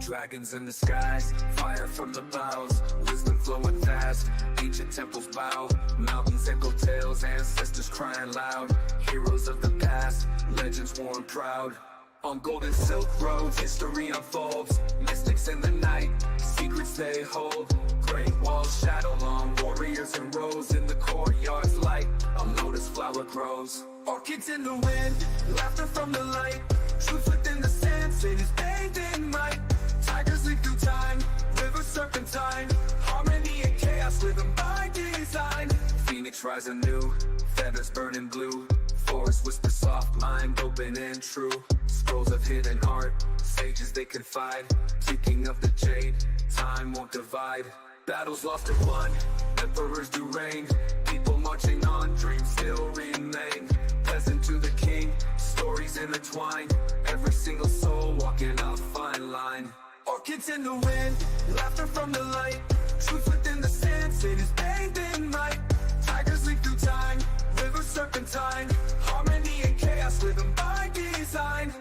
Dragons in the skies, fire from the boughs, wisdom flowing fast, ancient temples bow, mountains echo tales, ancestors crying loud, heroes of the past, legends worn proud. On golden silk roads, history unfolds, mystics in the night, secrets they hold, great walls shadow long, warriors in rows, in the courtyard's light, a lotus flower grows. Orchids in the wind, laughter from the light, truth within the sand, cities bathed in might. Tigers leap through time, rivers serpentine, harmony and chaos living by design. Phoenix rise anew, feathers burning blue, forest whisper soft, mind open and true. Scrolls of hidden art, sages they confide, ticking of the jade, time won't divide. Battles lost and won, emperors do reign, people marching on, dreams still remain. Peasant to the king, stories intertwined, every single soul walking a fine line. Orchids in the wind, laughter from the light, truth within the sand, cities bathed in might. Tigers leap through time, rivers serpentine, harmony and chaos living by design.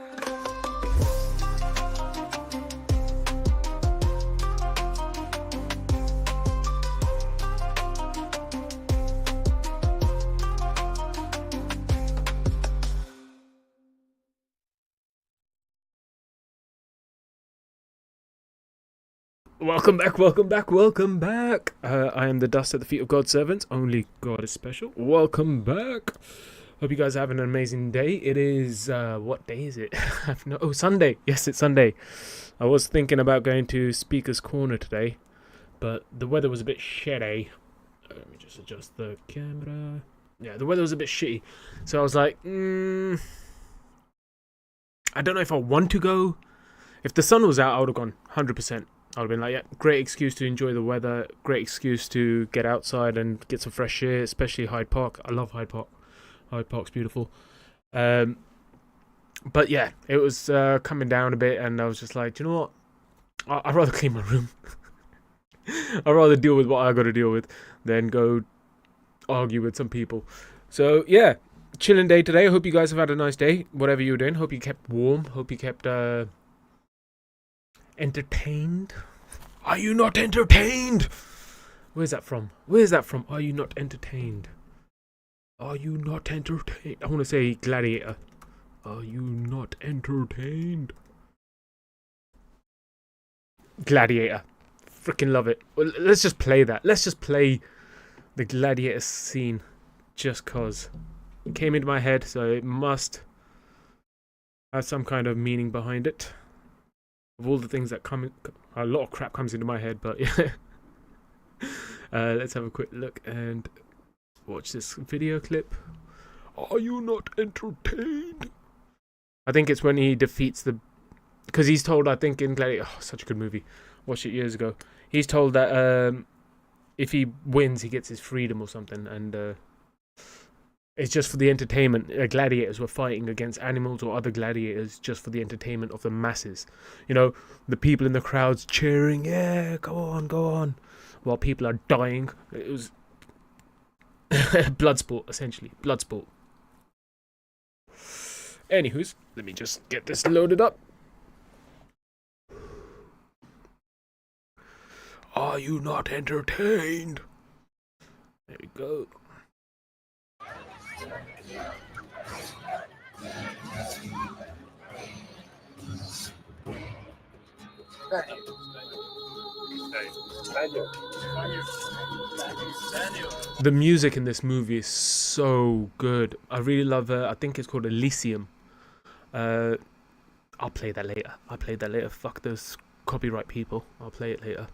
Welcome back, welcome back, welcome back. I am the dust at the feet of God's servants. Only God is special. Welcome back. Hope you guys are having an amazing day. It is, what day is it? Sunday. Yes, it's Sunday. I was thinking about going to Speaker's Corner today, but the weather was a bit shitty. Let me just adjust the camera. Yeah, the weather was a bit shitty. So I was like, I don't know if I want to go. If the sun was out, I would have gone 100%. I would have been like, yeah, great excuse to enjoy the weather, great excuse to get outside and get some fresh air, especially Hyde Park. I love Hyde Park. Hyde Park's beautiful. But yeah, it was coming down a bit, and I was just like, do you know what? I'd rather clean my room. I'd rather deal with what I got to deal with than go argue with some people. So yeah, chilling day today. I hope you guys have had a nice day, whatever you were doing. Hope you kept warm. Hope you kept entertained. Are you not entertained? Where's that from? Where's that from? Are you not entertained? Are you not entertained? I want to say Gladiator. Are you not entertained? Gladiator. Freaking love it. Well, let's just play that. Let's just play the Gladiator scene just cause it came into my head, so it must have some kind of meaning behind it. Of all the things that come in, a lot of crap comes into my head, but yeah. Let's have a quick look and watch this video clip. Are you not entertained? I think it's when he defeats the... Because he's told, I think in Gladiator... Oh, such a good movie. Watched it years ago. He's told that if he wins, he gets his freedom or something, and... it's just for the entertainment. Gladiators were fighting against animals or other gladiators just for the entertainment of the masses. You know, the people in the crowds cheering, yeah, go on, go on. While people are dying. It was blood sport, essentially. Blood sport. Anywho's, let me just get this loaded up. Are you not entertained? There we go. The music in this movie is so good. I really love I think it's called Elysium. I'll play that later. Fuck those copyright people. I'll play it later.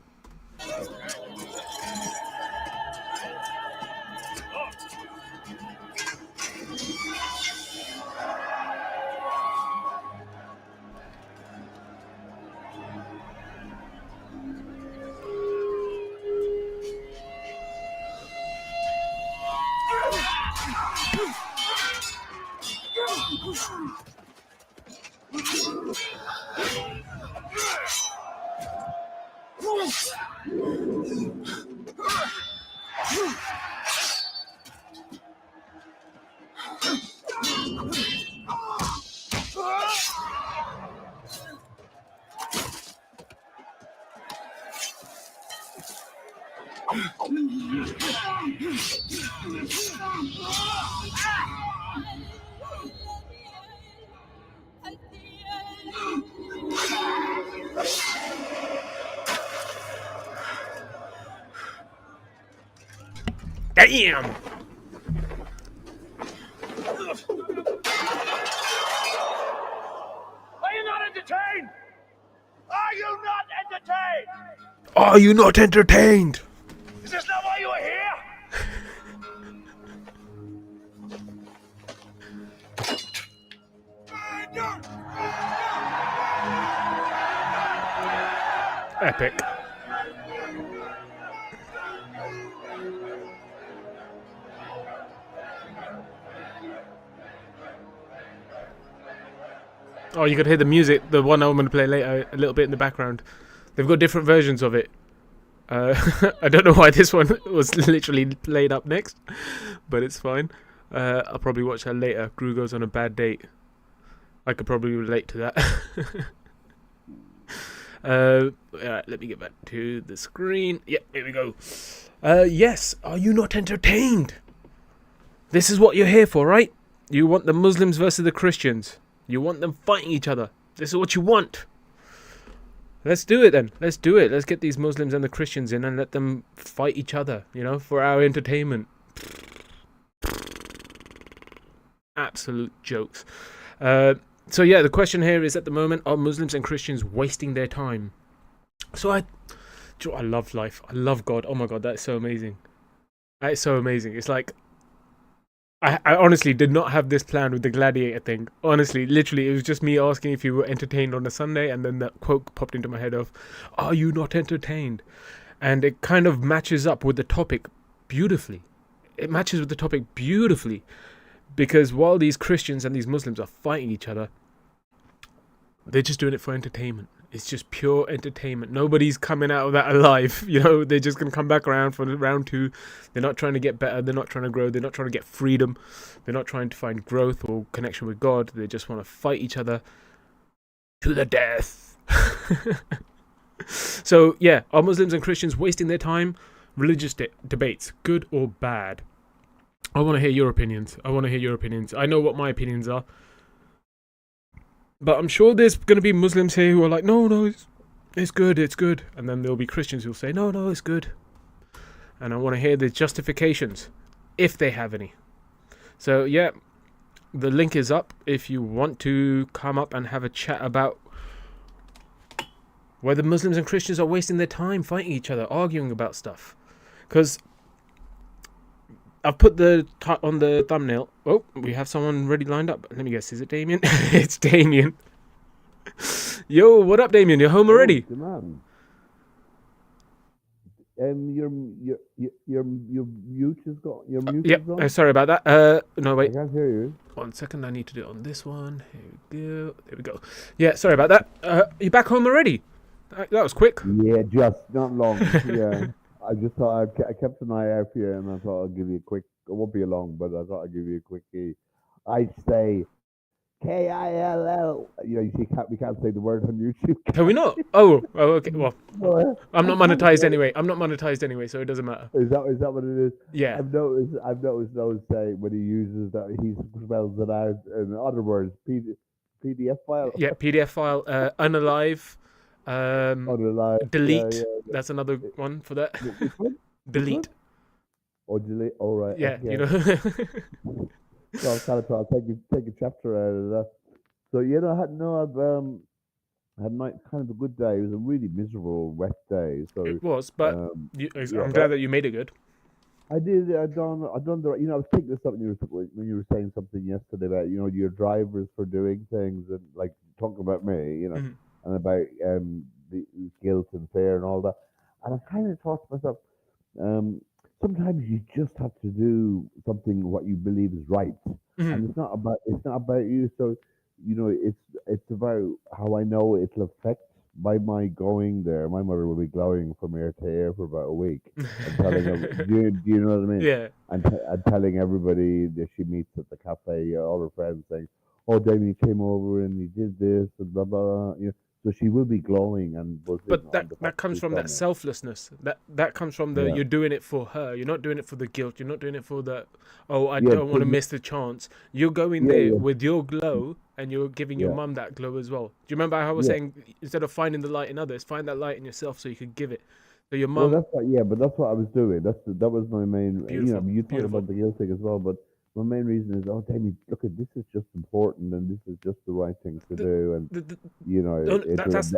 Damn! Are you not entertained? Are you not entertained? Are you not entertained? Is this not why you are here? Epic. Oh, you could hear the music, the one I'm going to play later, a little bit in the background. They've got different versions of it. I don't know why this one was literally played up next, but it's fine. I'll probably watch that later. Gru goes on a bad date. I could probably relate to that. Alright, let me get back to the screen. Yeah, here we go. Yes, are you not entertained? This is what you're here for, right? You want the Muslims versus the Christians. You want them fighting each other. This is what you want. Let's do it then. Let's do it. Let's get these Muslims and the Christians in and let them fight each other, you know, for our entertainment. Absolute jokes. So yeah, the question here is, at the moment, are Muslims and Christians wasting their time? So I love life. I love God. Oh my God, that's so amazing. That is so amazing. It's like, I honestly did not have this plan with the gladiator thing. Honestly, literally, it was just me asking if you were entertained on a Sunday, and then that quote popped into my head of, are you not entertained? And it kind of matches up with the topic beautifully. It matches with the topic beautifully. Because while these Christians and these Muslims are fighting each other, they're just doing it for entertainment. It's just pure entertainment. Nobody's coming out of that alive. You know, they're just going to come back around for round 2. They're not trying to get better. They're not trying to grow. They're not trying to get freedom. They're not trying to find growth or connection with God. They just want to fight each other to the death. So, yeah, are Muslims and Christians wasting their time? Religious debates, good or bad? I want to hear your opinions. I know what my opinions are. But I'm sure there's going to be Muslims here who are like, no, it's good. And then there'll be Christians who'll say, no, it's good. And I want to hear the justifications, if they have any. So, yeah, the link is up if you want to come up and have a chat about whether Muslims and Christians are wasting their time fighting each other, arguing about stuff. Because I've put on the thumbnail. Oh, we have someone ready lined up. Let me guess. Is it Damien? It's Damien. Yo, what up, Damien? You're home already? Good man. Your mute is gone. Your mute is Yep. on. Sorry about that. No, I wait. can't hear you. 1 second. I need to do it on this one. Here we go. There we go. Yeah, sorry about that. You back home already? That was quick. Yeah, just not long. Yeah, I just thought I kept an eye out for you, and I thought I'd give you a quick. It won't be long, but I thought I'd give you a quick. I say KILL. You know, we can't say the word on YouTube. Can we not? Oh, okay. Well, I'm not monetized anyway, so it doesn't matter. Is that what it is? Yeah. I've noticed those say when he uses that, he spells it out. In other words, PDF file. Yeah, PDF file, unalive, Underline. delete. Yeah. That's another one for that. Which one? Delete. Or delete. All right. Yeah, okay. you know. So I was kind of trying to take a chapter out of that. So I've had kind of a good day. It was a really miserable, wet day. So It was, but I'm glad that you made it good. I did. I done the. You know, I was thinking of something when you were saying something yesterday about your drivers for doing things, and like talking about me, Mhm. and about the guilt and fear and all that. And I kind of thought to myself, sometimes you just have to do something what you believe is right, Mhm. and it's not about you. So it's about how I know it'll affect by my going there. My mother will be glowing from ear to ear for about a week, and telling do you know what I mean? Yeah. And telling everybody that she meets at the cafe, all her friends saying, "Oh, Damien came over and he did this and blah blah." So she will be glowing and buzzing But on that the that fact comes she's from done that it. selflessness. That comes from the Yeah, you're doing it for her. You're not doing it for the guilt. You're not doing it for the oh I yeah, don't want to miss the chance. You're going yeah, there yeah, with your glow and you're giving your yeah, mum that glow as well. Do you remember how I was yeah. saying instead of finding the light in others, find that light in yourself so you could give it. So your Well, mum, that's what, yeah, but that's what I was doing. That was my main. beautiful, You talk beautiful. about the guilt thing as well, but my main reason is, oh, Damien, look at this is just important, and this is just the right thing to The, do, and the, you know, that, that's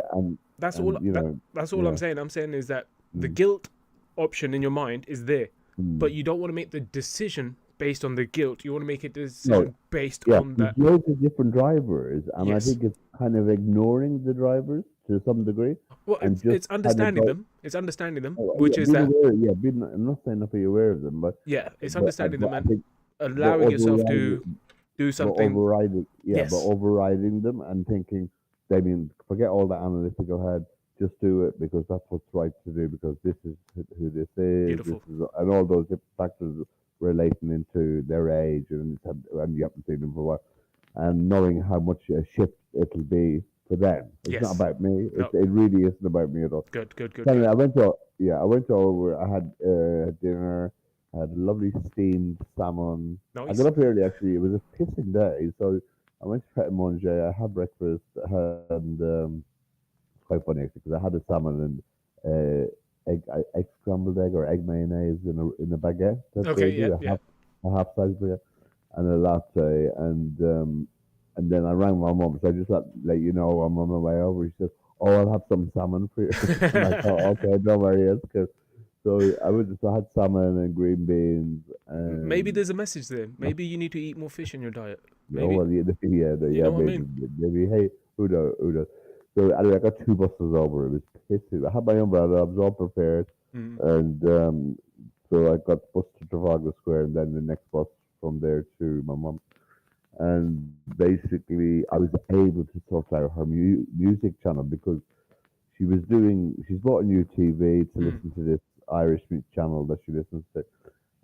that's all you that know, that's all I'm yeah, saying. I'm saying is that the mm, guilt option in your mind is there, mm. but you don't want to make the decision based on the guilt. You want to make a No, decision based yeah, on there's that. loads of different drivers, and I Yes. think it's kind of ignoring the drivers to some degree, Well, and just it's kind of understanding go, them. It's understanding them, oh, yeah, which is being that aware, yeah, being. I'm not saying not be aware of them, yeah, it's understanding but them I and think but allowing yourself to overriding do something. but Yes. overriding them and thinking, Damien, forget all the analytical head, just do it because that's what's right to do because this is who this Beautiful. is, and all those different factors relating into their age and you haven't seen them for a while, and knowing how much a shift it'll be for them. It's not Yes. about me. No. It really isn't about me at all. Good. Good. Good. Anyway, Good. I went over. I had dinner. I had lovely steamed salmon. I got Nice. up early actually. It was a pissing day, so I went to Pret a Manger. I had breakfast, and it's quite funny actually because I had a salmon and egg scrambled egg or egg mayonnaise in a baguette that Okay. they Yeah. do Yeah. a half size baguette and a latte and then I rang my mum, so I just let you know I'm on my way over. She said, "Oh, I'll have some salmon for you," and I thought, "Okay, don't worry, it's good." So I had salmon and green beans Maybe and there's a message there. Maybe you need to eat more fish in your diet. oh Maybe. well, yeah, You know what I maybe, mean? maybe. Hey, who knows? So anyway, I got two buses over. It was pissing. I had my umbrella. I was all prepared, Mm. and so I got bus to Trafalgar Square, and then the next bus from there to my mum. And basically, I was able to sort out her music channel because she's bought a new TV to Mm. listen to this Irish music channel that she listens to,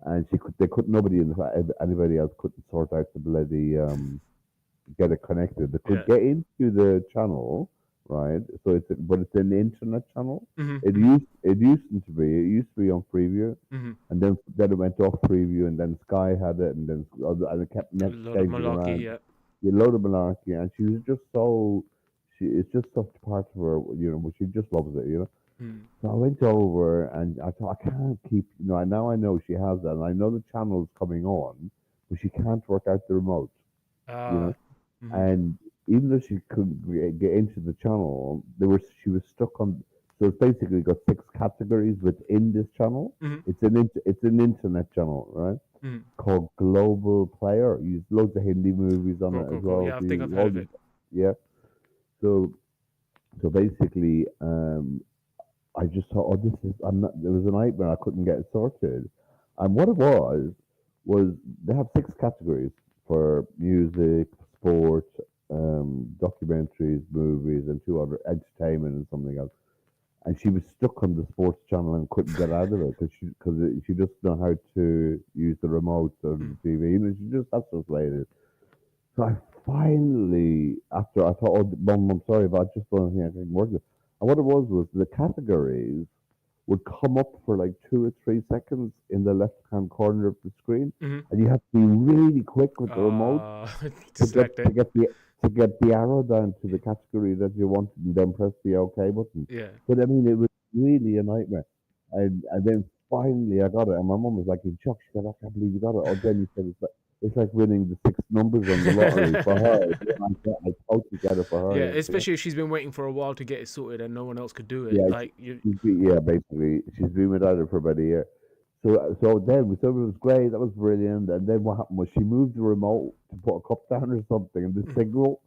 and they couldn't, anybody else couldn't sort out the bloody, get it connected. They could Yeah. get into the channel, right? But it's an internet channel. Mhm. Mhm. It used to be on Freeview, Mhm. and then it went off Freeview, and then Sky had it, and it kept A next lot of changing malarkey. around. Yeah. You load of malarkey, and she was just so it's just such part of her, but she just loves it. Mm. So I went over, and I thought I can't keep, now I know she has that, and I know the channel's coming on, but she can't work out the remote, you Ah. know. Mhm. And even though she couldn't get into the channel, she was stuck on. So it's basically got six categories within this channel. Mhm. It's an internet channel, right? Mhm. Called Global Player. Use loads of Hindi movies on Cool. it as Cool. Cool. well. Yeah, I So think I've heard all of the, it. yeah. So basically, I just thought, oh, this is. I'm not. There was a nightmare. I couldn't get it sorted. And what it was they have six categories for music, sport, documentaries, movies, and two other entertainment and something else. And she was stuck on the sports channel and couldn't get out of it because she just know how to use the remote or the Mm. TV. She just that's just the way it is. So I finally, after I thought, oh, mum, I'm sorry, but I just don't think I can work it. And what it was the categories would come up for like 2 or 3 seconds in the left hand corner of the screen, Mhm. and you have to be really quick with the remote Ah. to Select it. get the arrow down to the category that you want, and then press the OK button. Yeah. But I mean, it was really a nightmare. And then finally I got it, and my mum was like in shock. She said, "I can't believe you got it." Or then he said, it's like winning the six numbers on the lottery for her." I totally get it for Yeah, her. especially if she's been waiting for a while to get it sorted and no one else could do it. Yeah, Like you. basically, she's been without it for about a year. So it was great. That was brilliant. And then what happened was she moved the remote to put a cup down or something, and the signal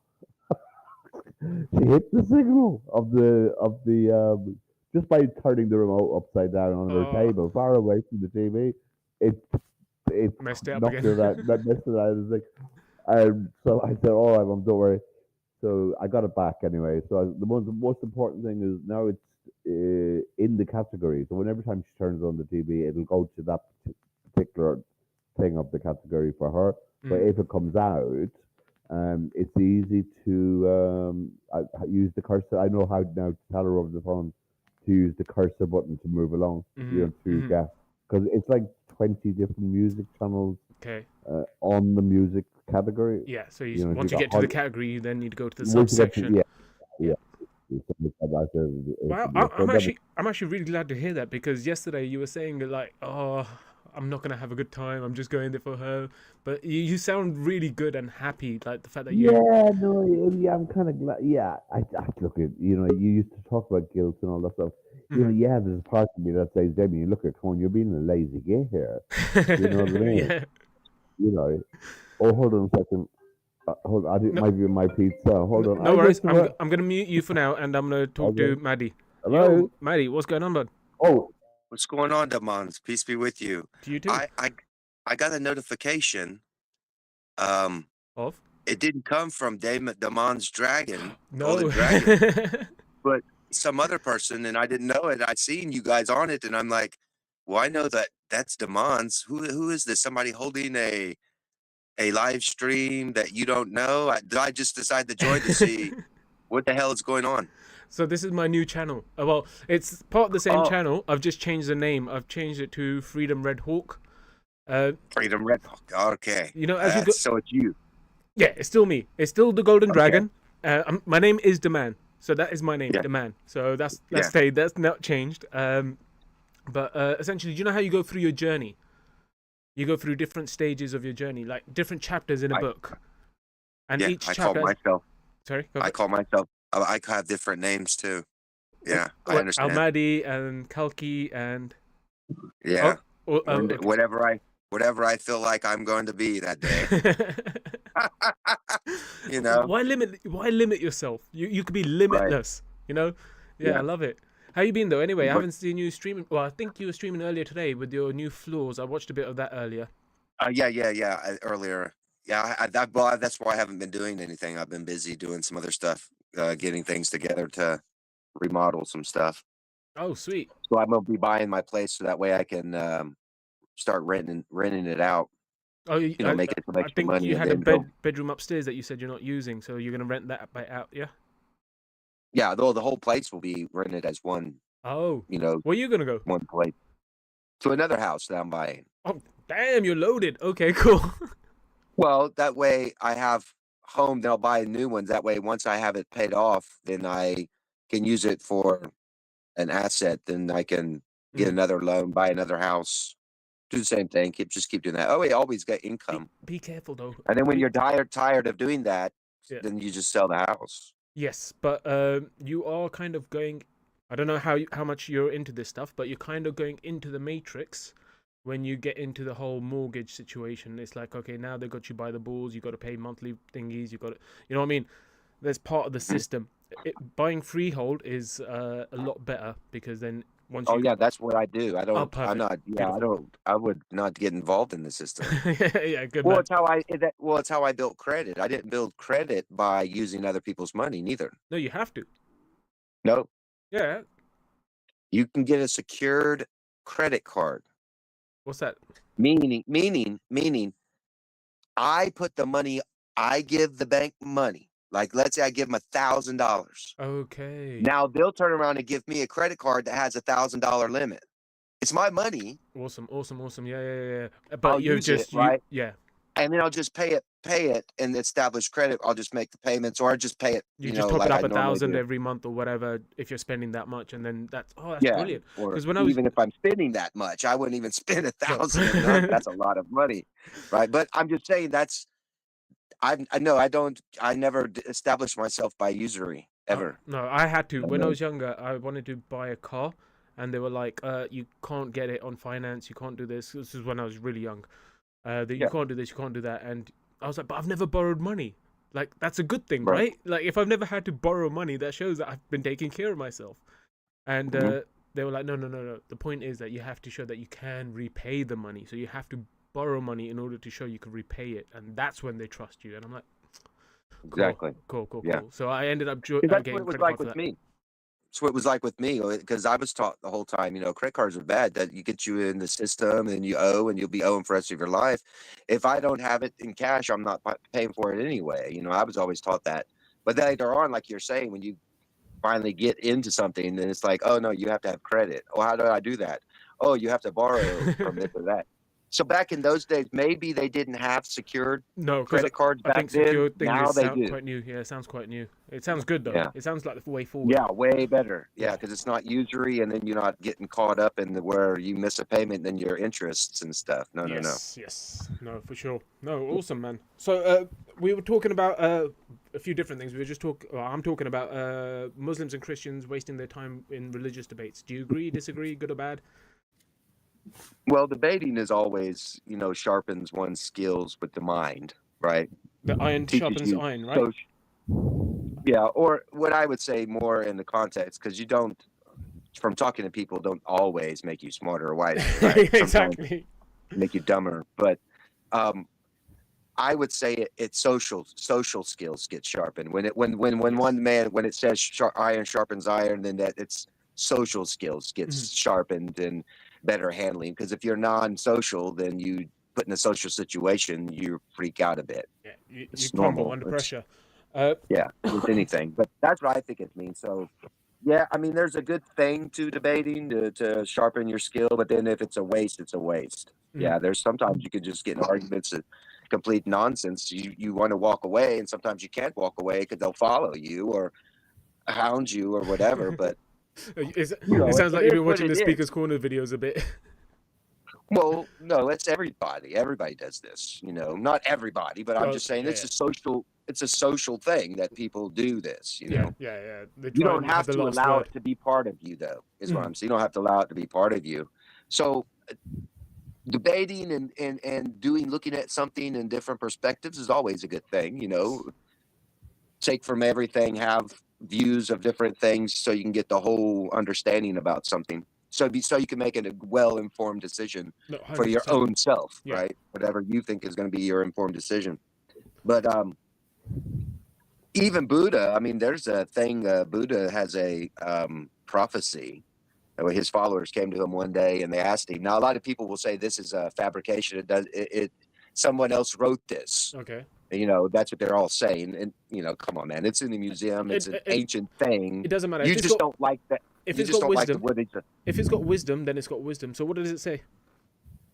she hit the signal of the just by turning the remote upside down on her Oh, table, far away from the TV. It it messed it up knocked again. it out, that messed it out. It was like, so I said, "All right, mum, don't worry." So I got it back anyway. So the most important thing is now it's in the category. So whenever time she turns on the TV, it'll go to that particular thing of the category for her. But Mm. if it comes out, It's easy to use the cursor. I know how now to tell her over the phone to use the cursor button to move along, to get, because it's like 20 different music channels Okay. on the music category. Yeah. So You know, once you got get to the category, you then need to go to the once you get to, subsection. yeah. Something like that, Wow, so then I'm actually really glad to hear that, because yesterday you were saying that, like, oh, I'm not gonna have a good time. I'm just going there for her. But you sound really good and happy, like the fact that you. yeah, no, yeah, I'm kind of glad. Yeah, I look at, you used to talk about guilt and all that stuff. Mhm. Yeah, there's a part of me that says, Demi, look at Tone, you're being a lazy gay here. You know what I mean? Yeah. You know. Oh, hold on a second. Hold on, it No, might be my pizza. Hold on. no Hi, worries. Christopher. I'm gonna mute you for now, and I'm gonna talk Okay. to Maddie. Hello. Yo, Maddie, what's going on, bud? Oh, What's going on, Demons? Peace be with you. To you too. I got a notification. Um, Of? it didn't come from Demon's Dragon, Golden No. Dragon, but some other person, and I didn't know it. I'd seen you guys on it, and I'm like, well, I know that's Demon's. Who is this? Somebody holding a live stream that you don't know? Did I just decide to join to see what the hell is going on? So this is my new channel. Well, it's part of the same Oh, channel. I've just changed the name. I've changed it to Freedom Red Hawk. Freedom Red. Okay, You know, as you go, so it's you. yeah, it's still me. It's still the Golden Okay. Dragon. My name is The Man, so that is my name, Yeah. The Man. So that's Yeah. stayed. That's not changed. But essentially, do you know how you go through your journey? You go through different stages of your journey, like different chapters in a book, and Yeah, each I call chapter. myself. Sorry, go I ahead. call myself. I have different names too. Yeah, I understand. Almadi and Kalki and Yeah, okay. whatever I feel like I'm going to be that day. You know, Why limit yourself? You could be right? limitless. You know? Yeah, I Yeah, love it. How you been though? Anyway, I but haven't seen you streaming. Well, I think you were streaming earlier today with your new floors. I watched a bit of that earlier. yeah. Earlier, yeah. Well, that's why I haven't been doing anything. I've been busy doing some other stuff, getting things together to remodel some stuff. Oh, sweet. So I'm gonna be buying my place so that way I can start renting it out. Oh, Making some I extra think money you and had a then go. bedroom upstairs that you said you're not using, so you're gonna rent that bit out, yeah? Yeah, though the whole place will be rented as one. Oh, You know, where you gonna go? one place to another house that I'm buying. Oh, damn, you're loaded. Okay, cool. Well, that way I have home, then I'll buy new ones. That way, once I have it paid off, then I can use it for an asset. Then I can get Mm. another loan, buy another house, do the same thing. Keep doing that. Oh, we always get income. Be careful though. And then when you're tired of doing that, Yeah. then you just sell the house. Yes, but you are kind of going. I don't know how much you're into this stuff, but you're kind of going into the matrix when you get into the whole mortgage situation. It's like, okay, now they got you by the balls. You got to pay monthly thingies. You got to, you know what I mean? There's part of the system. Buying freehold is a lot better, because then once Oh you. yeah, that's what I do. I don't. I'm Perfect. not. Yeah, I Beautiful. don't. I would not get involved in the system. Yeah, good Well, man. it's how I built credit. I didn't build credit by using other people's money, neither. No, you have to. No, Yeah. you can get a secured credit card. What's that? Meaning, I put the money. I give the bank money. Like, let's say I give them $1,000. Okay. Now they'll turn around and give me a credit card that has $1,000 limit. It's my money. Awesome. Yeah. I'll But you've use it, just right? yeah. And then I'll just pay it, and establish credit. I'll just make the payments, or I just pay it. You just top like it up I normally 1,000 do. every month or whatever if you're spending that much, and then that's Yeah, brilliant. or Because when I was even if I'm spending that much, I wouldn't even spend no. 1,000 a month. That's a lot of money, right? But I'm just saying I never established myself by usury ever. No, I had to. I When I know. was younger, I wanted to buy a car, and they were like, you can't get it on finance, you can't do this. This is when I was really young. That you Yeah. can't do this, you can't do that. And I was like, but I've never borrowed money. Like, that's a good thing, Right. right? Like, if I've never had to borrow money, that shows that I've been taking care of myself. And Mhm. they were like, no. The point is that you have to show that you can repay the money. So you have to borrow money in order to show you can repay it. And that's when they trust you. And I'm like, cool, Exactly. cool. Yeah. So I ended up Because that's what getting it was credit like card for with that. me. It's what it was like with me, because I was taught the whole time, credit cards are bad, that you get you in the system and you owe and you'll be owing for the rest of your life. If I don't have it in cash, I'm not paying for it anyway. I was always taught that. But then later on, like you're saying, when you finally get into something, then it's like, oh no, you have to have credit. Oh, how do I do that? Oh, you have to borrow from this or that. So back in those days, maybe they didn't have secured No, because credit cards I back think then. secure thing Now is they do. quite new. Yeah, it sounds quite new. It sounds good though. Yeah. It sounds like the way forward. Yeah, way better. Yeah, because it's not usury, and then you're not getting caught up in where you miss a payment and then your interests and stuff. No. Yes, no, for sure. No, awesome, man. So we were talking about a few different things. We were just I'm talking about Muslims and Christians wasting their time in religious debates. Do you agree, disagree, good or bad? Well, debating is always, sharpens one's skills with the mind, right? The iron Teaches sharpens you iron, right? Yeah, or what I would say more in the context, because from talking to people, don't always make you smarter or wiser, right? Exactly. Make you dumber. But I would say it's social skills get sharpened. When it says iron sharpens iron, then that it's social skills gets sharpened and better handling. Because if you're non-social, then you put in a social situation, you freak out a bit. Yeah, you normal. crumble under pressure. Yeah, with anything. But that's what I think it means. So, yeah, I mean, there's a good thing to debating to sharpen your skill, but then if it's a waste, it's a waste. Yeah, there's sometimes you could just get in arguments that complete nonsense. You want to walk away, and sometimes you can't walk away because they'll follow you or hound you or whatever. But it sounds like you've been watching the Speaker's Corner videos a bit. Well, no, it's everybody. Everybody does this, not everybody, but I'm just saying it's a social thing that people do this, Yeah. You don't have to allow it to be part of you, though, is what I'm saying. You don't have to allow it to be part of you. So debating and looking at something in different perspectives is always a good thing, take from everything, have views of different things so you can get the whole understanding about something. So you can make a well-informed decision for your own self, right? Whatever you think is going to be your informed decision. But even Buddha, I mean, there's a thing. Buddha has a prophecy. His followers came to him one day and they asked him. Now, a lot of people will say this is a fabrication. Someone else wrote this. Okay. That's what they're all saying. And come on, man, it's in the museum. It's an ancient thing. It doesn't matter. You just don't like that. If it's got wisdom, if it's got wisdom, then it's got wisdom. So what does it say?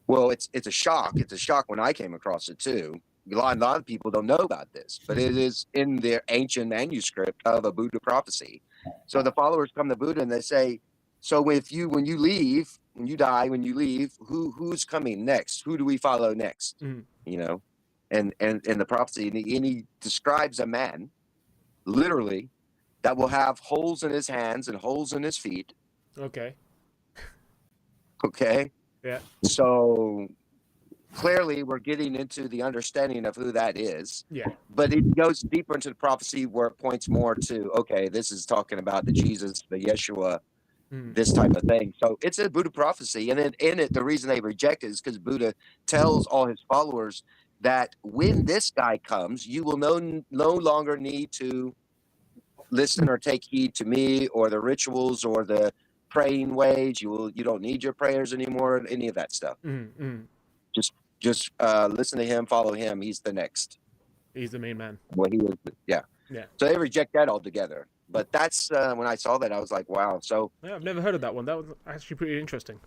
Well, it's a shock. It's a shock when I came across it too. A lot of people don't know about this, but it is in their ancient manuscript of a Buddha prophecy. So the followers come to Buddha and they say, so when you leave, when you die, when you leave, who's coming next? Who do we follow next? And the prophecy, and he describes a man, literally, that will have holes in his hands and holes in his feet. Okay. Okay. Yeah. So clearly we're getting into the understanding of who that is. Yeah. But it goes deeper into the prophecy where it points more to, okay, this is talking about the Jesus, the Yeshua, this type of thing. So it's a Buddha prophecy. And then in it, the reason they reject it is because Buddha tells all his followers that when this guy comes, you will no longer need to listen or take heed to me or the rituals or the praying ways. You don't need your prayers anymore, any of that stuff. Just listen to him, follow him. He's the next. He's the main man. Well, he was. Yeah. So they reject that altogether. But that's when I saw that, I was like, wow. So yeah, I've never heard of that one. That was actually pretty interesting.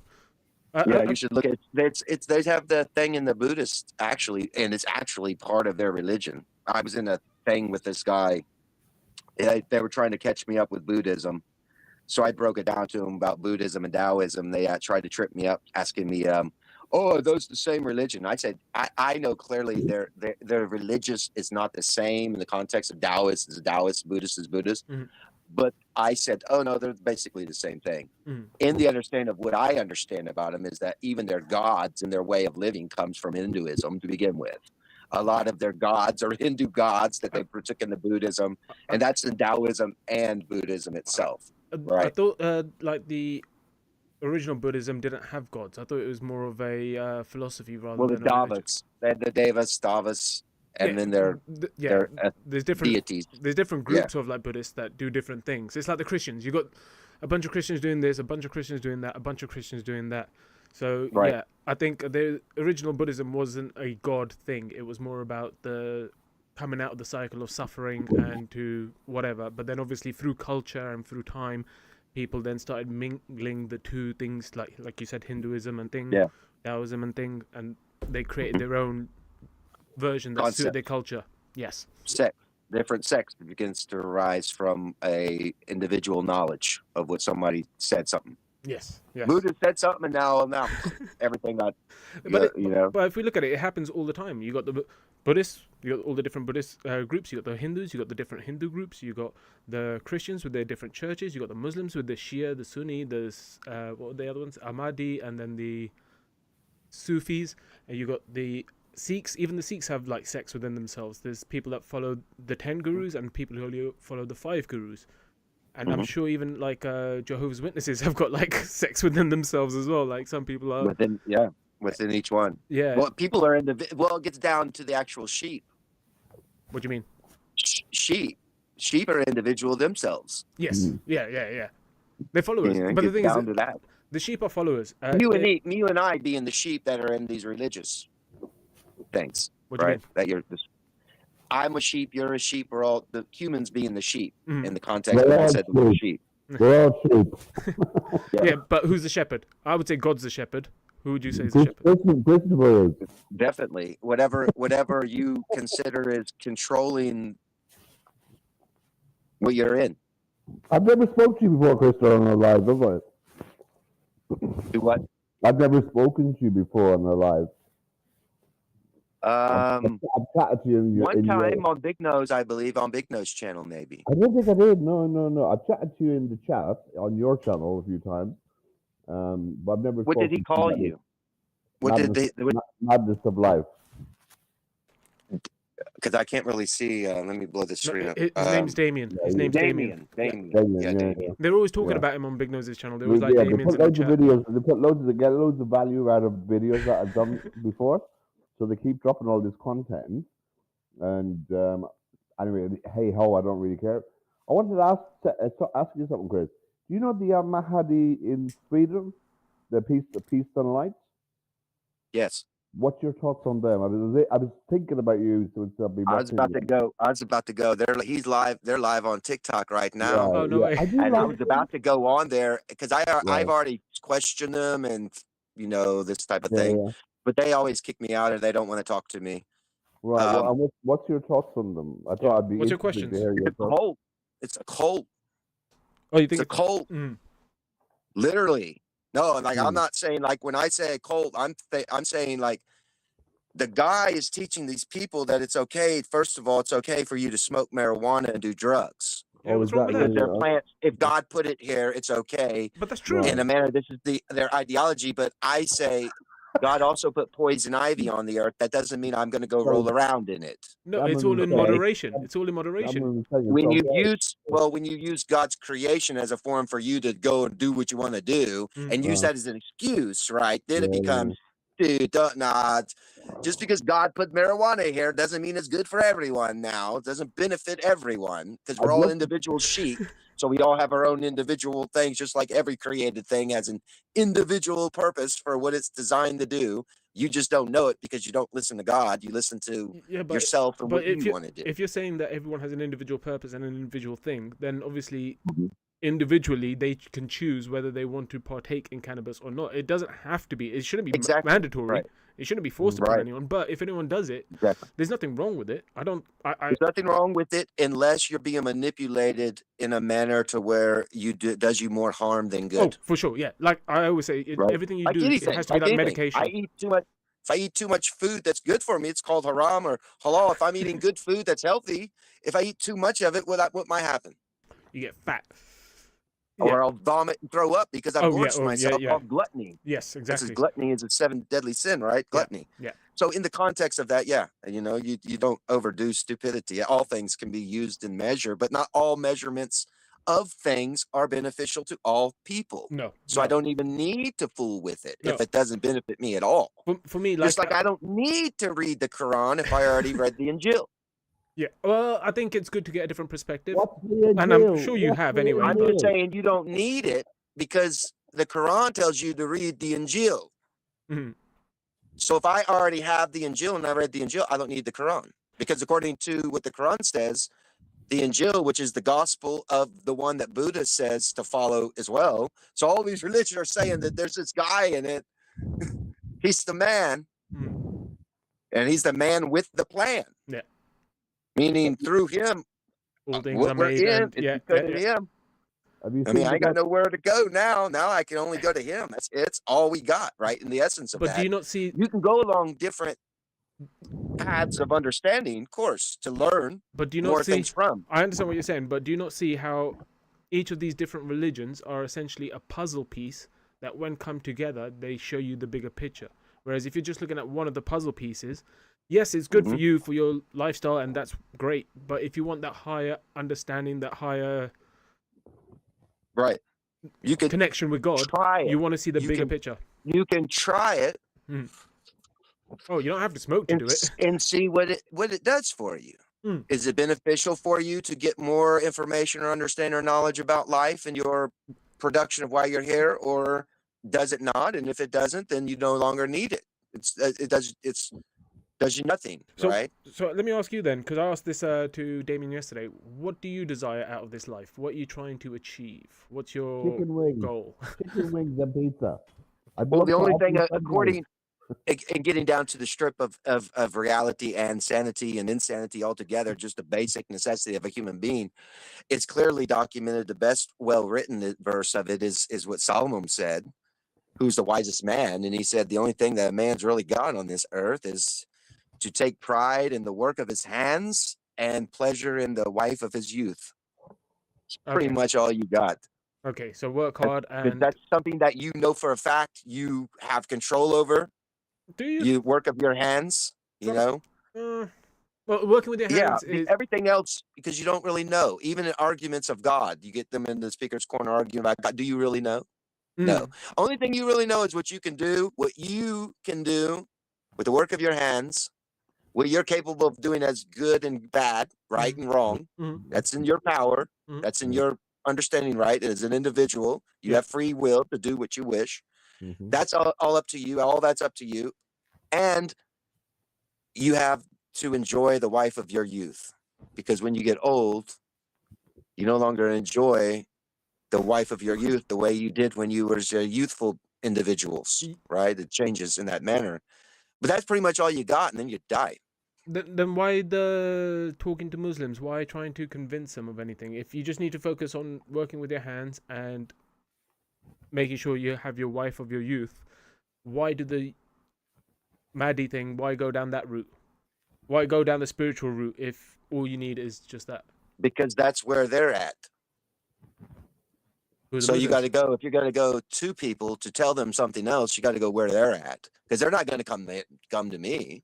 You should look at it. They have the thing in the Buddhist actually, and it's actually part of their religion. I was in a thing with this guy. They were trying to catch me up with Buddhism. So I broke it down to them about Buddhism and Taoism. They tried to trip me up, asking me, oh, are those the same religion? I said, I know clearly their religious is not the same in the context of Taoist is Taoist, Buddhist is Buddhist. But I said, oh, no, they're basically the same thing. In the understanding of what I understand about them is that even their gods and their way of living comes from Hinduism to begin with. A lot of their gods are Hindu gods that they partook in the Buddhism, and that's in Taoism and Buddhism itself. Right? I thought like the original Buddhism didn't have gods. I thought it was more of a philosophy rather than the Devas. They had the Devas, Stavas. and then their there's different deities. there's different Yeah. groups of like Buddhists that do different things. It's like the Christians. You got a bunch of Christians doing this, a bunch of Christians doing that, a bunch of Christians doing that. So Right. yeah, I think the original Buddhism wasn't a God thing. It was more about the coming out of the cycle of suffering and to whatever. But then obviously through culture and through time, people then started mingling the two things, like you said, Hinduism and thing, Yeah. Taoism and thing, and they created their own version that suited Concept. their culture. Yes. Different sects begins to arise from a individual knowledge of what somebody said something. Yes. Yes. Buddha said something, and now everything got, But you know. But if we look at it, it happens all the time. You got the Buddhists, you got all the different Buddhist groups. You got the Hindus, you got the different Hindu groups. You got the Christians with their different churches. You got the Muslims with the Shia, the Sunni, the what were the other ones? Ahmadi, and then the Sufis. And you got the Sikhs. Even the Sikhs have like sects within themselves. There's people that follow the 10 gurus and people who only follow the 5 gurus. And I'm sure even like Jehovah's Witnesses have got like sects within themselves as well. Like some people are within each one. Yeah. Well, people are well, it gets down to the actual sheep. What do you mean? Sheep are individual themselves. Yes. Yeah. They're followers. Yeah, But the thing is, down to that. the sheep are followers. You and I being the sheep that are in these religious things. What do you right? mean? That you're this. I'm a sheep. You're a sheep. We're all the humans being the sheep Mhm. in the context of I said the sheep. We're all sheep. Yeah, but who's the shepherd? I would say God's the shepherd. Who would you say is the shepherd? Principle is. Definitely. Whatever you consider is controlling what you're in. I've never spoken to you before, Crystal, on our live, have I? Do what? I've never spoken to you before on the live. I've chatted to you One time on Big Nose, I believe, on Big Nose channel, maybe. I don't think I did. No. I've chatted to you in the chat on your channel a few times. But I've never. What did he call you? What did they? Madness of life. Because I can't really see. Let me blow this screen up. His name's Damien. His name's Damien. Damien. They're always talking Yeah. about him on Big Nose's channel. There was like They Damien's put in the loads of chat. videos. They put loads of value out of videos that I've done before. So they keep dropping all this content. And anyway, hey ho, I don't really care. I wanted to ask you something, Chris. Do you know the Mahdi in Sweden, the Peace and Light? Yes. What's your thoughts on them? I was thinking about you. So I was about to go. He's live. They're live on TikTok right now. Oh, no way. And I was about to go on there because I've already questioned them and this type of thing. Yeah. But they always kick me out, or they don't want to talk to me. Right. Well, what's your thoughts on them? I thought I'd be. What's your interested to questions? hear your It's a thoughts. cult. It's a cult. Oh, you think It's a cult. Mm. Literally. No, like I'm not saying like when I say a cult, I'm saying like the guy is teaching these people that it's okay. First of all, it's okay for you to smoke marijuana and do drugs. Yeah, what's wrong with Because that? they're plants. If God put it here, it's okay. But that's true. In a manner, this is their ideology. But I say God also put poison ivy on the earth. That doesn't mean I'm going to go roll around in it. No, it's all in moderation. It's all in moderation. When you use God's creation as a form for you to go and do what you want to do, and use that as an excuse, right? Then it becomes, dude, just because God put marijuana here doesn't mean it's good for everyone. Now it doesn't benefit everyone because we're all individual sheep. So we all have our own individual things, just like every created thing has an individual purpose for what it's designed to do. You just don't know it because you don't listen to God. You listen to yourself and what you want to do. If you're saying that everyone has an individual purpose and an individual thing, then obviously individually they can choose whether they want to partake in cannabis or not. It doesn't have to be. It shouldn't be mandatory. Right. It shouldn't be forced upon anyone. But if anyone does it, there's nothing wrong with it. There's nothing wrong with it unless you're being manipulated in a manner to where does you more harm than good. Oh, for sure. Yeah. Like I always say, everything you do, it has to be like medication. I eat too much. If I eat too much food that's good for me, it's called haram or halal. If I'm eating good food that's healthy, if I eat too much of it, what might happen? You get fat. Or I'll vomit and throw up because I've forced myself called gluttony. Yes, exactly. Because gluttony is a 7 deadly sin, right? Gluttony. Yeah. So in the context of that, you don't overdo stupidity. All things can be used in measure, but not all measurements of things are beneficial to all people. No. So I don't even need to fool with it if No. it doesn't benefit me at all. For me, Just like I don't need to read the Quran if I already read the Injil. yeah. Well, I think it's good to get a different perspective, What's the and I'm deal? sure you What's have the anyway. I'm But just saying you don't need it because the Quran tells you to read the Injil. Mhm. So if I already have the Injil and I read the Injil, I don't need the Quran. Because according to what the Quran says, the Injil, which is the gospel of the one that Buddha says to follow as well. So all these religions are saying that there's this guy in it. He's the man, Mhm. and he's the man with the plan. Yeah. Meaning through him, All things what are we're made, in and is yeah, because yeah, of yeah. him. Have you I seen mean, I the ain't got doc- nowhere to go now. Now I can only go to him. It's all we got, right? In the essence of But do that. you not see? You can go along different paths of understanding, of course, to learn But do you not more see? things from. I understand what you're saying, but do you not see how each of these different religions are essentially a puzzle piece that, when come together, they show you the bigger picture? Whereas if you're just looking at one of the puzzle pieces, yes, it's good for you for your lifestyle, and that's great. But if you want that higher understanding, that higher Right. You can connection with God, try it. you want to see the You bigger can picture. you can try it Oh, you don't have to smoke to do it. and see what it does for you. Mm. Is it beneficial for you to get more information or understanding or knowledge about life and your production of why you're here, or does it not? And if it doesn't, then you no longer need it. It does you nothing, So, right? so let me ask you then, because I asked this to Damien yesterday. What do you desire out of this life? What are you trying to achieve? What's your chicken wings? goal? Chicken wings and pizza. I'd Well, love the to only offer thing you Sundays. according and getting down to the strip of reality and sanity and insanity altogether, just a basic necessity of a human being, it's clearly documented. The best well-written verse of it is what Solomon said, who's the wisest man. And he said, the only thing that a man's really got on this earth is to take pride in the work of his hands and pleasure in the wife of his youth. It's pretty Okay. much all you got. Okay, so work hard and That's something that you know for a fact you have control over. do you? You work of your hands, you know? Well, working with your Yeah, hands is everything else, because you don't really know. Even in arguments of God, you get them in the speaker's corner arguing about God. Do you really know? No. Only thing you really know is what you can do with the work of your hands, what you're capable of doing as good and bad, right and wrong. That's in your power. That's in your understanding, right? As an individual, you have free will to do what you wish. That's all up to you. All that's up to you. And you have to enjoy the wife of your youth, because when you get old, you no longer enjoy the wife of your youth the way you did when you were youthful individuals, right? It changes in that manner. But that's pretty much all you got, and then you die. then why the talking to Muslims? Why trying to convince them of anything? If you just need to focus on working with your hands and making sure you have your wife of your youth, why do the Mahdi thing? Why go down that route? Why go down the spiritual route if all you need is just that? Because that's where they're at. So you got to go, if you're going to go to people to tell them something else, you got to go where they're at, because they're not going to come to me.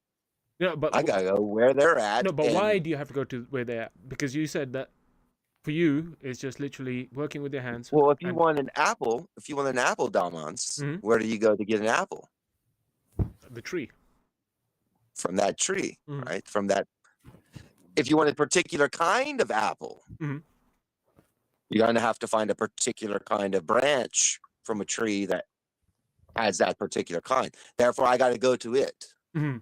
No, but I got to go where they're at. No, but why do you have to go to where they're at? Because you said that for you, it's just literally working with your hands. Well, if you want an apple, Damans, where do you go to get an apple? The tree. From that tree, right? From that. If you want a particular kind of apple, you're going to have to find a particular kind of branch from a tree that has that particular kind. Therefore, I got to go to it. You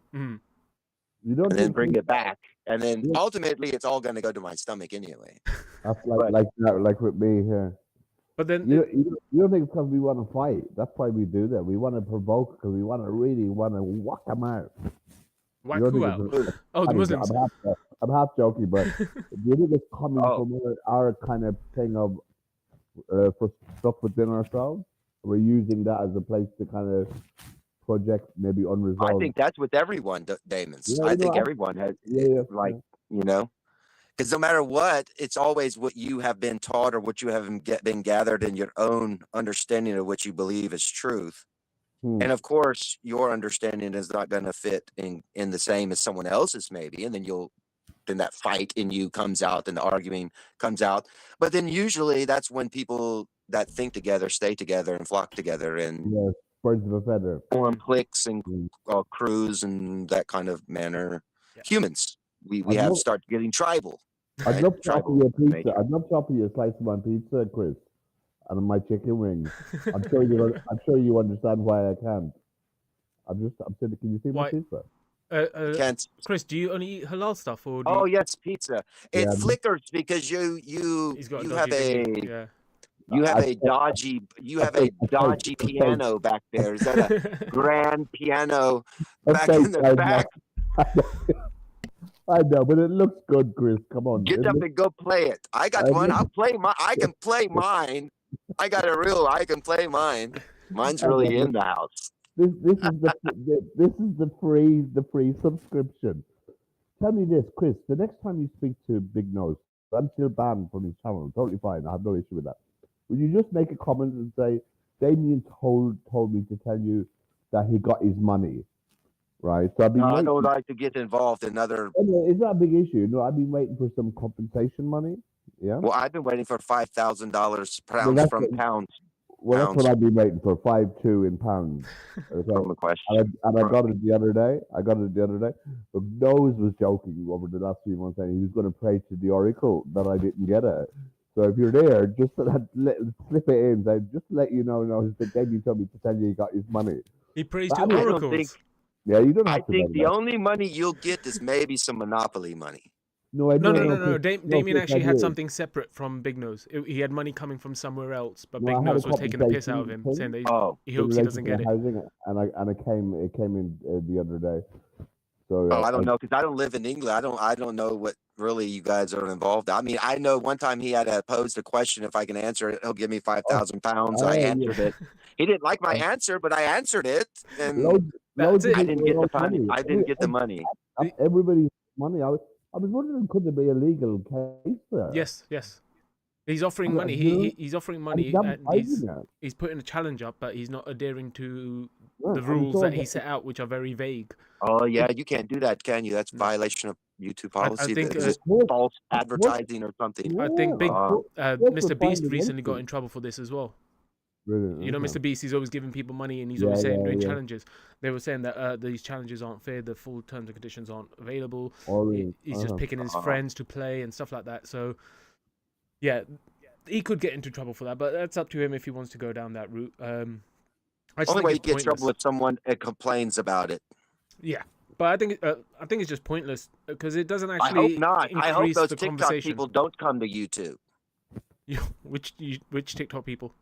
don't and then bring it back. And then ultimately, it's all going to go to my stomach anyway. That's like with me here. But then you don't think it's because we want to fight. That's why we do that. We want to provoke because we want to really whack them out. Whack who out? Oh, the Muslims. I'm half joking, but do you think it's coming from our kind of thing of for stuff within ourselves? We're using that as a place to kind of project maybe unresolved. I think that's with everyone, Damons. I think everyone has, you know, because no matter what, it's always what you have been taught or what you have been gathered in your own understanding of what you believe is truth. And of course, your understanding is not going to fit in the same as someone else's maybe, and then you'll then that fight in you comes out and the arguing comes out. But then usually that's when people that think together stay together and flock together and Yes, birds of a feather. form cliques and Mm. crews and that kind of manner. Yeah. Humans, we I'd have love- start getting tribal. I'd right? love to offer Tribal you a pizza. nature. I'd love to offer you a slice of my pizza, Chris, and my chicken wings. I'm sure you understand why I can't. I'm saying, can you see my Why? pizza? Can't. Chris, do you only eat halal stuff or do Oh you... yes, pizza. It Yeah. flickers because you He's got a you dodgy have a thingy. Yeah. you have I- a dodgy piano back there. Is that a grand piano back in the back? I know, but it looks good, Chris. Come on. Get It up looks- and go play it. I got I one. know. I'll play my. I can play mine. I got a real. I can play mine. Mine's I really know. in the house. This is the free subscription. Tell me this, Chris. The next time you speak to Big Nose, I'm still banned from his channel. Totally fine. I have no issue with that. Would you just make a comment and say, Damien told me to tell you that he got his money, right? So I've been No, I waiting. don't like to get involved in other. Anyway, it's not a big issue. No, I've been waiting for some compensation money. Yeah. Well, I've been waiting for $5,000 pounds that's from what- pounds Well, that's pounds. what I've been waiting for. 5.2 in pounds. Okay. from the question. And I got it the other day. But Nose was joking over the last few months, and he was going to pray to the oracle that I didn't get it. So if you're there, just slip it in. Say, just to let you know, that Damien told me to tell you he got his money. He prays But to I don't oracles. think- Yeah, you don't I have to. think know the that. only money you'll get is maybe some Monopoly money. No, I No, don't no, know, no, no. Chris. Damien Chris, actually I had do. something separate from Big Nose. He had money coming from somewhere else, but Well, I Big had a Nose was taking the piss out of him, compensation saying that Oh, he In hopes he relation doesn't to get the it. housing, and it came in the other day. So I don't know because I don't live in England. I don't know what really you guys are involved. I mean, I know one time he had posed a question. If I can answer it, he'll give me £5,000. I Oh, yeah. answered it. He didn't like my answer, but I answered it, and Loads of it. I people didn't get the lost money. I didn't get the Every- money. Everybody's money. I was wondering, could there be a legal case there? Yes, yes. He's offering Yeah, money. you- He's offering And money, he's not and fighting it. he's putting a challenge up, but he's not adhering to Yeah, the and rules so that he is- set out, which are very vague. Oh yeah, you can't do that, can you? That's violation of YouTube policy. think, Is it What- false advertising or something? I think Yeah, what's Mr. the Beast fine recently got against in trouble for this as well. Really, You know, okay. Mr. Beast, he's always giving people money, and he's Yeah, always saying yeah, doing yeah. challenges. They were saying that these challenges aren't fair, the full terms and conditions aren't available. Oh, really? He's just picking his Uh-huh. friends to play and stuff like that. So, yeah, he could get into trouble for that, but that's up to him if he wants to go down that route. I just Only think way you it's get in pointless. trouble with someone that complains about it. Yeah, but I think it's just pointless because it doesn't I actually. hope not. I hope increase those the TikTok conversation. people don't come to YouTube. Which TikTok people?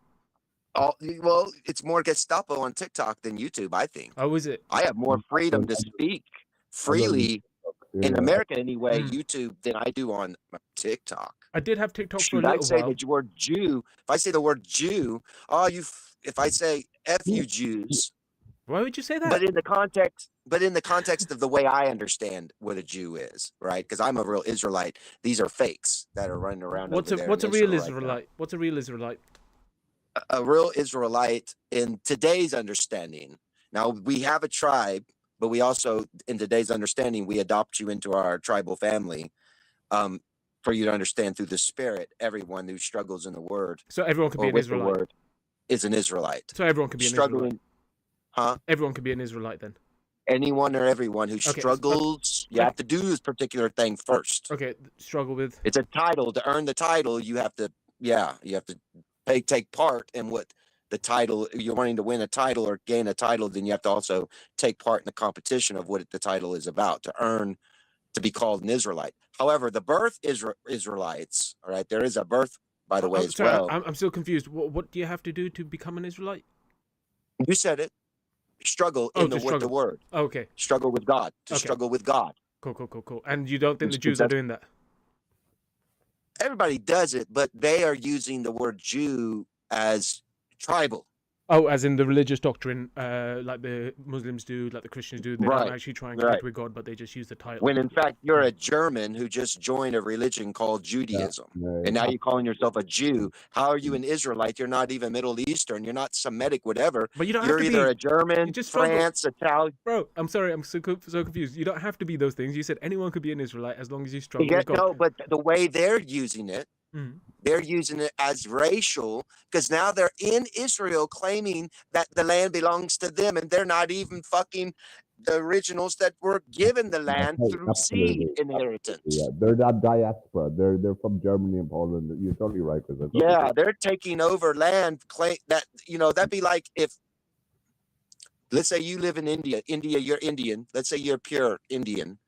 Well, it's more Gestapo on TikTok than YouTube, I think. Oh, is it? I have more freedom to speak freely in Yeah. America anyway, Mm. YouTube, than I do on TikTok. I did have TikTok for a Should I little say while. the word Jew? If I say the word Jew, if I say F you Jews, Why would you say that? but in the context of the way I understand what a Jew is, right? Because I'm a real Israelite. These are fakes that are running around. What's a over there what's a in real Israel right now. Israelite? What's a real Israelite? A real Israelite in today's understanding. Now we have a tribe, but we also, in today's understanding, we adopt you into our tribal family, for you to understand through the Spirit. Everyone who struggles in the Word So everyone could be or an with the Israelite. Word is an Israelite. So everyone could be an Israelite. Struggling, huh? Everyone could be an Israelite then. Anyone or everyone who Okay, struggles, you have to do this particular thing first. Okay, struggle with. It's a title. To earn the title, you have to take part in what the title. You're wanting to win a title or gain a title, then you have to also take part in the competition of what the title is about to earn to be called an Israelite. However, the birth Israelites, all right, there is a birth, by the way, I'm as sorry, well. I'm still confused. What do you have to do to become an Israelite? You said it. Struggle Oh, in to with the struggle. word. Okay, Struggle with God. To Okay. struggle with God. cool. And you don't think the Which- Jews are that's- doing that? Everybody does it, but they are using the word Jew as tribal. Oh, as in the religious doctrine, like the Muslims do, like the Christians do. They don't Right, actually try and right. connect with God, but they just use the title. When in fact you're a German who just joined a religion called Judaism. Yeah, And now you're calling yourself a Jew. How are you an Israelite? You're not even Middle Eastern. You're not Semitic, whatever. But you don't have You're to either be. a German, You just struggle, France, Italian. bro. I'm sorry, I'm so confused. You don't have to be those things. You said anyone could be an Israelite as long as you struggle Yeah, with God. no, but the way they're using it, Mhm. they're using it as racial because now they're in Israel claiming that the land belongs to them, and they're not even fucking the originals that were given the land through seed absolutely. Yeah, inheritance. they're not diaspora. They're from Germany and Poland. You're totally right, Chris. I totally Yeah, agree. they're taking over land. Claim that that'd be like if, let's say you live in India. India, you're Indian. Let's say you're pure Indian,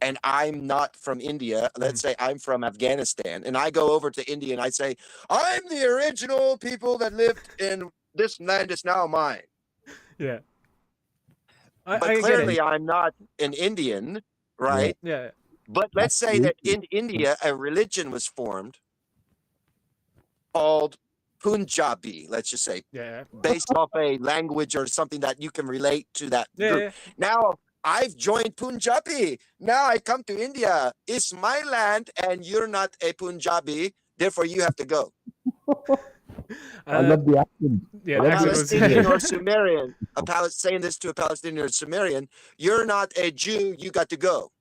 and I'm not from India. Let's say I'm from Afghanistan, and I go over to India and I say, I'm the original people that lived in this land is now mine. Yeah, But I get clearly it. I'm not an Indian, right? Yeah, But let's say that in India, a religion was formed called Punjabi, let's just say, yeah, based off a language or something that you can relate to that yeah. group. Now I've joined Punjabi. Now I come to India. It's my land and you're not a Punjabi. Therefore, you have to go. I love the accent. Yeah, I the love the accent was. Palestinian or Sumerian, saying this to a Palestinian or Sumerian, you're not a Jew. You got to go.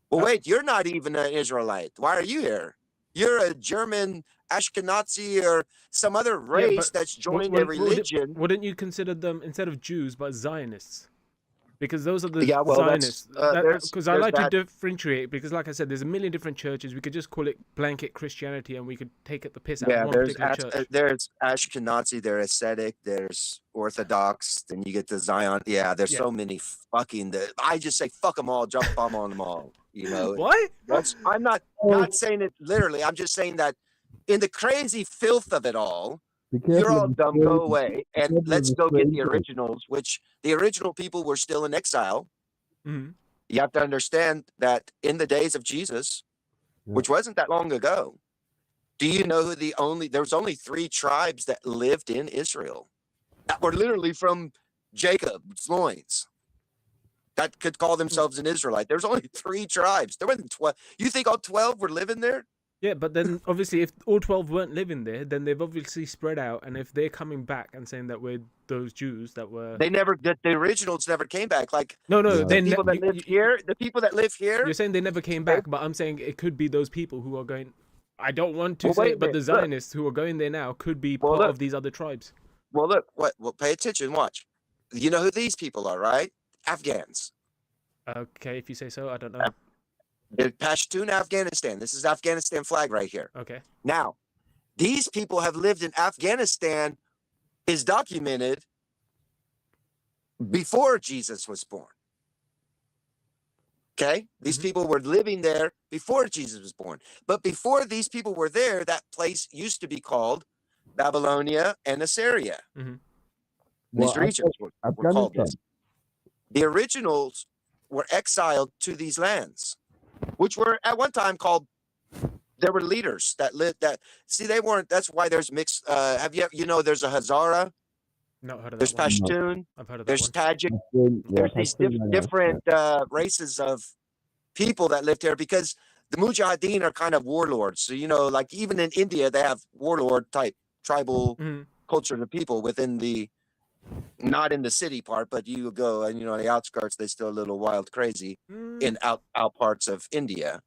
Well, wait, you're not even an Israelite. Why are you here? You're a German Ashkenazi or some other Yeah, race but that's joined a religion. wouldn't you consider them instead of Jews but Zionists? Because those are the Yeah, well, Zionists. Because I there's like to that. differentiate. Because, like I said, there's a million different churches. We could just call it blanket Christianity, and we could take it the piss out of Yeah, one particular church. there's Ashkenazi, there's Ascetic, there's Orthodox, then you get the Zion. Yeah, there's Yeah. so many fucking. I just say fuck them all, jump bomb on them all. Why? I'm not saying it literally. I'm just saying that in the crazy filth of it all, Be you're careful all of the dumb. Go strangers. away, Be and careful of let's the go get the strangers. originals. Which the original people were still in exile. Mhm. You have to understand that in the days of Jesus, Yeah. which wasn't that long ago, do you know who there was only 3 tribes that lived in Israel that were literally from Jacob's loins that could call themselves an Israelite. There's only 3 tribes. There wasn't 12. You think all 12 were living there? Yeah, but then obviously, if all 12 weren't living there, then they've obviously spread out. And if they're coming back and saying that we're those Jews that were. The originals never came back. Like No, Yeah. then people that live here, the people that live here. You're saying they never came back, but I'm saying it could be those people who are going. I don't want to Well, say wait a it, but the minute, look. Zionists who are going there now could be Well, part look. of these other tribes. Well, look, well, pay attention, watch. You know who these people are, right? Afghans. Okay, if you say so, I don't know. They're Pashtun, Afghanistan. This is Afghanistan flag right here. Okay. Now, these people have lived in Afghanistan, is documented before Jesus was born. Okay? These people were living there before Jesus was born. But before these people were there, that place used to be called Babylonia and Assyria. Mm-hmm. These regions were called this. Afghanistan. The originals were exiled to these lands, which were at one time called. There were leaders that lived that. See, they weren't. That's why there's mixed. Have you? There's a Hazara. Not heard of There's that one. Pashtun. I've heard of that There's one. Tajik. Yeah, There's these different races of people that lived here because the Mujahideen are kind of warlords. So like even in India, they have warlord type tribal Mhm. culture of people within the. Not in the city part, but you go and the outskirts, they're still a little wild, crazy in out parts of India.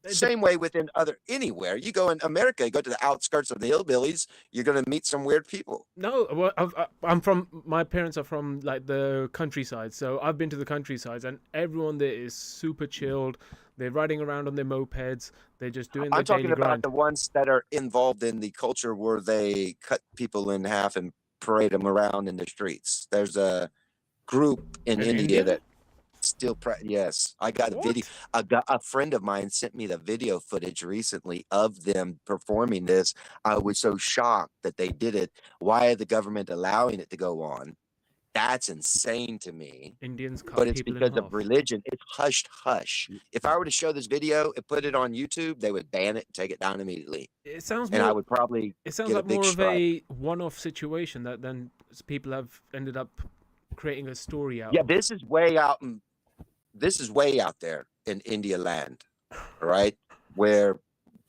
Same way within anywhere. You go in America, you go to the outskirts of the hillbillies, you're going to meet some weird people. No, well, my parents are from like the countryside, so I've been to the countryside, and everyone there is super chilled. They're riding around on their mopeds. They're just doing their I'm talking daily about grind. the ones that are involved in the culture where they cut people in half and parade them around in the streets. There's a group in India that still yes, I got a video. A friend of mine sent me the video footage recently of them performing this. I was so shocked that they did it. Why is the government allowing it to go on? That's insane to me. Indians cut But it's people in because of half. religion. It's hush hush. If I were to show this video and put it on YouTube, they would ban it and take it down immediately. It sounds And I more. would probably It sounds get a like big more of strike. a one-off situation that then people have ended up creating a story out Yeah, of. this is way out there in India land, all right? Where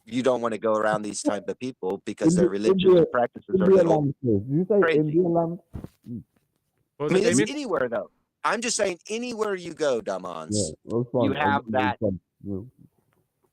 you don't want to go around these type of people because their religions India, and practices are a India little land. Did you say crazy. India land? What was I mean, it, it's Damien? anywhere though. I'm just saying, anywhere you go, Yeah, Damons, that's fine. you have that Yeah.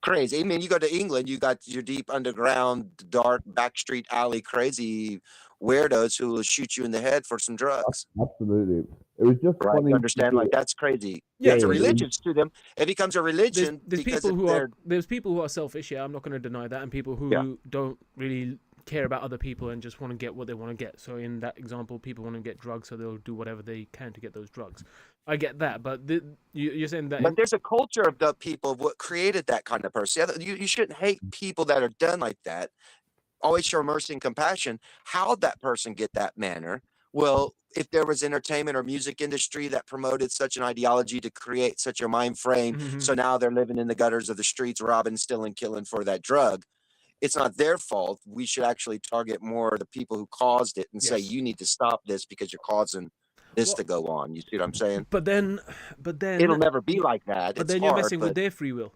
crazy. I mean, you go to England, you got your deep underground, dark backstreet alley, crazy weirdos who will shoot you in the head for some drugs. Absolutely. It was just Right? funny. You understand? Like that's crazy. Yeah, That's a yeah, religion to them. It becomes a religion There's because people it's who their are people who are selfish. Yeah, I'm not going to deny that, and people who don't really care about other people and just want to get what they want to get. So in that example, people want to get drugs, so they'll do whatever they can to get those drugs. I get that, but you're saying that. But there's a culture of the people of what created that kind of person. You shouldn't hate people that are done like that. Always show mercy and compassion. How'd that person get that manner? Well, if there was entertainment or music industry that promoted such an ideology to create such a mind frame, Mhm. so now they're living in the gutters of the streets, robbing, stealing, killing for that drug. It's not their fault. We should actually target more the people who caused it and say, Yes. you need to stop this because you're causing this Well, to go on. You see what I'm saying? But then It'll never be like that. But It's then you're hard, messing but with their free will.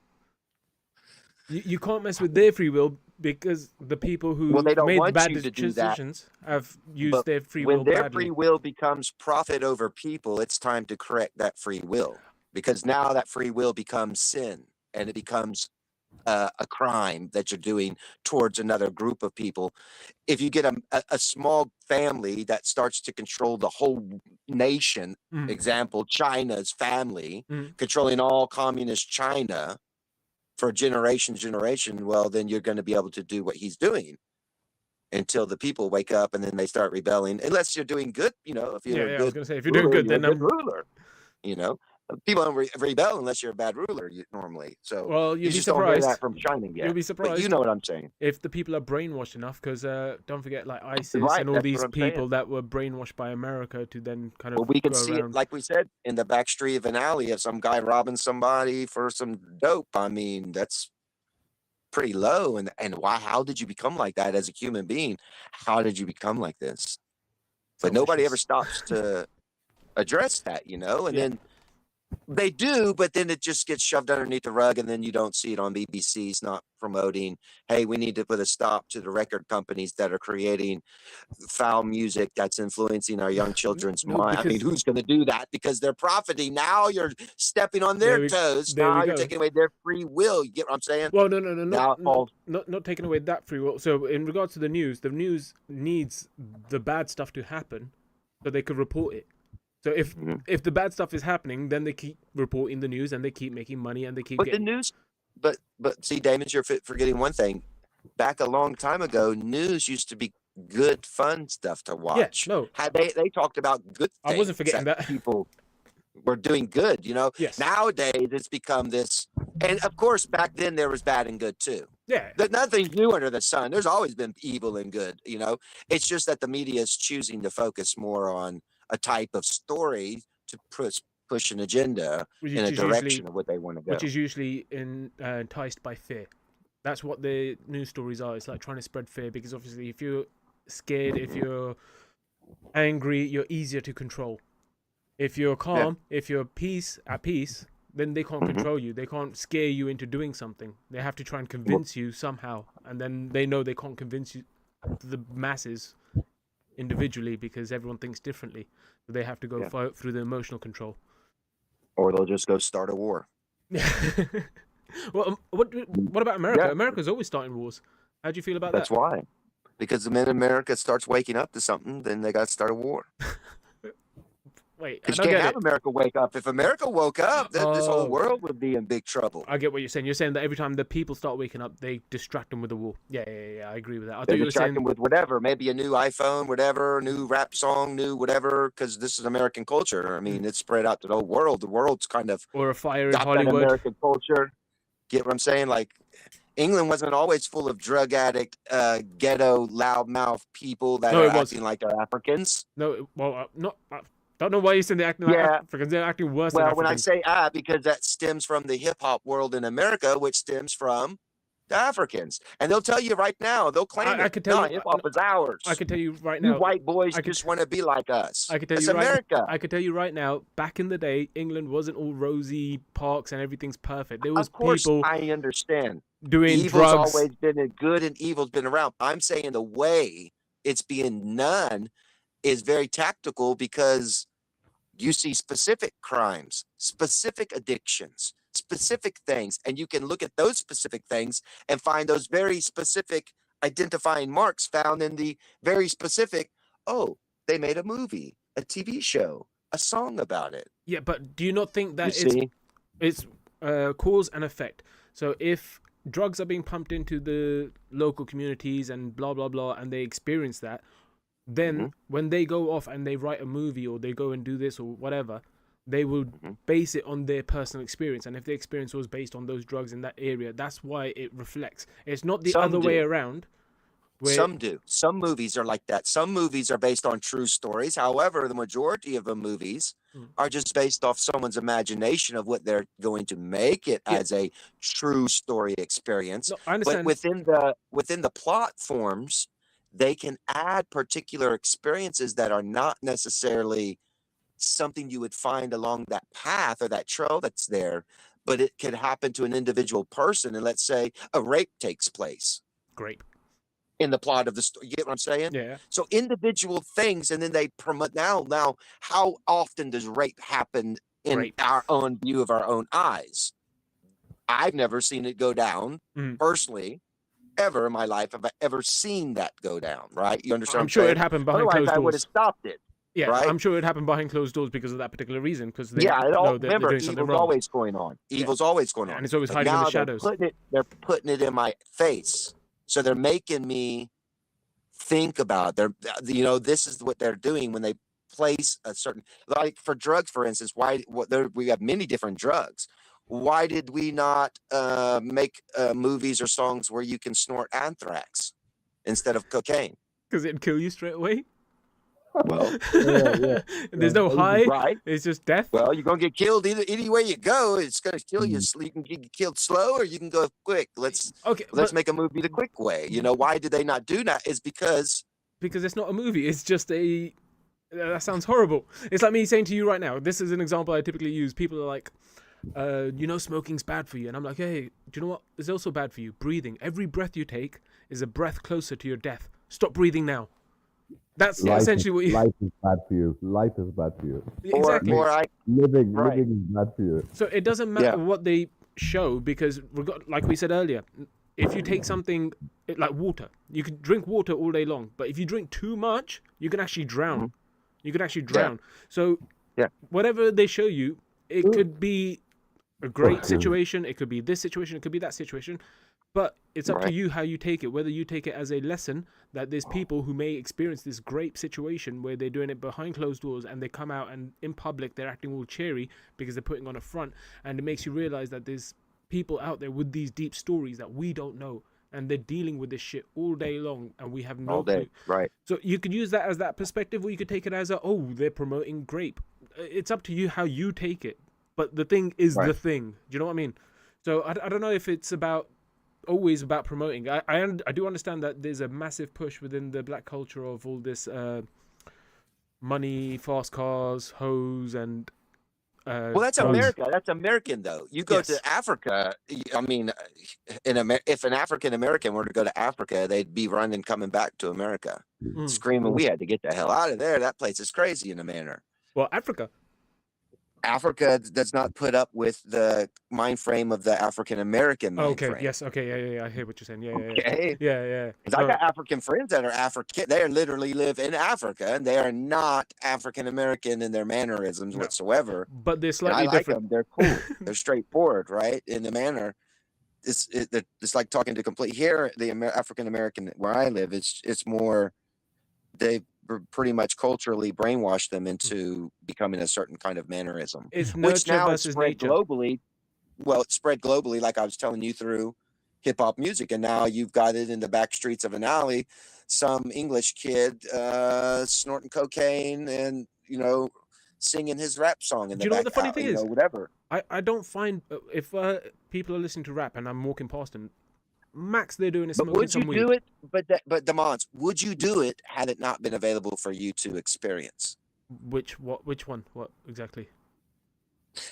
You can't mess with their free will because the people who they don't made want bad you to do that. decisions have used But their free will when their badly. free will becomes profit over people, it's time to correct that free will because now that free will becomes sin and it becomes a crime that you're doing towards another group of people. If you get a small family that starts to control the whole nation, Mm. example, China's family Mm. controlling all communist China for generation, well, then you're going to be able to do what he's doing until the people wake up and then they start rebelling. Unless you're doing good, if you're a I was good gonna say if you're doing good, you're then a good ruler. People don't rebel unless you're a bad ruler normally. So well, you you'd be just don't hear surprised. that from China yet. You'll be But surprised you know what I'm saying. if the people are brainwashed enough, because don't forget, like ISIS Right, and all that's these what I'm people saying. that were brainwashed by America to then kind of Well, we can go see around. it, like we said, in the back street of an alley of some guy robbing somebody for some dope. I mean, that's pretty low. And why? How did you become like that as a human being? How did you become like this? But nobody ever Selfishness. stops to address that, and Yeah. then they do, but then it just gets shoved underneath the rug, and then you don't see it on BBC's not promoting, hey, we need to put a stop to the record companies that are creating foul music that's influencing our young children's No, mind. I mean, because who's going to do that? Because they're profiting. Now you're stepping on their toes. there we Now you're go. taking away their free will. You get what I'm saying? Well, no, Now it falls. not taking away that free will. So in regards to the news needs the bad stuff to happen so they could report it. So if the bad stuff is happening, then they keep reporting the news and they keep making money and they keep But getting. the news, but see, Damon, you're forgetting one thing. Back a long time ago, news used to be good, fun stuff to watch. no. They talked about good things. I wasn't forgetting that. People were doing good, Yes. Nowadays, it's become this. And of course, back then, there was bad and good too. Yeah. Nothing's new under the sun. There's always been evil and good, It's just that the media is choosing to focus more on a type of story to push an agenda in a direction of what they want to go. Which is usually enticed by fear. That's what the news stories are. It's like trying to spread fear because obviously if you're scared, if you're angry, you're easier to control. If you're calm, if you're at peace, then they can't control you. They can't scare you into doing something. They have to try and convince you somehow. And then they know they can't convince you, the masses, individually because everyone thinks differently. So they have to go through the emotional control. Or they'll just go start a war. Well, what about America? America's always starting wars. How do you feel about that? That's why. Because the minute America starts waking up to something, then they got to start a war. Wait, Because you can't have America wake up. If America woke up, then this whole world would be in big trouble. I get what you're saying. You're saying that every time the people start waking up, they distract them with a war. Yeah, I agree with that. I They thought you were distract saying them with whatever, maybe a new iPhone, whatever, new rap song, new whatever, because this is American culture. I mean, it's spread out to the whole world. The world's kind of or a fire in got that Hollywood. American culture. Get what I'm saying? Like, England wasn't always full of drug addict, ghetto, loudmouth people that are acting like they're Africans. No, well, not. Don't know why you're saying they're acting like Yeah. Africans. They're acting worse than Well, when I Africans. say because that stems from the hip hop world in America, which stems from the Africans. And they'll tell you right now, they'll claim I it. could tell No, you. hip hop is ours. I could tell you right You now. white boys I could just want to be like us. I could tell It's you right. America. I could tell you right now. Back in the day, England wasn't all rosy parks and everything's perfect. There was Of course, people I understand. doing Evil's drugs. always been good and evil's been around. I'm saying the way it's being done is very tactical because you see specific crimes, specific addictions, specific things, and you can look at those specific things and find those very specific identifying marks found in the very specific, oh, they made a movie, a TV show, a song about it. Yeah, but do you not think You that see? it's cause and effect? So if drugs are being pumped into the local communities and blah blah blah, and they experience that, then when they go off and they write a movie or they go and do this or whatever, they will base it on their personal experience. And if the experience was based on those drugs in that area, that's why it reflects. It's not the Some other do. way around. Where, Some do. Some movies are like that. Some movies are based on true stories. However, the majority of the movies are just based off someone's imagination of what they're going to make it as a true story experience. No, I understand. But within the plot forms, they can add particular experiences that are not necessarily something you would find along that path or that trail that's there, but it could happen to an individual person. And let's say a rape takes place Grape. in the plot of the story. You get what I'm saying? Yeah. So individual things, and then they promote. Now, how often does rape happen in Rape. our own view of our own eyes? I've never seen it go down personally. Ever in my life have I ever seen that go down, right? You understand? I'm sure it happened behind Otherwise, closed I would have doors. stopped it. Yeah, right? I'm sure it happened behind closed doors because of that particular reason. Because they Yeah, know that they're remember, doing something evil's wrong. always going on. Evil's always going on. And it's always But hiding in now the shadows. They're putting it in my face. So they're making me think about it. This is what they're doing when they place a certain, like for drugs, for instance. We have many different drugs. Why did we not make movies or songs where you can snort anthrax instead of cocaine? Because it'd kill you straight away. Well, There's no high. right? It's just death. Well, you're gonna get killed any way you go. It's gonna kill you. You can get killed slow, or you can go quick. Let's make a movie the quick way. Why did they not do that? Is because it's not a movie. It's just a. That sounds horrible. It's like me saying to you right now. This is an example I typically use. People are like, smoking's bad for you, and I'm like, hey, do you know what? It's also bad for you. Breathing. Every breath you take is a breath closer to your death. Stop breathing now. That's essentially what you. Life is bad for you. Life is bad for you. Exactly. Living is bad for you. So it doesn't matter what they show because, like we said earlier, if you take something like water, you can drink water all day long, but if you drink too much, you can actually drown. You can actually drown. So whatever they show you, it could be a great situation. It could be this situation. It could be that situation. But it's up to you how you take it, whether you take it as a lesson that there's people who may experience this great situation where they're doing it behind closed doors and they come out and in public they're acting all cheery because they're putting on a front, and it makes you realize that there's people out there with these deep stories that we don't know, and they're dealing with this shit all day long and we have no clue. Right. So you could use that as that perspective, or you could take it as they're promoting grape. It's up to you how you take it. But the thing is the thing. Do you know what I mean? So I don't know if it's always about promoting. I do understand that there's a massive push within the black culture of all this money, fast cars, hoes, and well, that's drugs. America. That's American, though. You go to Africa. I mean, if an African American were to go to Africa, they'd be running, coming back to America, screaming, "We had to get the hell out of there. That place is crazy." In a manner. Well, Africa does not put up with the mind frame of the African American mind frame. Yes. Okay. Yeah. I hear what you're saying. Okay. Yeah. Because I got African friends that are African. They literally live in Africa, and they are not African American in their mannerisms whatsoever. But they're slightly Them. different. They're cool. They're straightforward, right? In the manner. It's like talking to complete here. The African American where I live, it's more. They pretty much culturally brainwashed them into becoming a certain kind of mannerism, which now is spread globally. Well, it's spread globally, like I was telling you, through hip hop music, and now you've got it in the back streets of an alley. Some English kid snorting cocaine and singing his rap song in Do the you know what back, the funny thing you know, is? whatever. I don't find if people are listening to rap and I'm walking past them, max they're doing is But smoking would you some do weed. it? But Demons, would you do it had it not been available for you to experience? Which one? What exactly?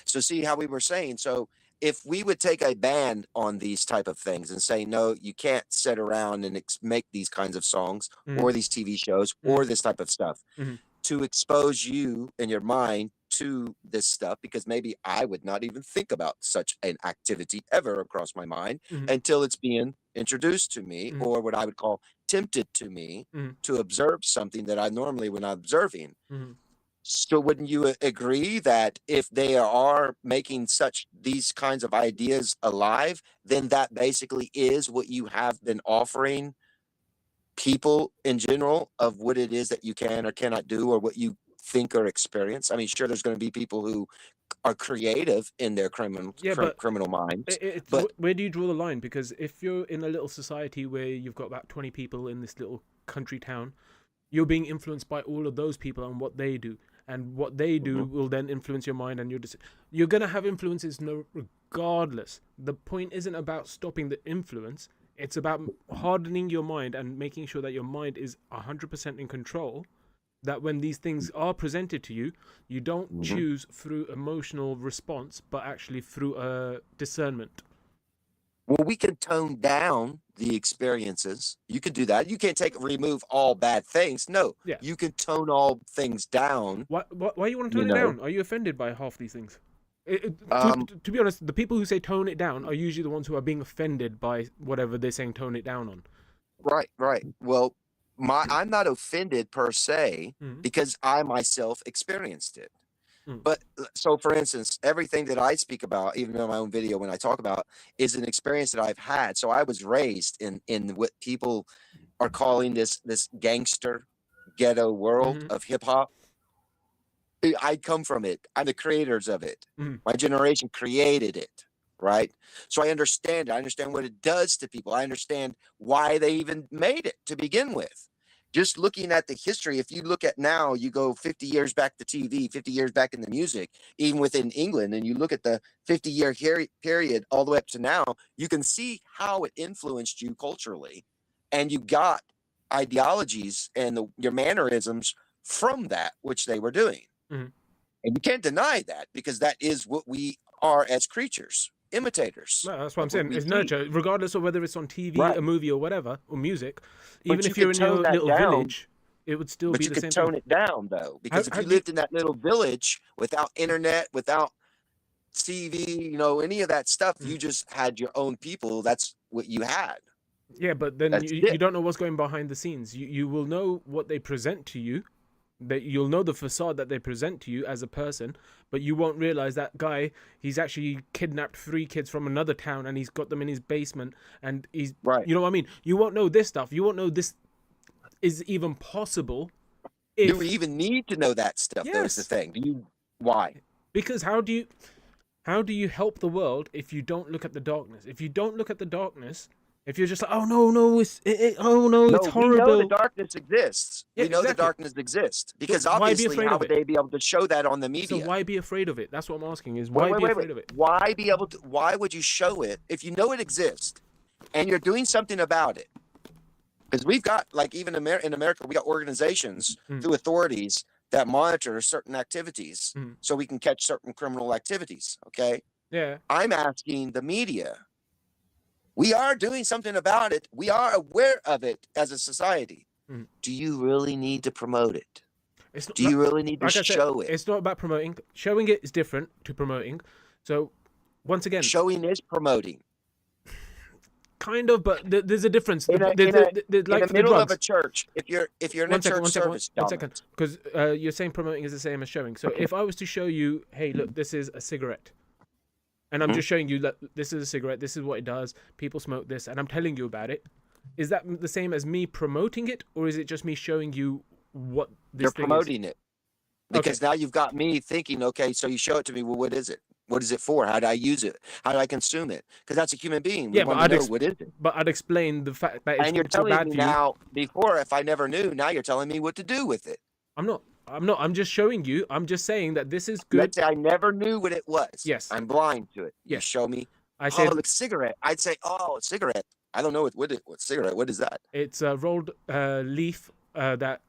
So see how we were saying. So if we would take a ban on these type of things and say, no, you can't sit around and make these kinds of songs Mhm. or these TV shows Mhm. or this type of stuff Mhm. to expose you and your mind to this stuff, because maybe I would not even think about such an activity ever across my mind Mhm. until it's being introduced to me, Mhm. or what I would call tempted to me Mhm. to observe something that I normally would not observing. Mhm. So wouldn't you agree that if they are making such these kinds of ideas alive, then that basically is what you have been offering people in general of what it is that you can or cannot do or what you think or experience? I mean, sure, there's going to be people who are creative in their Yeah, but criminal minds, it's but where do you draw the line? Because if you're in a little society where you've got about 20 people in this little country town, you're being influenced by all of those people and what they do, and what they do will then influence your mind, and you're gonna have influences no regardless. The point isn't about stopping the influence; it's about hardening your mind and making sure that your mind is 100% in control. That when these things are presented to you, you don't choose through emotional response, but actually through discernment. well, we can tone down the experiences. You can do that. You can't remove all bad things. No, Yeah. you can tone all things down. Why you want to You tone it know, down? Are you offended by half these things? um, To be honest, the people who say tone it down are usually the ones who are being offended by whatever they're saying tone it down on. right, right. Well, I'm not offended per se Mm. because I myself experienced it. Mm. But so, for instance, everything that I speak about, even in my own video, when I talk about, is an experience that I've had. So I was raised in what people are calling this gangster ghetto world Mm-hmm. of hip hop. I come from it. I'm the creators of it. Mm. My generation created it, right? So I understand it. I understand what it does to people. I understand why they even made it to begin with. Just looking at the history, if you look at now, you go 50 years back to TV, 50 years back in the music, even within England, and you look at the 50-year period all the way up to now, you can see how it influenced you culturally. And you got ideologies and your mannerisms from that, which they were doing. Mm. And you can't deny that because that is what we are as creatures, imitators Well, that's what I'm of what saying. we It's see. nurture, regardless of whether it's on TV, Right. a movie, or whatever, or music. But Even you if you're could in your tone that little down. village, it would still But be you the could same tone thing. it down though, because if How you do you- lived in that little village without internet, without TV, you know, any of that stuff, Mm. you just had your own people. That's what you had. Yeah, but then That's you it. don't know what's going behind the scenes. You will know what they present to you, that you'll know the facade that they present to you as a person, but you won't realize that guy, he's actually kidnapped 3 kids from another town and he's got them in his basement, and he's Right. you know what I mean? You won't know this stuff. You won't know this is even possible Do if we even need to know that stuff? Though is the yes. thing. Why? Because how do you help the world if you don't look at the darkness? If you don't look at the darkness, if you're just like, oh no, oh no, it's No, we know the horrible. darkness exists. Yeah, We know the exactly. darkness exists because why be obviously, afraid how of would it? they be able to show that on the So media? why be afraid of it? That's what I'm asking. Is Wait, why wait, be wait, afraid wait. of it? Why be able to? Why would you show it if you know it exists and you're doing something about it? Because we've got, like, even in America, we got organizations through authorities that monitor certain activities so we can catch certain criminal activities. Okay. Yeah. I'm asking the media. We are doing something about it. We are aware of it as a society. Do you really need to promote it? It's not, Do you really need to like I said, show it? it's not about promoting. Showing it is different to promoting. So once again, Showing is promoting. kind of, but there's a difference. In Like the for the middle of drugs. a church, if you're in a church service, one second, because you're saying promoting is the same as showing. So if I was to show you, hey, look, this is a cigarette, and I'm just showing you that this is a cigarette, this is what it does, people smoke this, and I'm telling you about it, is that the same as me promoting it, or is it just me showing you what this you're thing promoting is? it. Because now you've got me thinking, okay, so you show it to me. Well, what is it? What is it for? How do I use it? How do I consume it? Because that's a human being. We Yeah, but want to know what is it. But I'd explain the fact that And you're it's so telling bad me for you. now, before, if I never knew, now you're telling me what to do with it. I'm not. I'm not. I'm just showing you. I'm just saying that this is good. Let's say I never knew what it was. Yes. I'm blind to it. You Yes. show me. I said Oh, look, cigarette. I'd say, oh, cigarette. I don't know what cigarette. What is that? it's a rolled leaf that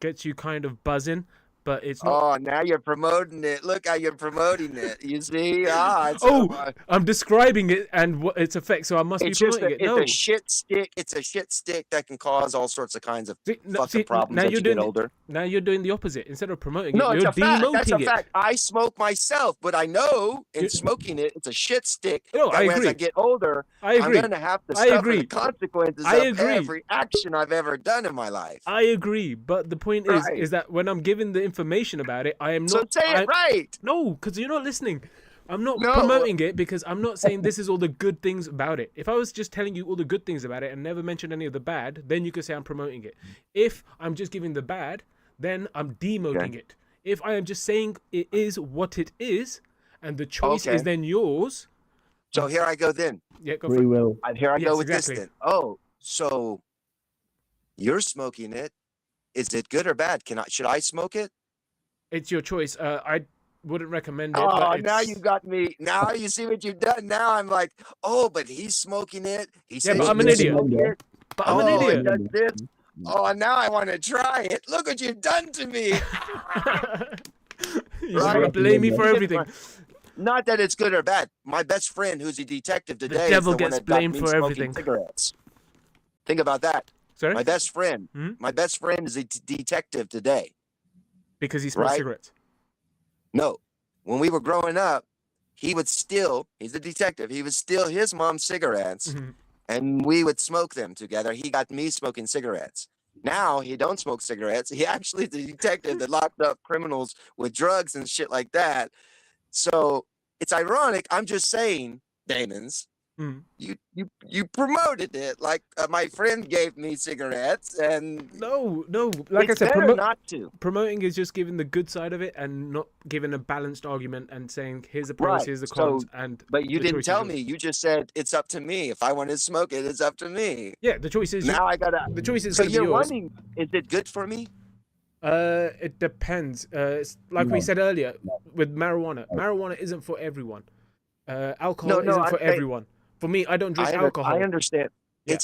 gets you kind of buzzing, but it's not. Oh, now you're promoting it. Look how you're promoting it. You see? I'm describing it and what its effects, so I must be promoting it. No, It's a shit stick. It's a shit stick that can cause all sorts of kinds of fucking problems now as you're you doing get older. Now you're doing the opposite. Instead of promoting No, it, it's you're a fact. That's a demoting it. fact. I smoke myself, but I know in smoking it, it's a shit stick. No, that I way as agree. I get older, I agree. I'm going to have to I suffer agree. the consequences I of agree. every action I've ever done in my life. I agree, but the point Right. is that when I'm giving the information about it, I am So not. say it right. No, because you're not listening. I'm not No. promoting it because I'm not saying this is all the good things about it. If I was just telling you all the good things about it and never mentioned any of the bad, then you could say I'm promoting it. If I'm just giving the bad, then I'm demoting it. If I am just saying it is what it is, and the choice is then yours. So here I go then. Yeah, go Free for it. will. And here I go Yes, with exactly. this then. Oh, so you're smoking it. Is it good or bad? Should I smoke it? It's your choice. I wouldn't recommend it. Oh, but now it's... you got me. Now you see what you've done. Now I'm like, oh, but he's smoking it. He says but I'm an you idiot. smoke it. But I'm an Oh, idiot. it does this. Oh, now I want to try it. Look what you've done to me. You just want to blame me for everything. Not that it's good or bad. My best friend, who's a detective today, The devil is the one gets that got blamed me for smoking everything. cigarettes. Think about that. Sorry? My best friend. Hmm? My best friend is a detective today. Because he smokes Right? cigarettes. No, when we were growing up, he would steal. He's a detective. He would steal his mom's cigarettes, Mhm. and we would smoke them together. He got me smoking cigarettes. Now he don't smoke cigarettes. He actually is a detective that locked up criminals with drugs and shit like that. So it's ironic. I'm just saying, Damons, Mhm. you promoted it like my friend gave me cigarettes, and No. Like it's I said, better not to. promoting is just giving the good side of it and not giving a balanced argument and saying here's the pros, here's the cons, and But you the didn't choice is tell yours. me. You just said it's up to me. If I want to smoke it, it's up to me. Yeah, the choice is Now I gotta. the choice is So going to be you're yours. wondering, is it good for me? It depends. It's like we said earlier with marijuana. Marijuana isn't for everyone. Alcohol No, isn't for I- everyone. For me, I don't drink alcohol. I understand. Yeah.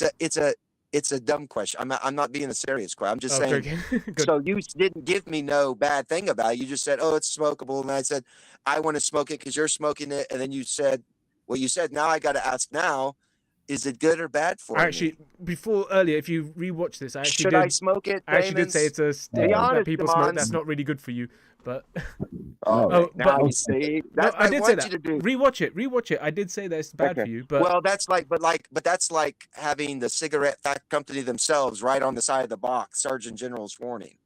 It's a dumb question. I'm not being a serious question. I'm just Oh, saying. joking. Good. So you didn't give me no bad thing about it. You just said, "Oh, it's smokable," and I said, "I want to smoke it because you're smoking it." And then you said, "Well, you said now I got to ask now, is it good or bad for me?" Actually, before earlier, if you rewatch this, I actually Should did. I smoke it? I actually did say it's a stick that honest, people smoke. Devon. That's not really good for you, but Oh, Now but you see, no, that's I what I did say want that. you to do. Rewatch it. I did say that it's bad for you, but Well, that's but that's like having the cigarette company themselves right on the side of the box, Surgeon General's warning.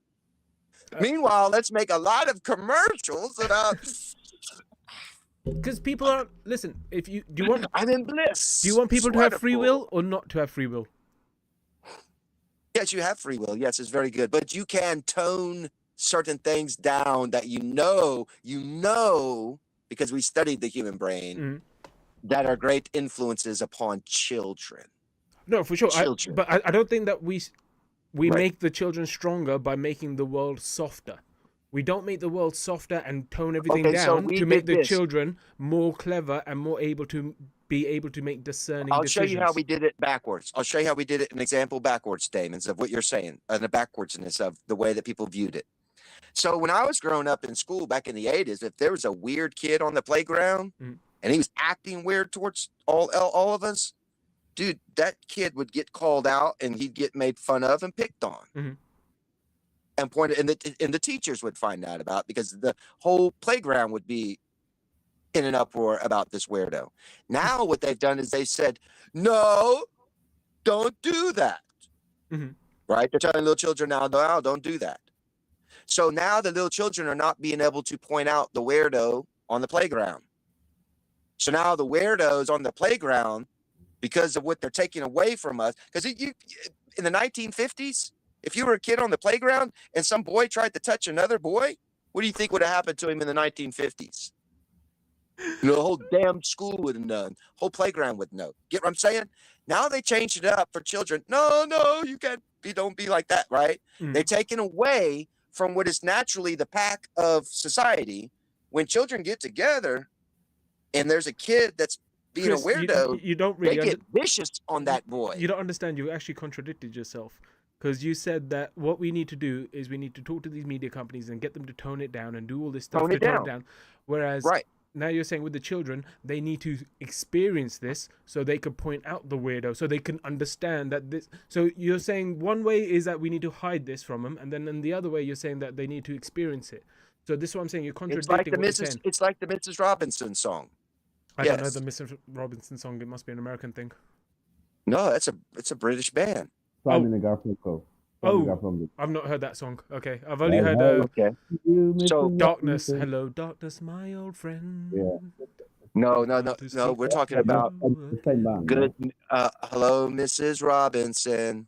Meanwhile, let's make a lot of commercials about. because people are listen. If you do you want I'm in bliss. do you want people to have free Wonderful. will or not to have free will? Yes, you have free will. Yes, it's very good, but you can tone certain things down that you know, because we studied the human brain, Mhm. that are great influences upon children. No, for sure. Children. But I don't think that we Right. make the children stronger by making the world softer. We don't make the world softer and tone everything Okay, so down we to make did the this. children more clever and more able to make discerning I'll decisions. show you how we did it backwards. I'll show you how we did it, an example backwards, Damons, of what you're saying, and the backwardsness of the way that people viewed it. So when I was growing up in school back in the 80s, if there was a weird kid on the playground Mhm. and he was acting weird towards all of us, dude, that kid would get called out and he'd get made fun of and picked on. Mhm. And pointed, and the teachers would find out about, because the whole playground would be in an uproar about this weirdo. Now what they've done is they said, no, don't do that. Mhm. Right? They're telling little children now, no, don't do that. So now the little children are not being able to point out the weirdo on the playground. So now the weirdos on the playground, because of what they're taking away from us, because in the 1950s, if you were a kid on the playground and some boy tried to touch another boy, what do you think would have happened to him in the 1950s? The whole damn school would have known. Whole playground would know. Get what I'm saying? Now they changed it up for children. No, you can't be, don't be like that, right? Mhm. They're taking away from what is naturally the pack of society. When children get together and there's a kid that's being Chris, a weirdo, you don't they really get vicious on that boy. you don't understand. You actually contradicted yourself, because you said that what we need to do is we need to talk to these media companies and get them to tone it down and do all this stuff Tone to it tone down. it down. Whereas Right. now you're saying with the children, they need to experience this so they could point out the weirdo, so they can understand that this. So you're saying one way is that we need to hide this from them, and then in the other way you're saying that they need to experience it. So this is what I'm saying. You're It's like contradicting the what you're Mrs. saying. It's like the Mrs. Robinson song. I don't know Yes. the Mr. Robinson song. It must be an American thing. No, it's a British band. Simon and Garfunkel. Oh. Simon and Garfunkel. I've not heard that song. Okay, I've only heard Okay. You, So, Mr. Darkness. Robinson. Hello, darkness, my old friend. Yeah. No. We're talking about It's the same band. good. Hello, Mrs. Robinson.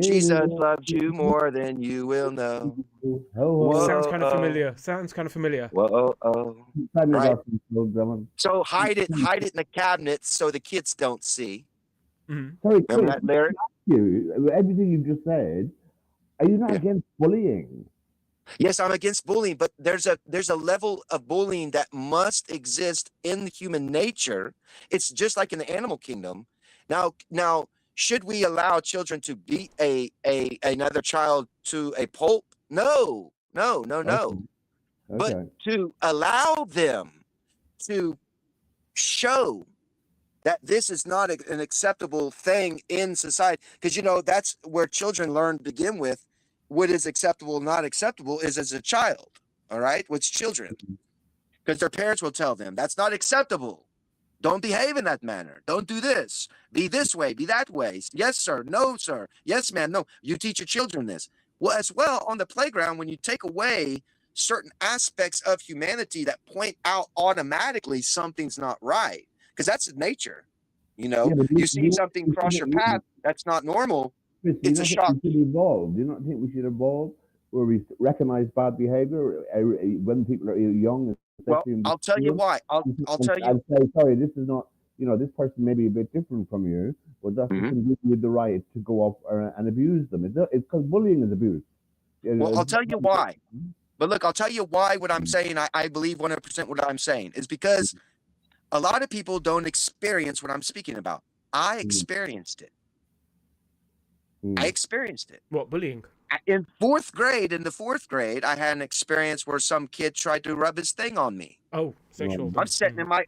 Jesus loves you more than you will know. Hello. Sounds kind of Whoa. familiar. Sounds kind of familiar. Whoa. Simon Right. Garfunkel, drummer. So hide it in the cabinet so the kids don't see. Mhm. Sorry, Chris, Remember that lyric? everything you've just said, are you not Yeah. against bullying? Yes, I'm against bullying, but there's a level of bullying that must exist in the human nature. It's just like in the animal kingdom. Now, should we allow children to beat another child to a pulp? No. Okay. But to allow them to show that this is not an acceptable thing in society, because that's where children learn to begin with. What is acceptable, not acceptable, is as a child. All right, with children, because their parents will tell them that's not acceptable. Don't behave in that manner. Don't do this. Be this way. Be that way. Yes, sir. No, sir. Yes, ma'am. No. You teach your children this. Well, as well on the playground, when you take away certain aspects of humanity that point out automatically something's not right, because that's nature. Yeah, but You see something cross your path that's not normal. Chris, do you It's a not shock. think we should evolve? Do you not think we should evolve where we recognize bad behavior when people are young? Well, especially in the I'll tell you schools? why. I'll tell you. And say, sorry, this is not, this person may be a bit different from you, but that Mhm. doesn't give you the right to go up and abuse them. It's because bullying is abuse. Well, I'll tell you why. But look, I'll tell you why what I'm saying, I believe 100% what I'm saying, is because a lot of people don't experience what I'm speaking about. I experienced it. I experienced it. What, bullying? In the fourth grade, I had an experience where some kid tried to rub his thing on me. Oh, sexual. I'm sitting in my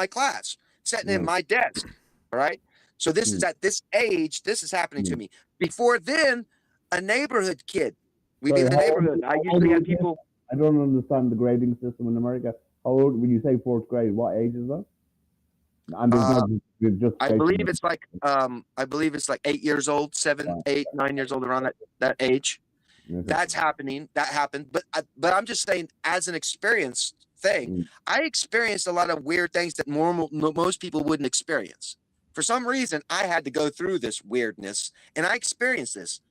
class, sitting in my desk. All right. So this is at this age, this is happening to me. Before then, a neighborhood kid. We'd be in the neighborhood. I usually had people. I don't understand the grading system in America. How old, when you say fourth grade, what age is that? And there's just I believe it's like 8 years old, 7, 8, 9 years old, around that age. Okay. That's happening. That happened. But I'm just saying, as an experience thing, I experienced a lot of weird things that most people wouldn't experience. For some reason, I had to go through this weirdness, and I experienced this.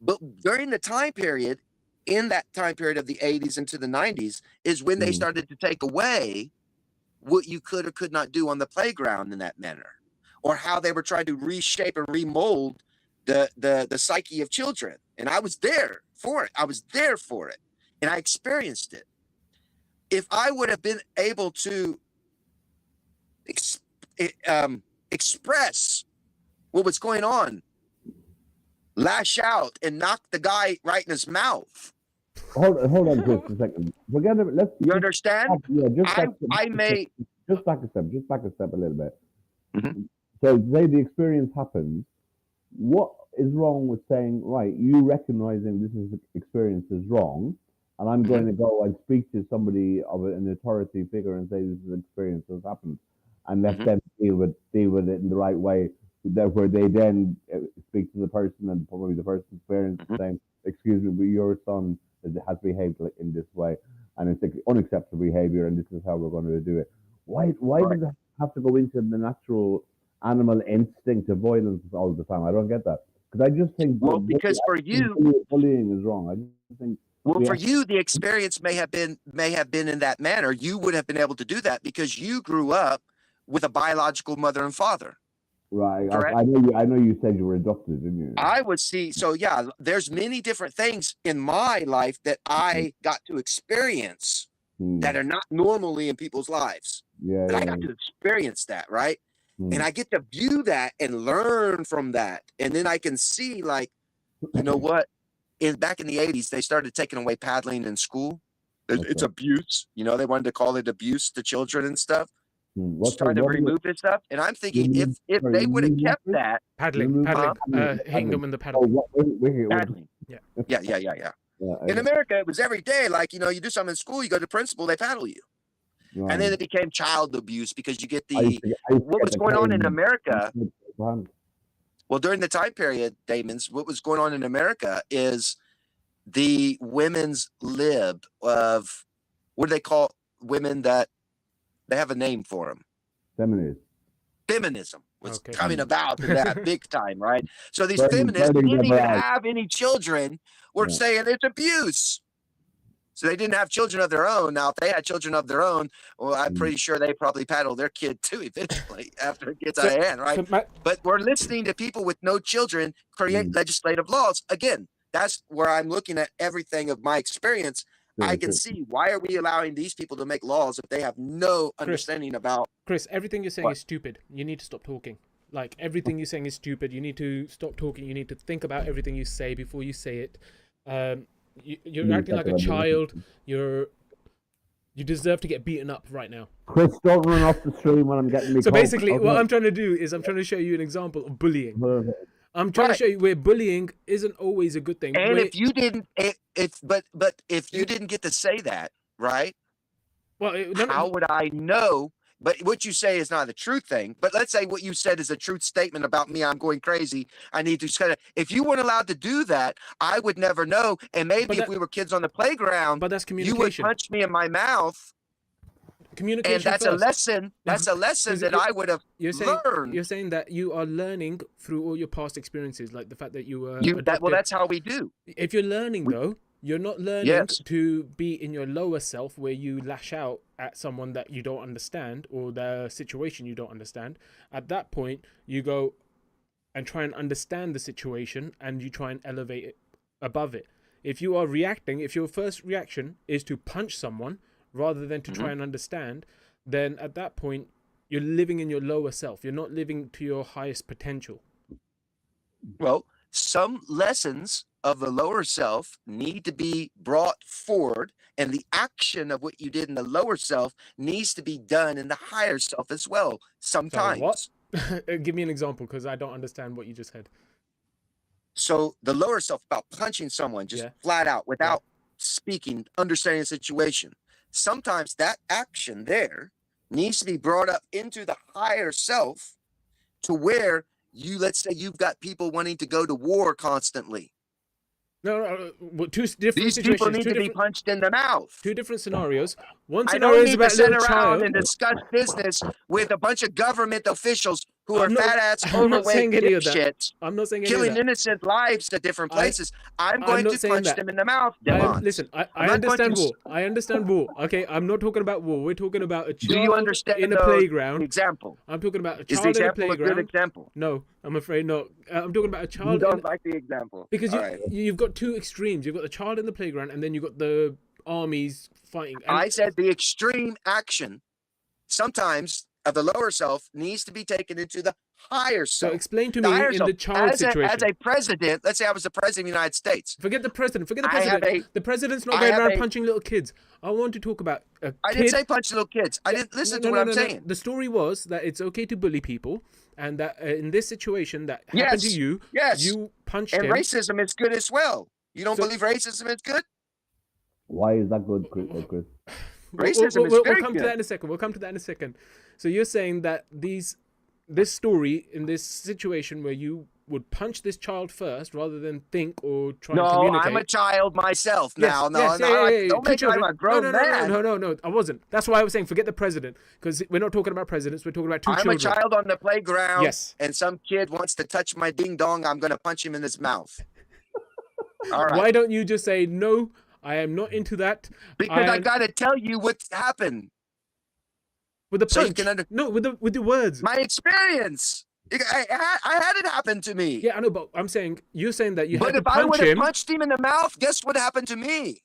But during the time period, in that time period of the 80s into the 90s, is when they started to take away what you could or could not do on the playground in that manner, or how they were trying to reshape and remold the psyche of children. And I was there for it. And I experienced it. If I would have been able to express what was going on, lash out and knock the guy right in his mouth. Hold on just a second. Forget it. You understand? I may just back a step a little bit. Mhm. So say the experience happens. What is wrong with saying, right, you recognizing this experience is wrong, and I'm going to go and speak to somebody of an authority figure and say this is an experience that's happened, and let them deal with it in the right way. Where they then speak to the person, and probably the person's parents saying, excuse me, but your son has behaved in this way, and it's unacceptable behavior, and this is how we're going to do it. Why does it have to go into the natural animal instinct of violence all the time? I don't get that, because I just think because for you, bullying is wrong. I just think for you, the experience may have been in that manner. You would have been able to do that because you grew up with a biological mother and father. Right. Correct? I know you said you were adopted, didn't you? I would see. So yeah, there's many different things in my life that I got to experience Hmm. that are not normally in people's lives. Yeah. But I Yeah. got to experience that, right? And Hmm. I get to view that and learn from that. And then I can see, like, you know what? Back in the 80s, they started taking away paddling in school. It's Okay. abuse. You know, they wanted to call it abuse to children and stuff. What's Trying to what remove this stuff. And I'm thinking if sorry, they you would have mean what, kept Chris? that Paddling, paddling, hitting Paddling. them in the Oh, paddle. wait, paddling. Yeah. Yeah, In okay. America, it was every day. Like, you know, you do something in school, you go to principal, they paddle you. Right. And then it became child abuse because you get I used to what get was the going on in cane. America. Well, during the time period, Damons, what was going on in America is the women's lib of, what do they call women that they have a name for them? Feminist. Feminism was Okay. coming about in that big time, right? So these Burning feminists didn't even liberals. have any children, were Yeah. saying it's abuse. So they didn't have children of their own. Now, if they had children of their own, well, I'm pretty sure they probably paddle their kid too eventually after it gets out of hand, right? But we're listening to people with no children create legislative laws. Again, that's where I'm looking at everything of my experience. I can see, why are we allowing these people to make laws if they have no understanding about... Chris, everything you're saying is stupid. You need to stop talking. Like, everything you're saying is stupid. You need to stop talking. You need to think about everything you say before you say it. You're acting like a child. You deserve to get beaten up right now. Chris, don't run off the stream when I'm getting me. So basically, what I'm trying to do is I'm trying to show you an example of bullying. I'm trying to show you where bullying isn't always a good thing. And if you didn't, but if you didn't get to say that, right? Well, how would I know? But what you say is not a true thing. But let's say what you said is a truth statement about me. I'm going crazy. I need to kind of. If you weren't allowed to do that, I would never know. And maybe if we were kids on the playground, but that's communication. You would punch me in my mouth. Communication. And that's first. a lesson. That's a lesson that I would have learned. You're saying that you are learning through all your past experiences, like the fact that you were. Well, that's how we do. If you're learning, though, you're not learning to be in your lower self where you lash out at someone that you don't understand or the situation you don't understand. At that point, you go and try and understand the situation and you try and elevate it above it. If you are reacting, if your first reaction is to punch someone rather than to try and understand, then at that point, you're living in your lower self. You're not living to your highest potential. Well, some lessons of the lower self need to be brought forward, and the action of what you did in the lower self needs to be done in the higher self as well. Sometimes. So what? Give me an example, because I don't understand what you just said. So the lower self about punching someone just flat out without speaking, understanding the situation. Sometimes that action there needs to be brought up into the higher self to where let's say you've got people wanting to go to war constantly. No, two different These situations. people need to be punched in the mouth. Two different scenarios. One I scenario don't is need about to a sit little around child and discuss business with a bunch of government officials who are fat-ass, I'm not saying overweight any of that. dipshits, I'm not saying any killing of that. innocent lives at different places. I'm going to punch them in the mouth. Listen, I understand war. I understand war. Okay, I'm not talking about war. We're talking about a child Do you understand in a playground. Example. I'm talking about a Is child the in a example playground. a good example? No, I'm afraid not. I'm talking about a child. You don't like the example. Because you've got two extremes. You've got the child in the playground, and then you've got the armies fighting. And I said the extreme action sometimes of the lower self needs to be taken into the higher self. So explain to me in the child situation. As a president, let's say I was the president of the United States. Forget the president. Forget the president. The president's not going around punching little kids. I want to talk about a kid. I didn't say punch little kids. I didn't listen to what I'm saying. The story was that it's okay to bully people, and that in this situation that happened to you, you punched him. And racism is good as well. You don't believe racism is good? Why is that good, Chris? Racism is we'll very come to that in a second. We'll come to that in a second. So you're saying that this story in this situation where you would punch this child first rather than think or try and communicate. No, I'm a child myself now. Don't make me like a grown man. No, I wasn't. That's why I was saying forget the president, because we're not talking about presidents. We're talking about children. I'm a child on the playground. Yes. And some kid wants to touch my ding dong. I'm going to punch him in his mouth. All right. Why don't you just say, no, I am not into that? Because I got to tell you what's happened. With the punch. No, with the words. My experience. I had it happen to me. Yeah, I know, but I'm saying you're saying that you But had to if I punch would have him, punched him in the mouth, guess what happened to me?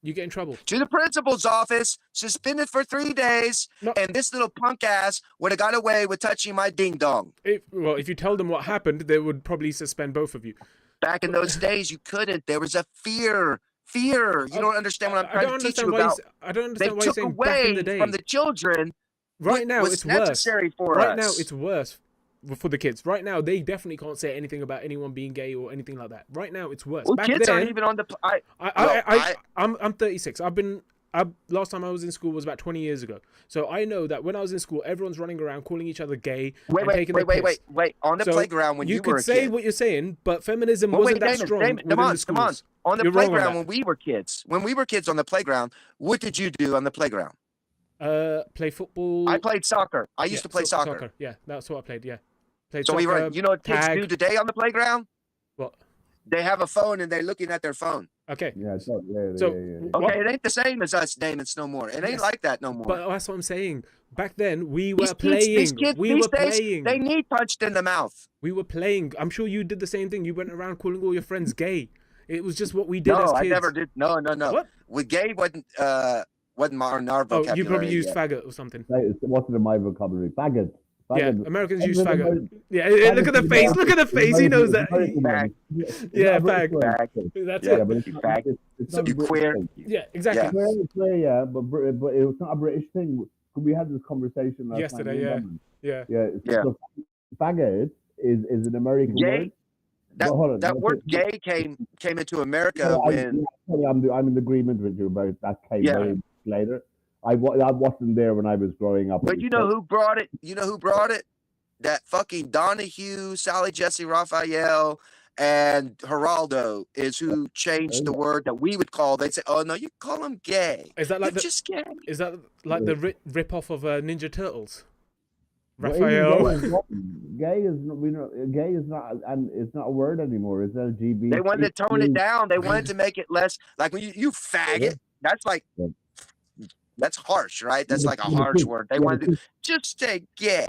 you get in trouble. To the principal's office, suspended for 3 days, No, and this little punk ass would have got away with touching my ding dong. if you tell them what happened, they would probably suspend both of you. Back in those days, you couldn't. There was a fear. Fear. You don't understand what I'm I trying don't to teach you understand why. about. I don't They understand why you're took saying back in the away day. from the children Right what now, was it's worse. necessary for Right us. now, it's worse for the kids. Right now, they definitely can't say anything about anyone being gay or anything like that. Right now, it's worse. Well, Back kids then, aren't even on the. I'm 36. Last time I was in school was about 20 years ago. So I know that when I was in school, everyone's running around calling each other gay and taking the piss. Wait. On the So playground when you were a could say kid. what you're saying, but feminism Well, wasn't that Damon, strong Damon, within the schools. come on. On the You're wrong on playground that. when we were kids on the playground, what did you do on the playground? Play football. I played soccer. I used to play soccer. Yeah, that's what I played. Yeah, played So soccer. we were, you know what kids tag. do today on the playground? What? They have a phone and they're looking at their phone. Okay. Yeah, So Okay, it ain't the same as us, Damons, no more. It ain't like that no more. But that's what I'm saying. Back then, we were These playing. kids We these were days, playing. they need punched in the mouth. We were playing. I'm sure you did the same thing. You went around calling all your friends gay. It was just what we did as No, kids. I never did. No. What? With gay wasn't our vocabulary. Oh, you probably used faggot or something. It wasn't in my vocabulary. Faggot. Yeah, Americans use Faggot. faggot. Yeah, look at the face. Look at the face. He knows that. Yeah, fag. That's Yeah, it. but you fag. It's not a You British queer. thing. Yeah, exactly. Yeah, but it's not a British thing. We had this conversation last Yesterday, night. yeah. Devon. Yeah. Yeah. So faggot is an American Gay? word. That word gay came into America when. I'm in agreement with you about that came very much later. I wasn't there when I was growing up. But you know who brought it? You know who brought it? That fucking Donahue, Sally Jesse Raphael, and Geraldo is who changed the word that we would call. They'd say, "Oh no, you call them gay. Is that like You're just gay." Is that like the rip off of Ninja Turtles? Well, Raphael. gay is not and it's not a word anymore. It's LGBT. They wanted to tone it down. They wanted to make it less like when you faggot. That's like that's harsh, right? That's like a harsh word. They wanted to just say gay.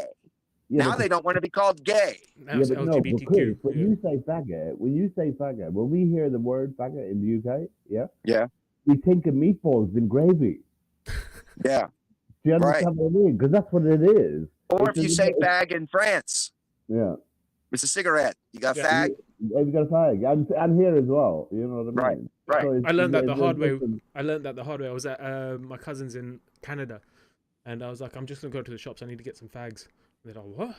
Now they don't want to be called gay. Now it's LGBTQ. Chris, when you say faggot, when we hear the word faggot in the UK, we think of meatballs and gravy. Yeah. Do you understand what I mean? Because that's what it is. Or if you say fag in France, it's a cigarette. You got fag. You got a fag, and here as well. You know what I mean? Right. So I learned that the hard way. I was at my cousin's in Canada, and I was like, I'm just gonna go to the shops. I need to get some fags. And they're like, what?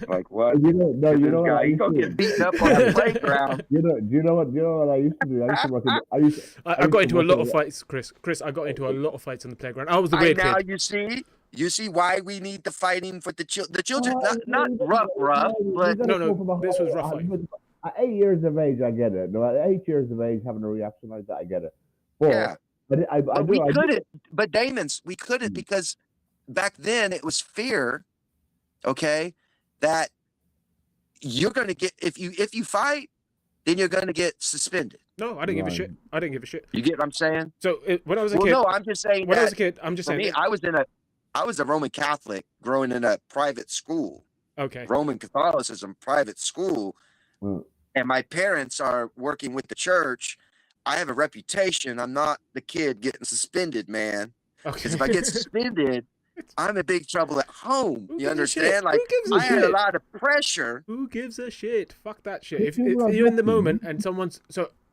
Like what? You know guy, you gonna get beaten up on the playground. Do you know what I used to do? I used to work I got into a lot of fights, Chris. I got into a lot of fights on the playground. I was the weird now kid. you see why we need the fighting for the children. Not rough, but no. This was rough fight. At 8 years of age, I get it. No, at 8 years of age, having a reaction like that, I get it. But we couldn't. But Damons, we couldn't because back then it was fear. Okay, that you're going to get if you fight, then you're going to get suspended. No, I didn't give a shit. I didn't give a shit. You get what I'm saying? So when I was a kid, no, I'm just saying. When I was a kid, I'm just saying. Me, I was a Roman Catholic growing in a private school. Okay. Roman Catholicism, private school, and my parents are working with the church. I have a reputation. I'm not the kid getting suspended, man. Okay. Because if I get suspended, I'm in big trouble at home. You understand? Like I had a lot of pressure. Who gives a shit? Fuck that shit. If you're in the moment and someone's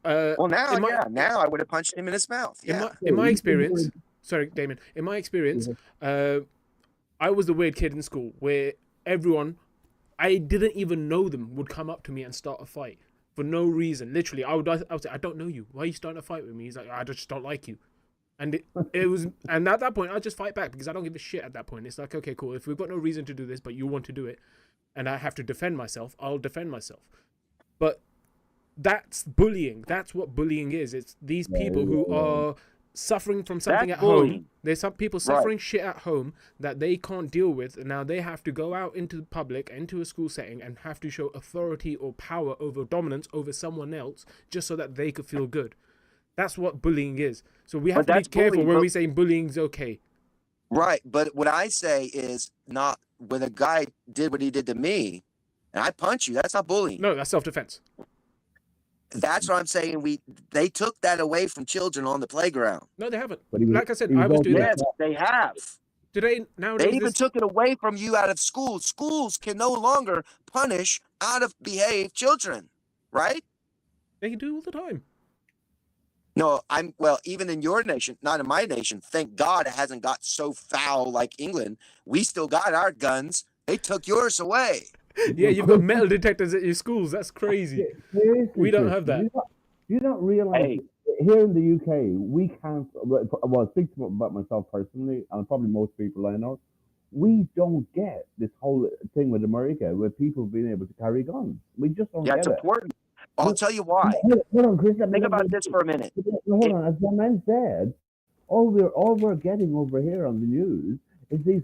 well now I would have punched him in his mouth. Yeah. In my experience, sorry, Damon. In my experience, I was the weird kid in school where everyone, I didn't even know them, would come up to me and start a fight for no reason. Literally, I would say, I don't know you. Why are you starting a fight with me? He's like, I just don't like you. And it was, and at that point, I just fight back because I don't give a shit at that point. It's like, okay, cool. If we've got no reason to do this, but you want to do it, and I have to defend myself, I'll defend myself. But that's bullying. That's what bullying is. It's these people who are suffering from something at home. There's some people suffering shit at home that they can't deal with, and now they have to go out into the public, into a school setting, and have to show authority or power over dominance over someone else just so that they could feel good. That's what bullying is. So we have to be careful when we say bullying's okay. Right, but what I say is not when a guy did what he did to me, and I punch you, that's not bullying. No, that's self-defense. That's what I'm saying. They took that away from children on the playground. No, they haven't. But he was- Like I said, he was I was also- doing Yes, that. they have. Today, They nowadays, even this, took it away from you out of school. Schools can no longer punish out of behave children, right? they do all the time. No, even in your nation, not in my nation, thank God it hasn't got so foul like England. We still got our guns. They took yours away. Yeah, you've got metal detectors at your schools. That's crazy. Seriously, We don't Chris, have that. You don't realize here in the UK, we can't. Well, I speak about myself personally, and probably most people I know. We don't get this whole thing with America, with people being able to carry guns. We just don't Yeah, get it's it. important. I'll tell you why. Hold on, Chris. Think about this for a minute. Hold on. As the man said, all we're getting over here on the news is these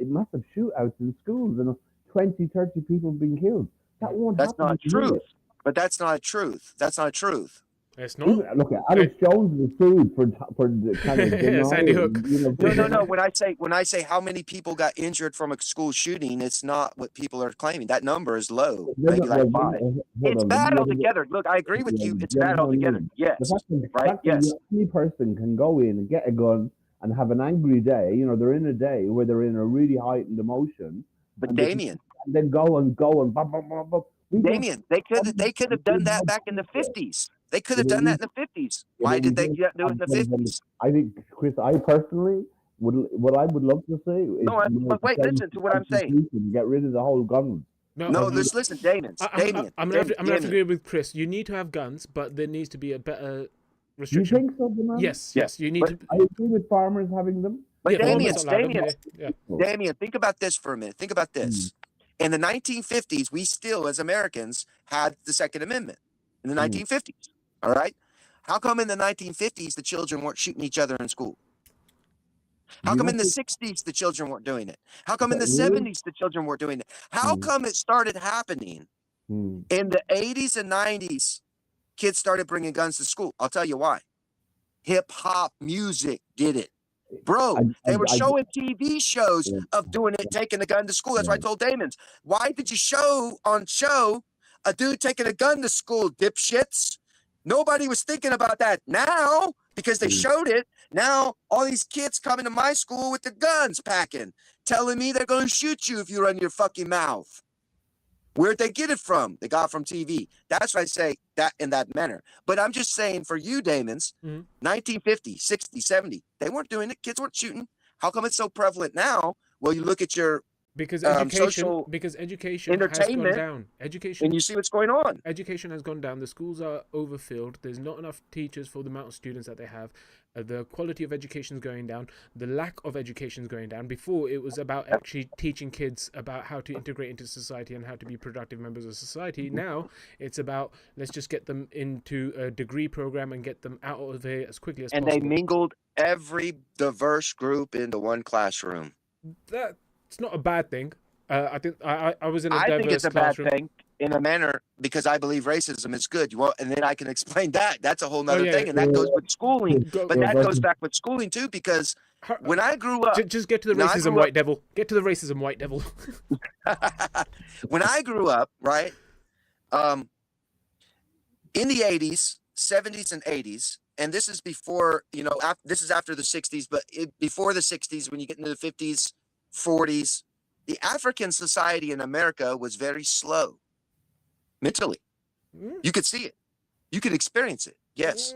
massive shootouts in schools and 20, 30 people being killed. That won't That's happen. not here. truth. But that's not truth. That's not truth. It's not. Even, look, Alex Jones was sued for the kind of denying, Sandy Hook. No. When I say how many people got injured from a school shooting, it's not what people are claiming. That number is low, maybe like 5. It's bad altogether. Look, I agree with you. It's bad altogether. Yes, The right. fact Yes. that any person can go in and get a gun and have an angry day. They're in a day where they're in a really heightened emotion. But and Damien, then go and blah, blah, blah, blah. Damien, they could have done that back in the 50s. They could have done that in the 50s. Why did they do it in the 50s? I think, Chris, I personally what I would love to see is but wait, listen to what I'm saying. Get rid of the whole gun. No, listen, Damien. I'm gonna have to agree with Chris. You need to have guns, but there needs to be a better You restriction. think so, Damien? Yes. You need to. I agree with farmers having them. But farmers Damien, allowed them, yeah. Damien, think about this for a minute. Think about this. In the 1950s, we still, as Americans, had the Second Amendment. In the 1950s, all right? How come in the 1950s the children weren't shooting each other in school? How come in the 60s the children weren't doing it? How come in the 70s the children weren't doing it? How come it started happening in the 80s and 90s? Kids started bringing guns to school. I'll tell you why. Hip hop music did it. Bro, they were showing TV shows of doing it, taking a gun to school. That's why I told Damon, why did you show a dude taking a gun to school, dipshits? Nobody was thinking about that. Now, because they showed it, now all these kids coming to my school with the guns packing, telling me they're going to shoot you if you run your fucking mouth. Where'd they get it from? They got it from TV. That's why I say that in that manner. But I'm just saying for you, Damons, 1950, 60, 70, they weren't doing it. Kids weren't shooting. How come it's so prevalent now? Well, you look at your Because social education entertainment, has gone down. Education, and you see what's going on. Education has gone down. The schools are overfilled. There's not enough teachers for the amount of students that they have. The quality of education is going down. The lack of education is going down. Before, it was about actually teaching kids about how to integrate into society and how to be productive members of society. Now, it's about let's just get them into a degree program and get them out of here as quickly as possible. And they mingled every diverse group into one classroom. That's not a bad thing. I think I was in a diverse I think it's a classroom. bad thing in a manner because I believe racism is good. And then I can explain that. That's a whole nother thing, and that goes with schooling. But that goes back with schooling too, because when I grew up, just get to the racism, white devil. Get to the racism, white devil. When I grew up, right, in the 80s, 70s, and 80s, and this is before, this is after the 60s, but before the 60s, when you get into the 50s, 40s, the African society in America was very slow mentally. You could see it. You could experience it. Yes.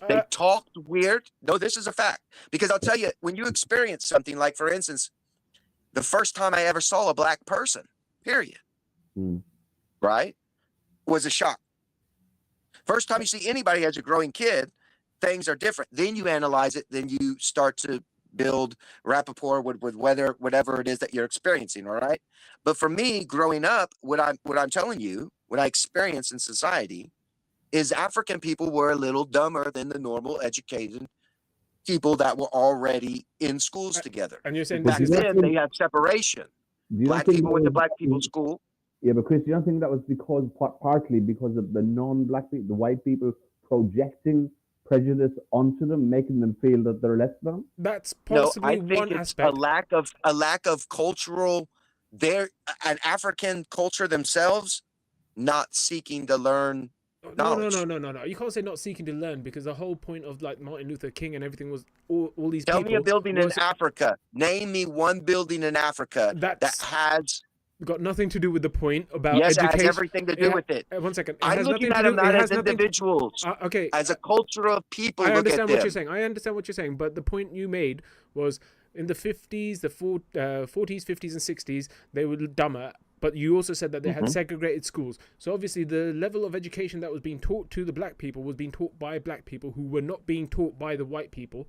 They talked weird. No, this is a fact. Because I'll tell you, when you experience something like, for instance, the first time I ever saw a black person, period, right, was a shock. First time you see anybody as a growing kid, things are different. Then you analyze it. Then you start to build rapport with whatever it is that you're experiencing. All right. But for me, growing up, what I'm telling you, what I experienced in society is African people were a little dumber than the normal educated people that were already in schools together. And you're saying back then they had separation. Black people went to black people's school. Yeah, but Chris, you don't think that was partly because of the non-black people, the white people projecting prejudice onto them, making them feel that they're less than? That's No, possibly I think one it's aspect. a lack of cultural. They're an African culture themselves, not seeking to learn knowledge. No. You can't say not seeking to learn, because the whole point of like Martin Luther King and everything was all these Tell people. me a building in was- Africa. Name me one building in Africa that That's has. got nothing to do with the point about Yes, it education. has everything to do with it. 1 second. It I'm has looking nothing at to them do. not It as has nothing. individuals, Okay. as a culture of people. I Look understand at what them. you're saying. I understand what you're saying, but the point you made was in the 50s, the 40s, 50s, and 60s, they were dumber. But you also said that they had segregated schools. So obviously, the level of education that was being taught to the black people was being taught by black people who were not being taught by the white people.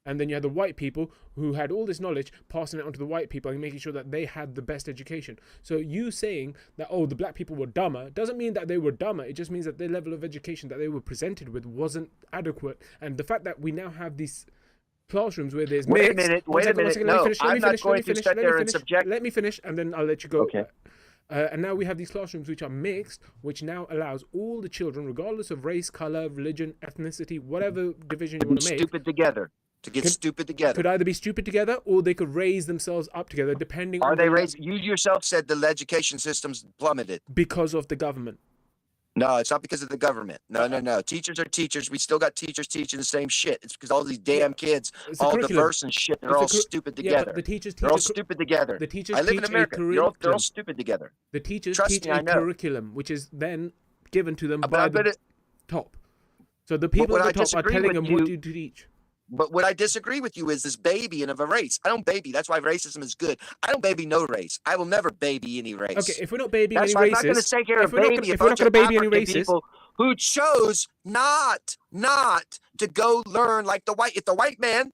And then you had the white people who had all this knowledge, passing it on to the white people and making sure that they had the best education. So you saying that, oh, the black people were dumber, doesn't mean that they were dumber. It just means that their level of education that they were presented with wasn't adequate. And the fact that we now have these classrooms where there's Wait a mixed- minute. One Wait a second, minute. let me No, finish, let I'm me not finish, going let to me finish, sit let me there and finish, subject. let me finish, and then I'll let you go. Okay. And now we have these classrooms which are mixed, which now allows all the children, regardless of race, color, religion, ethnicity, whatever division you To be want to make, stupid together. To get stupid together. could either be stupid together or they could raise themselves up together, depending Are on they the raised? You yourself said the education system's plummeted. because of the government. No, it's not because of the government. No. Teachers are teachers. We still got teachers teaching the same shit. It's because all these damn kids, It's a all curriculum. diverse and shit, they're It's a all cur- stupid Yeah, together. but the teachers They're teach all a cur- stupid together. the teachers I live in teach a America. They're all curriculum. stupid together. The teachers Trust teach me, I a know. curriculum, which is then given to them But by I'm the gonna, top. So the people would at I the top are disagree telling with them what you? to teach. But what I disagree with you is this babying of a race. I don't baby. That's why racism is good. I don't baby no race. I will never baby any race. Okay, if we're not babying That's any why I'm not going to racists, sit here if and we're not baby gonna, a if we're not bunch going to of baby any African racists, people who chose not to go learn like the white. If the white man,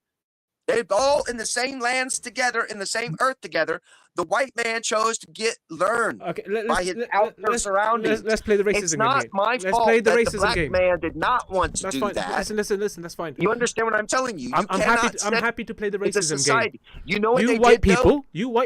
they're all in the same lands together, in the same earth together. The white man chose to learn okay, by his outer surroundings. let's play the racism It's not game. my Let's fault play the that the racism black game. man did not want to That's do fine. that. Listen. That's fine. You understand what I'm telling you? I'm happy to play the It's a racism game. society. You know what You they white did, though?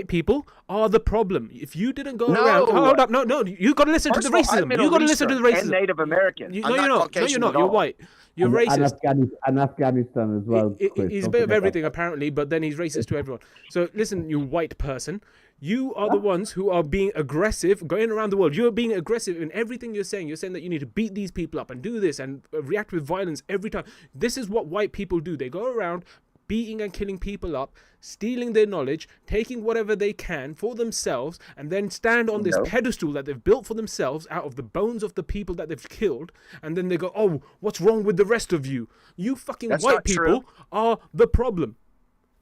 people are the problem. If you didn't go No. around, hold up, no, you got to listen First to the of all, I'm racism. Middle You got to listen to the Eastern and racism. Native American. No, I'm you're not not. No, Caucasian you're not. at You're all. white. You're racist. And Afghanistan as well. Chris, He's a don't bit of forget everything that. apparently, but then he's racist to everyone. So listen, you white person, you are the ones who are being aggressive, going around the world. You're being aggressive in everything you're saying. You're saying that you need to beat these people up and do this and react with violence every time. This is what white people do. They go around beating and killing people up, stealing their knowledge, taking whatever they can for themselves, and then stand on this pedestal that they've built for themselves out of the bones of the people that they've killed, and then they go, oh, what's wrong with the rest of you? You fucking That's white not people true. are the problem.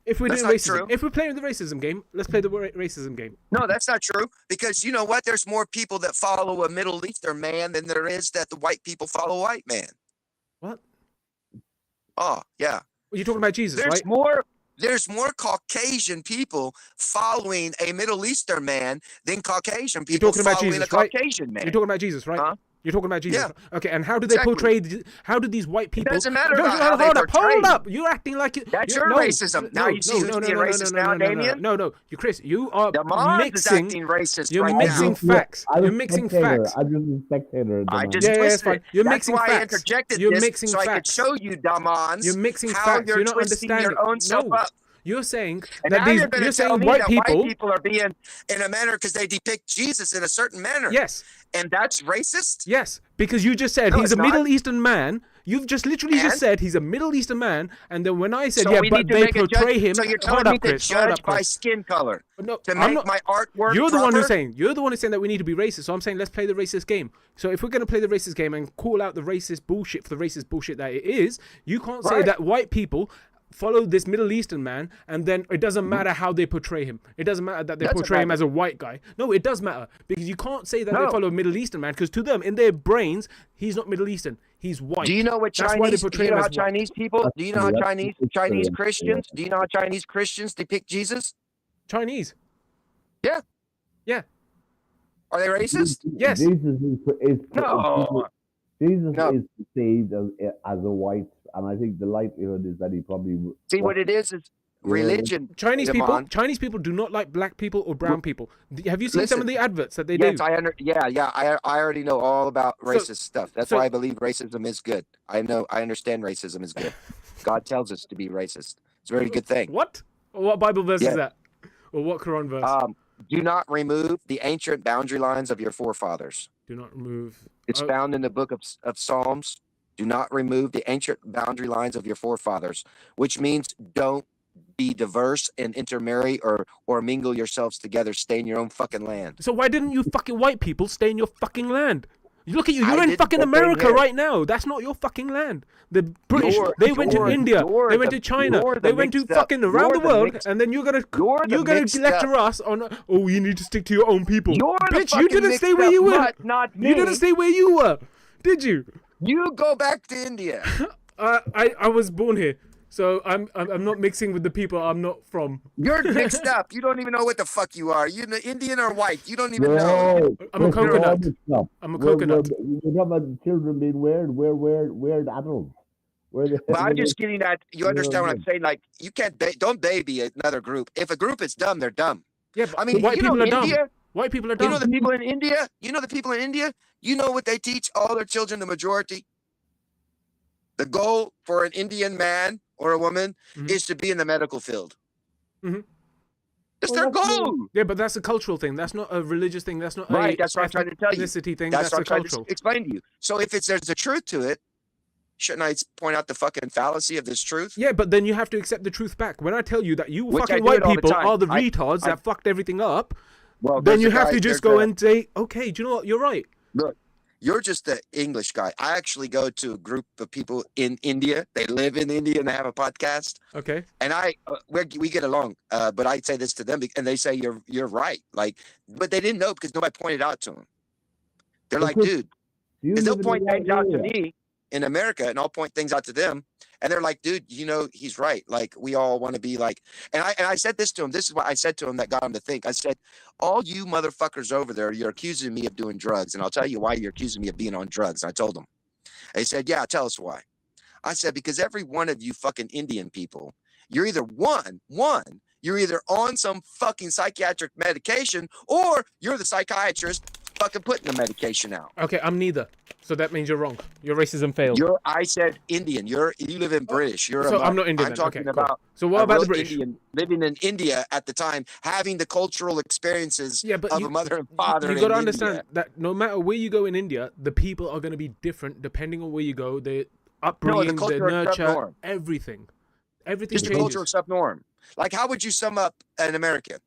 If we're That's doing not racism, true. if we're playing the racism game, let's play the racism game. No, that's not true. Because you know what? There's more people that follow a Middle Eastern man than there is that the white people follow a white man. What? Oh, yeah. You're talking about Jesus, right? There's more Caucasian people following a Middle Eastern man than Caucasian people talking about following Jesus, a right? Caucasian man. You're talking about Jesus, right? Huh? You're talking about Jesus. Yeah. Okay, and how do they Exactly. portray? How do these white people? doesn't matter No, about how they hold portray. up. You're acting like it. That's your racism. Now you see who's being racist now, Damien? No. You, Chris, you are Damon is mixing. acting racist You're right mixing now. facts. You're mixing facts. I'm just a spectator. I Damon. just Yeah, twisted it's fine. it. You're That's mixing why I facts. interjected You're this mixing so I could facts. show you, Damons, You're mixing how facts. you're You're not twisting understanding. your own self No. up. You're saying And that now these. you're going You're to tell saying me white that people. white people are being in a manner because they depict Jesus in a certain manner. Yes. And that's racist? Yes, because you just said No, he's a it's not. Middle Eastern man. You've just literally just And? said he's a Middle Eastern man, and then when I said So yeah, we but need to they make a portray him. So you're Hold telling me up, to Chris. Hold judge up, by Chris. skin color No, to I'm make not- my artwork You're the one who's proper? saying that we need to be racist. So I'm saying let's play the racist game. So if we're going to play the racist game and call out the racist bullshit for the racist bullshit that it is, you can't say Right. that white people follow this Middle Eastern man and then it doesn't matter how they portray him. It doesn't matter that they Doesn't portray him matter. as a white guy. No, it does matter because you can't say that they No. follow a Middle Eastern man because to them in their brains he's not Middle Eastern. He's white. Do you know what That's why they Chinese? Do portray you know him how as white. Chinese people? Do you know how That's Chinese experience, Christians? Do you know how Chinese Christians depict Jesus? Chinese? Yeah. Yeah. Are they racist? Yes. Jesus is No. Jesus No. is perceived as a white, and I think the likelihood is that he probably See what it is religion. Chinese Damon, people do not like black people or brown people. Have you seen some of Listen, the adverts that they yes, do? I already know all about So- racist stuff. That's so- why I believe racism is good. I understand racism is good. God tells us to be racist. It's a very good thing. What? What Bible verse Yeah. is that? Or what Quran verse? Do not remove the ancient boundary lines of your forefathers. Do not remove. It's found in the book of Psalms. Do not remove the ancient boundary lines of your forefathers, which means don't be diverse and intermarry or mingle yourselves together. Stay in your own fucking land. So why didn't you fucking white people stay in your fucking land? Look at you. I You're in didn't, fucking but they America did. right now. That's not your fucking land. The British, they went to you're- India, you're they went the- to China, you're the they went to mixed up- fucking around the you're the world, mixed- and then you're you're the gonna mixed lecture up- us on, oh, you need to stick to your own people. You're the Bitch, you fucking didn't stay mixed where up you were. mutt, not me. You didn't stay where you were, did you? You go back to India. I was born here, so I'm not mixing with the people I'm not from. You're mixed up. You don't even know what the fuck you are. You Indian or white? You don't even We're know. all- I'm a we're all coconut. mixed up. I'm a We're- coconut. We're talking about children being weird. We're weird adults. But I'm just getting at. You understand what I'm saying? Like you can't. Don't baby another group. If a group is dumb, they're dumb. Yeah, but I mean, white you people know are dumb. India. White people are You dumb. know the people in India. You know the people in India. You know what they teach all their children. The majority. The goal for an Indian man or a woman is to be in the medical field. Mhm. That's Well, their that's goal. Yeah, but that's a cultural thing. That's not a religious thing. That's not Right, a that's what I'm trying to tell you. ethnicity thing. That's That's what a I'm trying cultural. to explain to you. So if there's a truth to it, shouldn't I point out the fucking fallacy of this truth? Yeah, but then you have to accept the truth back. When I tell you that you Which I fucking do white it all the people time. are the I- retards that fucked everything up, Well, then there's you a have guy- to just there's go a- and say, okay, do you know what? You're right. Look, you're just the English guy. I actually go to a group of people in India. They live in India and they have a podcast. Okay. And we get along. But I say this to them, and they say you're right. Like, but they didn't know because nobody pointed out to them. They're like, Because dude, You because they'll live in the point right things out to area. me in America, and I'll point things out to them, and they're like, dude, you know, he's right. Like, we all want to be like, and I said this to him. This is what I said to him that got him to think. I said, all you motherfuckers over there, you're accusing me of doing drugs, and I'll tell you why you're accusing me of being on drugs. And I told him. And he said, yeah, tell us why. I said, because every one of you fucking Indian people, you're either you're either on some fucking psychiatric medication, or you're the psychiatrist fucking putting the medication out. Okay, I'm neither. So that means you're wrong. Your racism failed. I said Indian. You live in British. You're So a I'm not Indian. I'm then. talking Okay, cool. about So what a about the real British? Indian living in India at the time, having the cultural experiences Yeah, but of you, a mother and father. you got to in understand India. that no matter where you go in India, the people are going to be different depending on where you go. The upbringing, the culture is nurture, subnorm. everything Just the changes. cultural subnorm. Like, how would you sum up an American?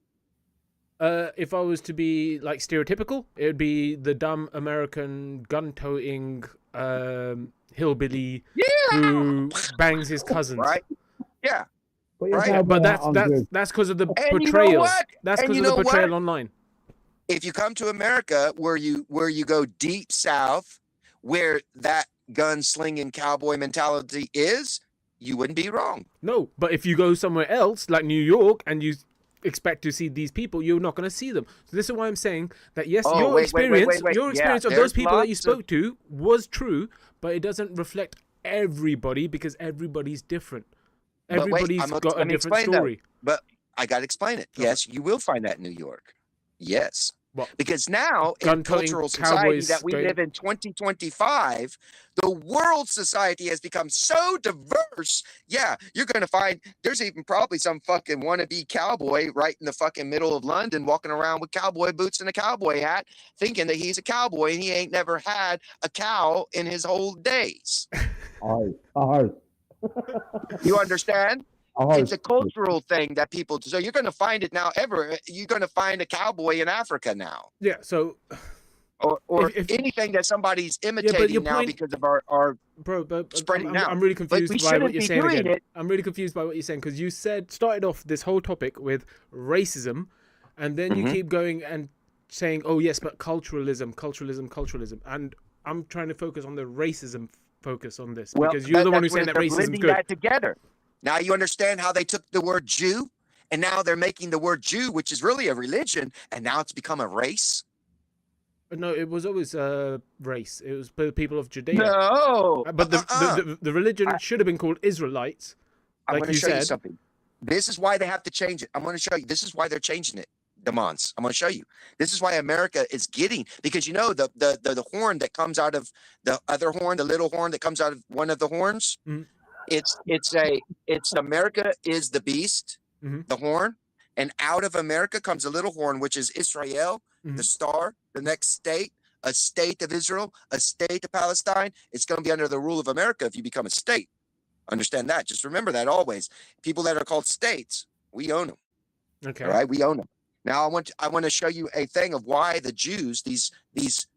If I was to be like stereotypical, it would be the dumb American gun-toting hillbilly who bangs his cousins. Right? Yeah. Put Right, yourself But on this. that's because of the And you know portrayal. what? That's And because you of the know portrayal what? online. If you come to America, where you go deep south, where that gun-slinging cowboy mentality is, you wouldn't be wrong. No, but if you go somewhere else, like New York, and you expect to see these people, you're not going to see them. So this is why I'm saying that yes, Oh, your wait, experience, wait. your Yeah, experience of there's those people that you lots of- spoke to was true, but it doesn't reflect everybody because everybody's different. But wait, Everybody's I'm gonna- got a let me different explain that. story. But I got to explain it. Okay. Yes, you will find that in New York. Yes. What? Because now in Gun-toting cultural society cowboys that we going- live in 2025, the world society has become so diverse. Yeah, you're going to find there's even probably some fucking wannabe cowboy right in the fucking middle of London walking around with cowboy boots and a cowboy hat thinking that he's a cowboy and he ain't never had a cow in his whole days. Ours. You understand? Ours. It's a cultural thing that people do. So you're going to find it now you're going to find a cowboy in Africa now. Yeah, so Or If- anything that somebody's imitating your now point- because of our bro, but Spreading I'm, out. I'm really Like, confused we by what shouldn't you're be saying doing again. it. I'm really confused by what you're saying because you started off this whole topic with racism, and then you Mhm. keep going and saying, "Oh yes, but culturalism," and I'm trying to focus on the racism focus on this because you're the one who's saying that they're racism is blending good. that together. Now you understand how they took the word Jew and now they're making the word Jew, which is really a religion, and now it's become a race. No, it was always race. It was the people of Judea. No, But the religion should have been called Israelites, I'm like going you to show you said. something. This is why they have to change it. I'm going to show you. This is why they're changing it, Demons. I'm going to show you. This is why America is getting, because you know the horn that comes out of the other horn, the little horn that comes out of one of the horns. Mhm. It's America is the beast, Mhm. the horn, and out of America comes a little horn, which is Israel, Mhm. the star, the next state, a state of Israel, a state of Palestine. It's going to be under the rule of America if you become a state. Understand that. Just remember that always. People that are called states, we own them. Okay. All right, we own them. Now I want to show you a thing of why the Jews, these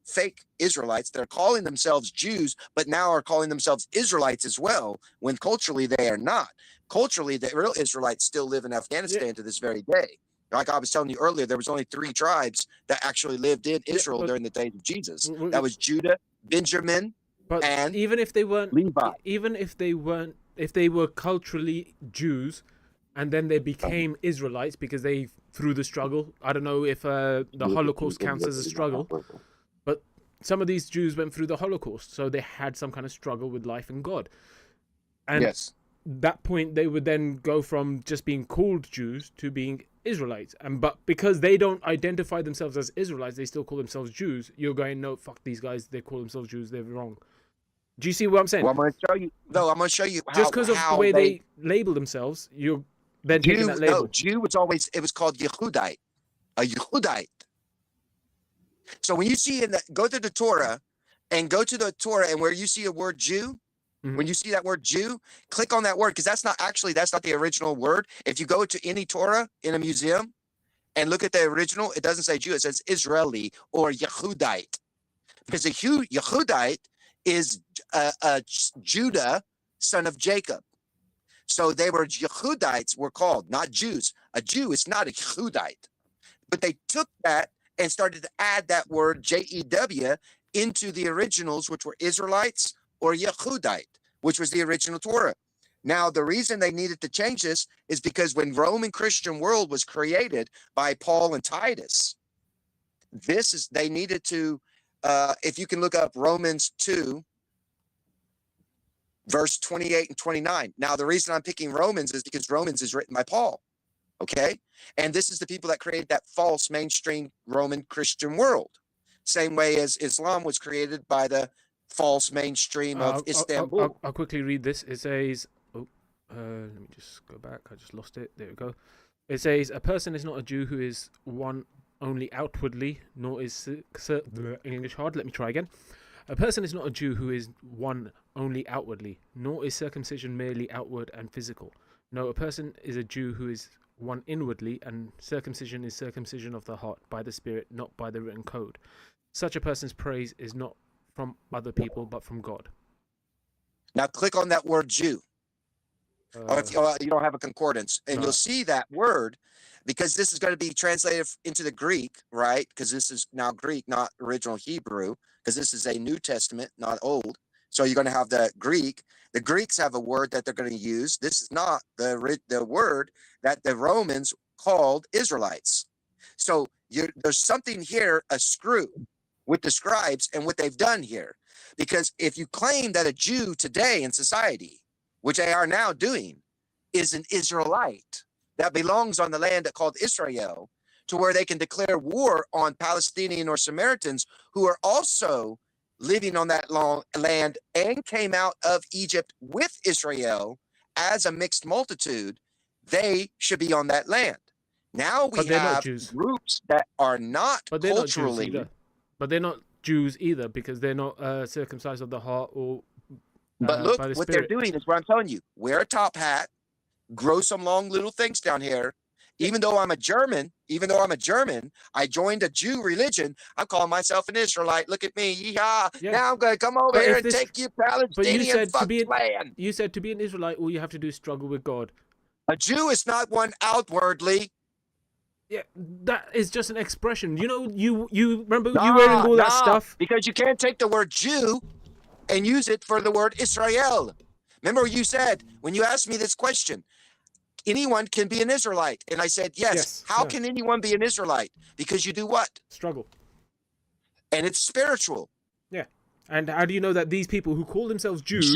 fake Israelites that are calling themselves Jews, but now are calling themselves Israelites as well, when culturally they are not. Culturally, the real Israelites still live in Afghanistan to this very day. Like I was telling you earlier, there was only 3 tribes that actually lived in Israel but- during the days of Jesus. w- That was Judah, Benjamin, But and even if they weren't, Levi. if they were culturally Jews, and then they became Israelites because they through the struggle. I don't know if the Holocaust counts as a struggle, but some of these Jews went through the Holocaust, so they had some kind of struggle with life and God. And Yes. that point, they would then go from just being called Jews to being Israelites. But because they don't identify themselves as Israelites, they still call themselves Jews. You're going, no, fuck these guys. They call themselves Jews. They're wrong. Do you see what I'm saying? Well, I'm going to show you. No, I'm going to show you how. Just because of the way they label themselves, you're then taking that label. No, Jew was always, it was called Yehudite, a Yehudite. So when you see go to the Torah and go to the Torah, and where you see a word Jew, when you see that word Jew, click on that word, because that's not the original word. If you go to any Torah in a museum and look at the original, it doesn't say Jew, it says Israeli or Yehudite. Because a Yehudite is Judah, son of Jacob. So they were Yehudites, were called, not Jews. A Jew is not a Yehudite. But they took that and started to add that word J-E-W into the originals, which were Israelites or Yehudite, which was the original Torah. Now, the reason they needed to change this is because when Roman Christian world was created by Paul and Titus, they needed to, if you can look up Romans 2, verse 28 and 29. Now, the reason I'm picking Romans is because Romans is written by Paul, okay? And this is the people that created that false mainstream Roman Christian world. Same way as Islam was created by the false mainstream of Istanbul. I'll quickly read this. It says, let me just go back. I just lost it. There we go. It says, a person is not a Jew who is one only outwardly, nor is English hard. Let me try again. A person is not a Jew who is one only outwardly, nor is circumcision merely outward and physical. No, a person is a Jew who is one inwardly, and circumcision is circumcision of the heart by the Spirit, not by the written code. Such a person's praise is not from other people, but from God. Now click on that word Jew. Or if you don't have a concordance, and you'll see that word, because this is going to be translated into the Greek, right? Because this is now Greek, not original Hebrew, because this is a New Testament, not Old. So you're going to have the Greek. The Greeks have a word that they're going to use. This is not the word that the Romans called Israelites. So there's something here, a screw with the scribes and what they've done here. Because if you claim that a Jew today in society, which they are now doing, is an Israelite that belongs on the land called Israel, to where they can declare war on Palestinian or Samaritans who are also living on that long land and came out of Egypt with Israel as a mixed multitude, they should be on that land. Now we have groups that are not culturally. But they're not Jews either, because they're not circumcised of the heart or but look, by the what Spirit. they're doing is what I'm telling you. Wear a top hat, grow some long little things down here. Even though I'm a German, I joined a Jew religion. I'm calling myself an Israelite. Look at me. Yeehaw. Yeah. Now I'm going to come over here and take you Palestinian land. You said to be an Israelite, all you have to do is struggle with God. A Jew is not one outwardly. Yeah, that is just an expression. You know, you remember you wearing all that stuff? Because you can't take the word Jew and use it for the word Israel. Remember you said, when you asked me this question, anyone can be an Israelite. And I said, yes. How can anyone be an Israelite? Because you do what? Struggle. And it's spiritual. Yeah. And how do you know that these people who call themselves Jews...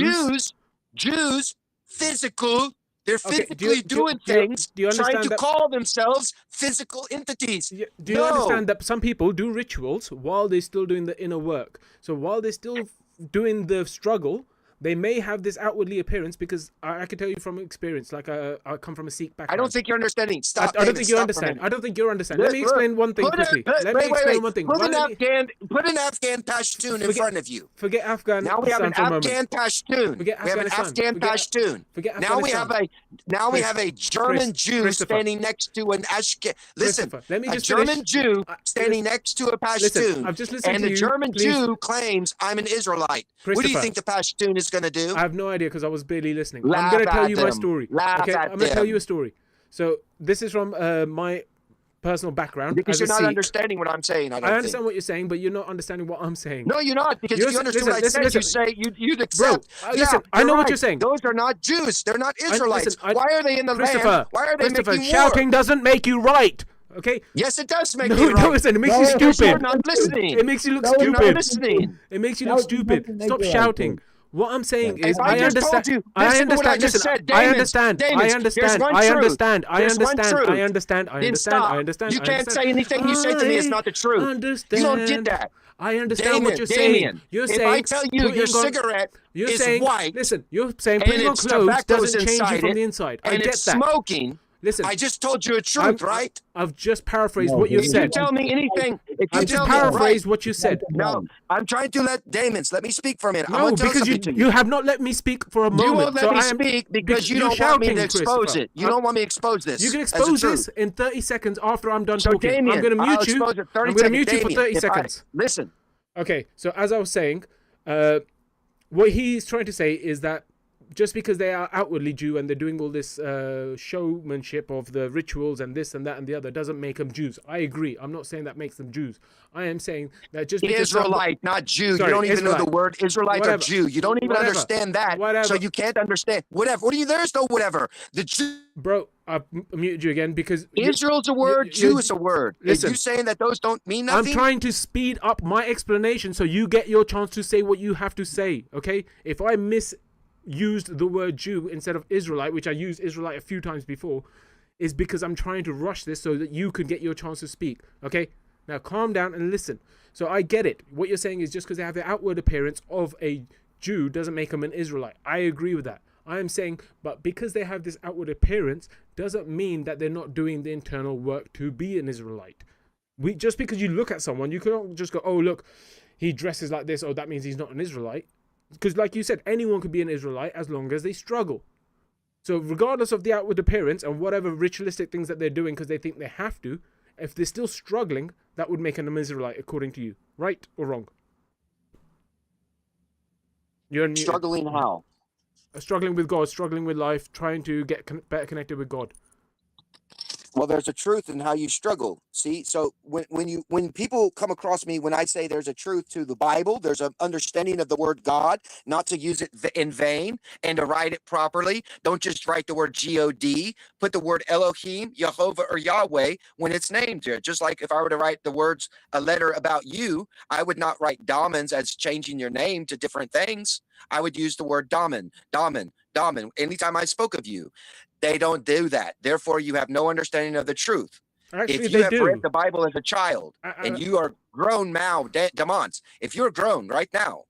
Jews, physical They're Okay, physically doing things, do you trying understand to that? call themselves physical entities. Do you understand that some people do rituals while they're still doing the inner work? So while they're still doing the struggle, they may have this outwardly appearance because I can tell you from experience, like I come from a Sikh background. I don't think you're understanding. Stop. I don't David, think you stop understand. for I don't think you're understanding. Let me Look, explain one thing Put a- quickly. put- Let wait, me explain wait. one thing. Put Why an don't you- Put an Afghan Pashtun in front of you. Forget Afghan. Now we have an for a moment. Afghan Pashtun. Forget We have an Afghanistan. Afghan Pashtun. Forget Now we have a German Jew Christopher. standing next to an Ashken. Listen, Christopher, let me a just German finish. Jew standing next to a Listen, Pashtun. I've just listened And to the you. German Please. Jew claims I'm an Israelite. What do you Christopher. think the Pashtun is going to do? I have no idea because I was barely listening. I'm Laugh going to tell at you my them. story. Laugh Okay, at I'm going to tell them. you a story. So this is from my personal background. Because as you're a not Sikh. understanding what I'm saying. I don't I understand think. what you're saying, but you're not understanding what I'm saying. No, you're not. Because You're if you s- understood listen, what I said, listen, you say you'd Bro, accept. listen, I you're know what right. you're saying. Those are not Jews. They're not Israelites. Why are they in the Christopher, land? Why are they Christopher, making shouting war? doesn't make you right. Okay? Yes, it does make No, you it right. doesn't. It makes No, you it's Because stupid. you're not listening. It makes you look No, it's You're not stupid. listening. It makes you look Shouting stupid. doesn't make Stop you right, shouting. dude. What I'm saying is, If I just understand. told you, I listen to what I understand. just Listen, said. I Damons, understand. I Damons, understand. there's one I truth. understand. I There's one understand. truth. I understand. I Then understand. stop. I understand. You I can't understand. say anything you say to me is not the truth. Understand. You don't get that. I understand what you're saying. Damien, You're if saying I tell you your putting on- cigarette You're is saying, white, listen, you're saying and putting on it's clothes tobacco's doesn't change you inside from it, the inside. I and get it's that. smoking. Listen, I just told you a truth, right? I've just paraphrased No, what you he- If you said. tell me anything, if you I've just tell me right, paraphrased what you said. no, I'm trying to let Damons let me speak for a minute. I No, want to tell because something to you have not let me speak for a moment. You won't let so me I am, speak because you you're don't want me shouting, to expose Christopher. it. You don't want me to expose this. You can as the expose truth. this in 30 seconds after I'm done So talking. Damien, I'm going to I'll mute you. expose it 30 I'm going to mute seconds. you for Damien, 30 seconds. Listen, Okay, so as I was saying, what he's trying to say is that just because they are outwardly Jew and they're doing all this showmanship of the rituals and this and that and the other doesn't make them Jews. I agree. I'm not saying that makes them Jews. I am saying that just because Israelite, not Jew. Sorry, you don't even know Israelite. the word Israelite Whatever. or Jew. You don't even Whatever. understand that. Whatever. So you can't understand. Whatever. What do you? There's no whatever. The Jew. Bro, I've muted you again because Israel's a word. Jew is a word. Listen. Are you saying that those don't mean I'm nothing? trying to speed up my explanation so you get your chance to say what you have to say, okay? If I misused the word Jew instead of Israelite, which I used Israelite a few times before, is because I'm trying to rush this so that you could get your chance to speak, okay? Now calm down and listen. So I get it. What you're saying is just because they have the outward appearance of a Jew doesn't make them an Israelite. I agree with that. I am saying, but because they have this outward appearance doesn't mean that they're not doing the internal work to be an Israelite. Just because you look at someone, you can't just go, oh, look, he dresses like this, oh, that means he's not an Israelite. Because like you said, anyone could be an Israelite as long as they struggle. So regardless of the outward appearance and whatever ritualistic things that they're doing because they think they have to, if they're still struggling, that would make them an Israelite according to you. Right or wrong? You're Struggling how? Struggling with God, struggling with life, trying to get better connected with God. Well, there's a truth in how you struggle. See, so when people come across me, when I say there's a truth to the Bible, there's an understanding of the word God, not to use it in vain and to write it properly. Don't just write the word God. Put the word Elohim, Jehovah, or Yahweh when it's named here. Just like if I were to write the words, a letter about you, I would not write Damons as changing your name to different things. I would use the word Daman. Anytime I spoke of you. They don't do that. Therefore, you have no understanding of the truth. Actually, if you they have do. read the Bible as a child and you are grown now, Damons, if you're grown right now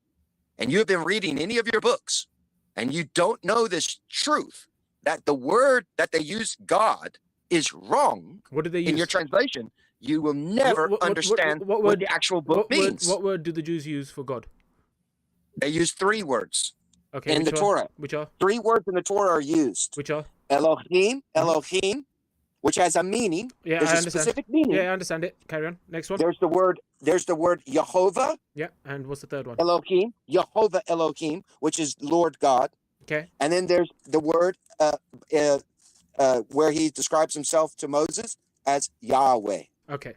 and you have been reading any of your books and you don't know this truth, that the word that they use, God, is wrong what do they use? in your translation, you will never understand what the actual book means. What word do the Jews use for God? They use 3 words in the Torah. Which are? 3 words in the Torah are used. Which are? Elohim, which has a meaning. Yeah, There's I a understand. specific meaning. Yeah, I understand it. Carry on. Next one. There's the word Jehovah. Yeah, and what's the third one? Elohim, Jehovah Elohim, which is Lord God. Okay. And then there's the word where he describes himself to Moses as Yahweh. Okay.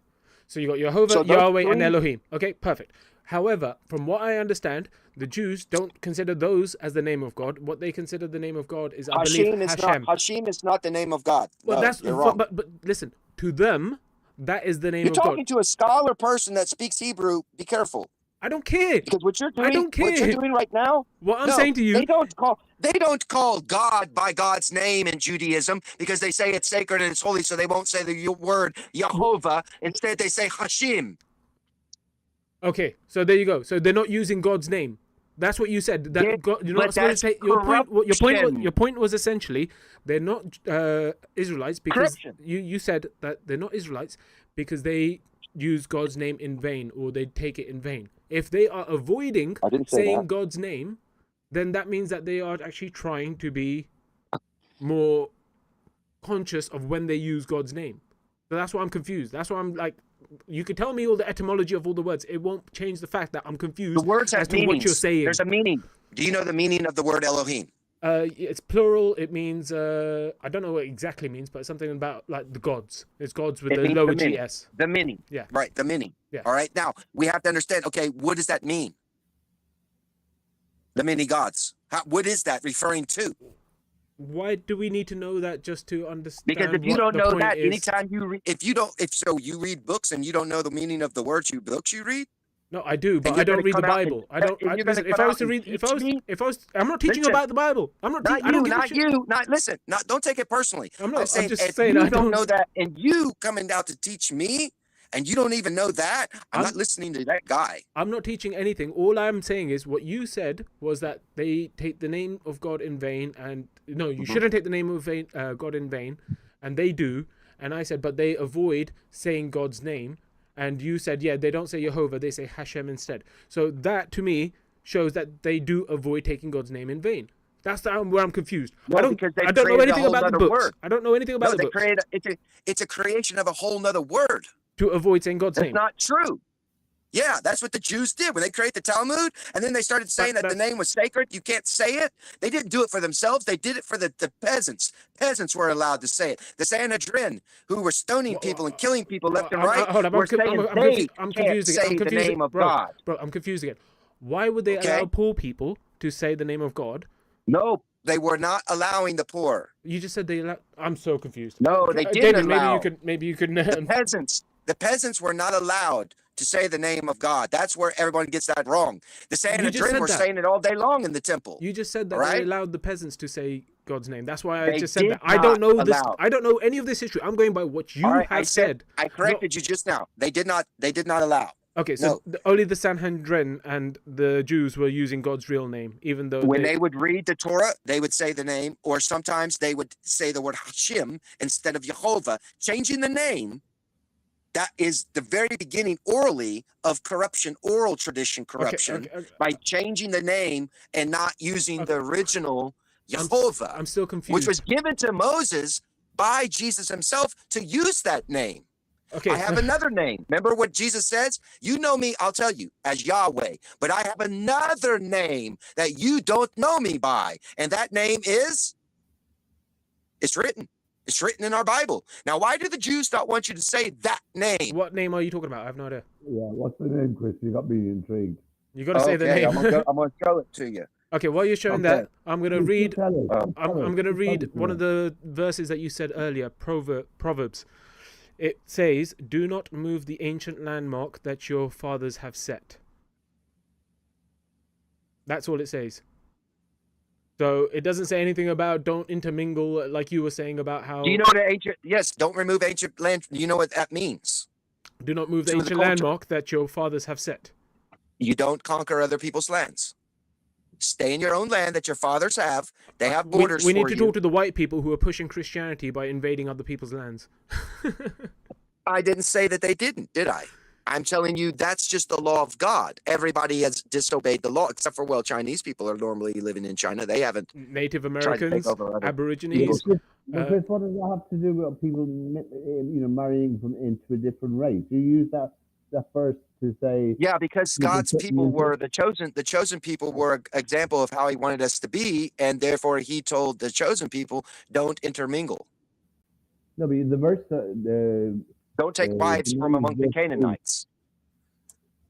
So you got Jehovah, Yahweh, and Elohim. Okay, perfect. However, from what I understand, the Jews don't consider those as the name of God. What they consider the name of God is, I believe, Hashem. Hashem is not the name of God. Well, no, you're wrong. But listen, to them, that is the name You're of God. talking to a scholar person that speaks Hebrew. Be careful. I don't care. Because what you're I doing, don't what you're care. doing right now, What I'm no, saying to you, they don't call God by God's name in Judaism because they say it's sacred and it's holy, so they won't say the word Jehovah. Instead, they say Hashim. okay, so there you go. So they're not using God's name. That's what you said. That Yeah, God, you're but not supposed that's to take your point. corruption. Your point was essentially they're not Israelites because Corruption. you said that they're not Israelites because they use God's name in vain or they take it in vain. If they are avoiding I didn't say saying that. God's name, then that means that they are actually trying to be more conscious of when they use God's name. So that's why I'm confused. That's why I'm like, you could tell me all the etymology of all the words. It won't change the fact that I'm confused The words as have to meanings. what you're saying. There's a meaning. Do you know the meaning of the word Elohim? It's plural. It means I don't know what it exactly means, but something about like the gods. It's gods with It the means lower the meaning. GS. The meaning. Yeah. Right, the meaning. Yeah. All right. Now we have to understand, okay, what does that mean? The many gods. What is that referring to? Why do we need to know that just to understand? Because if you what don't the know point that, is? anytime you read, if you read books and you don't know the meaning of the words books you read, No, I do, but you're I don't gonna read the come out and- Bible. I don't. and I, you're gonna listen, if come I was out to and read, teach if I was, I'm not teaching Listen, about the Bible. I'm not. not I don't you, give a not shit. you, not listen, not don't take it personally. I'm not. I'm saying just if saying you I don't don't know that, and you coming out to teach me, and you don't even know that, I'm not listening to that guy. I'm not teaching anything. All I'm saying is what you said was that they take the name of God in vain, and no, you shouldn't take the name of God in vain, and they do. And I said, but they avoid saying God's name. And you said, yeah, they don't say Jehovah, they say Hashem instead. So that to me shows that they do avoid taking God's name in vain. That's where I'm confused. No, I don't because they know created a anything whole about the nother books. word. I don't know anything about No, the they books created it's a creation of a whole nother word. to avoid saying God's That's name. not true. Yeah, that's what the Jews did when they created the Talmud, and then they started saying that the name was sacred. You can't say it. They didn't do it for themselves. They did it for the peasants. Peasants were allowed to say it. The Sanhedrin, who were stoning people and killing people left and right, Hold on, were saying they I'm can't confused again. say the name of bro, God. Bro, I'm confused again. Why would they Okay. allow poor people to say the name of God? No, they were not allowing the poor. You just said they allow. I'm so confused. No, they didn't David, allow. maybe you could. The peasants were not allowed to say the name of God. That's where everyone gets that wrong. The Sanhedrin were saying it all day long in the temple. You just said that right? they allowed the peasants to say God's name. That's why I They just said did that. I don't know not this. allow. I don't know any of this history. I'm going by what you All right, have said. I corrected you just now. They did not allow. Okay, so only the Sanhedrin and the Jews were using God's real name, even though When they would read the Torah, they would say the name, or sometimes they would say the word Hashem instead of Jehovah, changing the name. That is the very beginning orally of corruption, oral tradition corruption, by changing the name and not using the original Jehovah. I'm still confused. Which was given to Moses by Jesus himself to use that name. Okay. I have another name. Remember what Jesus says? You know me, I'll tell you, as Yahweh. But I have another name that you don't know me by. And that name is, it's written. It's written in our Bible. Now, why do the Jews not want you to say that name? What name are you talking about? I have no idea. Yeah, what's the name, Chris? You got me intrigued. You got to say the name. I'm going to show it to you. Okay, while you're showing that, I'm going to read. I'm going to read one of the. the verses that you said earlier, Proverbs. It says, "Do not move the ancient landmark that your fathers have set." That's all it says. So it doesn't say anything about don't intermingle, like you were saying about how. Do you know the ancient? Yes, don't remove ancient land. Do you know what that means? Do not move the To the ancient culture. landmark that your fathers have set. You don't conquer other people's lands. Stay in your own land that your fathers have. They have borders We need for to you. talk to the white people who are pushing Christianity by invading other people's lands. I didn't say that they didn't, did I? I'm telling you, that's just the law of God. Everybody has disobeyed the law, except for, well, Chinese people are normally living in China. They haven't. Native to take Americans, over other Aborigines. But Chris, what does that have to do with people, marrying into a different race? You use that first to say. Yeah, because God's people were the chosen people were an example of how he wanted us to be, and therefore he told the chosen people, don't intermingle. No, but the verse. Don't take wives from among the Canaanites.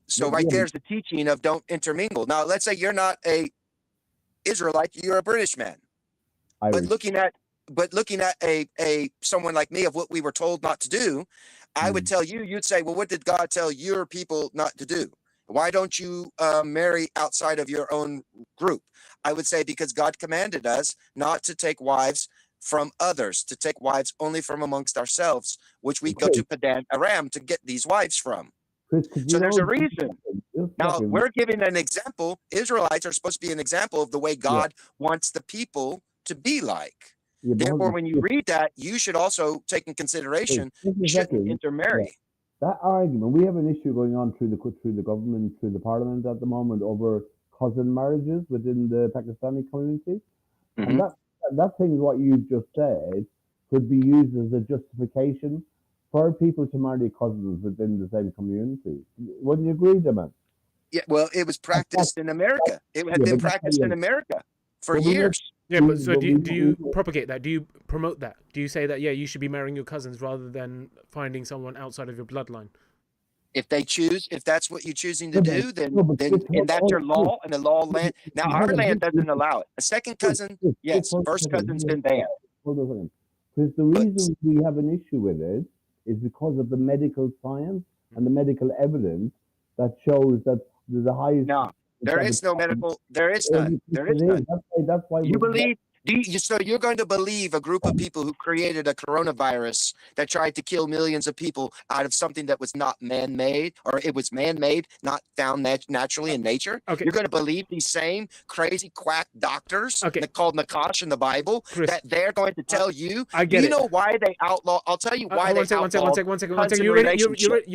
So right there's the teaching of don't intermingle. Now, let's say you're not a Israelite, you're a British man. But looking at a someone like me of what we were told not to do, I would tell you, you'd say, well, what did God tell your people not to do? Why don't you marry outside of your own group? I would say because God commanded us not to take wives from others, to take wives only from amongst ourselves, which we go Okay. to Padan Aram to get these wives from. Chris, could you So there's know, a reason. just Now, second. we're giving an example. Israelites are supposed to be an example of the way God wants the people to be like. Yeah, but hold Therefore, on. when you read that, you should also take in consideration Just a you shouldn't second. intermarry. That argument, we have an issue going on through the government, through the parliament at the moment over cousin marriages within the Pakistani community. Mhm. And that thing, what you just said, could be used as a justification for people to marry cousins within the same community. Wouldn't you agree, man? Yeah, well, it was practiced in America. It had Yeah, been but that's practiced how in you- America for But we know- years. Yeah, but so but do you, we- do you we- propagate that? Do you promote that? Do you say that, yeah, you should be marrying your cousins rather than finding someone outside of your bloodline? If they choose, if that's what you're choosing to Yeah, but- do, then yeah, but it's and that's your all- law, and the law land. Now hold our on, land just- doesn't allow it. A second cousin, yes. First cousin's been banned. Hold on a second. Because the reason we have an issue with it is because of the medical science and the medical evidence that shows that there's a high. No, there is no medical. There is none. There is none. That's why You we- believe? So you're going to believe a group of people who created a coronavirus that tried to kill millions of people out of something that was not man-made, or it was man-made, not found naturally in nature? Okay. You're going to believe these same crazy quack doctors that called Nakash in the Bible, Chris, that they're going to tell you? I get you it. know why they outlaw? I'll tell you why they outlaw. One second. You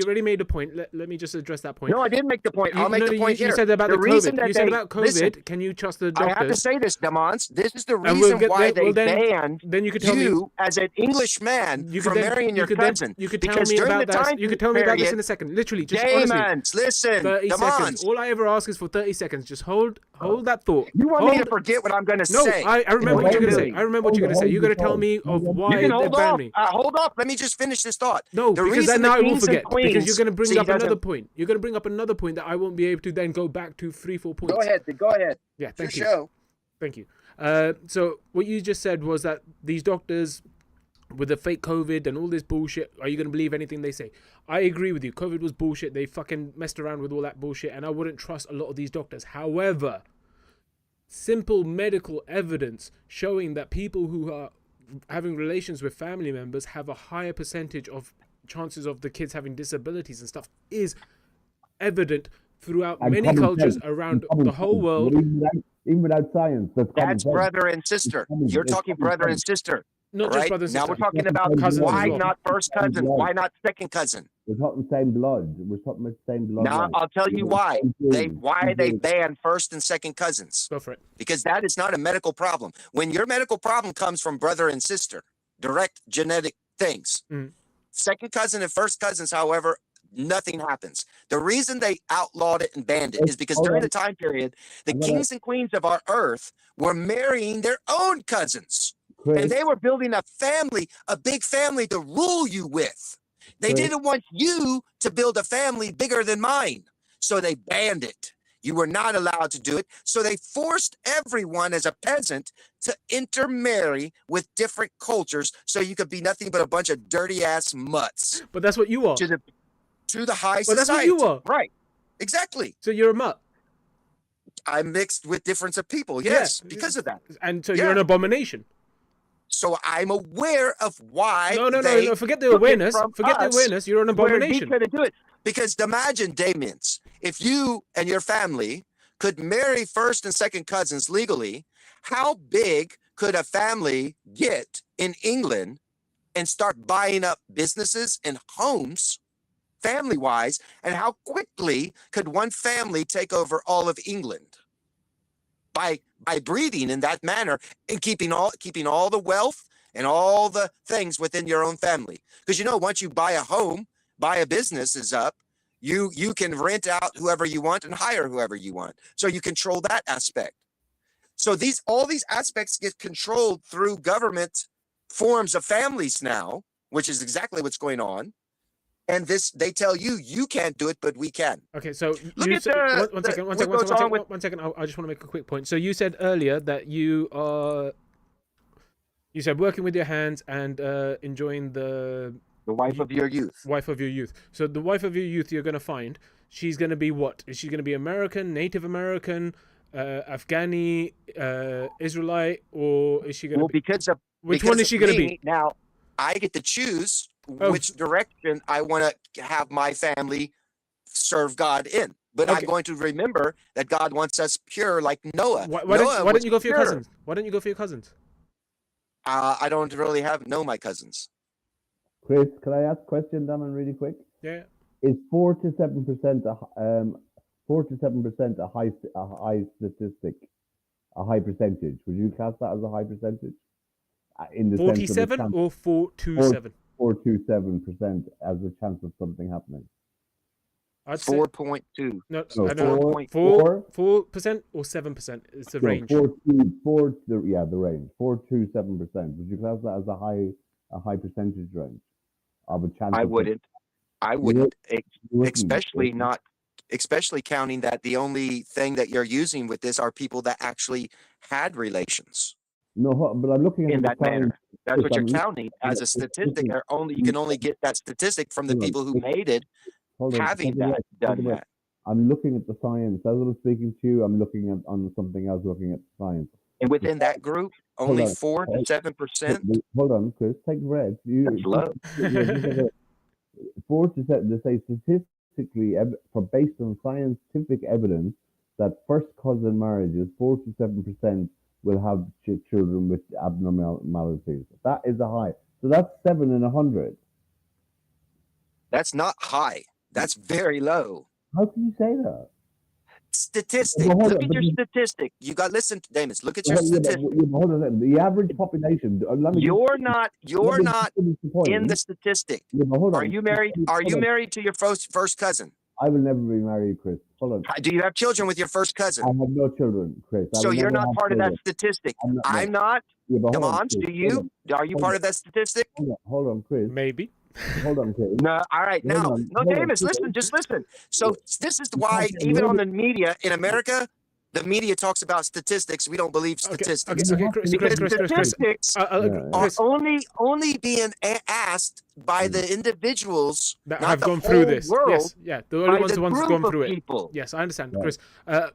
already made a point. Let me just address that point. No, I didn't make the point. I'll make the point here. You said about the reason COVID. that You said they- about COVID. listen, Can you trust the I doctors? have to say this, Damons. This is the And reason we'll why get- they well, then- banned then you could tell me- you as an English man You could from then- marrying your you could then- cousin. You could tell because me during about the that. time You could tell me about this period, in a second. Literally, just honestly. Damons, listen, 30 Damons. seconds. All I ever ask is for 30 seconds. Just hold that thought. You want me Hold- to forget what I'm going to No, say? I remember what you're going to say. I remember what you're going to say. You're going to tell Hold me on. of You why You can they hold banned off. me. Hold off. Let me just finish this thought. No, The because reason then the I will kings and forget. Because queens- you're going to bring See, up doesn't- another point. You're going to bring up another point that I won't be able to then go back to 3-4 points. Go ahead. Go ahead. Yeah, It's your thank you. show. Thank you. So what you just said was that these doctors with the fake COVID and all this bullshit, are you going to believe anything they say? I agree with you. COVID was bullshit. They fucking messed around with all that bullshit, and I wouldn't trust a lot of these doctors. However, simple medical evidence showing that people who are having relations with family members have a higher percentage of chances of the kids having disabilities and stuff is evident throughout And many common cultures sense. around Common the whole sense. world. Even without science, that's common That's sense. brother and sister. common- You're it's talking common brother and sense. sister. Not all just right? brothers and Now sisters. we're talking about Cousins as why well. not first cousin? Blood. Why not second cousin? We're talking same blood. We're talking about the same blood. Now line. I'll tell you why. Same genes. Why they ban first and second cousins. Go for it. Because that is not a medical problem. When your medical problem comes from brother and sister, direct genetic things. Mm. Second cousin and first cousins, however, nothing happens. The reason they outlawed it and banned it is because Hold during on. the time period, the I'm gonna- kings and queens of our earth were marrying their own cousins. Chris, And they were building a family, a big family to rule you with. They Chris. didn't want you to build a family bigger than mine. So they banned it. You were not allowed to do it. So they forced everyone as a peasant to intermarry with different cultures so you could be nothing but a bunch of dirty ass mutts But that's what you are. to the high Well, that's what society. you are. Right. Exactly. So you're a mutt. I'm mixed with difference of people. Yeah. Yes, because of that. And so Yeah. you're an abomination. So I'm aware of why. No. they Forget the took it awareness. from Forget the us awareness. You're an where we abomination. couldn't do it. Because imagine, Damians, if you and your family could marry first and second cousins legally, how big could a family get in England and start buying up businesses and homes family-wise? And how quickly could one family take over all of England? By breeding in that manner and keeping all the wealth and all the things within your own family. Because once you buy a home, buy a business is up, you can rent out whoever you want and hire whoever you want. So you control that aspect. So all these aspects get controlled through government forms of families now, which is exactly what's going on. And they tell you can't do it, but we can. Okay, so Look you at said, the- one the- second. what goes on with- One second. I just want to make a quick point. So you said earlier that you said working with your hands and enjoying the The wife of your youth. wife of your youth. So the wife of your youth you're going to find, she's going to be what? Is she going to be American, Native American, Afghani, Israelite, or is she going to be? because of Which one is she going to me, be? now I get to choose Oh. which direction I want to have my family serve God in. But Okay. I'm going to remember that God wants us pure like Noah. Why Noah don't was you go for your pure. cousins? Why don't you go for your cousins? I don't really know my cousins. Chris, can I ask a question, Damon, really quick? Yeah. Is 4 to 7% a high statistic, a high percentage? Would you class that as a high percentage? In the sense of 47 or 427? 4 to 7% as a chance of something happening. I'd say 4.2. no. No, I don't know. 4% or 7%. It's a range. The range. 4 to 7%. Would you class that as a high percentage range of a chance? I wouldn't. Especially not, especially counting that the only thing that you're using with this are people that actually had relations No, but I'm looking at in that manner. That's what you're I'm counting as a statistic. You can only get that statistic from the people who made it having done that. I'm looking at the science. As I'm speaking to you, I'm looking at on something else, looking at the science. And within that group, only 4 to 7%. Hold on, Chris. Take a breath. That's low. 4 to 7. They say statistically, based on scientific evidence, that first cousin marriages, 4 to 7% will have children with abnormalities. That is a high. So that's 7 in 100. That's not high. That's very low. How can you say that? Statistic. Well, look at your statistic. You got listen, Damus. Look at your statistic. Hold on. The average population. You're not in the statistic. Are you married? Are you married to your first cousin? I will never be married, Chris. Hold on. Do you have children with your first cousin? I have no children, Chris. So you're not part of that statistic. I'm not. Demons, do you? Are you part of that statistic? Hold on, Chris. Maybe. Hold on, Chris. No, all right. Now, Davis, listen, just listen. So this is why even on the media in America, the media talks about statistics. We don't believe statistics. Okay, Chris. Statistics are only being asked by the individuals that not have the gone through this. world, Yes, yeah, the only ones who've gone through it. People. Yes, I understand, Chris.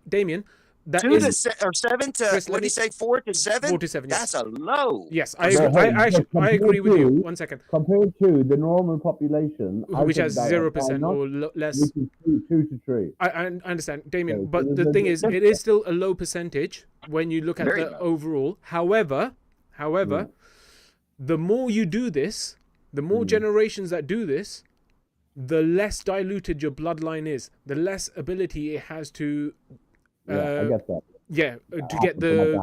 Damien, that 2 is to 7 to Chris, what do you say? 4 to 7. 4 to 7. Yes. That's a low. Yes, I agree with you. 1 second. Compared to the normal population, which has 0% or less. Which is 2 to 3. I understand, Damien, but the thing is, it is still a low percentage when you look at the overall. However, the more you do this, the more generations that do this, the less diluted your bloodline is, the less ability it has to I get that. Yeah, to get the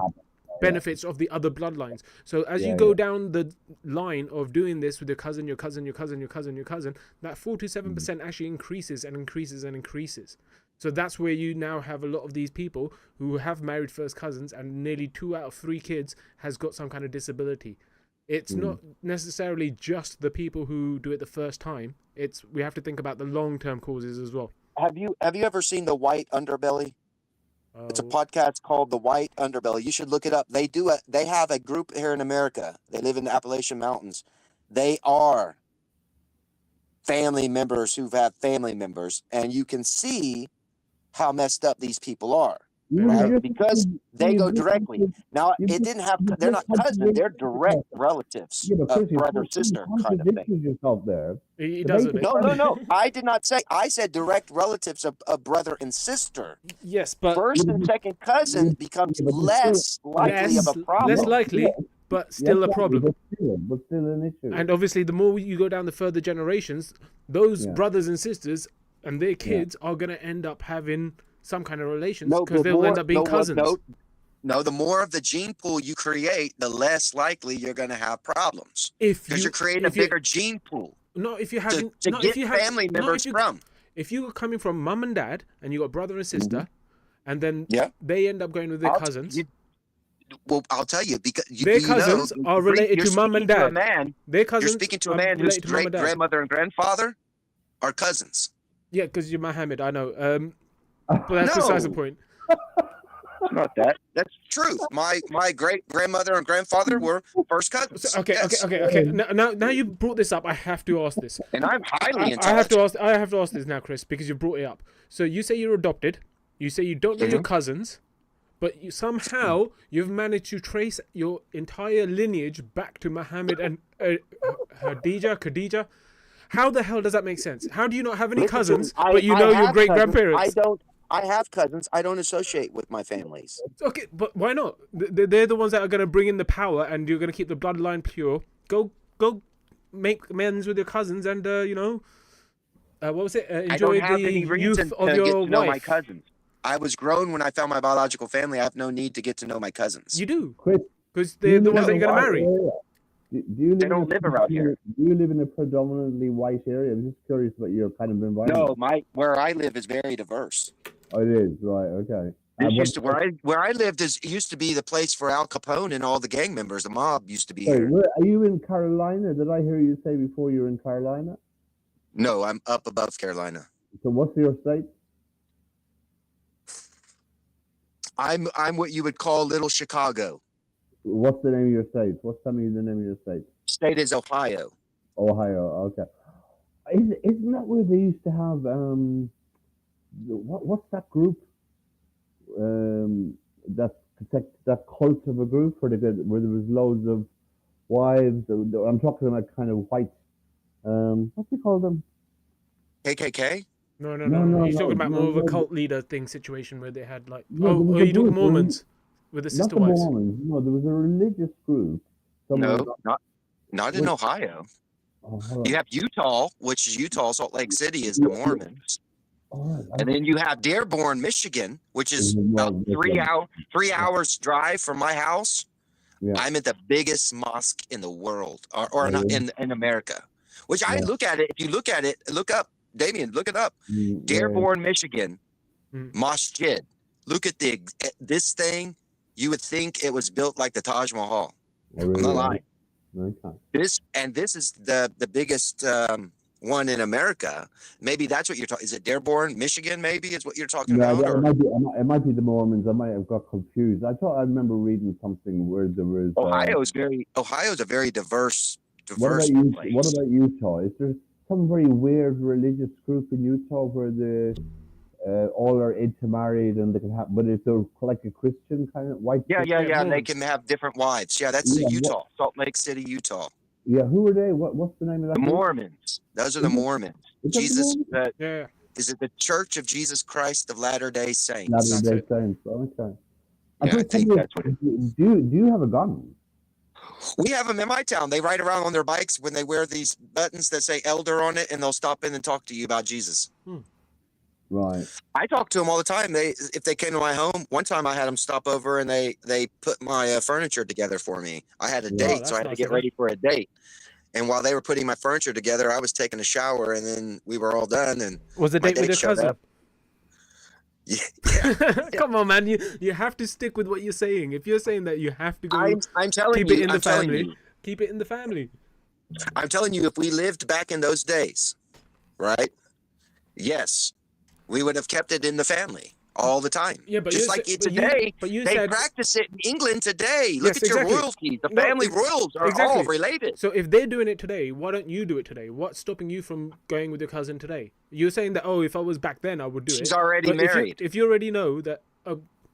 benefits of the other bloodlines. So as you go down the line of doing this with your cousin, that 4 to 7% actually increases and increases and increases. So that's where you now have a lot of these people who have married first cousins, and nearly 2 out of 3 kids has got some kind of disability. It's not necessarily just the people who do it the first time. We have to think about the long-term causes as well. Have you ever seen The White Underbelly? It's a podcast called The White Underbelly. You should look it up. They have a group here in America. They live in the Appalachian Mountains. They are family members who've had family members, and you can see how messed up these people are. Right? Because they go directly. Now, they're not cousins, they're direct relatives of brother, sister kind of thing. Yourself there. He doesn't. No. I did not say. I said direct relatives of brother and sister. Yes, but first and second cousin becomes less likely of a problem. Less likely, but still a problem. But still an issue. And obviously, the more you go down the further generations, those brothers and sisters and their kids are going to end up having some kind of relations because they'll end up being cousins. No, the more of the gene pool you create, the less likely you're going to have problems. Because you're creating a bigger gene pool. No, if you have to get family members from. If you're coming from mum and dad and you got brother and sister, and then they end up going with their cousins. Well, I'll tell you because their cousins are related to mum and dad. Their cousins. You're speaking to a man whose great grandmother and grandfather are cousins. Yeah, because you're Mohammed. I know. But that's besides the point. Not that. That's truth. My great grandmother and grandfather were first cousins. So, okay, Yes. okay. Now you brought this up. I have to ask this. And I'm highly I have intelligent. to ask. I have to ask this now, Chris, because you brought it up. So you say you're adopted. You say you don't know your cousins, but somehow you've managed to trace your entire lineage back to Muhammad and Khadija. How the hell does that make sense? How do you not have any cousins, but you know your great grandparents? I have cousins. I don't associate with my families. Okay, but why not? They're the ones that are going to bring in the power, and you're going to keep the bloodline pure. Go, make amends with your cousins, and what was it? Enjoy the youth of to your get to know my wife. cousins. I was grown when I found my biological family. I have no need to get to know my cousins. You do, Chris, because they're the ones that you're going to marry. Do you They don't live around here. Do you live in a predominantly white area? I'm just curious about your kind of environment. No, where I live is very diverse. Oh, it is, right, okay. Where I lived used to be the place for Al Capone and all the gang members. The mob used to be Sorry, here. are you in Carolina? Did I hear you say before you were in Carolina? No, I'm up above Carolina. So what's your state? I'm what you would call Little Chicago. What's the name of your state? Tell me the name of your state. State is Ohio. Ohio, okay. Isn't that where they used to have what's that group? That cult of a group where there was loads of wives. I'm talking about kind of white. What do you call them? KKK? No. He's talking about more of a cult leader thing situation where they had like. No, Oh, you talking Mormons with the Not sister the wives? Mormons. No, there was a religious group. No, not in Ohio. Oh, hold on. You have Utah, which is Utah, Salt Lake City is the Mormons. Oh, And then you have Dearborn, Michigan, which is about 3 hours drive from my house. Yeah. I'm at the biggest mosque in the world, or not in America. Which I look at it. If you look at it, look up, Damien, look it up. Dearborn, Michigan, Masjid. Look at this thing. You would think it was built like the Taj Mahal. I'm not lying. Okay. This is the biggest one in America. Maybe that's what you're talking. Is it Dearborn, Michigan? Maybe is what you're talking about. Yeah, it might be the Mormons. I might have got confused. I thought I remember reading something where there was. Ohio's a very diverse What place. about Utah? Is there some very weird religious group in Utah where the all are intermarried and they can have, but it's like a Christian kind of white. Yeah. And they can have different wives. Yeah, that's Utah, Salt Lake City, Utah. Yeah, who are they? What's the name of that? The group? Mormons. Those are the Mormons. Is that the Jesus. Mormons? Yeah. Is it the Church of Jesus Christ of Latter-day Saints? Latter-day Saints. Okay. Yeah, I think that's what it is. Do you have a gun? We have them in my town. They ride around on their bikes when they wear these buttons that say elder on it, and they'll stop in and talk to you about Jesus. Right. I talk to them all the time. If they came to my home, one time I had them stop over and they put my furniture together for me. I had a date, so I had to get ready for a date. And while they were putting my furniture together, I was taking a shower, and then we were all done. And was the date with your cousin? Yeah. Come on, man. You have to stick with what you're saying. If you're saying that you have to go, I'm telling keep you, it in the I'm telling family. you. Keep it in the family. I'm telling you, if we lived back in those days, right? Yes, we would have kept it in the family all the time. Yeah, but just like today, they practice it in England today. Look at your royalties. The family royals are all related. So if they're doing it today, why don't you do it today? What's stopping you from going with your cousin today? You're saying that, oh, if I was back then, I would do it. She's already married. If you already know that,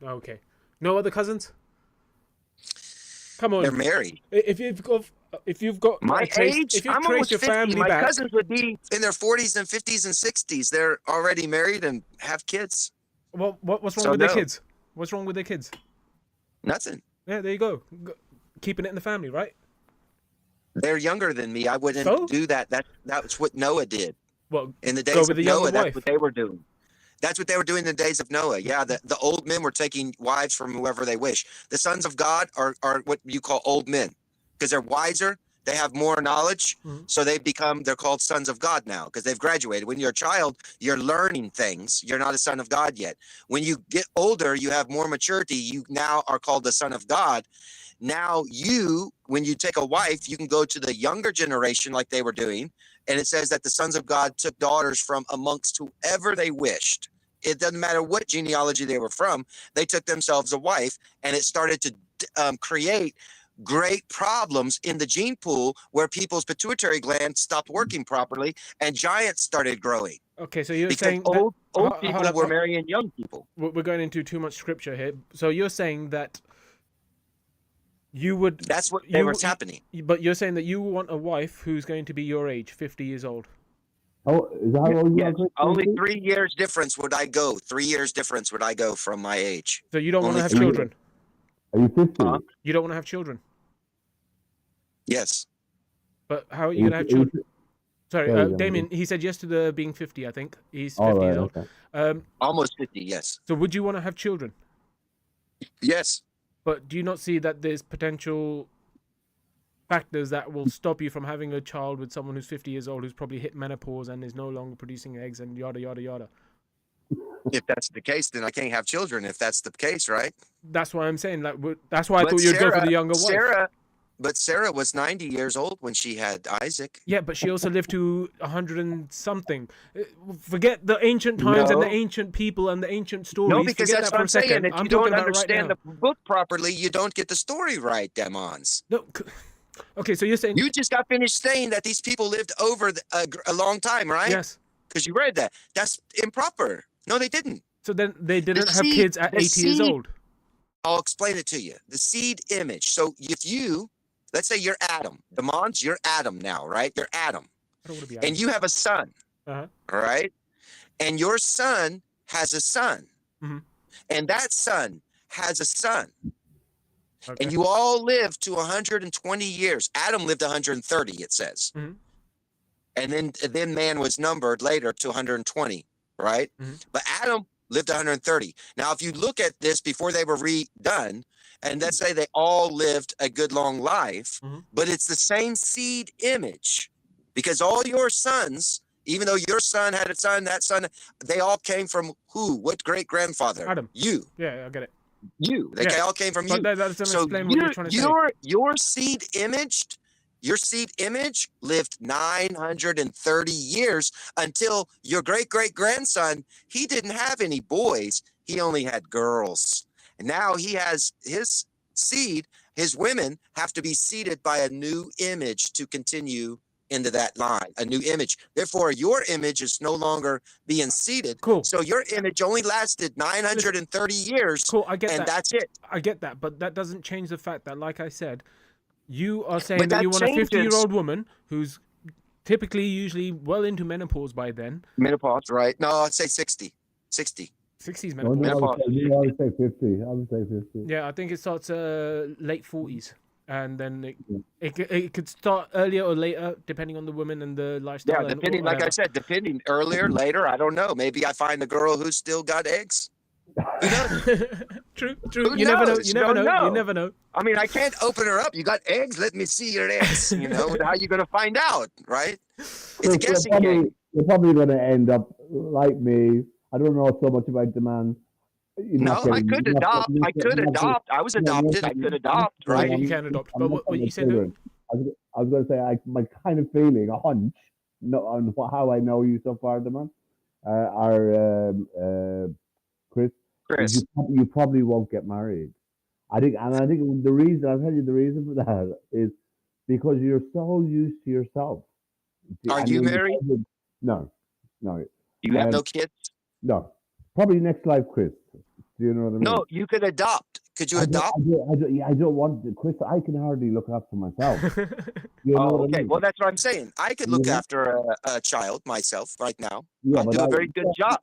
okay. No other cousins? Come on. They're married. If you've got my age, if you I'm trace almost your 50. family My back, cousins would be in their 40s and 50s and 60s. They're already married and have kids. Well, what's wrong with their kids? What's wrong with their kids? Nothing. Yeah, there you go. Keeping it in the family, right? They're younger than me. I wouldn't do that. That's what Noah did. Well, in the days of Noah, that's what they were doing. That's what they were doing in the days of Noah. Yeah, the old men were taking wives from whoever they wish. The sons of God are what you call old men because they're wiser. They have more knowledge, so they're called sons of God now because they've graduated. When you're a child, you're learning things. You're not a son of God yet. When you get older, you have more maturity. You now are called the son of God. Now when you take a wife, you can go to the younger generation like they were doing. And it says that the sons of God took daughters from amongst whoever they wished. it doesn't matter what genealogy they were from, they took themselves a wife, and it started to create great problems in the gene pool where people's pituitary gland stopped working properly and giants started growing. Okay, so you're Because saying old hold people up, were marrying young people. we're going into too much scripture here. So you're saying that you would. That's what was happening. But you're saying that you want a wife who's going to be your age, 50 years old. Oh, is that how old you are, Chris? Only 3 years difference would I go. 3 years difference would I go from my age. So you don't want to Only have 3 years. children. Are you 50? You don't want to have children. Yes. But how are you going to have children? Sorry, Sorry, Damien, he said yes to the being 50, I think. He's 50 All years right, old. okay. Almost 50, yes. So would you want to have children? Yes. But do you not see that there's potential factors that will stop you from having a child with someone who's 50 years old, who's probably hit menopause and is no longer producing eggs and yada, yada, yada? If that's the case, then I can't have children if that's the case, right? That's why I'm saying, like, that's why I thought you'd go for the younger wife. But Sarah was 90 years old when she had Isaac. Yeah, but she also lived to 100 and something. Forget the ancient times and the ancient people and the ancient stories. No, because Forget that's that what I'm saying. second. If I'm you don't talking about understand right the book properly, you don't get the story right, Demons. now. No, okay, so you're saying... You just got finished saying that these people lived over a long time, right? Yes. Because you read that. That's improper. No, they didn't. So then they didn't have kids at 80 years old. I'll explain it to you. The seed image. So if you, let's say you're Adam. Demons, you're Adam now, right? You're Adam. I don't want to be Adam. And you have a son, Uh-huh. all right? And your son has a son. Mm-hmm. And that son has a son. Okay. And you all live to 120 years. Adam lived 130, it says. Mm-hmm. And then man was numbered later to 120, right? Mm-hmm. But Adam lived 130. Now, if you look at this before they were redone, and let's say they all lived a good long life, mm-hmm. but it's the same seed image, because all your sons, even though your son had a son, that son, they all came from who? What great grandfather? Adam. You. Yeah, I get it. You. They all came from But you. that doesn't So explain what you're trying to say. your seed image lived 930 years until your great-great-grandson, he didn't have any boys. He only had girls. And now he has his seed, his women have to be seeded by a new image to continue into that line, a new image. Therefore, your image is no longer being seeded. Cool. So your image only lasted 930 years. Cool, I get that. And that's it. I get that, but that doesn't change the fact that, like I said, you are saying But that that you want a changes. 50-year-old woman who's typically usually well into menopause by then. Menopause, right? No, I'd say 60. 60. 60s No, menopause. I would say 50. I would say 50. Yeah, I think it starts late 40s. And then it could start earlier or later, depending on the woman and the lifestyle. Yeah, depending, like I said, depending earlier, later, I don't know. Maybe I find a girl who's still got eggs. Who knows? True. Who You never know. knows? You You never don't know. know. You never know. I mean, I can't open her up. You got eggs? Let me see your eggs. You know, how you going to find out, right? It's a guessing game. You're probably going to end up like me. I don't know so much about the man. No, I could adopt. I could adopt. I was adopted. I could adopt, Right? right? You can adopt. But what you said? I was going to say, my kind of feeling, a hunch, on how I know you so far, the man, Chris. Chris. You probably won't get married. I think the reason, I'll tell you the reason for that is because you're so used to yourself. Are you married? No. You have no kids? No. Probably next life, Chris. Do you know what I mean? No, you could adopt. Could you adopt? I don't want to, Chris. I can hardly look after myself. You know what I Okay. mean? Well, that's what I'm saying. I could look Mhm. after a child myself right now. Yeah, I but do a very good job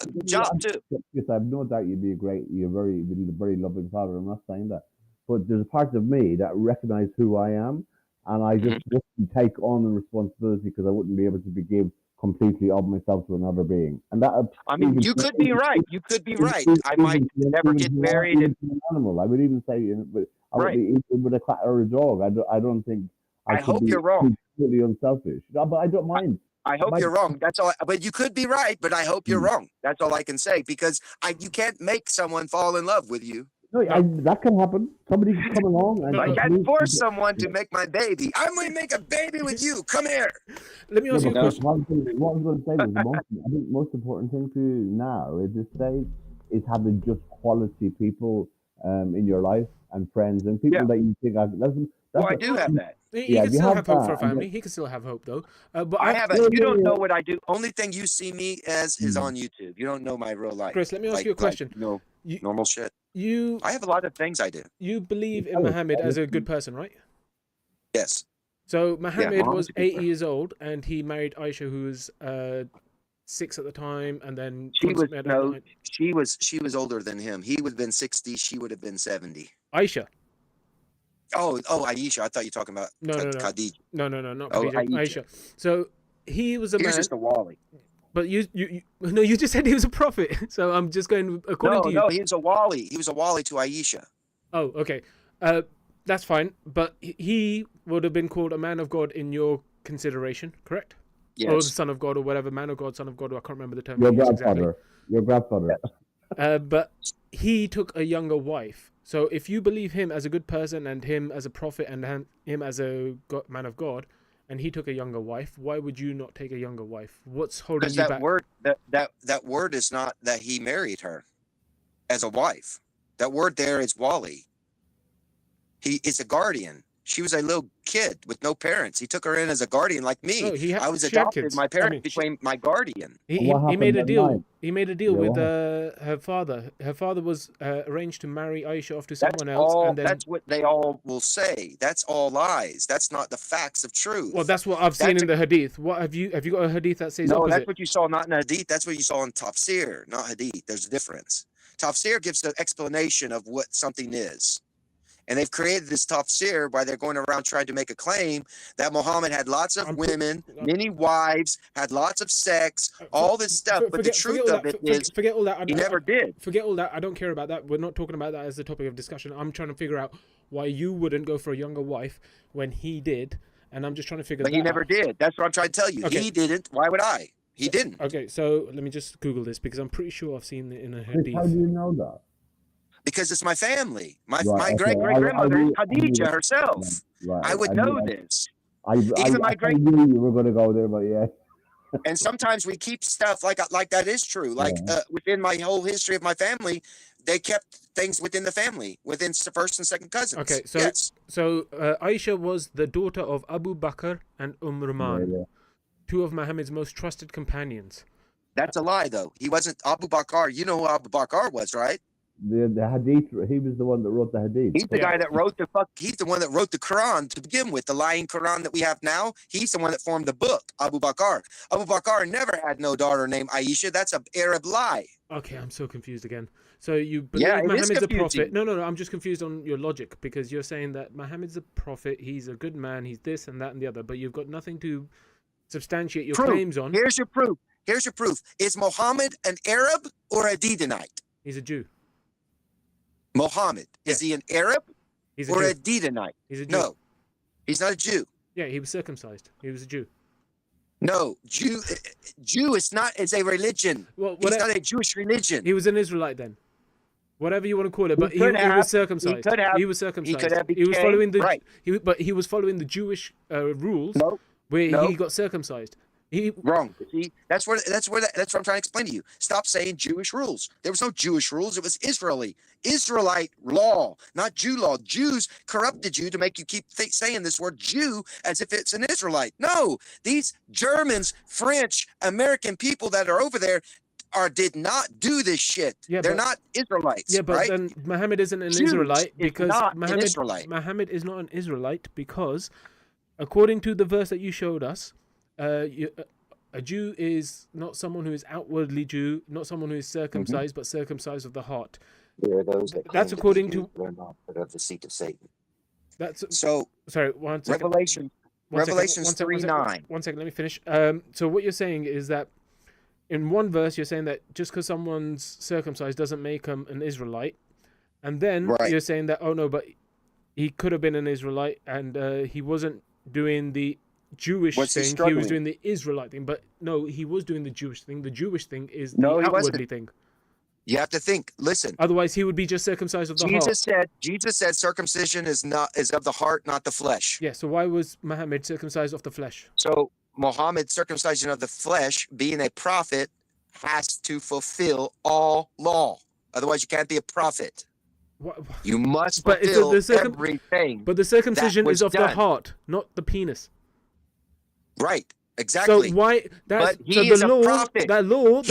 too. Yes, I have no doubt you'd be you're a very loving father. I'm not saying that, but there's parts of me that recognize who I am, and I just wouldn't take on the responsibility because I wouldn't be able to give completely of myself to another being. And that, I mean, you could be right. You could be right. I might never get married. An animal. I would even say, I would be even with a cat or a dog. I don't think. I hope you're wrong. Completely unselfish. No, but I don't mind. I hope you're wrong. That's all. But you could be right. But I hope you're wrong. That's all I can say, because you can't make someone fall in love with you. No, that can happen. Somebody can come along and. No, I no. can't force someone to make my baby. I'm going to make a baby with you. Come here. Let me ask you a but question. what I was going to say was I think most important thing for you now at this stage is having just quality people in your life and friends and people Yeah. that you think are. That's Well, I do have that. He Yeah, can you still have have hope for a that, and family. He can still have hope though. But I have a, Yeah, you don't know yeah. what I do. Only thing you see me as is Hmm. on YouTube. You don't know my real life. Chris, let me ask you a question. No, You normal shit. you I have a lot of things I do. you believe in Tell us, Muhammad tell as us. a good person, right? Yes. So Muhammad Muhammad's was a good 8 person. years old, and he married Aisha, who was 6 at the time, and then She was consummated at 9. she was older than him. He would have been 60. She would have been 70. Aisha. Oh, Aisha. I thought you were talking about No, Khadija. no, not Oh, Khadija. Aisha. So he was a He was man, just a Wally. but you no, you just said he was a prophet. So I'm just going according to you. No, he was a Wally. He was a Wally to Aisha. Oh, okay. That's fine. But he would have been called a man of God in your consideration, correct? Or the Yes. son of God, or whatever, man of God, son of God. I can't remember the term. Your he used exactly. grandfather. Your grandfather. But he took a younger wife. So if you believe him as a good person and him as a prophet and him as a man of God, and he took a younger wife, why would you not take a younger wife? What's holding Because you that back? word that word is not that he married her as a wife. That word there is Wally. He is a guardian. She was a little kid with no parents. He took her in as a guardian like me. No, I was she had adopted. kids. My I parents mean, became my guardian. He What made a happened that deal. night? He made a deal Yeah, with what her father. Her father was arranged to marry Aisha off to That's someone else, all. and then That's what they all will say. That's all lies. That's not the facts of truth. well, that's what I've seen That's in the hadith. What have you got a hadith that says No, opposite? that's what you saw not in Hadith. That's what you saw in Tafsir, not Hadith. There's a difference. Tafsir gives the explanation of what something is. And they've created this Tafsir by they're going around trying to make a claim that Muhammad had lots of women, many wives, had lots of sex, all this stuff. But the truth of it is, forget all that. he never did. Forget all that. I don't care about that. We're not talking about that as the topic of discussion. I'm trying to figure out why you wouldn't go for a younger wife when he did, and I'm just trying to figure But that he never out. did. That's what I'm trying to tell you. Okay. He didn't. Why would I? He didn't. Okay, so let me just Google this because I'm pretty sure I've seen it in a Chris, how do hadith. you know that? Because it's my family. My Right, okay. great grandmother is I Khadija herself. Right. I would know this. I Even my great knew you were going to go there, but yeah. And sometimes we keep stuff like that is true. Like within my whole history of my family, they kept things within the family, within first and second cousins. Okay, so yes. Aisha was the daughter of Abu Bakr and Rahman, Yeah. two of Muhammad's most trusted companions. That's a lie, though. He wasn't Abu Bakr. You know who Abu Bakr was, right? The hadith. He was the one that wrote the hadith. He's the Yeah. guy that wrote He's the one that wrote the Quran to begin with, the lying Quran that we have now. He's the one that formed the book, Abu Bakr. Abu Bakr never had no daughter named Aisha. That's an Arab lie. Okay, I'm so confused again. So you believe Yeah, it is Muhammad's a confusing. prophet? No. I'm just confused on your logic because you're saying that Muhammad's a prophet. He's a good man. He's this and that and the other, but you've got nothing to substantiate your Proof. claims on. Here's your proof. Here's your proof. Is Muhammad an Arab or a Didanite? He's a Jew. Muhammad, is he an Arab He's a or Jew. a Didanite? He's a Jew. No, he's not a Jew. Yeah, he was circumcised. He was a Jew. No, Jew is not. It's a religion. Well, He's not a Jewish religion. He was an Israelite then. Whatever you want to call it, but he could was have- circumcised. he could have- He was circumcised. he could have He was became- following the right. but he was following the Jewish rules No, where no. he got circumcised. He wrong. See, that's what I'm trying to explain to you. Stop saying Jewish rules. There was no Jewish rules. It was Israelite law, not Jew law. Jews corrupted you to make you keep saying this word Jew as if it's an Israelite. No, these Germans, French, American people that are over there did not do this shit. Yeah, They're but- not Israelites. yeah, but right? then Muhammad isn't an Jews Israelite is because not an Muhammad Israelite. Muhammad is not an Israelite because, according to the verse that you showed us, a Jew is not someone who is outwardly Jew, not someone who is circumcised, but circumcised of the heart. There are those that That's according to- they're not, but of the seat of Satan. That's So sorry. One second. Revelation, One second, Revelations one second, 3:9. One second, let me finish. So what you're saying is that in one verse you're saying that just because someone's circumcised doesn't make him an Israelite, and then Right. you're saying that but he could have been an Israelite and he wasn't doing the Jewish What's he thing. He was struggling? doing the Israelite thing, but no, he was doing the Jewish thing. The Jewish thing is No, the he wasn't. outwardly thing. You have to think. Listen, Otherwise, he would be just circumcised of the heart. Jesus said circumcision is of the heart, not the flesh. Yeah. So why was Muhammad circumcised of the flesh? So Muhammad's circumcision of the flesh, being a prophet, has to fulfill all law. Otherwise, you can't be a prophet. What? You must But it's fulfill everything. But the circumcision that is of was the done. heart, not the penis. Right. Exactly. So why? But So he is the a law, prophet. that law.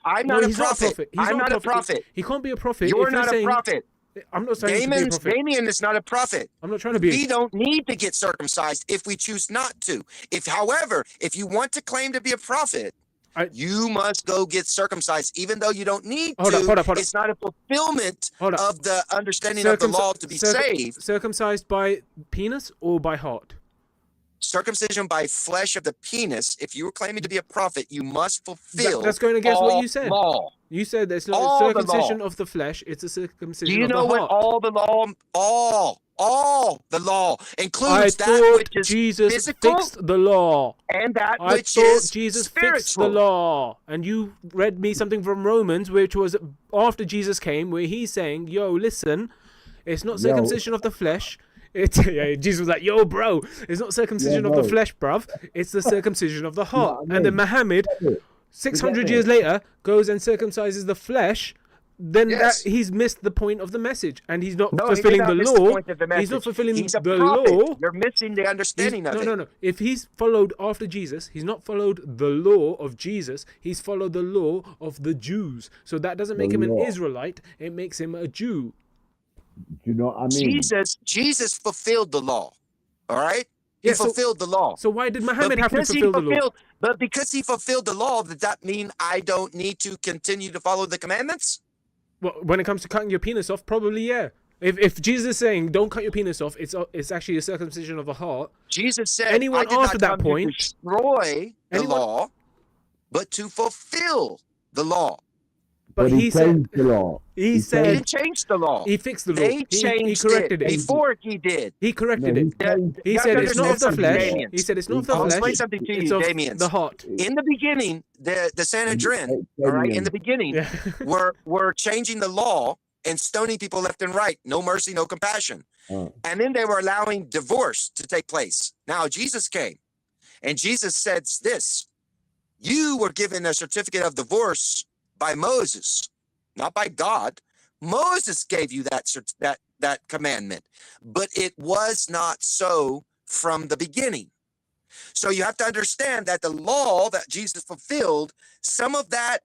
I'm No, not a he's prophet. He's I'm not a prophet. He can't be a prophet. You're if not a saying, prophet. I'm not saying to be a prophet. Damien is not a prophet. I'm not trying to be. We don't need to get circumcised if we choose not to. However, if you want to claim to be a prophet, you must go get circumcised, even though you don't need to. Hold up. It's not a fulfillment of the understanding of the law to be saved. Circumcised by penis or by heart? Circumcision by flesh of the penis. If you were claiming to be a prophet, you must fulfill. That's going against what you said. Law. You said there's no circumcision of the flesh. It's a circumcision of the heart. Do you know what all the law includes? That which is Jesus physical, fixed the law, and that I which thought is Jesus spiritual. fixed the law, and you read me something from Romans, which was after Jesus came, where he's saying, "Yo, listen, it's not circumcision of the flesh." Jesus was like, "Yo, bro, it's not circumcision of the flesh, bruv. It's the circumcision of the heart." And then Muhammad, 600 years later, goes and circumcises the flesh. Then he's missed the point of the message, and he's not fulfilling the law. He's not fulfilling the law. You're missing the understanding of it. No. If he's followed after Jesus, he's not followed the law of Jesus. He's followed the law of the Jews. So that doesn't make him an Israelite. It makes him a Jew. Do you know what I mean? Jesus fulfilled the law. All right? He fulfilled the law. So why did Muhammad have to fulfill the law? But because he fulfilled the law, does that mean I don't need to continue to follow the commandments? Well, when it comes to cutting your penis off, probably yeah. If Jesus is saying don't cut your penis off, it's actually a circumcision of the heart. Jesus said, anyone I did after not that come point, to destroy the law, but to fulfill the law. But he said the law. He said he didn't change the law. He fixed the law. They changed he corrected it before he did. He corrected it. He said it's not of the flesh. He said it's not of the flesh. I'll explain something to you, Damien. The heart. In the beginning, the Sanhedrin, all right, in the beginning, were changing the law and stoning people left and right. No mercy, no compassion. And then they were allowing divorce to take place. Now Jesus came, and Jesus said this: you were given a certificate of divorce by Moses, not by God. Moses gave you that commandment, but it was not so from the beginning. So you have to understand that the law that Jesus fulfilled, some of that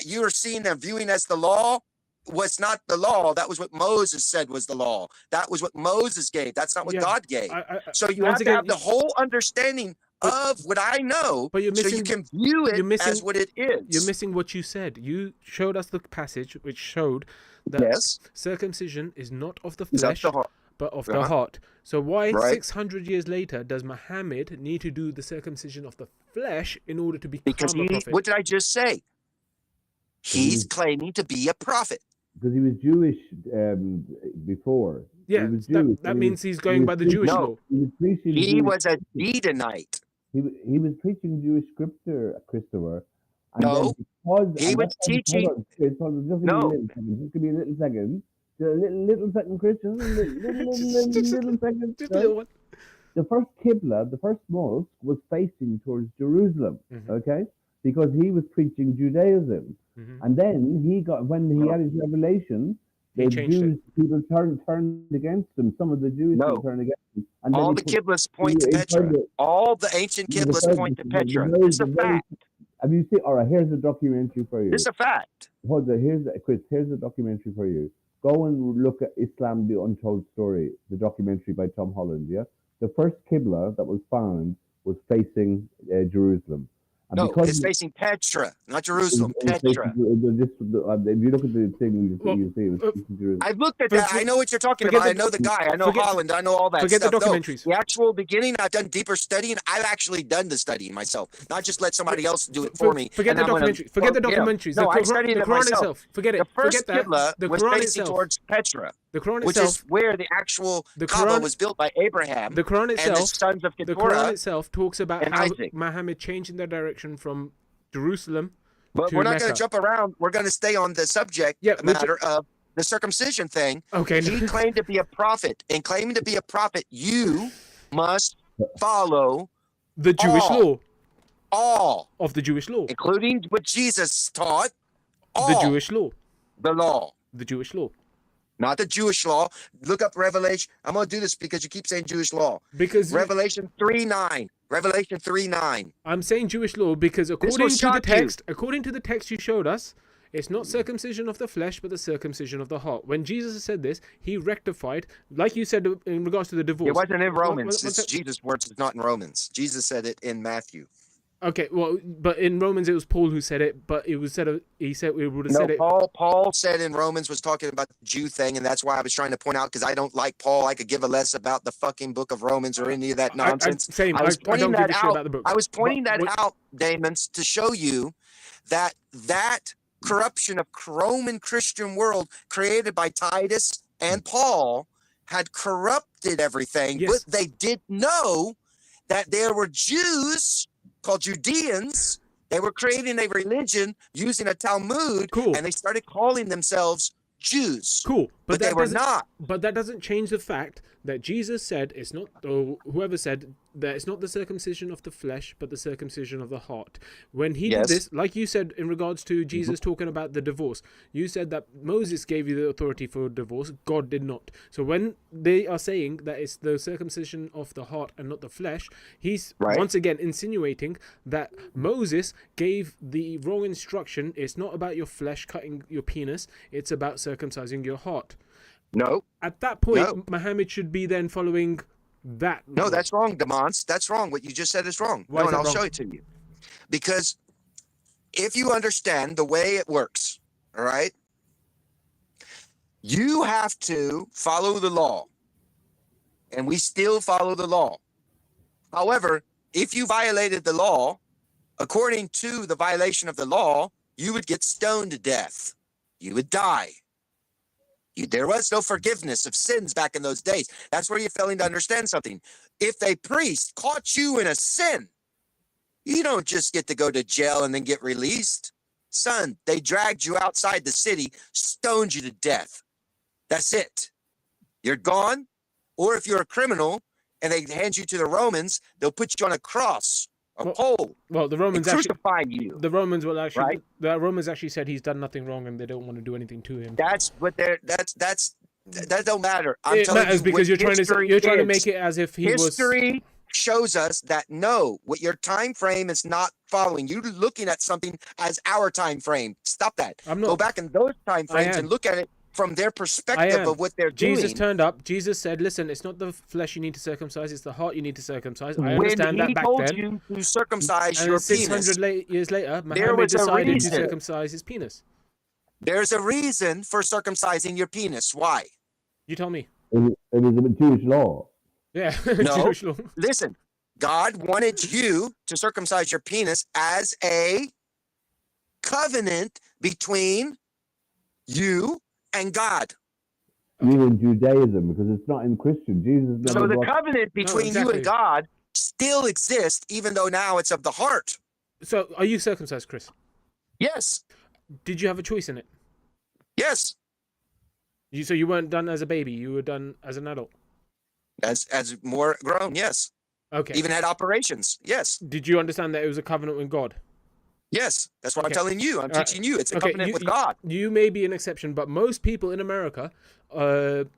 you are seeing and viewing as the law was not the law. That was what Moses said was the law. That was what Moses gave. That's not what God gave. So you have to have the whole understanding of what I know, but you're missing, so you can view it as what it is. You're missing what you said. You showed us the passage which showed that circumcision is not of the flesh, but of the heart. So why 600 years later does Muhammad need to do the circumcision of the flesh in order to become a prophet? What did I just say? He's claiming to be a prophet. Because he was Jewish before. Yeah, that means he's going by the Jewish law. He was a Edonite. He was preaching Jewish scripture, Christopher. No, he was teaching. Just give me a little second. Little second, Christian. Little second. Just a little one. The first Qibla, the first mosque, was facing towards Jerusalem. Okay, because he was preaching Judaism, and then when he had his revelation, the Jews people turned against him. Some of the Jews turned against him. And all the Qiblas point to Petra. All the ancient Qiblas point to Petra. It's a fact. Have you seen? All right, here's a documentary for you. It's a fact. Chris, here's a documentary for you. Go and look at Islam: The Untold Story, the documentary by Tom Holland. Yeah, the first Qibla that was found was facing Jerusalem. And it's facing Petra, not Jerusalem. Petra. If you look at the thing, you see it was facing Jerusalem. I've looked at that. I know what you're talking about. I know the guy. I know Holland. I know all that stuff. Forget the documentaries. The actual beginning, I've done deeper studying. I've actually done the studying myself, not just let somebody else do it for me. Forget the documentaries. Forget the documentaries. No, I studied it myself. Itself. Forget it. The first Qibla was facing towards Petra. The Quran which itself, is where the actual Kaaba was built by Abraham. The Quran itself, and the sons of Keturah. The Quran itself talks about how Isaac. Muhammad changed in their direction from Jerusalem But to we're not mess going up. to jump around. We're going to stay on the subject Yeah, matter of the circumcision thing. Okay. He claimed to be a prophet. And claiming to be a prophet, you must follow The Jewish law. all, Of the Jewish law. including what Jesus taught, The all Jewish law. the law. The Jewish law. Not the Jewish law. Look up Revelation. I'm going to do this because you keep saying Jewish law. Because Revelation 3:9. Revelation 3:9. I'm saying Jewish law because will according to the shock you. text, according to the text you showed us, it's not circumcision of the flesh, but the circumcision of the heart. When Jesus said this, he rectified, like you said in regards to the divorce. It wasn't in Romans. One It's sec. Jesus' words. It's not in Romans. Jesus said it in Matthew. Okay, well, but in Romans it was Paul who said it, but it was said he said we would have No, said it. Paul said in Romans was talking about the Jew thing, and that's why I was trying to point out because I don't like Paul. I could give a less about the fucking book of Romans or any of that nonsense. Same. I was I pointing don't give that a shit out. about the book. I was pointing But that what- out, Damons, to show you that corruption of Roman Christian world created by Titus and Paul had corrupted everything, Yes. but they didn't know that there were Jews called Judeans. They were creating a religion using a Talmud, Cool. and they started calling themselves Jews. Cool, But they that were doesn't- not. But that doesn't change the fact that Jesus said it's not, or whoever said that it's not the circumcision of the flesh, but the circumcision of the heart. When he Yes. did this, like you said in regards to Jesus talking about the divorce, you said that Moses gave you the authority for divorce, God did not. So when they are saying that it's the circumcision of the heart and not the flesh, he's Right. once again insinuating that Moses gave the wrong instruction. It's not about your flesh cutting your penis, it's about circumcising your heart. No, At that point, No. Muhammad should be then following that. no, law. that's wrong, Demons. That's wrong. What you just said is wrong. Why No, is and that I'll wrong? show it to you. Because if you understand the way it works, all right, you have to follow the law. And we still follow the law. However, if you violated the law, according to the violation of the law, you would get stoned to death. You would die. There was no forgiveness of sins back in those days. That's where you're failing to understand something. If a priest caught you in a sin, you don't just get to go to jail and then get released. Son, they dragged you outside the city, stoned you to death. That's it. You're gone. Or if you're a criminal and they hand you to the Romans, they'll put you on a cross, a Well, pole, Well, the and Romans actually, crucify you. the Romans will actually, Right. the Romans actually said he's done nothing wrong and they don't want to do anything to him. That's what they're. That don't matter. I'm It telling matters you because what you're trying to history you're trying to is. make it as if he was. History shows us that no, what your time frame is not following. You're looking at something as our time frame. Stop that. I'm Go not. back in those time frames am. and look at it from their I perspective am. of what they're Jesus doing. turned up. Jesus said, "Listen, it's not the flesh you need to circumcise; it's the heart you need to circumcise." I When understand he that back told then. you to circumcise And your 600 penis, years later, Muhammad was a decided to reason. circumcise his penis. there's a reason for circumcising your penis. Why? You tell me. It was a Jewish law. Yeah. No. Jewish law. Listen, God wanted you to circumcise your penis as a covenant between you and God. Even Judaism, because it's not in Christian. Jesus never So the brought. covenant between you exactly. and God still exists, even though now it's of the heart. So, are you circumcised, Chris? Yes. Did you have a choice in it? Yes. So you weren't done as a baby; you were done as an adult. As more grown, yes. Okay. Even had operations, yes. Did you understand that it was a covenant with God? Yes. That's what Okay. I'm telling you. I'm teaching you. It's a Okay, covenant with God. You may be an exception, but most people in America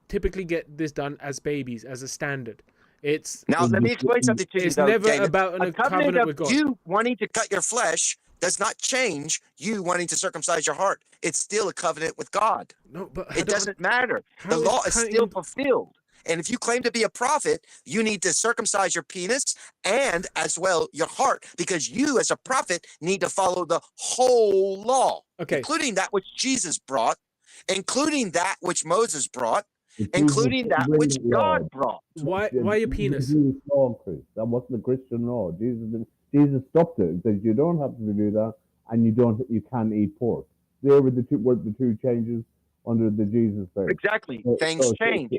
typically get this done as babies, as a standard. It's Now, let me explain something to you. it's though, never David. about a a covenant covenant of with God. you wanting to cut your flesh does not change you wanting to circumcise your heart. It's still a covenant with God. No, but It doesn't matter. how The is law is cutting- still fulfilled. And if you claim to be a prophet, you need to circumcise your penis and as well your heart, because you as a prophet need to follow the whole law, Okay. including that which Jesus brought, including that which Moses brought, Jesus including that didn't which bring the law. God brought. Why your It was penis? a Jewish law, Chris. That wasn't a Christian law. Jesus stopped it and said you don't have to do that, and you can't eat pork. There were the two changes under the Jesus faith. Exactly. So- Things so- change. yeah,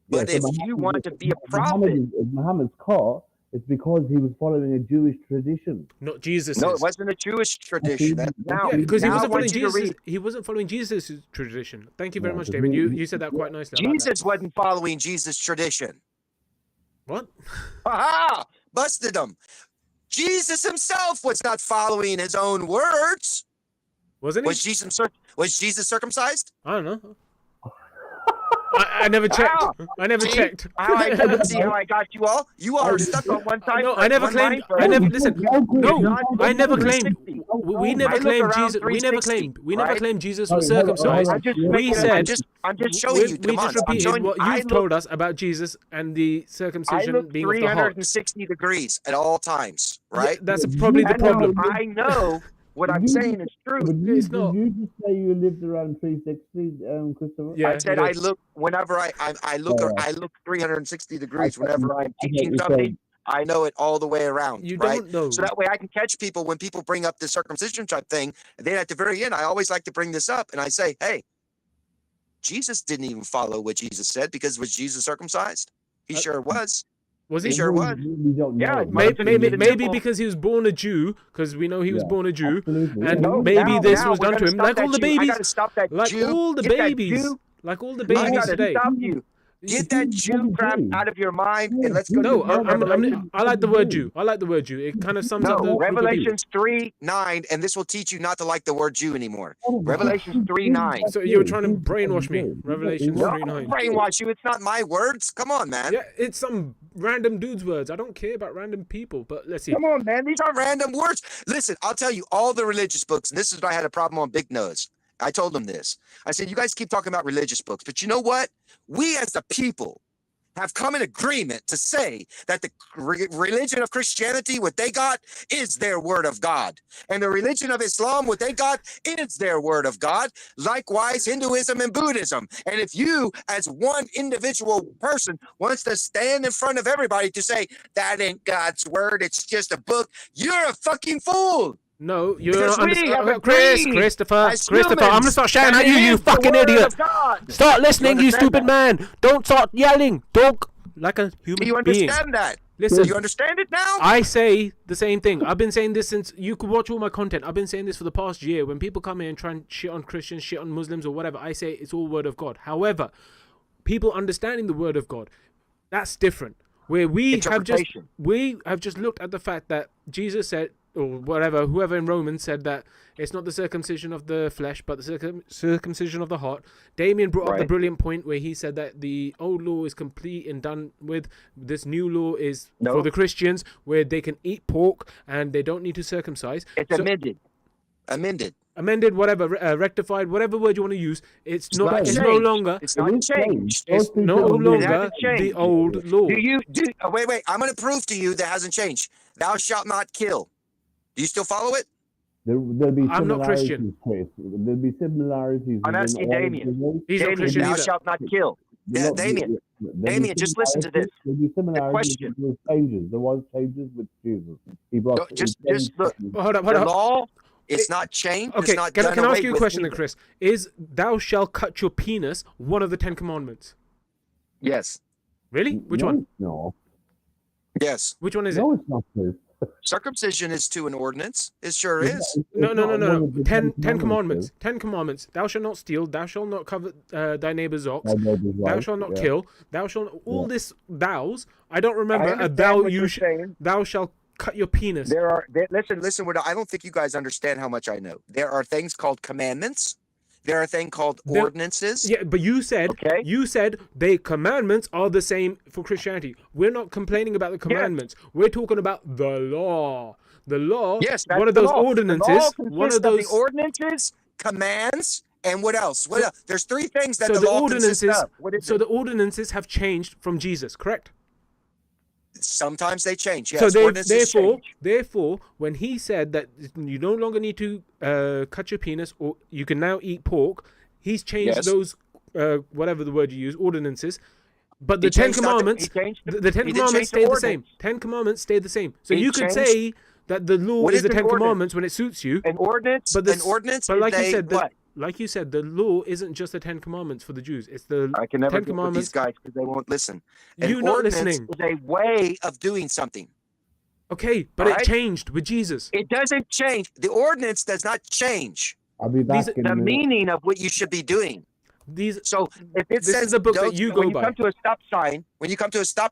But so if Muhammad- you want to be a Muhammad prophet, is- if Muhammad's caught It's because he was following a Jewish tradition. Not Jesus. No, it wasn't a Jewish tradition. Now, Yeah, because he now I wasn't want following you to Jesus. read. He wasn't following Jesus' tradition. Thank you very Yeah, much, but David. he- You said that quite nicely. I like that. Jesus wasn't following Jesus' tradition. What? Aha! Busted him. Jesus himself was not following his own words. Wasn't he? Was Jesus circumcised? I don't know. I never checked. Ah, I never see? checked. See how I got you all? You all are stuck on one time. No, I never one claimed. mind frame. I never listen. No, I never claimed. 360. We never I look claimed around Jesus. We never 360, claimed. We never right? claimed Jesus was Sorry, hold on, circumcised. I'm just We making it- said. I'm just showing you. We just Demons. I'm repeated showing what I you've look, told us about Jesus and the I circumcision look being of the heart. 360 degrees at all times, Yeah, right? that's probably the I know- problem. I know what I'm saying is true. But It's not. Did you just say you lived around 360, Christopher? Yeah, I said he I did. look whenever I look Yeah. I look 360 degrees I- whenever I'm I get teaching what you're something. saying. I know it all the way around, You right? don't know. So that way I can catch people when people bring up the circumcision type thing. And then at the very end, I always like to bring this up and I say, hey, Jesus didn't even follow what Jesus said because was Jesus circumcised? He sure was. Was He he? sure was. We don't know. Yeah, Maybe because he was born a Jew, because we know he was Yeah, born a Jew, absolutely. and No, maybe now- this now was we're done to gonna him, stop like all that the Jew. I babies, gotta stop that like Jew. all the Get that babies, Jew. like all the I babies gotta today. stop you. Get that Jew crap out of your mind and let's go No, to Revelation. I like the word Jew. I like the word Jew. It kind of sums up the No, group of people. Revelations 3:9, and this will teach you not to like the word Jew anymore. Revelations 3:9. So you were trying to brainwash me. Revelations No, 3:9. brainwash you. It's not my words. Come on, man. Yeah, it's some random dude's words. I don't care about random people, but let's see. Come on, man. These are random words. Listen, I'll tell you all the religious books, and this is what I had a problem on Big Nose. I told them this. I said, you guys keep talking about religious books, but you know what? We as the people have come in agreement to say that the religion of Christianity, what they got is their word of God. And the religion of Islam, what they got is their word of God. Likewise, Hinduism and Buddhism. And if you, as one individual person, wants to stand in front of everybody to say, that ain't God's word, it's just a book, you're a fucking fool. No, you're Because not we have understanding. Christopher, I'm gonna start shouting at you, you fucking idiot. Start listening, you stupid man. Don't start yelling. Talk like a human Do you being. understand that? Listen, Do you understand it now? I say the same thing. I've been saying this since you could watch all my content. I've been saying this for the past year. When people come in and try and shit on Christians, shit on Muslims or whatever, I say it's all word of God. However, people understanding the word of God, that's different. Where we have just looked at the fact that Jesus said, or whatever, whoever in Romans said that it's not the circumcision of the flesh, but the circumcision of the heart. Damien brought up the brilliant point where he said that the old law is complete and done with. This new law is for the Christians, where they can eat pork and they don't need to circumcise. It's amended. Amended, whatever, rectified, whatever word you want to use. It's no longer. It's not changed. It's no longer hasn't changed. the old law. Wait. I'm going to prove to you that hasn't changed. Thou shalt not kill. Do you still follow it? There'll be I'm not Christian. Chris. There'll be similarities. I'm asking Damien. He's not Christian Thou either. shalt not kill. Yeah, Damien. Damien, just listen to this. There'll be similarities. question. There was changes. There was changes with Jesus. He brought. Just look. Hold up. The law, it's not changed. Okay, it's not can done I away ask you a with question then, either. Chris? Is thou shalt cut your penis one of the 10 commandments? Yes. Really? Which one? No. Yes. Which one is it? No, it's not true. Circumcision is to an ordinance. It sure is. No. It's not one of the 10 Chris. commandments. 10 commandments. Thou shalt not steal. Thou shalt not covet thy neighbor's ox. My neighbor's Thou wife, shalt not yeah. kill. Thou shalt all this thous. I don't remember I a understand thou what you're saying. thou shalt cut your penis. Listen. I don't think you guys understand how much I know. There are things called commandments. There are things called ordinances. Yeah, but you said the commandments are the same for Christianity. We're not complaining about the commandments. We're talking about the law. The law. Yes, that's one of the those law. ordinances. The law One consists of those the ordinances, commands, and what else? What else? There's three things that so the the law consists ordinances. of. What is So it? the ordinances have changed from Jesus, correct? Sometimes they change. Yes, So ordinances change. therefore, when he said that you no longer need to cut your penis, or you can now eat pork, he's changed those whatever the word you use, ordinances. But the He 10 changed commandments, the 10 he didn't commandments change the stayed the same. ordinance. 10 commandments stayed the same. So He you could changed- say that the law What is is the an 10 ordinance? commandments when it suits you. An ordinance. But An ordinance. but like is you said, what? like you said, the law isn't just the 10 commandments for the Jews. It's the I can never 10 get with these commandments. guys because they won't listen. An You not ordinance listening. is a way of doing something. Okay, but All it right? changed with Jesus. It doesn't change. The ordinance does not change I'll be back These- in the a minute. meaning of what you should be doing. These. So if it This says is the book that don't- you when go you by. come to a stop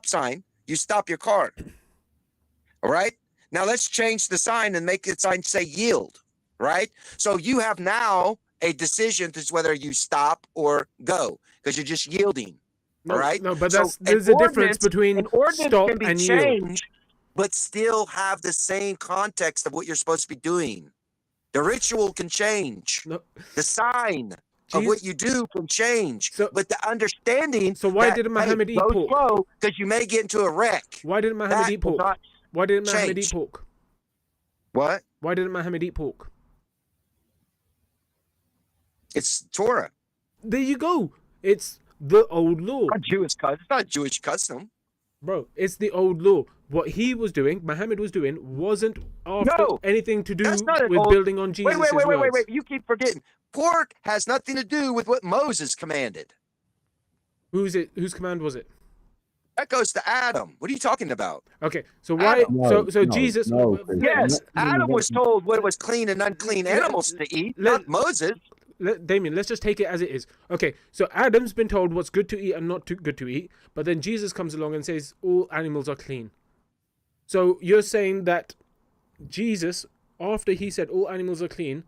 sign, you stop your car. All right. Now let's change the sign and make the sign say yield. Right. So you have now a decision to whether you stop or go because you're just yielding. No, all right. No, but So there's an a difference ordinance- between an ordinance stop can be and yield. changed, but still have the same context of what you're supposed to be doing. The ritual can change. No. The sign of what you do can change. So- but the understanding. So why that, didn't Muhammad hey, eat go pork? slow because you may get into a wreck. Why didn't Muhammad That eat will pork? not Why didn't Muhammad eat change. pork? What? Why didn't Muhammad eat pork? It's Torah. There you go. It's the old law. Not Jewish custom. It's not Jewish custom. Bro, it's the old law. What he was doing, Muhammad was doing, wasn't after No, anything to do that's not an with old- building on Jesus' Wait. You keep forgetting. Pork has nothing to do with what Moses commanded. Who's it? Whose command was it? That goes to Adam. What are you talking about? Okay, so why? No, so no, Jesus. no, Chris. Yes, No, no, Adam no, was told what was clean and unclean animals to eat, not Moses. Damien, let's just take it as it is. Okay, so Adam's been told what's good to eat and not too good to eat, but then Jesus comes along and says all animals are clean. So you're saying that Jesus, after he said all animals are clean,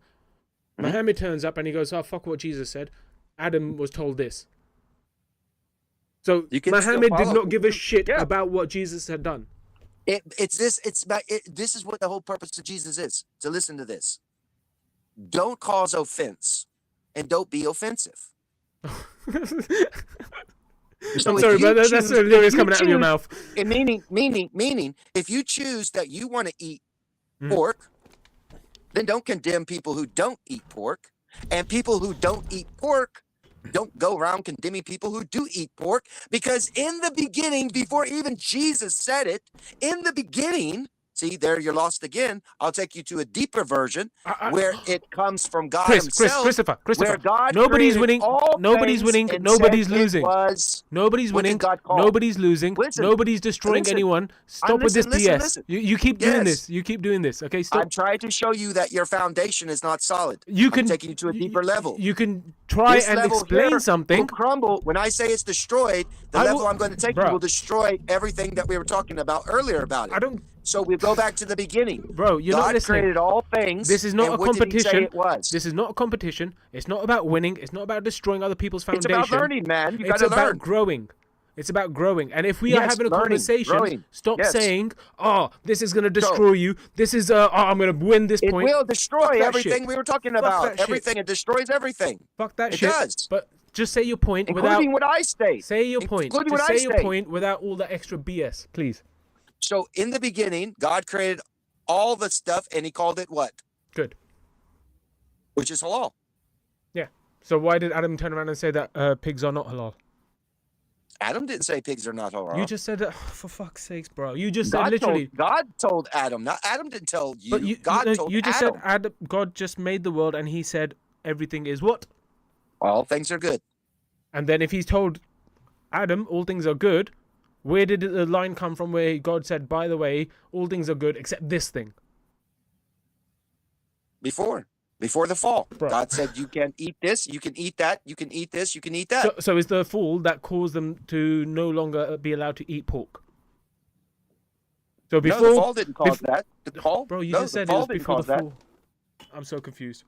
Muhammad turns up and he goes, "Oh fuck what Jesus said." Adam was told this. So You can still Muhammad did follow. not give a shit Yeah. about what Jesus had done. This is what the whole purpose of Jesus is. To listen to this. Don't cause offense and don't be offensive. So I'm if sorry, you but that's choose- the lyrics if you coming out of your choose- mouth. And meaning, if you choose that you want to eat pork, then don't condemn people who don't eat pork. And people who don't eat pork, don't go around condemning people who do eat pork. Because in the beginning, before even Jesus said it, in the beginning, see, there you're lost again. I'll take you to a deeper version where it comes from God himself. Christopher, Where God nobody's created winning, all nobody's things winning, and nobody's said it losing. was- Nobody's What did winning, God call? nobody's losing, Listen, nobody's destroying listen. anyone. Stop with this Listen, BS. listen. You keep doing Yes. this. You keep doing this. Okay, stop. I'm trying to show you that your foundation is not solid. You can I'm taking you to a deeper level. You can try This and level explain here something. will crumble. When I say it's destroyed, the I level will- I'm going to take Bro. you will destroy everything that we were talking about earlier about it. I don't, So we go back to the beginning. bro. You're God not listening. created all things. This is not and a what did he say competition. it was? This is not a competition. It's not about winning. It's not about destroying other people's It's foundation. about learning, man. You got It's to about learn. growing. It's about growing. And if we are Yes, having a learning, conversation, growing. stop Yes. saying, "Oh, this is going to destroy you. This is I'm going to win this It point." will Fuck destroy that everything shit. we were talking Fuck about. that shit. Everything. It destroys everything. Fuck that It shit. does. But just say your point Including without what I state. say your point. Including Just what I say your state. point without all that extra BS, please. So in the beginning, God created all the stuff and he called it what? Good. Which is halal. Yeah. So why did Adam turn around and say that pigs are not halal? Adam didn't say pigs are not halal. You just said that. For fuck's sakes, bro. You just said God literally. God told Adam. Not Adam didn't tell you. But you, God no, told you just Adam. said Adam. God just made the world, and He said everything is what? All things are good. And then if He's told Adam all things are good, where did the line come from where God said, by the way, all things are good except this thing? Before the fall. Bro. God said you can eat this, you can eat that, you can eat this, you can eat that. So is the fall that caused them to no longer be allowed to eat pork? So before, no, the fall didn't cause bef- that. The fall, bro, you no, just the said it fall was didn't before the cause that. fall. I'm so confused.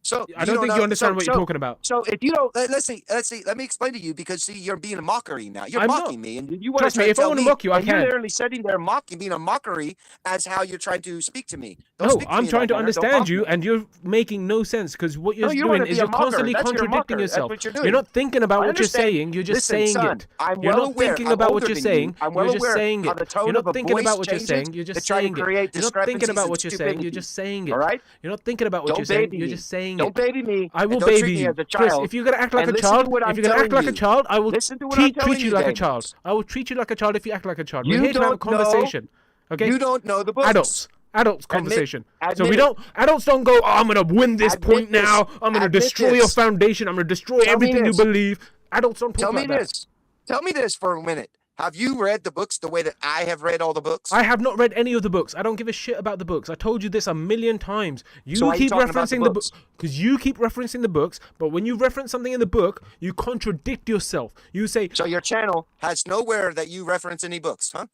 So I don't think you understand what you're talking about. So if you don't, let's see. Let me explain to you because see, you're being a mockery now. You're I'm mocking not. me, and you want Trust to me, if I tell want to mock you, I and can. You're literally sitting there mocking, being a mockery as how you're trying to speak to me. Don't No, speak to I'm me trying like to that. Don't understand mock you, me. and you're making no sense because what you're No, you doing wanna is be a you're mocker. constantly That's your contradicting mocker. That's yourself. what you're doing. You're not thinking about I what you're understand. saying. You're just Listen, saying son, it. I'm You're well not aware. thinking I'm about what older you're than saying. you. I'm well You're just aware saying how it. the tone You're not of a thinking voice about what you're changes saying. You're to just try saying to it. create You're not thinking about discrepancies what you're and saying. You're stupidity. just saying it. All right? You're not thinking about what Don't you're saying. baby You're me. just saying Don't it. baby me. I will and don't treat baby me you. as a Chris, child. if you're gonna act like And a listen to child, what if I'm you're gonna act telling like a you. child, I will Listen to what I'm telling treat you you, like a Daniels. child. I will treat you like a child if you act like a child. You We're here to have a don't know- conversation. Okay? You don't know the books. Adults conversation. So admit we it. don't. Adults don't go. Oh, I'm gonna win this Admit point this. now. I'm gonna Admit destroy your this. foundation. I'm gonna destroy Tell me everything you this. believe. Adults don't talk Tell me like that. this. Tell me this for a minute. Have you read the books the way that I have read all the books? I have not read any of the books. I don't give a shit about the books. I told you this a million times. You So why are you keep talking about referencing the the books? book because you keep referencing the books, but when you reference something in the book, you contradict yourself. You say, So your channel has nowhere that you reference any books, huh?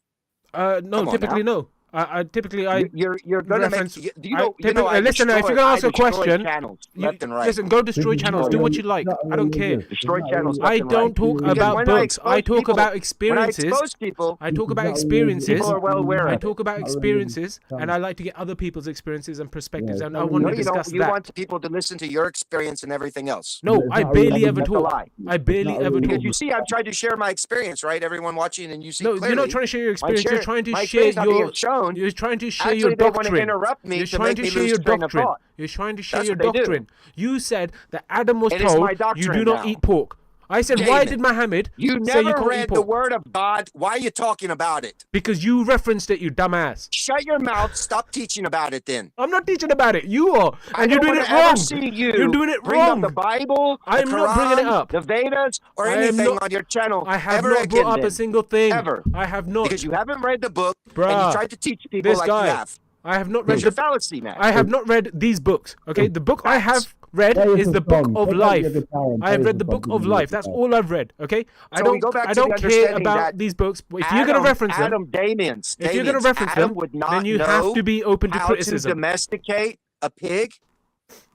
no, Come on typically now. no. I typically You're gonna reference. make. You know. You know. Typically, listen, if you're gonna ask a question, channels you, left and right. listen, go destroy This is channels. not Do what really- you like. it's not I don't really care. this. It's Destroy not channels really- I left and don't right. talk Because about when I books. I expose talk people- about When I experiences. expose people, I talk about It's not really- experiences. People are well aware I of it. talk about Not really experiences, really and I like to get other people's experiences and perspectives, it's and not I really want no, to you discuss don't. You that. want people to listen to your experience and everything else. No, It's I not barely really- ever That's a talk. lie. I barely not ever really- talk. Because you see, I've tried to share my experience, right? Everyone watching, and you see No, clearly. you're not trying to share your experience. You're trying to my share experience not being your. shown. You're trying to share Actually, your they want to doctrine. interrupt me You're to trying make to me share lose your train of doctrine. thought. You're trying to share That's your what they do. doctrine. You said that Adam was It is told my you doctrine do not now. eat pork. I said, why Damon, did Muhammad You say you never can't eat read the pork? word of God. Why are you talking about it? Because you referenced it, you dumbass. Shut your mouth. Stop teaching about it then. I'm not teaching about it. You are, I and you're don't doing wanna it wrong. ever see you You're doing it bring wrong. up the Bible, I'm the not bringing it Quran, up. the Vedas, or I am anything not- on your channel. I have ever not again, brought up then. a single thing. Ever. I have not. Because you haven't read the book and Bruh, you tried to teach people this like guy. you have. I have not read It's a the. fallacy, man. I have not read these books. Okay, the book I have read Play is us the a book song. of Take out life. your guitar and I have play us read a the book song of from life. your That's guitar. all I've read. Okay, I So we don't. go back I to the don't care understanding about that these books. But if you're gonna reference them, Damien's, if you're gonna reference Adam them, would not then you know have to be open to how criticism. to domesticate a pig.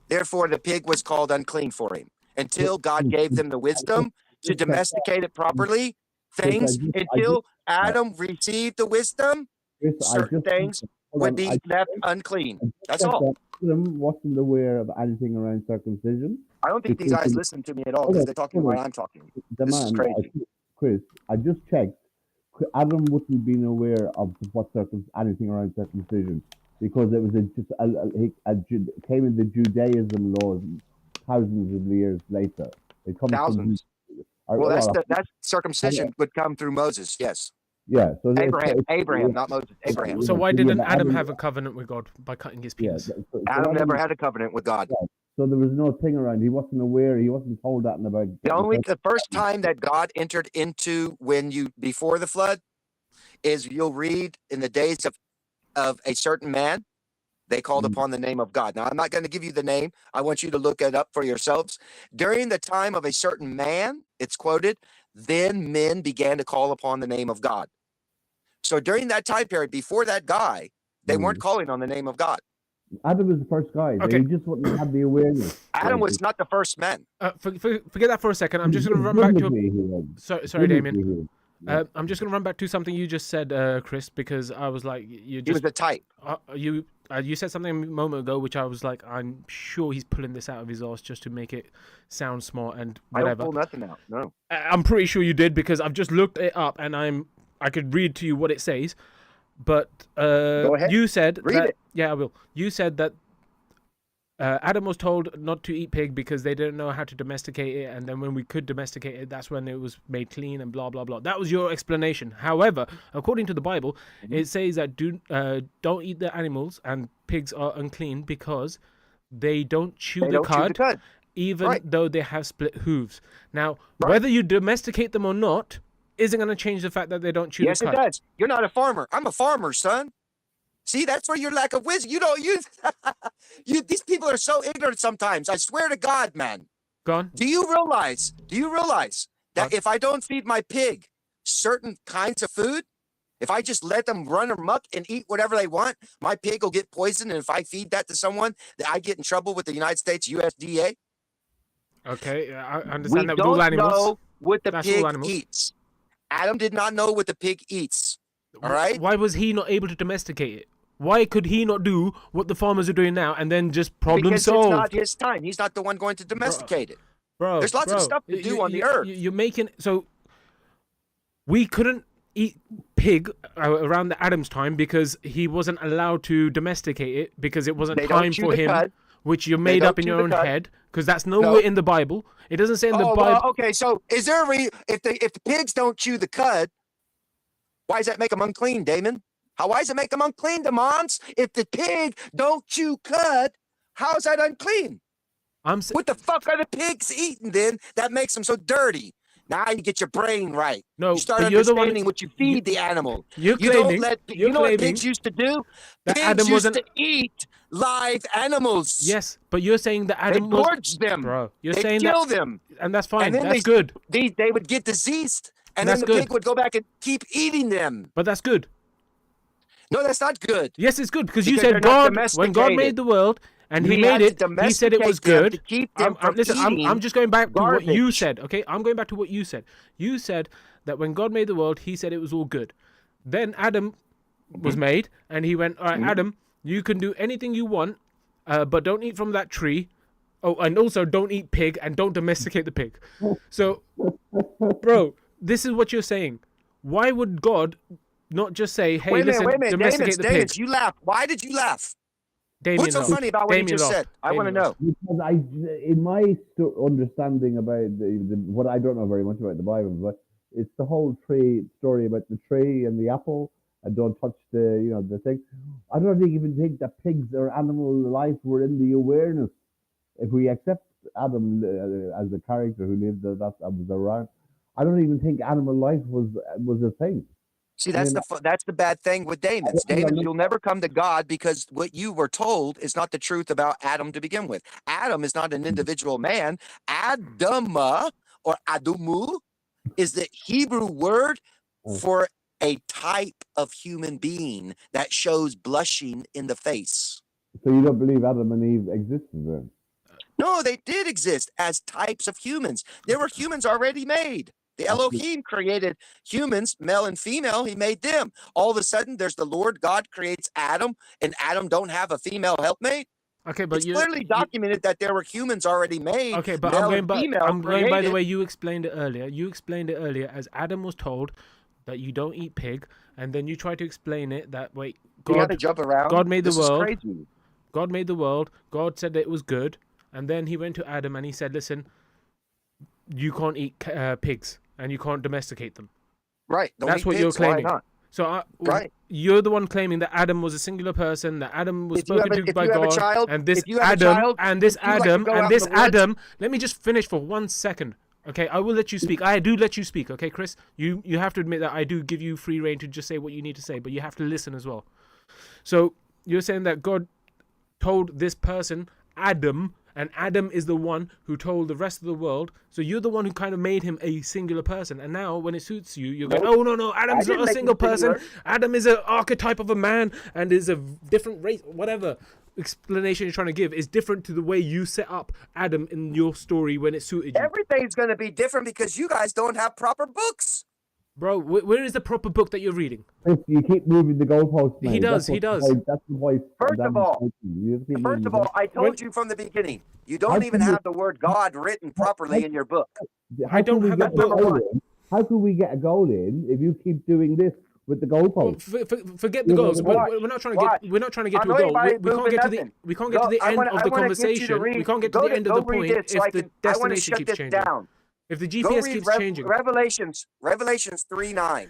Therefore, the pig was called unclean for him until God gave them the wisdom to domesticate it properly. Things until Adam received the wisdom, Chris, I certain just- things hold would on, be I left just- unclean. I just That's said all. that Adam wasn't aware of anything around circumcision. I don't think these guys listen to me at all because they're talking while I'm talking. The This is man, crazy. Chris, I just checked. Adam wouldn't have been aware of anything around circumcision because it was it came in the Judaism laws thousands of years later. It comes Thousands. From, Well, that's circumcision would come through Moses. Yes, yeah. So Abraham, not Moses. Abraham. So why Yeah, didn't but Adam Adam- have a covenant with God by cutting his Yeah, penis? so Adam never had a covenant with God. So there was no thing around. He wasn't aware. He wasn't told that about. The first time that God entered into before the flood is you'll read in the days of a certain man, they called upon the name of God. Now I'm not going to give you the name. I want you to look it up for yourselves. During the time of a certain man, it's quoted, then men began to call upon the name of God. So during that time period, before that guy, they weren't calling on the name of God. Adam was the first guy. Okay. He just wouldn't have the awareness. Adam was not the first man. Forget that for a second. I'm just going to run back to. Sorry, Damien. I'm just going to run back to something you just said, Chris, because I was like, you He was just the type. you said something a moment ago, which I was like, I'm sure he's pulling this out of his arse just to make it sound smart and I don't whatever. pull nothing out. No. I'm pretty sure you did because I've just looked it up and I could read to you what it says. But Go ahead. you said Read that, it. Yeah, I will. You said that Adam was told not to eat pig because they didn't know how to domesticate it, and then when we could domesticate it, that's when it was made clean and blah blah blah. That was your explanation. However, according to the Bible, it says that don't eat the animals and pigs are unclean because they don't chew They the don't chew the cud, cud. even Right. though they have split hooves. Now, Right. whether you domesticate them or not isn't going to change the fact that they don't chew Yes, the it cud. does. You're not a farmer. I'm a farmer, son. See, that's where your lack of wisdom. You don't use. These people are so ignorant sometimes. I swear to God, man. Go on. Do you realize that What? if I don't feed my pig certain kinds of food, if I just let them run amok and eat whatever they want, my pig will get poisoned. And if I feed that to someone, that I get in trouble with the United States USDA. Okay, I We understand that with don't all animals. know what the That's all pig animals. eats. Adam did not know what the pig eats. All right. Why was he not able to domesticate it? Why could he not do what the farmers are doing now and then just problem Because solved? it's not his time. He's not the one going to domesticate it. Bro, There's lots of stuff to do on the earth. You're making so we couldn't eat pig around the Adam's time because he wasn't allowed to domesticate it because it wasn't They don't time chew for the him, cud. which you They made don't up in chew your the own cud. head because that's nowhere in the Bible. It doesn't say in the Oh, Bible. well, okay. So is there a if the pigs don't chew the cud, why does that make them unclean, Damon? Why does it make them unclean, Demons? If the pig don't chew cud, how is that unclean? I'm What the fuck are the pigs eating then that makes them so dirty? Now you get your brain right. No, You start but you're the one- understanding what you feed the animal. You're You don't claiming. let. You're You know what claiming pigs used to do? that Pigs Adam used wasn't. to eat live animals. Yes, but you're saying that They Adam was. gorged them. Bro, you're They saying kill that, them, and that's fine. and then That's good. They would get diseased, and That's then the good. pig would go back and keep eating them. But that's good. No, that's not good. Yes, it's good because you Because said they're God, not when God made domesticated. the world and He We made had to it, He said it was domesticate them good. to keep them from Listen, I'm eating just going back to what you garbage. said. Okay, I'm going back to what you said. You said that when God made the world, He said it was all good. Then Adam was made, and He went, "All right, Adam, you can do anything you want, but don't eat from that tree. Oh, and also don't eat pig and don't domesticate the pig." So, bro, this is what you're saying. Why would God not just say, "Hey, Wait a listen, minute, domesticate the pig"? Damon, you laugh. Why did you laugh? Damien What's so laughed. funny about what he Damien just laughed. said? I want to Damien know. laughed. Because in my understanding about what I don't know very much about the Bible, but it's the whole tree story about the tree and the apple, and don't touch the thing. I don't even think that pigs or animal life were in the awareness. If we accept Adam as the character who lived that was around, I don't even think animal life was a thing. See, that's that's the bad thing with Damons. Damons, you'll never come to God because what you were told is not the truth about Adam to begin with. Adam is not an individual man. Adama or Adumu is the Hebrew word for a type of human being that shows blushing in the face. So you don't believe Adam and Eve existed then? No, they did exist as types of humans. There were humans already made. The Elohim created humans, male and female. He made them. All of a sudden, there's the Lord God creates Adam, and Adam don't have a female helpmate. Okay, but It's clearly documented that there were humans already made. Okay, but male I'm going and by. female I'm going by the created. way you explained it earlier. You explained it earlier as Adam was told that you don't eat pig, and then you try to explain it that wait, You gotta God, jump around. God made the This is world. crazy. God made the world. God said that it was good, and then He went to Adam and He said, "Listen, you can't eat pigs, and you can't domesticate them." Right. Don't That's eat what you're pigs. Why claiming. not? So Right. you're the one claiming that Adam was a singular person, that Adam was If you have spoken a- to if by you have a God, child- and this if you have a Adam, child, and this would you like to Adam, go and out this in the woods? Adam. Let me just finish for 1 second. Okay, I will let you speak. I do let you speak. Okay, Chris, you have to admit that I do give you free reign to just say what you need to say, but you have to listen as well. So you're saying that God told this person, Adam, and Adam is the one who told the rest of the world. So you're the one who kind of made him a singular person. And now when it suits you, you're going, oh, no, Adam's didn't not a make him single person. singular. Adam is an archetype of a man and is a different race. Whatever explanation you're trying to give is different to the way you set up Adam in your story when it suited you. Everything's going to be different because you guys don't have proper books. Bro, where is the proper book that you're reading? Chris, you keep moving the goalposts. He mate. does, That's he what- does. That's the voice. First of all, First of all, I told When- you from the beginning, you don't even have the word God written properly in your book. I don't have that book. How can we get a goal in if you keep doing this with the goalposts? Forget the goals. We're not trying to Watch. get. We're not trying to get I'm to a not goal. anybody We can't moving get to the. nothing. We can't get to Go- the I end wanna- of I the wanna get you to conversation. read- We can't get to go the end of the read point this so if the I wanna destination shut keeps this changing. down. If the Go GPS read keeps changing. Revelations 3:9.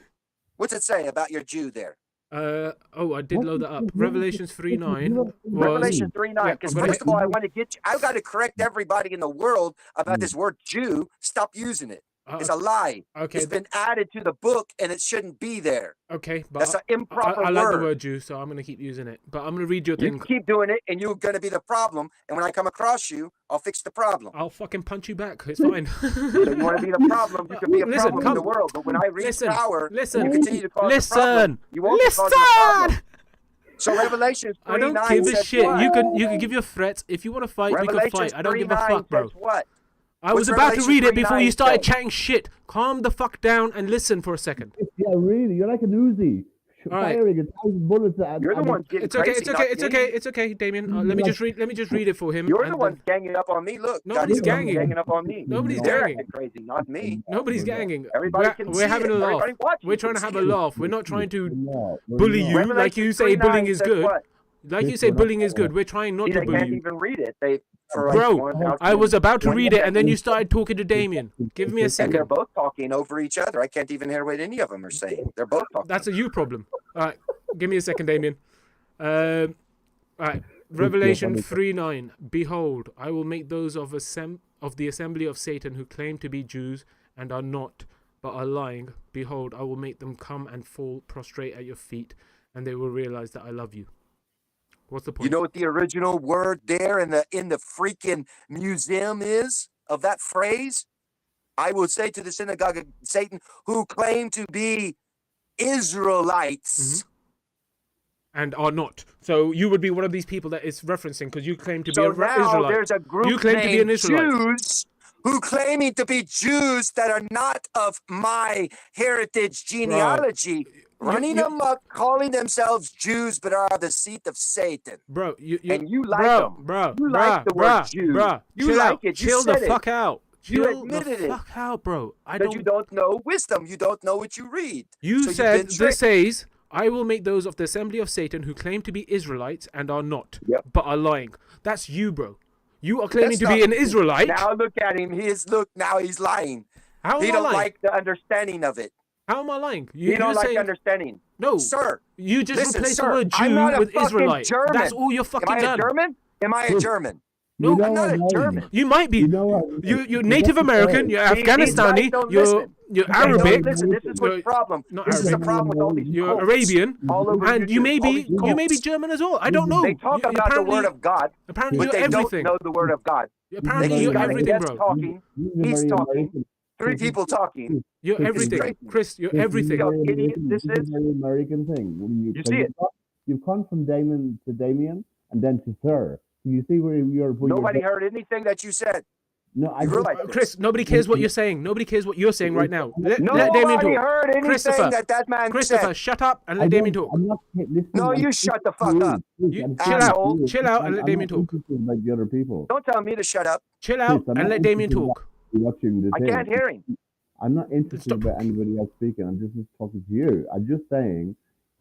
What's it say about your Jew there? I did load that up. Revelations 3:9 was Revelation 3:9. Yeah, Because I've got first it. of all, I want to get you. I've got to correct everybody in the world about this word Jew. Stop using it. It's a lie. Okay. It's been added to the book, and it shouldn't be there. Okay, but That's an improper I like the word. word Jew, so I'm gonna keep using it. But I'm gonna read your You thing. keep doing it, and you're going to be the problem. And when I come across you, I'll fix the problem. I'll fucking punch you back. It's fine. So you want to be the problem? You can be a Listen, problem in the come. world. But when I reach Listen, power, listen, and you continue to cause the listen, problem, you won't be causing the problem. So Revelation 3:9 I don't give a says shit. what? You can give your threats. If you want to fight, we can Revelations fight. I don't give a 3:9 fuck, bro. says what? I was What's about to Revelation read it before you 3:9 started say? chatting shit. Calm the fuck down and listen for a second. Yeah, really. You're like an Uzi. All right. Firing 1,000 bullets at. You're the one getting It's okay. crazy, It's okay. not It's me. okay. It's okay, Damien. Let me just read. Let me just read it for him. You're and the one then- ganging up on me. Look, Nobody's God, you're ganging. up on me. Nobody's They're ganging. acting crazy, not me. Nobody's ganging. Everybody can We're see having it. a laugh. Everybody watching We're can trying to have see a it. laugh. We're not trying to We're bully not. you like Revelation you say. Bullying 3:9 is says good. what? Like you Yes, say, we're not bullying is gonna- good. We're trying not See, to they bully can't you. even read it. They, for like Bro, one out I was about to one read it, and then you second, started talking to Damien. Give me a and they're second. both talking over each other. I can't even hear what any of them are saying. They're both talking. That's a you problem. All right, give me a second, Damien. All right, Revelation 3:9. Behold, I will make those of the assembly of Satan who claim to be Jews and are not, but are lying, behold, I will make them come and fall prostrate at your feet, and they will realize that I love you. What's the point? You know what the original word there in the freaking museum is of that phrase? I will say to the synagogue of Satan, who claim to be Israelites. And are not. So you would be one of these people that it's referencing because you claim to be So an now Israelite. there's a group You claim to be an named Israelite. Jews who claiming to be Jews that are not of my heritage genealogy, running you- amok, calling themselves Jews, but are the seat of Satan. Bro, And you like bro, them. Bro, You like the word Jew. Bro, You chill like out. it. You Chill the said it. fuck out. You Chill admitted the it. fuck out, bro. Because you don't know wisdom. You don't know what you read. You So said you've been this tricked. says, I will make those of the assembly of Satan who claim to be Israelites and are not, Yep. but are lying. That's you, bro. You are claiming That's to be not an me. Israelite. Now look at him. Now he's lying. How He am I don't lying? like the understanding of it. How am I lying? He don't you're like saying, understanding. no, Sir. you just Listen, replaced sir, the word I'm Jew not a with fucking Israelite. German. That's all you're fucking Am I a done. German? Am I a German? No, I'm not a German. You might be. You know what? You're Native American. You're These guys Afghanistani. don't You're listen. you're They don't Arabic. listen. This is what's You're the problem. not This is the Arabic. problem with all these You're cults Arabian, all over and you YouTube, may all be these cults. German as well. I don't know. They talk You- about the apparently- word of God, Apparently, but you're they everything. don't know the word of God. Apparently, They you're got a everything, guest bro. talking. He's talking. Three people talking. You're It's everything, crazy. Chris. You're This is everything. a very idiot American- this this is is. a very American thing. When You see it. You've gone from Damon to Damien and then to Sir. So you see where you're. Nobody heard anything that you said. No, I You just, realize this. Chris, nobody cares what you're saying. Nobody cares what you're saying right now. Let Damien Nobody talk. heard anything Christopher, that man Christopher, said. shut up and I let Damien don't- talk. I'm not listening. No, I'm you speaking shut the to fuck you. up. You I'm chill speaking out. to you. Chill out and let I'm Damien not talk. interested like the other people. Don't tell me to shut up. Chill out I'm and not let Damien interested talk. in watching the I thing. can't hear him. I'm not interested Stop. about anybody else speaking. I'm just talking to you. I'm just saying,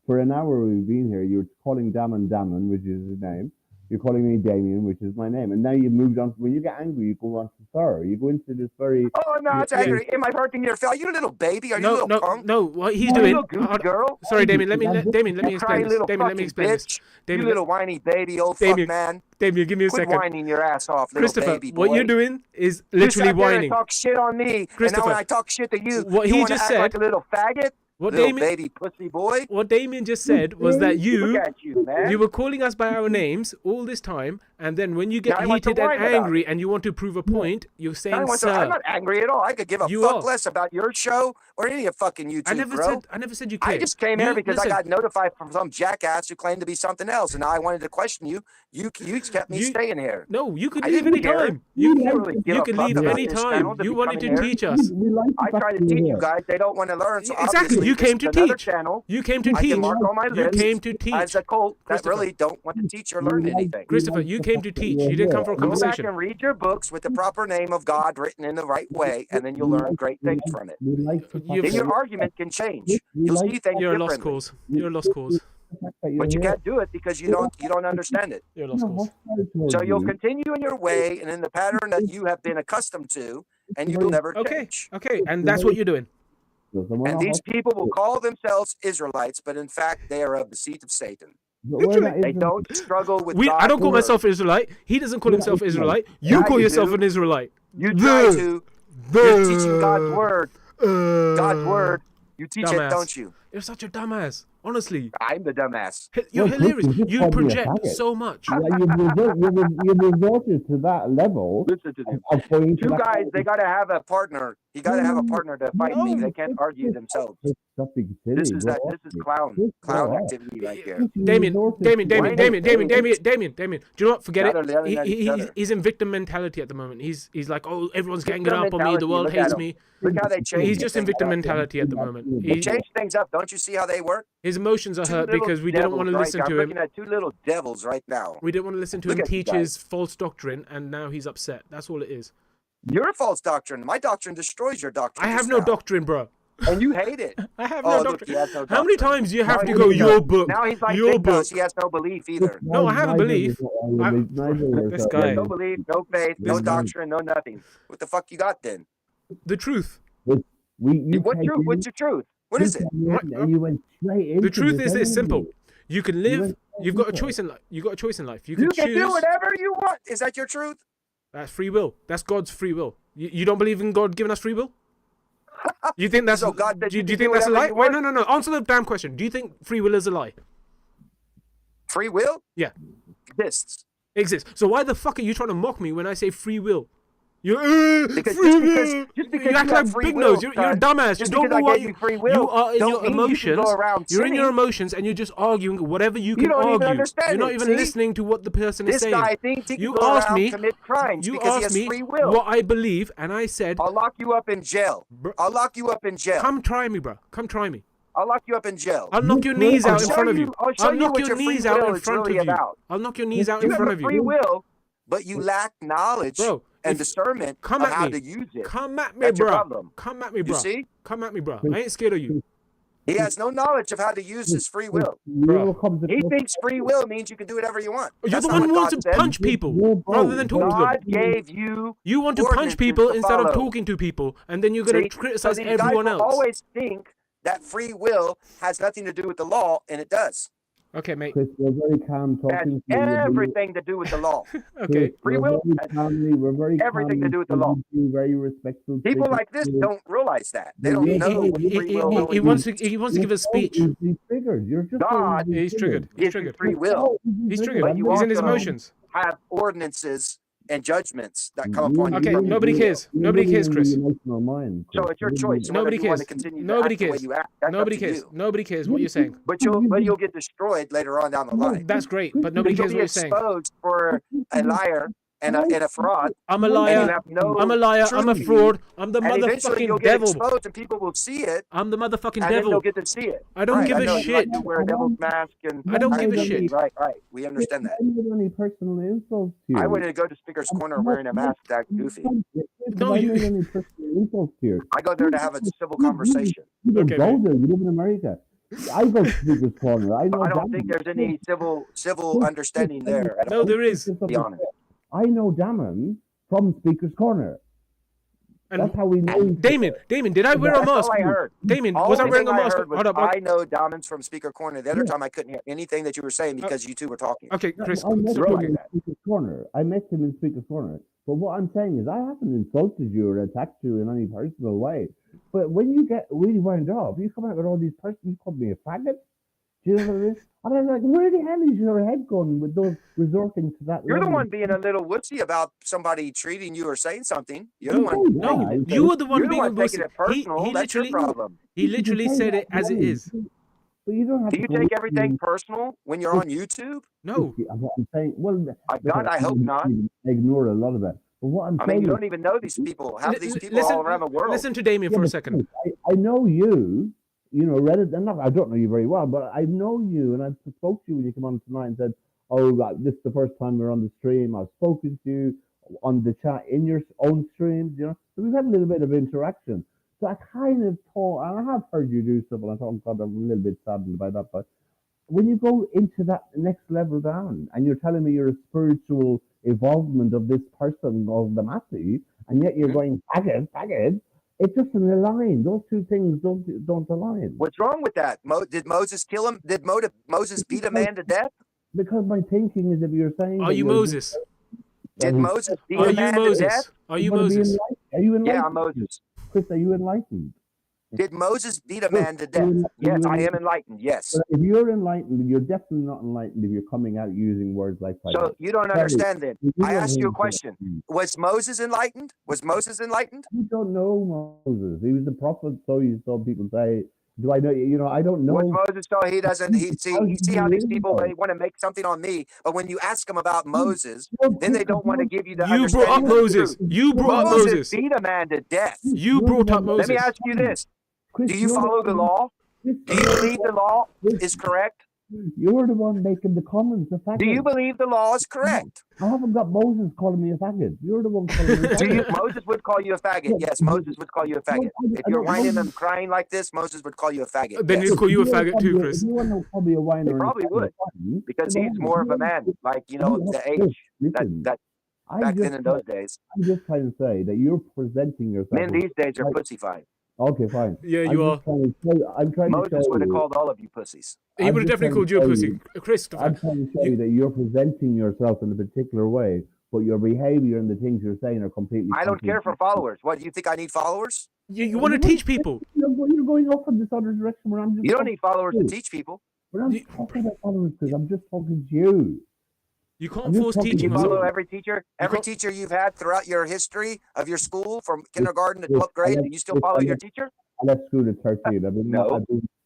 for an hour we've been here, you're calling Damon, which is his name. You're calling me Damien, which is my name. And now you've moved on. When you get angry, you go on to Sir. You go into this very... Oh, I'm not angry. Am I hurting your feelings? Are you a little baby? Are you a little punk? No. What he's Are you a doing? little goofy girl? Sorry, Damien. Let me You explain Crying this. little Damien, let me fucking explain this. bitch. Damien, You little whiny baby, old Damien, fuck man. Damien, give me a Quit second. whining your ass off, little Christopher, baby boy. what you're doing is You literally sat there and whining. talk shit on me, and now Christopher, when I talk shit to you, what you he want to just act like said- a little faggot? What Little Damien, baby pussy boy. what Damien just said was that Look you at you, man. were calling us by our names all this time, and then when you get Now I want to heated and whine about angry and you want to prove a point, you're saying I'm sir. not angry at all. I could give a You fuck are. less about your show or any of fucking YouTube, I never bro. said you I cared. just came You- here because listen, I got notified from some jackass who claimed to be something else, and now I wanted to question you. You kept me You- staying here. No, you could I leave didn't care. anytime. You didn't really give You a could fuck leave about any this time. channel to You be wanted to coming here. teach us. We like the I fact try to that you're teach here. you guys. They don't want to learn. So Exactly. obviously You this came is to another teach. channel You came to I teach. can mark on my You list came to teach. as a cult that Christopher. really don't want to teach or learn anything. Christopher, you came to teach. You didn't come for a Go back conversation. and read your books with the proper name of God written in the right way, and then you'll learn great things from it. You've- Then your argument can change. You'll see things You're a lost differently. cause. You're a lost cause. But you can't do it because you don't understand it. You're a lost cause. So you'll continue in your way and in the pattern that you have been accustomed to, and you will never Okay. change. Okay. And that's what you're doing. And these people will call themselves Israelites, but in fact they are of the seed of Satan. They don't struggle with God. I don't call or- myself Israelite. He doesn't call himself Israelite. You Yeah, call you yourself do. an Israelite. You try to. You're teaching God's word. God's word. You teach Dumbass. it, don't you? You're such a dumbass. Honestly. I'm the dumbass. You're Well, hilarious. Chris, you just You called me a project faggot. so much. You've resorted to that level. Listen to them. Of going to Two that guys, level. they got to have a partner. You got to have a partner to fight me. They can't argue themselves. Stop being silly. This is Go clown off. activity right there. Damien, do you know what? Forget Now they're it. yelling at each other. He's in victim mentality at the moment. He's like, oh, everyone's ganging Victim up on me. The mentality, world look at hates him. me. Look how they change. He's just in things victim up. mentality at the moment. They change things up. Don't you see how they work? His emotions are Two hurt little because we didn't want to devils listen right to now. I'm him. looking at two little devils right now. We didn't want to listen to Look him at you teach guys. his false doctrine, and now he's upset. That's all it is. Your false doctrine. My doctrine destroys your doctrine. I have just no now. doctrine, bro. And you hate it. I have Oh, no look, doctrine. he has no How many doctrine. times do you Now have to he go, does. your book, Now he's like your Big Nose. book? He has no belief either. No, I have a belief. This This He has guy. no belief, no faith, no This guy. doctrine, no nothing. What the fuck you got then? The truth. What's your truth? What is it? And you went straight into The truth is, this, it's simple. haven't You can live. You've got a choice in life. You got a choice in life. You can You choose. can do whatever you want. Is that your truth? That's free will. That's God's free will. You don't believe in God giving us free will? You think that's So God said do you you can think do that's a whatever lie? you Wait, want? no. Answer the damn question. Do you think free will is a lie? Free will Yeah, exists. exists. So why the fuck are you trying to mock me when I say free will? You're Because free just because will. just because You act you have like free big will, nose. You're a son, dumbass. You just don't because know I what gave you free will, you are in don't your mean emotions. you can go around You're in your sinning. emotions and you're just arguing whatever you can You don't argue. even understand You're not it, even see? listening to what the person is This saying. guy thinks he can You go asked around me. commit crimes You because he asked has me free will. what I believe, and I said, I'll lock you up in jail. I'll lock you up in jail. "Come try me, bro. Come try me. I'll lock you up in jail. I'll knock your knees out in front of you. I'll show you knock what your your free knees out will in is front really of you. about. I'll knock your knees out You in have front a of free you, will, but you lack knowledge bro. and if- discernment Come of at how me. to use it. Come at me, That's your bro. problem. Come at me, You bro. see? Come at me, bro. I ain't scared of you, He has no knowledge of how to use his free will. bro. He thinks free will means you can do whatever you want. You're That's the not one who what wants God to said. punch people rather than talk to them. God gave you You want to punch ordinances people to instead of follow. talking to people, and then you're gonna See? criticize so these everyone guys will else. always think that free will has nothing to do with the law, and it does. Okay, mate. Chris, we're very calm It has talking to you. everything to do with the law. Okay. Free We're will very has calmly, we're very everything to calmly do with the law. speaking to you, very respectful. People speaking like this to you. don't realize that. They He- don't he- know he- what he- free he- will he- really He wants means. to. He wants to give a You're so speech. easily triggered. You're just so God easily He's triggered. He's gives you triggered. free will. He's I'm triggered. But you He's in his also- emotions. Have ordinances and judgments that come upon you. Okay, from nobody free will. cares. Nobody cares, Chris. Emotional mind, So it's your choice whether Nobody you want to cares. continue to Nobody act the way cares. you act. That's Nobody up to cares. you. Nobody cares what you're saying. But you'll get destroyed later on down the line. That's great, but nobody You'll cares be what you're saying. exposed for a liar and a fraud. I'm a And you liar. have no I'm a liar. truth I'm a to you. fraud. I'm the And eventually you'll motherfucking get devil. exposed and people will see it. I'm the motherfucking And then they'll devil. get to see it. I don't Right, give I a know, you like shit. to wear a devil's mask and I don't act give a goofy. shit. Right. We understand that. Any personal insults to you. I wouldn't go to Speaker's Corner wearing a mask that goofy. No, you- any personal insults to you. I go there to have a civil conversation. You don't Okay, go mate. there. You live in America. I go to Speaker's Corner. I know. I don't think there's any civil understanding there at No, all. there is. To be honest. I know Damon from Speaker's Corner. And That's how we know. Damien, did I wear a That's mask? all I heard. Damien, All was I the wearing a thing I mask? heard was, Hold up. I know Diamonds from Speaker Corner. The other time I couldn't hear anything that you were saying because you two were talking. Okay, Chris. I met stop him talking. in Speaker's Corner. I met him in Speaker's Corner. But what I'm saying is, I haven't insulted you or attacked you in any personal way. But when you get really wound up, you come out with all these persons. You call me a faggot. Do you know what I mean? And I'm like, where the hell is your head going with those resorting to that? You're the level? one being a little wussy about somebody treating you or saying something. You're No, the one. no, Yeah, you were the one You're the being a one taking wussy. it personal. He That's your literally, problem. he literally You can say said that it as it to me. is. But you don't have Do to you go take with everything me. personal when you're on YouTube? No, What I'm saying, well, God, I hope not. Ignore a lot of that. But what I'm I saying mean, you is, don't even know these people. Half of these people listen, all around the world. Listen to Damien for a second. I know you. You know, Reddit. I don't know you very well, but I know you, and I spoke to you when you came on tonight and said, "Oh, this is the first time we're on the stream. I've spoken to you on the chat in your own streams. You know, so we've had a little bit of interaction. So I kind of thought, and I have heard you do stuff, and I thought, God, I'm a little bit saddened by that. But when you go into that next level down, and you're telling me you're a spiritual evolvement of this person of the Matthew, and yet you're going faggot. It doesn't align. Those two things don't align. What's wrong with that? Did Moses kill him? Did Moses beat a man to death? Because my thinking is, if you're saying, Are that you you're Moses? Did Moses beat Are a you man to Moses? death? Are you gonna be Moses? Are you enlightened? Yeah, I'm Moses. Chris, are you enlightened? Did Moses beat a man to death? Yes, I am enlightened. Yes. But if you're enlightened, you're definitely not enlightened if you're coming out using words like faggot. So you don't understand then. I asked you a question. Was Moses enlightened? Was Moses enlightened? You don't know Moses. He was the prophet, so people say. Do I know? You know, I don't know. Was Moses so he doesn't? He see how these people they want to make something on me, but when you ask them about Moses, then they don't want to give you the You brought up understanding of the Moses. truth. You brought up Moses. beat a man to death. You brought up Let me Moses. ask you this: Chris, do you you're follow the law? Chris, Do you believe the law is correct? You're the one making the comments. The faggot. Do you believe the law is correct? I haven't got Moses calling me a faggot. You're the one calling me a faggot. Moses would call you a faggot. Yes, Moses would call you a faggot. If you're whining and crying like this, Moses would call you a faggot. Then Yes. he'd call you a If faggot too, wanna- Chris. If you want to call me a whiner, He probably and a would, faggot, because then he's more of a man, like the age Listen, that I'm back just then in those days. I'm just trying to say that you're presenting yourself. Men these days are Like- pussified. Okay, fine. Yeah, I'm you just are. trying to show- I'm trying Moses to show would have you. called all of you pussies. He I'm would have just definitely trying called to you a tell pussy, you- I'm Christopher. trying to show you that you're presenting yourself in a particular way. but your behavior and the things you're saying are completely. I don't care for followers. What, do you think I need followers? You want to teach people. You're going off in this other direction where I'm just. You don't need followers to teach people. But I'm talking about followers because I'm just talking to you. You can't force teaching. You follow every teacher you've had throughout your history of your school from kindergarten to 12th grade, and you still follow your teacher? I left school at 13.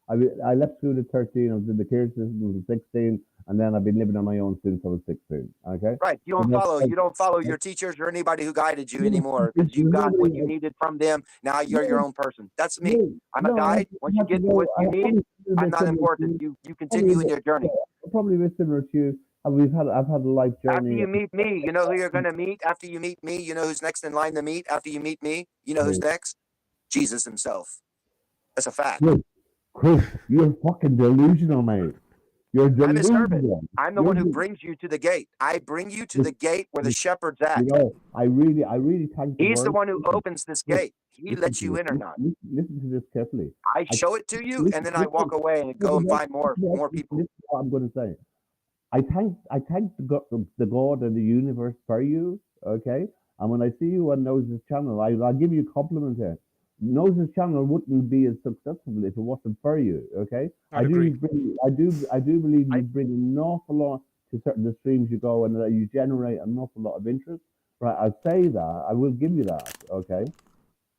I left school at 13. I was in the care system at 16, and then I've been living on my own since I was 16. Okay. Right. You don't follow your teachers or anybody who guided you anymore because you got what you needed from them. Now you're your own person. That's me. I'm a guide. Once you get what you need, I'm not important. You continue in your journey. Probably similar to you. I've had a life journey. After you meet me, you know who you're going to meet. After you meet me, you know who's next in line to meet. After you meet me, you know who's next? Jesus himself. That's a fact. Chris, you're fucking delusional, mate. You're delusional. I'm his servant. I'm the one who brings you to the gate. I bring you to the gate where the shepherd's at. You know, I really thank you. He's the one who opens this gate. He lets you in or not. Listen to this carefully. I show it to you, and then I walk away and go and find more people. This is what I'm going to say. I thank the God and the universe for you, okay? And when I see you on Nose's channel, I'll give you a compliment here. Nose's channel wouldn't be as successful if it wasn't for you, okay? I do believe you bring an awful lot to certain the streams you go and that you generate an awful lot of interest. Right, I'll say that. I will give you that, okay?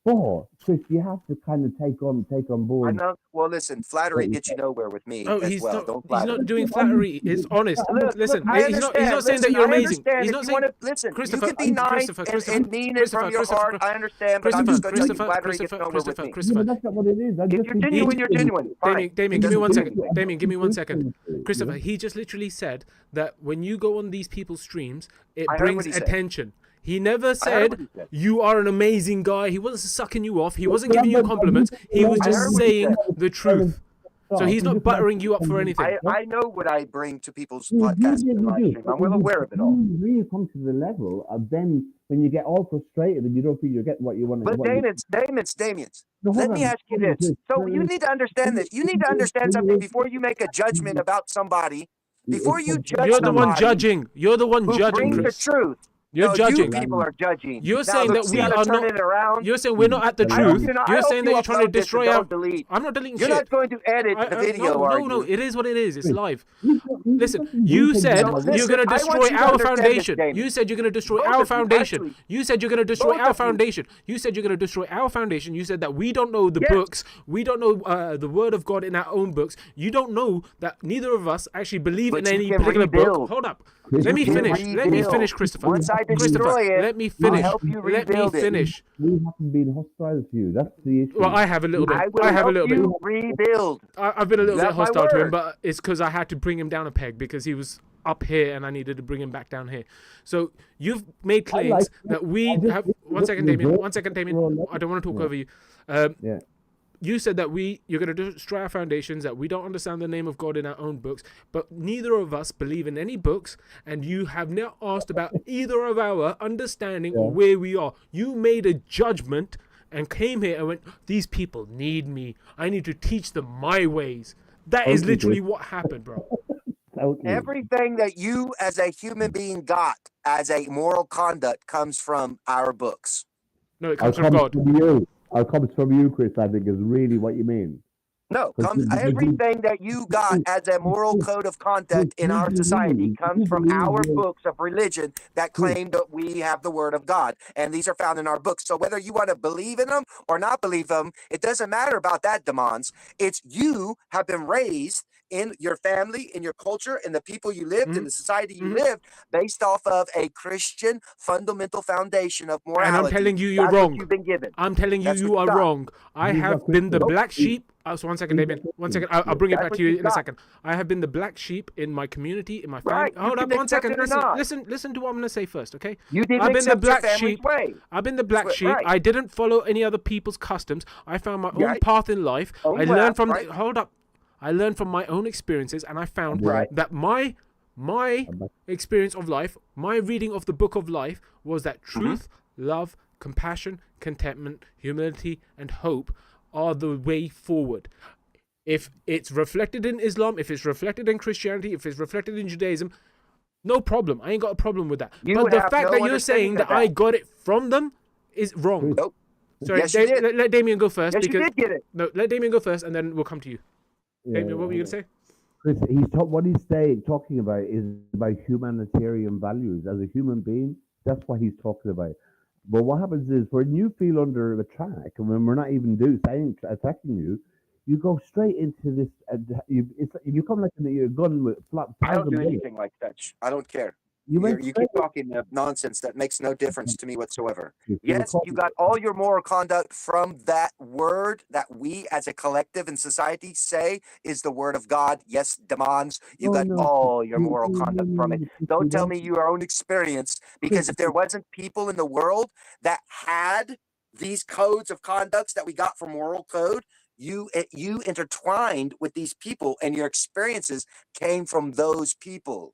But Chris, you have to kind of take on board. I know. Well, listen, flattery gets you nowhere with me as well. Don't flatter. He's not doing flattery. It's honest. Listen, he's not saying that you're amazing. He's not saying. Listen, Christopher, you can be nice and mean it from your heart. I understand, but I'm just going to tell you flattery gets nowhere with me. Christopher, that's not what it is. If you're genuine, you're genuine. Damien, give me 1 second. Damien, give me 1 second. Christopher, he just literally said that when you go on these people's streams, it brings attention. He never said you are an amazing guy. He wasn't sucking you off. He wasn't giving you compliments. He was just saying the truth. So he's not buttering you up for anything. I know what I bring to people's podcasts and live stream. I'm well aware of it all. When you come to the level of then when you get all frustrated and you don't feel you get what you want. But Damien, let me ask you this. So you need to understand this. You need to understand something before you make a judgment about somebody. Before you judge You're the one judging. You're the one judging, brings Chris. the truth. You're judging. You people are judging. You're saying that we are not. You're saying we're not at the truth. You're saying that you're trying to destroy our. I'm not deleting shit. You're not going to edit the video. No. It is what it is. It's live. Listen, you said you're going to destroy our foundation. You said you're going to destroy our foundation. You said you're going to destroy our foundation. You said you're going to destroy our foundation. You said that we don't know the books. We don't know the word of God in our own books. You don't know that neither of us actually believe in any particular book. Hold up. Let me finish, Christopher. Once I Christopher, destroy it, let me finish. I'll help you Let me rebuild it. finish. We haven't been hostile to you. That's the issue. Well, I have a little bit. I will have a help little bit. you rebuild. I've been a little bit That's my hostile to him, word. but it's because I had to bring him down a peg because he was up here and I needed to bring him back down here. So you've made claims that we have. 1 second, Damien. 1 second, Damien. I don't want to talk over you. Yeah. You said that you're going to destroy our foundations, that we don't understand the name of God in our own books, but neither of us believe in any books, and you have not asked about either of our understanding or where we are. You made a judgment and came here and went, these people need me. I need to teach them my ways. That is literally what happened, bro. Everything that you as a human being got as a moral conduct comes from our books. No, it comes from God. It comes from you, Chris, I think is really what you mean. No, everything that you got as a moral code of conduct in our society comes from our books of religion that claim that we have the word of God. And these are found in our books. So whether you want to believe in them or not believe them, it doesn't matter about that, demons. It's you have been raised in your family, in your culture, in the people you lived, in the society you lived, based off of a Christian fundamental foundation of morality. And I'm telling you, you're wrong. You've been given. I'm telling you, you are wrong. I have been the black sheep. So 1 second, Damien. 1 second. I'll bring it back to you in a second. I have been the black sheep in my community, in my family. Right. Hold up 1 second. Listen to what I'm going to say first, okay? You didn't I've been the accept your black family's sheep. way. I've been the black sheep. Right. I didn't follow any other people's customs. I found my own path in life. I learned from hold up. I learned from my own experiences, and I found that my experience of life, my reading of the book of life, was that truth, love, compassion, contentment, humility, and hope are the way forward. If it's reflected in Islam, if it's reflected in Christianity, if it's reflected in Judaism, No problem. I ain't got a problem with that. You But the have fact no that you're understanding saying of that I got it from them is wrong. Nope. Sorry, Yes, you did. let Damien go first. Yes, you because did get it. No, let Damien go first, and then we'll come to you. Yeah, Damien, what were you going to say? Chris, what he's talking about is about humanitarian values. As a human being, that's what he's talking about. But what happens is when you feel under attack, and when we're not even attacking you, you go straight into this. You come like a gun with I don't do 1,000 bullets. anything like that. I don't care. You went You straight keep talking nonsense that makes no difference to me whatsoever. You Yes, call- you got all your moral conduct from that word that we as a collective in society say is the word of God. Yes, demands. You No, got no. all your moral No, no, conduct no, from no, it. Chris, Don't you tell don't. me your own experience, because if there wasn't people in the world that had these codes of conducts that we got from moral code, you intertwined with these people and your experiences came from those people.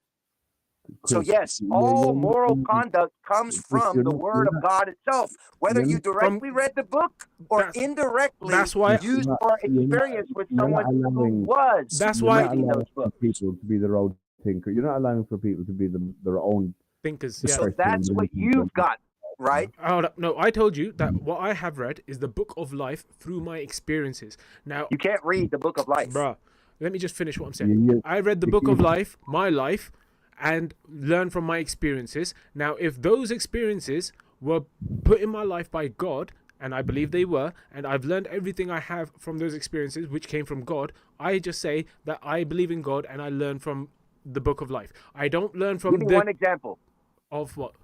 So Chris, yes, you're all not moral being- conduct comes Chris, from the word of God itself. Whether you're you not- directly read the book or That's- indirectly that's why- used You're not- or you're not- experience with you're not someone who allowing- was That's You're why- not reading allowing those books. people to be their own thinker. You're not allowing for people to be their own Thinkers, yeah. So that's what you've got, right? Hold up. No, I told you that what I have read is the book of life through my experiences. Now, You can't read the book of life. bruh, let me just finish what I'm saying. Yeah. I read the book of life, my life, and learned from my experiences. Now, if those experiences were put in my life by God, and I believe they were, and I've learned everything I have from those experiences, which came from God, I just say that I believe in God and I learn from the book of life. I don't learn from Give me one example of what?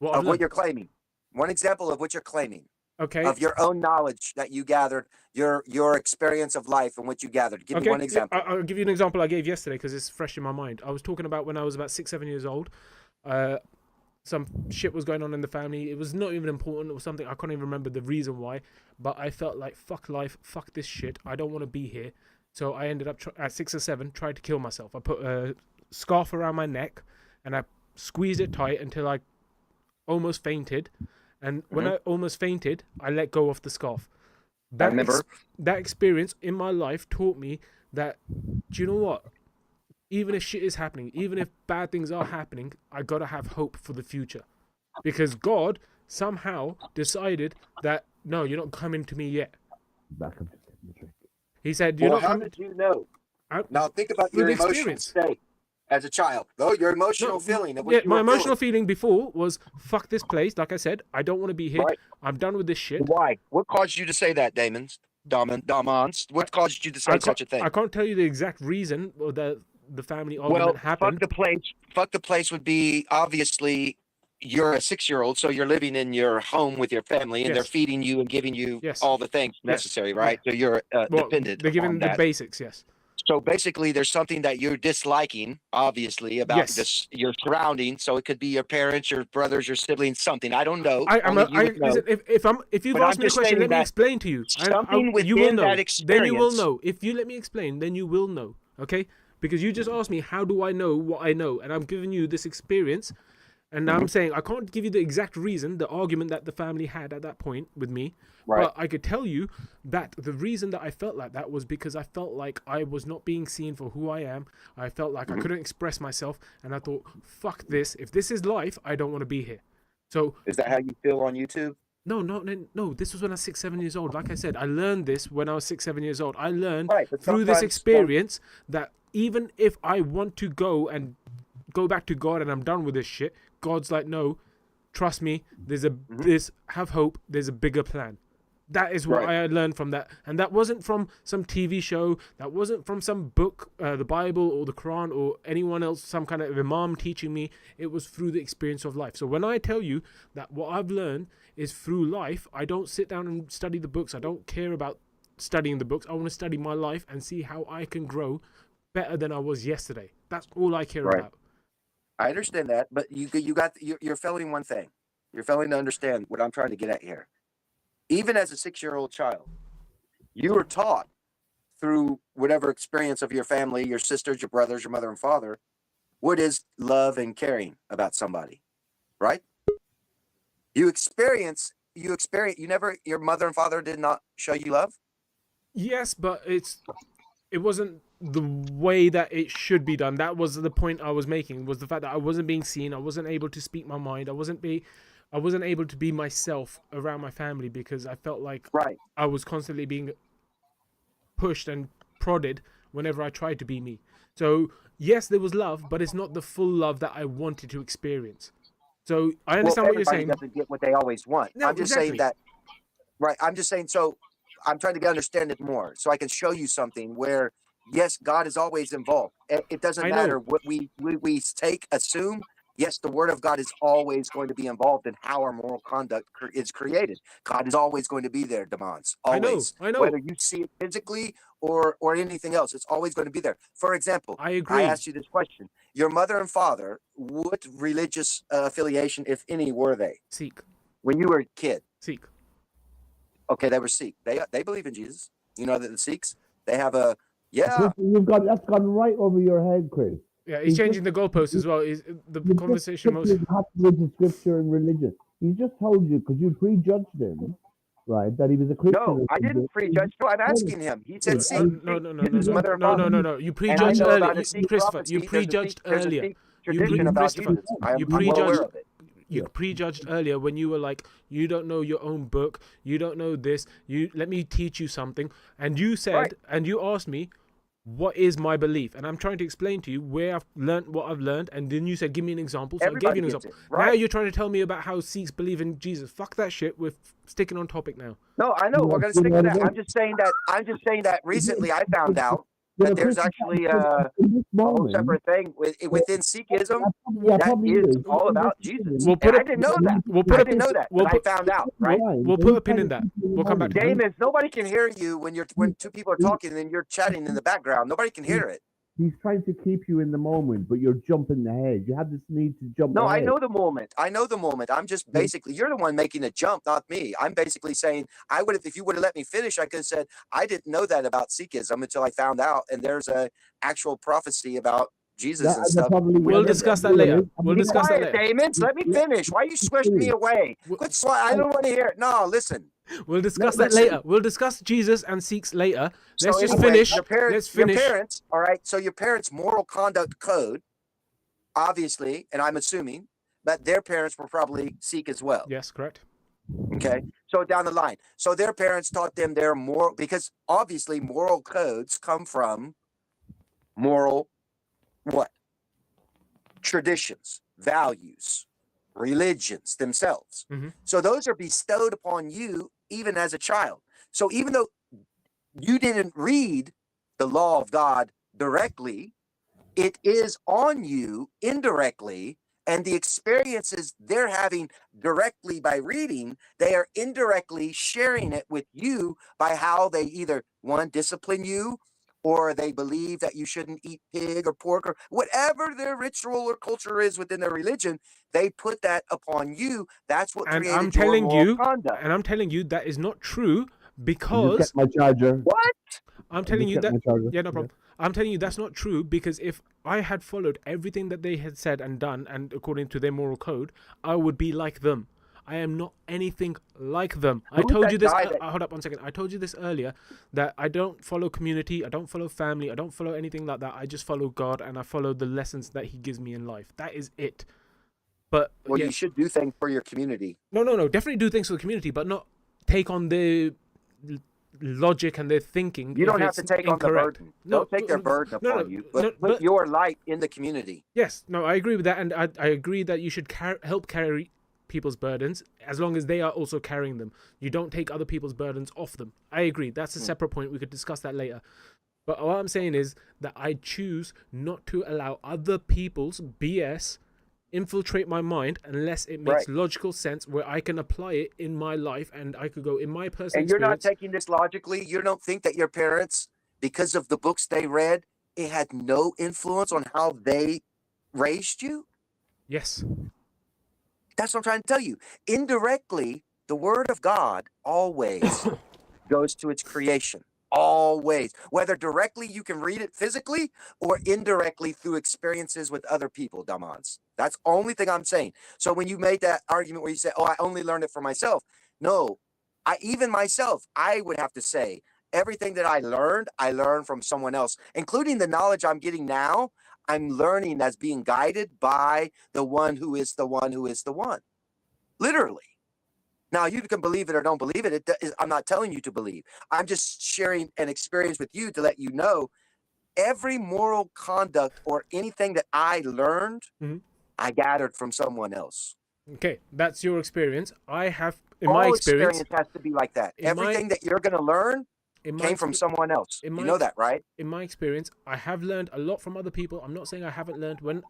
of what you're claiming. One example of what you're claiming. Okay. Of your own knowledge that you gathered, your experience of life and what you gathered. Give me one example. I'll give you an example I gave yesterday because it's fresh in my mind. I was talking about when I was about 6-7 years old. Some shit was going on in the family. It was not even important. It was something I can't even remember the reason why. But I felt like, fuck life, fuck this shit. I don't want to be here. So I ended up at 6 or 7 tried to kill myself. I put a scarf around my neck and I squeezed it tight until I almost fainted. And when I almost fainted, I let go of the scarf. That experience in my life taught me that, do you know what? Even if shit is happening, even if bad things are happening, I gotta have hope for the future. Because God somehow decided that, no, you're not coming to me yet. He said, you're not how coming. did you know? Now think about through your the emotional experience. state as a child. Though your emotional feeling of what Yeah, you my were emotional feeling. feeling before was, fuck this place. Like I said, I don't want to be here. Right. I'm done with this shit. Why? What caused you to say that, Damons? What caused you to say such a thing? I can't tell you the exact reason or the family argument happened. Fuck the place would be obviously you're a 6-year-old, so you're living in your home with your family, and Yes. they're feeding you and giving you Yes. all the things necessary, right? So you're Well, dependent. they're given on the that. basics, yes. So basically, there's something that you're disliking, obviously, about Yes. your surroundings. So it could be your parents, your brothers, your siblings, something. I don't know. Listen, if you've But asked I'm me a just question, saying let me that explain to you. something You will within know. that Then you will experience- know. If you let me explain, then you will know. Okay? Because you just asked me, how do I know what I know? And I'm giving you this experience. And now I'm saying I can't give you the exact reason, the argument that the family had at that point with me. Right. But I could tell you that the reason that I felt like that was because I felt like I was not being seen for who I am. I felt like I couldn't express myself. And I thought, fuck this. If this is life, I don't want to be here. So Is that how you feel on YouTube? No. This was when I was 6-7 years old. Like I said, I learned this when I was 6-7 years old. I learned Right, but through this sometimes- experience that even if I want to go back to God and I'm done with this shit, God's like, no, trust me. Have hope. There's a bigger plan. That is what I learned from that. And that wasn't from some TV show. That wasn't from some book, the Bible or the Quran or anyone else, some kind of imam teaching me. It was through the experience of life. So when I tell you that what I've learned is through life, I don't sit down and study the books. I don't care about studying the books. I want to study my life and see how I can grow better than I was yesterday. That's all I care about. I understand that, but you're failing one thing. You're failing to understand what I'm trying to get at here. Even as a 6-year-old child, you were taught through whatever experience of your family, your sisters, your brothers, your mother and father, what is love and caring about somebody, right? Your mother and father did not show you love? Yes, but it wasn't the way that it should be done. That was the point I was making, was the fact that I wasn't being seen. I wasn't able to speak my mind. I wasn't able to be myself around my family because I felt like Right. I was constantly being pushed and prodded whenever I tried to be me. So yes, there was love, but it's not the full love that I wanted to experience. So I understand what you're everybody saying. doesn't get what they always want. No, I'm just saying that, right? I'm just saying, so I'm trying to understand it more so I can show you something where, yes, God is always involved. It doesn't I know. matter what we assume. Yes, the word of God is always going to be involved in how our moral conduct is created. God is always going to be there, Demons. Always. I know. Whether you see it physically or anything else, it's always going to be there. For example, I agree. I asked you this question. Your mother and father, what religious affiliation, if any, were they? Sikh. When you were a kid? Sikh. Okay, they were Sikh. They believe in Jesus. You know that the Sikhs, they have a, yeah. That's gone right over your head, Chris. Yeah, he's changing the goalposts as well. Is the conversation most with scripture and religion? He just told you because you prejudged him, right? That he was a Christian. No, I didn't prejudge. No, I'm asking him. He said Sikh. no. His mother and father. No. You And I prejudged know about earlier. a Sikh Christopher, prophecy. you There's a prejudged Sikh- there's a earlier. Sikh tradition about Christopher, Jesus. I'm you well prejudged. aware of it. You prejudged earlier when you were like, you don't know your own book, you don't know this, let me teach you something. And you said, Right. and you asked me, what is my belief? And I'm trying to explain to you where I've learned what I've learned, and then you said, give me an example. So Everybody I gave you an gets example. it, right. Now you're trying to tell me about how Sikhs believe in Jesus. Fuck that shit. We're sticking on topic now. No, I know. We're going to stick with that. I'm just saying that recently I found out that there's actually a whole separate thing within Sikhism that is all about Jesus. We'll put And a- I didn't know that. we'll put I a- didn't know that. we'll But I put- found out, right? We'll put a pin in that. We'll come back to that. Damon, nobody can hear you when two people are talking and you're chatting in the background. Nobody can hear it. He's trying to keep you in the moment, but you're jumping ahead. You have this need to jump No, ahead. I know the moment. I'm just basically, you're the one making a jump, not me. I'm basically saying, if you would have let me finish, I could have said, I didn't know that about Sikhism until I found out. And there's a actual prophecy about Jesus and stuff. We'll discuss that later. We'll Be discuss that quiet, later. Damon. Let me finish. Why you squished me away? Quit I don't want to hear it. No, listen. We'll discuss No, that listen. later. We'll discuss Jesus and Sikhs later. Let's So just anyway, finish. Let's finish. Your parents, all right. So your parents' moral conduct code, obviously, and I'm assuming that their parents were probably Sikh as well. Yes, correct. Okay. So down the line. So their parents taught them their moral, because obviously moral codes come from moral what? Traditions, values, religions themselves. Mm-hmm. So those are bestowed upon you even as a child. So even though you didn't read the law of God directly, it is on you indirectly, and the experiences they're having directly by reading, they are indirectly sharing it with you by how they either, one, discipline you, or they believe that you shouldn't eat pig or pork or whatever their ritual or culture is within their religion. They put that upon you. That's what And created I'm your telling moral you, conduct. and I'm telling you that is not true Just because get my charger. What? I'm telling you Just get that. my charger. Yeah, no problem. I'm telling you that's not true because if I had followed everything that they had said and done, and according to their moral code, I would be like them. I am not anything like them. I Who's told that you this. guy that- Hold up 1 second. I told you this earlier that I don't follow community. I don't follow family. I don't follow anything like that. I just follow God and I follow the lessons that He gives me in life. That is it. But Well, yeah, you should do things for your community. no. Definitely do things for the community, but not take on their logic and their thinking. You if don't have it's to take on the incorrect. burden. No, Don't take their burden upon you, but put your light in the community. Yes, no, I agree with that, and I agree that you should help carry people's burdens as long as they are also carrying them. You don't take other people's burdens off them. I agree. That's a separate point. We could discuss that later. But what I'm saying is that I choose not to allow other people's BS infiltrate my mind unless it makes logical sense where I can apply it in my life and I could go in my personal And you're not experience. taking this logically. You don't think that your parents, because of the books they read, it had no influence on how they raised you? Yes. That's what I'm trying to tell you. Indirectly, the word of God always goes to its creation. Always. Whether directly you can read it physically or indirectly through experiences with other people, Damans. That's the only thing I'm saying. So when you made that argument where you say, oh, I only learned it for myself. No, even myself, I would have to say, everything that I learned from someone else, including the knowledge I'm getting now. I'm learning as being guided by the one who is the one who is the one. Literally. Now, you can believe it or don't believe it. I'm not telling you to believe. I'm just sharing an experience with you to let you know every moral conduct or anything that I learned, I gathered from someone else. Okay, that's your experience. I have, in All my experience, has to be like that. in my- Everything that you're going to learn in my came from expe- someone else. in You my know ex- that, right? in my experience, I have learned a lot from other people. I'm not saying I haven't learned. When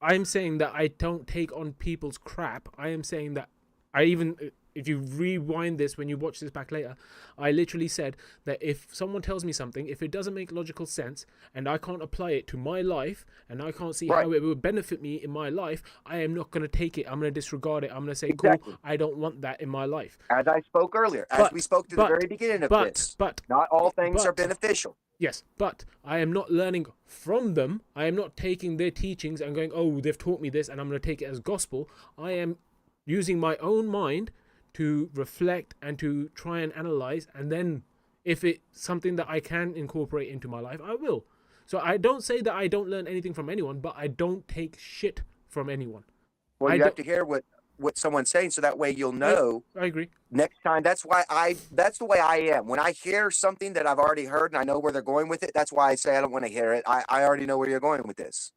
I'm saying that I don't take on people's crap, I am saying that I even, if you rewind this when you watch this back later, I literally said that if someone tells me something, if it doesn't make logical sense and I can't apply it to my life and I can't see Right. how it would benefit me in my life, I am not going to take it. I'm going to disregard it. I'm going to say, Exactly. cool, I don't want that in my life. As I spoke earlier, as we spoke to the very beginning of this, not all things are beneficial. Yes, but I am not learning from them. I am not taking their teachings and going, oh, they've taught me this and I'm going to take it as gospel. I am using my own mind to reflect and to try and analyze, and then if it's something that I can incorporate into my life, I will. So I don't say that I don't learn anything from anyone, but I don't take shit from anyone. Well, you have to hear what someone's saying, so that way you'll know. I agree. Next time, that's the way I am. When I hear something that I've already heard and I know where they're going with it, that's why I say I don't want to hear it. I already know where you're going with this.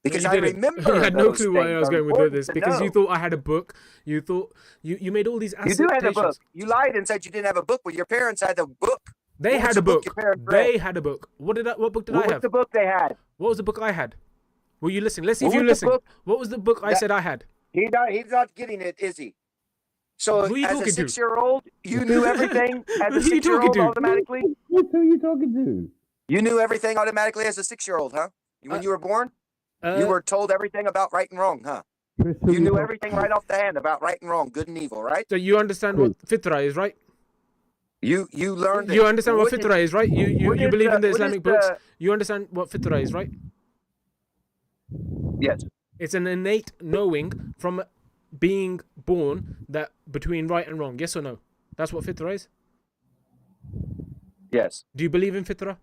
Because I remember you had no those clue where things I was are going with important this to because know. you thought I had a book. You thought you made all these You do have a book. assertions. You lied and said you didn't have a book, but your parents had a book. They What was had the a book. your parents They read? had a book. What book did What I was have? the book they had? What was the book I had? Were you listening? Let's see What if you was the listen. book What was the book I that- said I had? He's not getting it, is he? So Who are you as a talking to? 6-year-old, you knew everything as Who a are you talking 6-year-old to? automatically? Who are you talking to? You knew everything automatically as a 6-year-old, huh? When you were born? You were told everything about right and wrong, huh? Chris, who You you knew talking everything to? right off the hand about right and wrong, good and evil, right? So you understand what fitra is, right? You learned it. You understand what What fitra is, right? You what is believe in the what is Islamic books. You understand what fitra is, right? Yes. It's an innate knowing from being born that between right and wrong. Yes or no? That's what fitra is. Yes. Do you believe in fitra?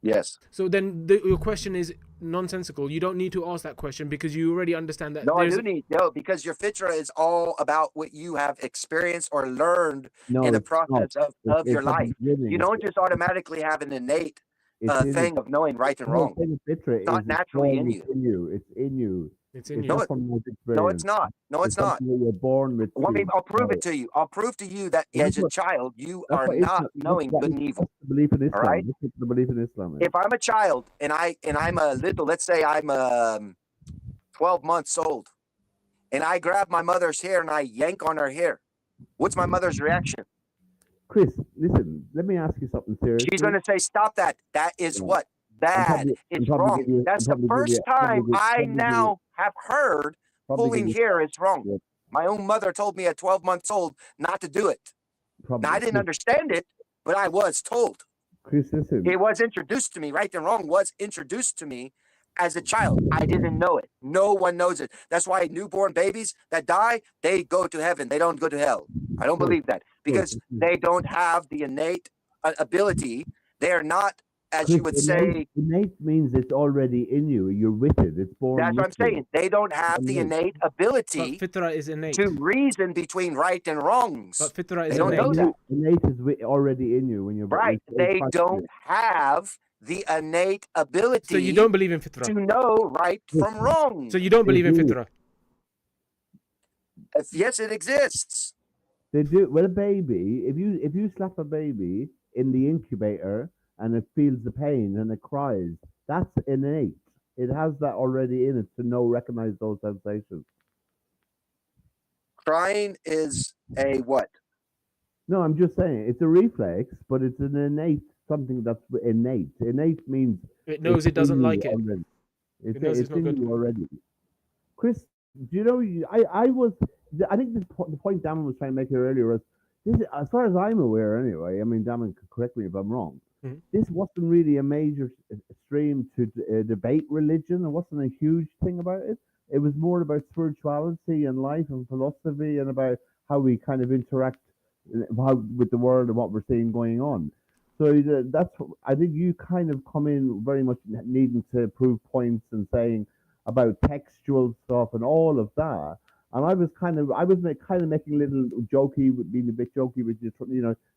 Yes. So then your question is nonsensical. You don't need to ask that question because you already understand that. No, I do need because your fitra is all about what you have experienced or learned in the it's not. process of your It's at the life. beginning. You don't just automatically have an innate It's in thing of knowing right and The whole wrong. thing with fitra It's not is naturally in born you. within you. It's in you. It's in It's you. not No, from life No, experience. it's not. No, it's not. something that you're born with. Well, you. I'll prove No. it to you. I'll prove to you that Well, as that's a what- child, you That's are what not Islam- knowing that's good and evil. That's the belief in Islam. right? That's what the belief in Islam is. If I'm a child and I'm a little, let's say I'm 12 months old, and I grab my mother's hair and I yank on her hair, what's my mother's reaction? Chris, listen, let me ask you something seriously. She's going to say, "Stop that! That is Yeah. what bad. It's wrong." That's the first time I now have heard pulling hair is wrong. Yeah. My own mother told me at 12 months old not to do it. Now, I didn't understand it, but I was told. Chris, listen. It was introduced to me. Right and wrong was introduced to me as a child. I didn't know it. No one knows it. That's why newborn babies that die, they go to heaven. They don't go to hell. I don't believe that because they don't have the innate ability. They are not, as you would say. Innate means it's already in you. You're with it. It's born. That's what I'm saying. They don't have the innate ability But fitra is innate. to reason between right and wrongs. But fitra is They don't innate. know that. Innate is already in you when you're Right. They don't have the innate ability. So you don't believe in fitra. to know right from wrong. So you don't believe in do. fitra. Yes, it exists. They do. Well, a baby, if you slap a baby in the incubator and it feels the pain and it cries, that's innate. It has that already in it to recognize those sensations. Crying is a what? No, I'm just saying it's a reflex, but it's an innate something that's innate. Innate means It knows it's it doesn't in you like it. already. It knows it's not in good. you already. Chris, do you know? I think the point Damon was trying to make here earlier was this. As far as I'm aware, anyway. I mean, Damon could correct me if I'm wrong. Mhm. This wasn't really a major stream to debate religion. It wasn't a huge thing about it. It was more about spirituality and life and philosophy and about how we kind of interact how, with the world and what we're seeing going on. So that's, I think you kind of come in very much needing to prove points and saying about textual stuff and all of that. And I was kind of making a little jokey, being a bit jokey with you,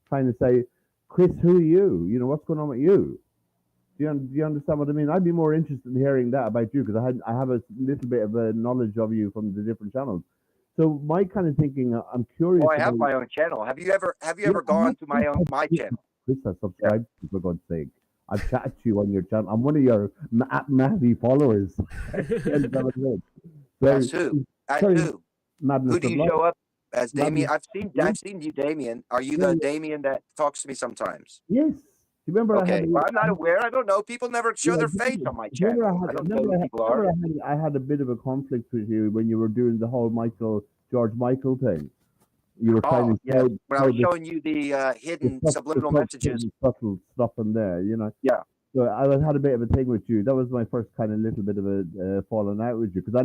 trying to say, Chris, who are you? You know, what's going on with you? Do you understand what I mean? I'd be more interested in hearing that about you because I have a little bit of a knowledge of you from the different channels. So my kind of thinking, I'm curious. Oh, I have my own channel. Have you ever gone to my channel? Chris, I subscribed to you, for God's sake. I've chatted to you on your channel. I'm one of your Matty followers. That's who. That's who. Madness Who do of you life. show up as, Damien? Madness- I've seen you, Damien. Are you the Damien that talks to me sometimes? Yes. You remember Okay, well, I'm not aware. I don't know. People never show their face on my channel. I don't know who people are. I had a bit of a conflict with you when you were doing the whole George Michael thing. You were trying to yeah. When I was showing you the hidden subliminal messages. Subtle stuff in there, you know. Yeah. So I had a bit of a thing with you. That was my first kind of little bit of a falling out with you because I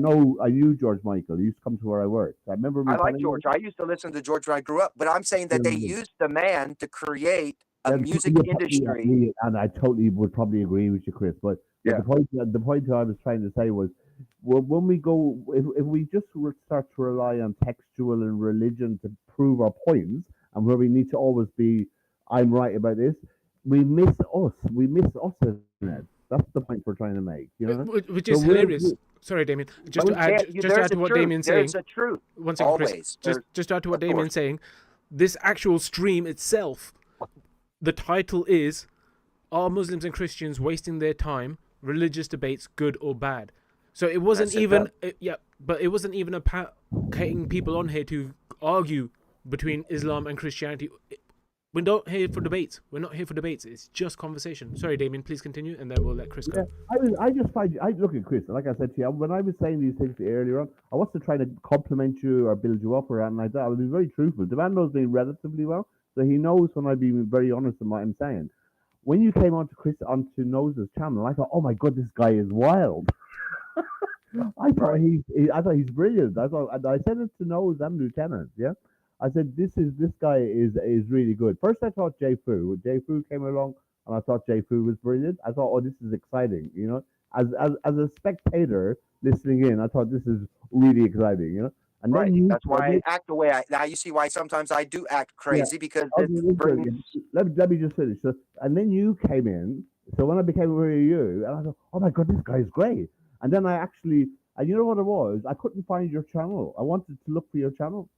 knew George Michael. He used to come to where I worked. I remember. I like George. I used to listen to George when I grew up, but I'm saying that they used the man to create a music industry. And I totally would probably agree with you, Chris. But the point I was trying to say was, well, when we go, if we just start to rely on textual and religion to prove our points, and where we need to always be, I'm right about this. We miss us. We miss us in it. That's the point we're trying to make. You know, which is hilarious. Sorry, Damien. Just to add to what Damien's saying. There's a truth. One second, Chris. Just to add to what Damien's saying. This actual stream itself, the title is, "Are Muslims and Christians wasting their time? Religious debates, good or bad?" So it wasn't but it wasn't even about getting people on here to argue between Islam and Christianity. We're not here for debates. We're not here for debates. It's just conversation. Sorry, Damien, please continue, and then we'll let Chris go. I just find, I look at Chris, like I said to you, when I was saying these things to you earlier on, I wasn't trying to compliment you or build you up or anything like that. I was being very truthful. The man knows me relatively well, so he knows when I'm being very honest in what I'm saying. When you came onto Nose's channel, I thought, oh my God, this guy is wild. I thought he's brilliant. I said it to Nose and Lieutenant, yeah. I said, this guy is really good. First, I thought Jay Fu came along, and I thought Jay Fu was brilliant. I thought, oh, this is exciting, you know. As a spectator listening in, I thought this is really exciting, you know. And then that's why I act the way now you see why sometimes I do act crazy because it brings... let me just finish. So, and then you came in. So when I became aware of you, and I thought, oh my God, this guy's great. And then and you know what it was? I couldn't find your channel. I wanted to look for your channel.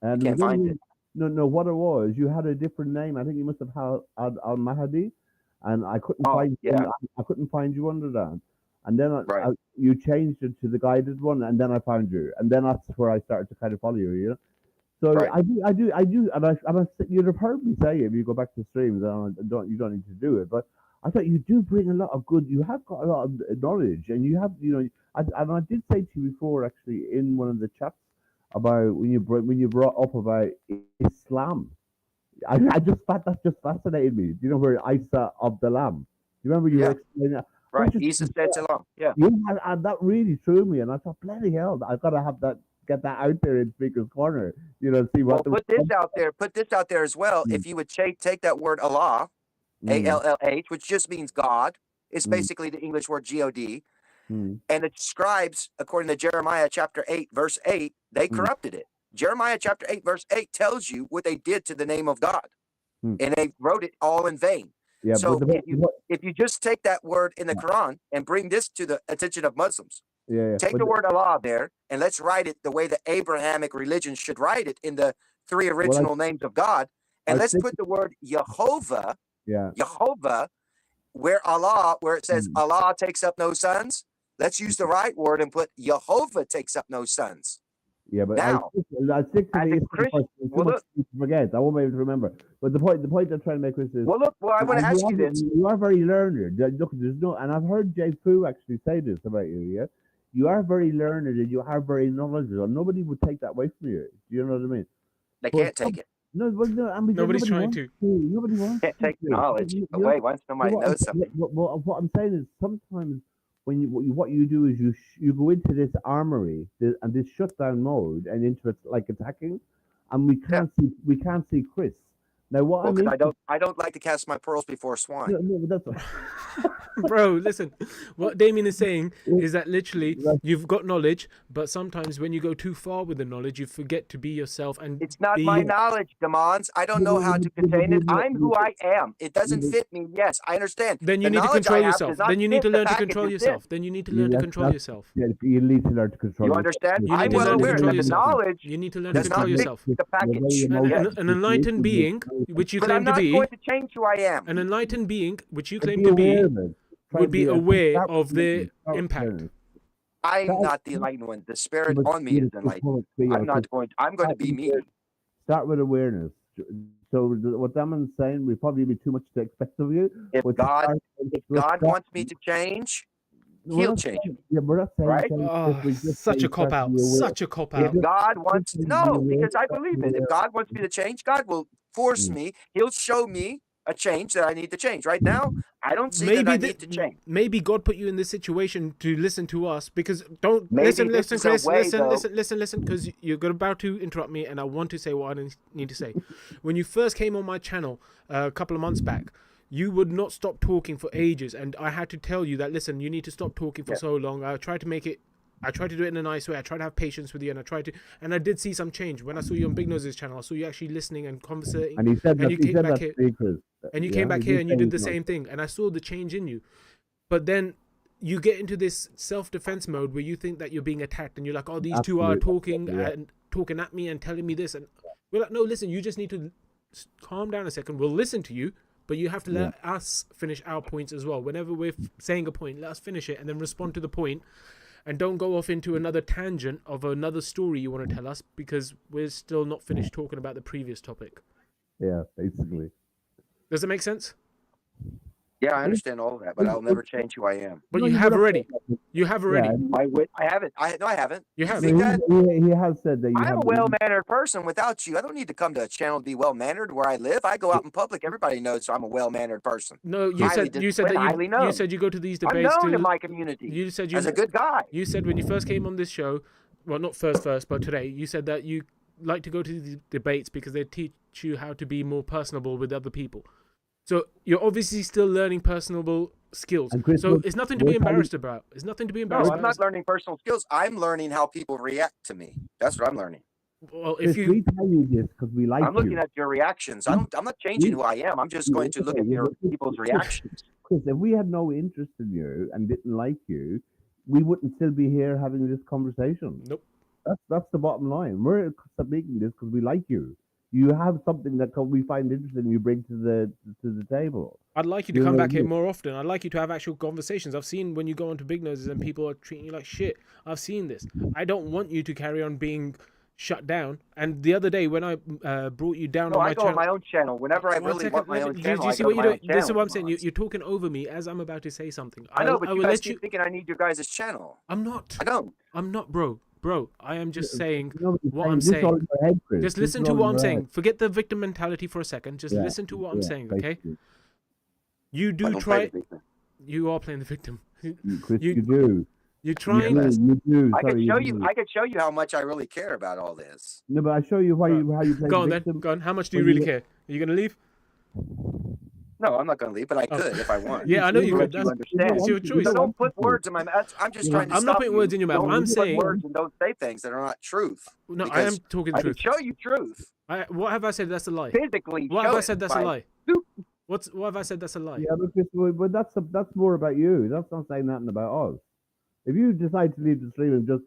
And can't find it. No, what it was, you had a different name. I think you must have had Al Mahdi, and I couldn't find you. I couldn't find you under that. And then you changed it to the guided one, and then I found you, and then that's where I started to kind of follow you. You know, so I do, and you'd have heard me say it if you go back to streams. You don't need to do it, but I thought you do bring a lot of good. You have got a lot of knowledge, and you have, you know, and I did say to you before, actually, in one of the chats about when you brought up about Islam. I just thought that just fascinated me. Do you know where Isa of the Lamb? Do you remember you were explaining that? Right, Isa said salam. Yeah. And that really threw me, and I thought, bloody hell, I've got to have that, get that out there in Speaker's Corner. You know, see what. Well, put this out there as well. If you would take that word Allah, ALLH, which just means God, it's basically the English word God. And it describes, according to Jeremiah chapter 8, verse 8, they corrupted it. Jeremiah chapter 8, verse 8 tells you what they did to the name of God. And they wrote it all in vain. Yeah, so if you just take that word in the Quran and bring this to the attention of Muslims, take the word Allah there and let's write it the way the Abrahamic religion should write it in the three original names of God. And let's put the word Jehovah, Jehovah, where it says Allah takes up no sons. Let's use the right word and put Jehovah takes up no sons. Yeah, but now, I stick to the Christian. Forget. I won't be able to remember. But the point I'm trying to make is, well, look. Well, I want to ask you this. You are very learned. Look, there's no, and I've heard Jay Fu actually say this about you. Yeah, you are very learned and you are very knowledgeable. Nobody would take that away from you. Do you know what I mean? They can't take it. No, I mean, nobody's trying to. Nobody wants. Can't take knowledge away once somebody knows something. Well, what I'm saying is sometimes. What you do is you go into this armory and this shutdown mode and into it like attacking, and we can't see Chris. Now, what Well, I mean, because I don't like to cast my pearls before swine. no, that's Bro, listen. What Damien is saying is that literally you've got knowledge, but sometimes when you go too far with the knowledge, you forget to be yourself and It's not be. my knowledge, Demons. I don't know how to contain it. I'm who I am. It doesn't fit me. Yes, I understand. Then you The need to knowledge control I have yourself. does not Then you need fit to the learn to package control it's yourself. in. Then you need to learn to control yourself. Yeah, you need to learn to control. You understand? You need I'm to well learn to aware control that the yourself. knowledge You need to learn to does control not fit yourself. the package. An Yes. enlightened being, which you But claim I'm to not be, going to change who I am. an enlightened being, which you But claim be to aware be, of it. Try would to be start aware with of the awareness. Start with impact. awareness. I'm not the enlightened one. The spirit But on me is enlightened. I'm going to be me. Start with awareness. So what Damon's saying, we probably be too much to expect of you. If but God start- wants me to change, we're he'll not change saying- Yeah, we're not saying Right? change Oh, this, we just such say a cop start to out. be aware. Such a cop if out. God wants Just no, be aware, because I start to believe be it. If aware. God wants me to change, God will force me. He'll show me a change that I need to change. Right now, I don't see that I need to change. Maybe God put you in this situation to listen to us because don't Maybe listen, this listen, is a Chris, way, listen, though. listen, because you're about to interrupt me, and I want to say what I need to say. When you first came on my channel a couple of months back, you would not stop talking for ages, and I had to tell you that listen, you need to stop talking for so long. I tried to do it in a nice way. I tried to have patience with you, and I did see some change. When I saw you on Big Nose's channel, I saw you actually listening and conversating. And he said that, and you he came said back that here, speakers. and you Yeah, came back he here did and you say did the he's not- same thing, and I saw the change in you. But then you get into this self-defense mode where you think that you're being attacked, and you're like, "Oh, these two are talking and talking at me and telling me this," and we're like, "No, listen, you just need to calm down a second. We'll listen to you, but you have to let us finish our points as well. Whenever we're saying a point, let us finish it and then respond to the point, and don't go off into another tangent of another story you want to tell us because we're still not finished talking about the previous topic." Yeah, basically. Does that make sense? Yeah, I understand all of that, but I'll never change who I am. But No, you you have would have already. said that. You have already. Yeah, I haven't. No, I haven't. You have. think that? he has said that you I'm have a well-mannered person without you. I don't need to come to a channel to be well-mannered where I live. I go out in public. Everybody knows I'm a well-mannered person. No, you Highly said that highly you known. said you go to these I'm debates known to in my community you said as a good guy. You said when you first came on this show, well, not first, but today, you said that you like to go to the debates because they teach you how to be more personable with other people. So you're obviously still learning personable skills. Chris, So it's nothing to be embarrassed about. It's nothing to be No, embarrassed I'm about. not learning personal skills. I'm learning how people react to me. That's what I'm learning. Well, Chris, if you we tell you this because we like I'm looking you. at your reactions. I'm not changing who I am. I'm just going to look at your people's reactions. Chris, if we had no interest in you and didn't like you, we wouldn't still be here having this conversation. Nope. That's the bottom line. We're making this because we like you. You have something that we find interesting. You bring to the table. I'd like you to come back here more often. I'd like you to have actual conversations. I've seen when you go onto Big Noses and people are treating you like shit. I've seen this. I don't want you to carry on being shut down. And the other day when I brought you down No, on my I go channel, on my own channel. Whenever I really want my own channel, do you I see go what to my you're own doing? This is channel, what I'm saying. Demons. You're talking over me as I'm about to say something. I know, but I you will guys let keep you. thinking I need your guys' channel. I'm not. I don't. I'm not, bro. I am just saying Nobody's what I'm this is all saying. in your head, Chris. Just This listen is to all what in I'm your saying. head. Forget the victim mentality for a second. Just Yeah, listen to what I'm saying, okay? basically. You I do don't play try. the victim. You are playing the victim. Chris, you- you do. You're trying. You do. I Sorry, could show do. you. I could show you how much I really care about all this. No, but I show you how you play Go on victim. then. Go on. How much do When you really you- care? Are you gonna leave? No, I'm not going to leave, but I could if I want. Yeah, I know you To could. let That's understand. it's your You choice. So don't don't put words in my mouth. I'm just trying to I'm not stop putting you. words in your mouth. Don't I'm put saying. words and don't say things that are not truth. No, I Because am talking I can truth. show you truth. What have I said? That's a lie. Physically What show have I it said? That's a by- lie. What have I said? That's a lie. Yeah, but that's more about you. That's not saying nothing about us. If you decide to leave the stream and just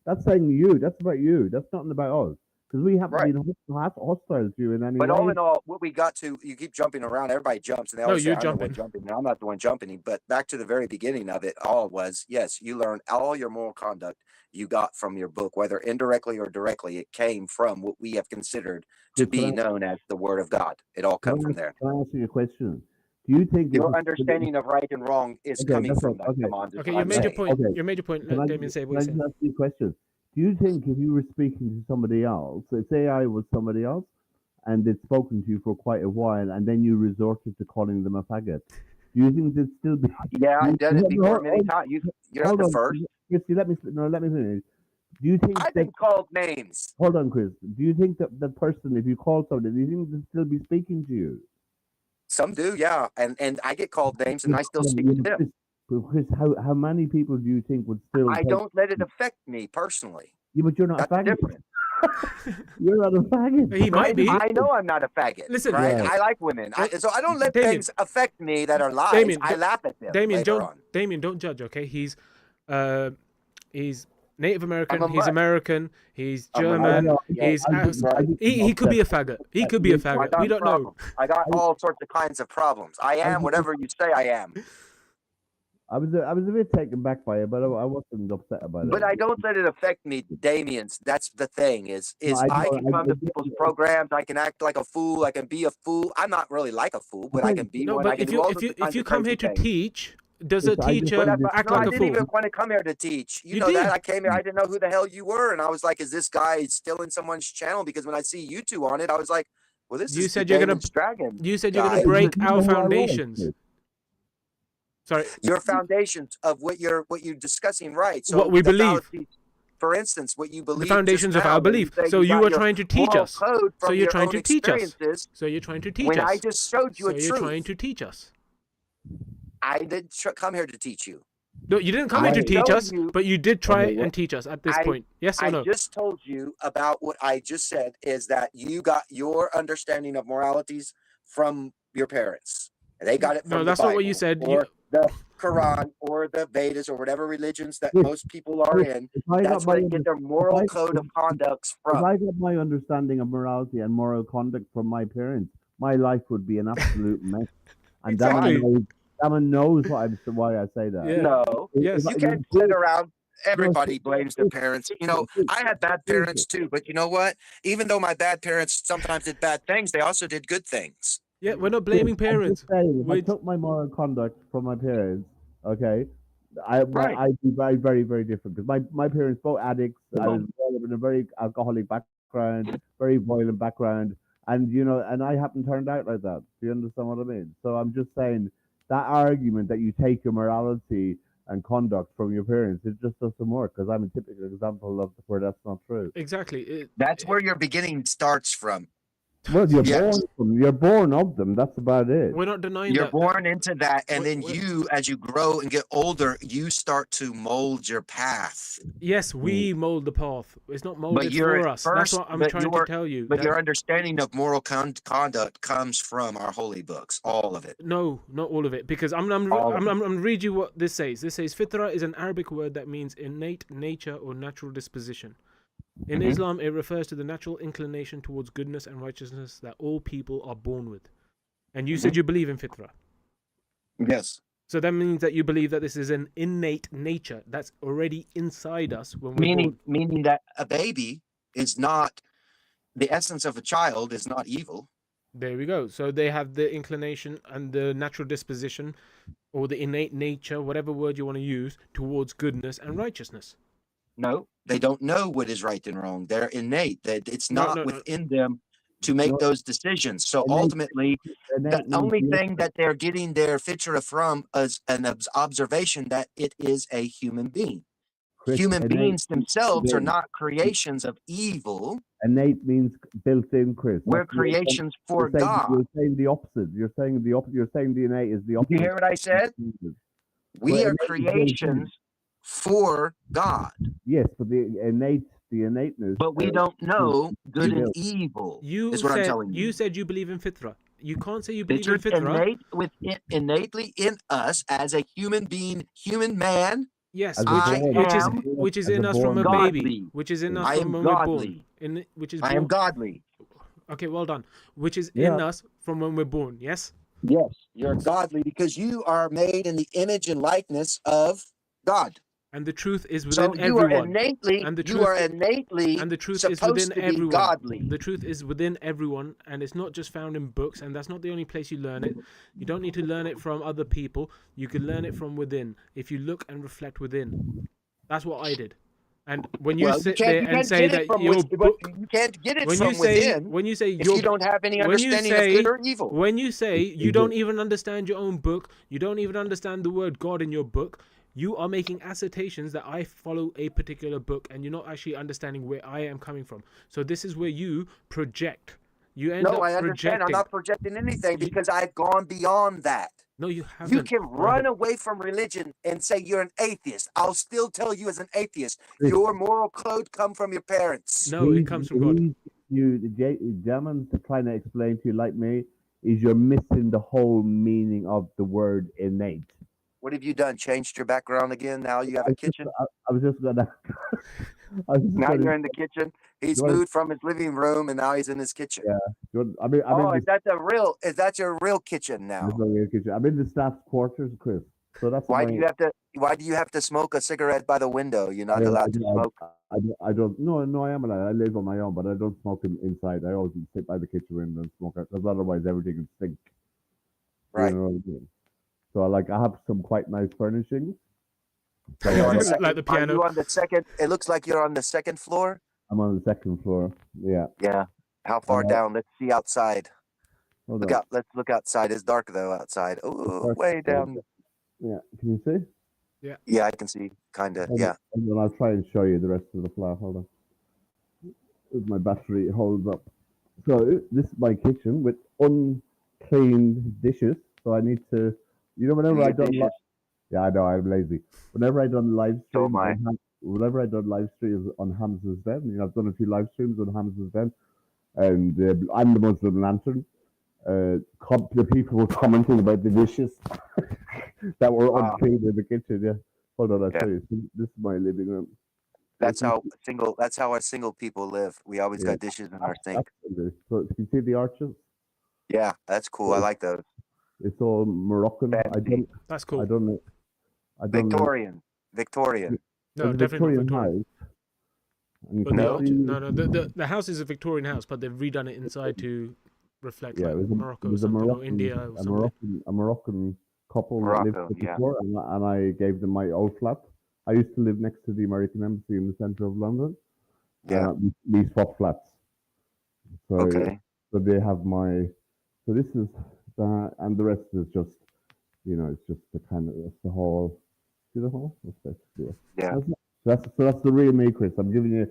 that's saying you. That's about you. That's nothing about us. Because we haven't Right. been hostile to you in any But way. all in all, what we got to, you keep jumping around. Everybody jumps, and they No, always say, you're I'm the one jumping. jumping. And I'm not the one jumping. But back to the very beginning of it all was, yes, you learn all your moral conduct you got from your book, whether indirectly or directly. It came from what we have considered to be known as the Word of God. It all comes from there. Can I ask you a question? Do you think Your understanding of right and wrong is Okay, coming that's from right. that. Okay. Demons, is Okay, what you I'm made your saying. point. Okay. You made your point. Can Let I Damien say can what I he just said. ask you a question? Do you think if you were speaking to somebody else, say I was somebody else, and they'd spoken to you for quite a while, and then you resorted to calling them a faggot, do you think they'd still be? Yeah, I've done it No, before hold- many times. You're not Hold the on, first. Christy, let me finish. Do you think I've that? been called names. Hold on, Chris. Do you think that the person, if you call somebody, do you think they'll still be speaking to you? Some do, yeah. And I get called names and I still speak to them. Chris, how many people do you think would still? I don't let it affect me personally. Yeah, but you're not That's a faggot. different. You're not a faggot. He might be. I know I'm not a faggot. Listen, right? Yeah. I like women. So I don't let Damien. things affect me that are lies. Damien, I laugh at them Damien, later on. don't judge, okay? He's Native American. I'm a He's mutt. American. He's I'm a German. mutt. He's I he could be a faggot. He could be a I faggot. got We don't know. problems. I got all sorts of kinds of problems. I am whatever you say I am. I was a bit taken back by it, but I wasn't upset about it. But I don't let it affect me, Damien's. That's the thing. Is I can come to people's programs. I can act like a fool. I can be a fool. I'm not really like a fool, but I can be No, one. I but can do all those kinds if you of come here crazy to things. teach, does a Yes, I just teacher wanted to- act No, I like a didn't fool? even want to come here to teach. You You know did. that I came here. I didn't know who the hell you were, and I was like, "Is this guy still in someone's channel?" Because when I see you two on it, I was like, "Well, this You is said the you're gonna- Damon's Dragon." You said you're guy. gonna break You know our who I was, foundations. Chris. Sorry. Your foundations of what you're discussing, right? So What we the believe. fallacies- for instance, what you believe. The foundations just of our now, when you belief. say So you you got were your trying to teach moral us. code So from you're your trying own to teach us. experiences. So you're trying to teach When us. I just showed you So a you're truth, trying to teach us. I didn't come here to teach you. No, you didn't come I here to teach showed us, you- but you did try Okay, and teach us at this I- point. Yes or I no? just told you about what I just said is that you got your understanding of moralities from your parents. They got it from No, the that's not what you Bible said. or the Quran or the Vedas or whatever religions that Yes, most people are in. If I That's got where my they get their moral I- code of conducts if from. I got my understanding of morality and moral conduct from my parents, my life would be an absolute mess. And Exactly. Damon knows why I say that. Yeah. No, Yes. you can't sit around. Everybody blames their parents. You know, I had bad parents too, but you know what? Even though my bad parents sometimes did bad things, they also did good things. Yeah, we're not blaming I'm parents. just saying, if I We're- took my moral conduct from my parents, okay, Right. I'd be very, very, very different because my parents both addicts. I was brought up in a very alcoholic background, very violent background, and and I haven't turned out like that. Do you understand what I mean? So I'm just saying that argument that you take your morality and conduct from your parents, it just doesn't work because I'm a typical example of where that's not true. Exactly. That's where your beginning starts from. Well, you're Yes. born from, you're born of them. That's about it. We're not denying You're that. born into that, and then What- you, as you grow and get older, you start to mold your path. Yes, we mold the path. It's not molded you're for at us. That's first- what I'm but trying to tell you. But that- your understanding of moral conduct comes from our holy books, all of it. No, not all of it, because I'm All of gonna read you what this says. This says fitra is an Arabic word that means innate nature or natural disposition. In Mhm. Islam, it refers to the natural inclination towards goodness and righteousness that all people are born with. And you said you believe in fitra, Yes. so that means that you believe that this is an innate nature that's already inside us when we're born. Meaning that a baby is not the essence of a child is not evil. There we go. So they have the inclination and the natural disposition, or the innate nature, whatever word you want to use, towards goodness and righteousness. No, they don't know what is right and wrong. They're innate. That it's No, not no, no. within them to make No. those decisions. So Innate- ultimately, the Innate only means- thing that they're getting their fitra from is an observation that it is a human being. Chris, Human innate- beings themselves are innate- not creations of evil. Innate means built in, Chris. We're That's- you're saying- creations for you're saying- God. You're saying the opposite. You're saying the innate is the Did opposite. you hear what I said? We Well, are innate is built in. creations for God, Yes, but the innateness. but we don't know good and built. evil. You is what I'm said telling you. you said you believe in fitra. You can't say you believe It's in fitra. innately in us as a human being, human man. Yes, As a I born- am which is as in a us from a born- baby, godly. which is in us I from am when we're born. godly. Which is I am born- godly. Okay, well done. Which is Yeah. in us from when we're born. Yes. Yes, you're godly because you are made in the image and likeness of God. And the truth is So within you are everyone. innately, And the you truth are i- innately And the truth is supposed within to be everyone. godly. The truth is within everyone, and it's not just found in books, and that's not the only place you learn it. You don't need to learn it from other people. You can learn it from within if you look and reflect within. That's what I did. And when you Well, sit can't- there you and can't say get it that from your within, book, you can't get it when from you say within when you say if your you don't have any when you understanding say- of good or evil. when you say you don't even understand your own book, you don't even understand the word God in your book, You are making assertions that I follow a particular book, and you're not actually understanding where I am coming from. So this is where you project. You end No, up I understand. I'm projecting. not projecting anything You- because I've gone beyond that. no, you You haven't. can Brandon. run away from religion and say you're an atheist. I'll still tell you as an atheist, Chris. your moral code come from your parents. No, it comes from God. The gentleman trying to explain to you like me is you're missing the whole meaning of the word innate. What have you done? Changed your background again? Now you have a kitchen? I was just gonna. Now you're in the kitchen. He's You wanna- moved from his living room and now he's in his kitchen. Yeah. I'm in Oh, the, is that your real kitchen now? kitchen. I'm in the staff's quarters, Chris. So that's Why do you have to smoke a cigarette by the window? You're not allowed to smoke. I don't. No, I am allowed. I live on my own, but I don't smoke inside. I always sit by the kitchen window and smoke because otherwise everything would stink. Right. You know what I mean? So I have some quite nice furnishings. So Are you on the Like the second- are piano. you on the second? It looks like you're on the second floor. I'm on the second floor. Yeah. Yeah. How far down? Let's see outside. Hold Look on. out. Let's look outside. It's dark though outside. Oh, dark. way down. Yeah. Can you see? Yeah, I can see. Kinda. Hold Yeah. on. And then I'll try and show you the rest of the flat. Hold on. If my battery holds up. So this is my kitchen with uncleaned dishes. So I need to, whenever I done yeah, I know I'm lazy. Whenever I done live So streams, am I. whenever I done live streams on Hamza's Den, I've done a few live streams on Hamza's Den, and I'm the Muslim Lantern. The people were commenting about the dishes that were unclean in the kitchen. Yeah, hold on, I'll show you. This is my living room. That's how our single people live. We always got dishes in our sink. Absolutely. So you can see the arches. Yeah, that's cool. I like those. It's all Moroccan. Fancy. That's cool. I don't know. Victorian. No, It's definitely not Victorian. house. And you But can No? see- no. The house is a Victorian house, but they've redone it inside to reflect Yeah, like it was a, Morocco it or was a something, or Moroccan, India or something. a Moroccan couple that Morocco, lived yeah. before, and I gave them my old flat. I used to live next to the American Embassy in the center of London. Yeah. We swapped flats. So, Okay. So they have my. So this is that, and the rest is just, it's just the kind of it's the whole. See the whole? What's that? Yeah. That's the real me, Chris. I'm giving you.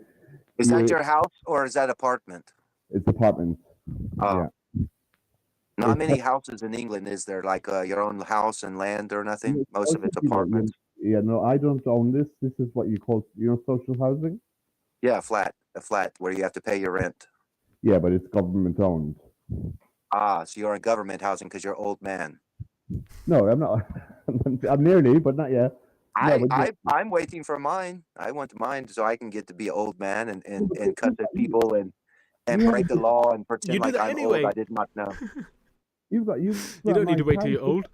Is that your house or is that apartment? It's apartment. Oh. Yeah. Not many houses in England, is there? Like your own house and land or nothing? Most of it's apartments. Yeah, no, I don't own this. This is what you call, social housing. Yeah, a flat where you have to pay your rent. Yeah, but it's government owned. Ah, so you're in government housing because you're old man. No, I'm not. I'm nearly, but not yet. I'm waiting for mine. I want mine so I can get to be an old man and cuss at people and break the law and pretend You do like that I'm anyway. old. I did not know. You don't need to wait till you're old.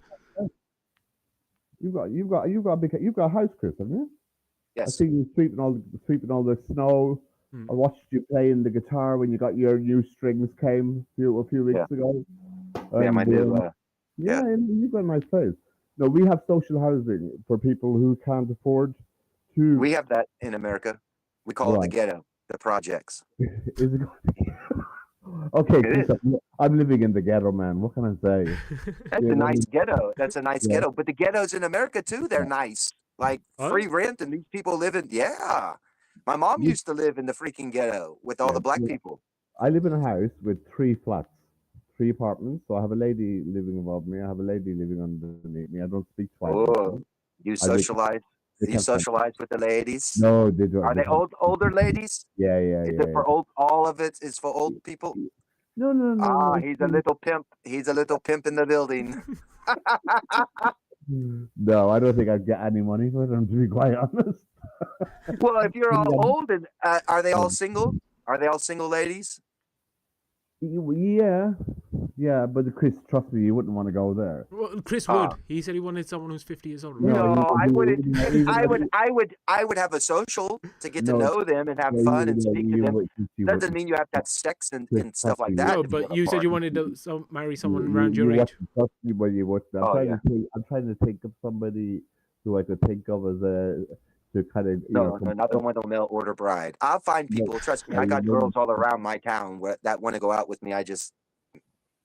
You've got a house, Chris, haven't you? I Yes. see you sweeping all the snow. I watched you playing the guitar when you got your new strings came a few weeks ago. Yeah, my new. Yeah, you've got a nice place. No, we have social housing for people who can't afford to. We have that in America. We call it the ghetto, the projects. Is it? Okay, It Chris, I'm living in the ghetto, man. What can I say? That's a nice ghetto. That's a nice ghetto. But the ghettos in America too, they're nice. Like free rent, and these people live in. Yeah, my mom used to live in the freaking ghetto with all the black people. I live in a house with 3 flats, 3 apartments. So I have a lady living above me. I have a lady living underneath me. I don't speak twice. Oh, you socialize? You socialize with the ladies? No, they don't. Are they older ladies? Yeah. Is it for old? All of it is for old people. No. Ah, he's a little pimp. He's a little pimp in the building. No, I don't think I'd get any money for them, to be quite honest. Well, if you're all old, and are they all single? Are they all single ladies? Yeah, but Chris, trust me, you wouldn't want to go there. Well, Chris would. He said he wanted someone who's 50 years old. No, I wouldn't. I would have a social to get to know them and have fun and speak to them. Doesn't mean you have to have sex and stuff like that. No, but you said you wanted to marry someone around your age. Trust me, but you would. I'm trying to think of somebody who I could think of as to kind of no, not the one to mail order bride. I'll find people. Trust me, I got girls all around my town that want to go out with me.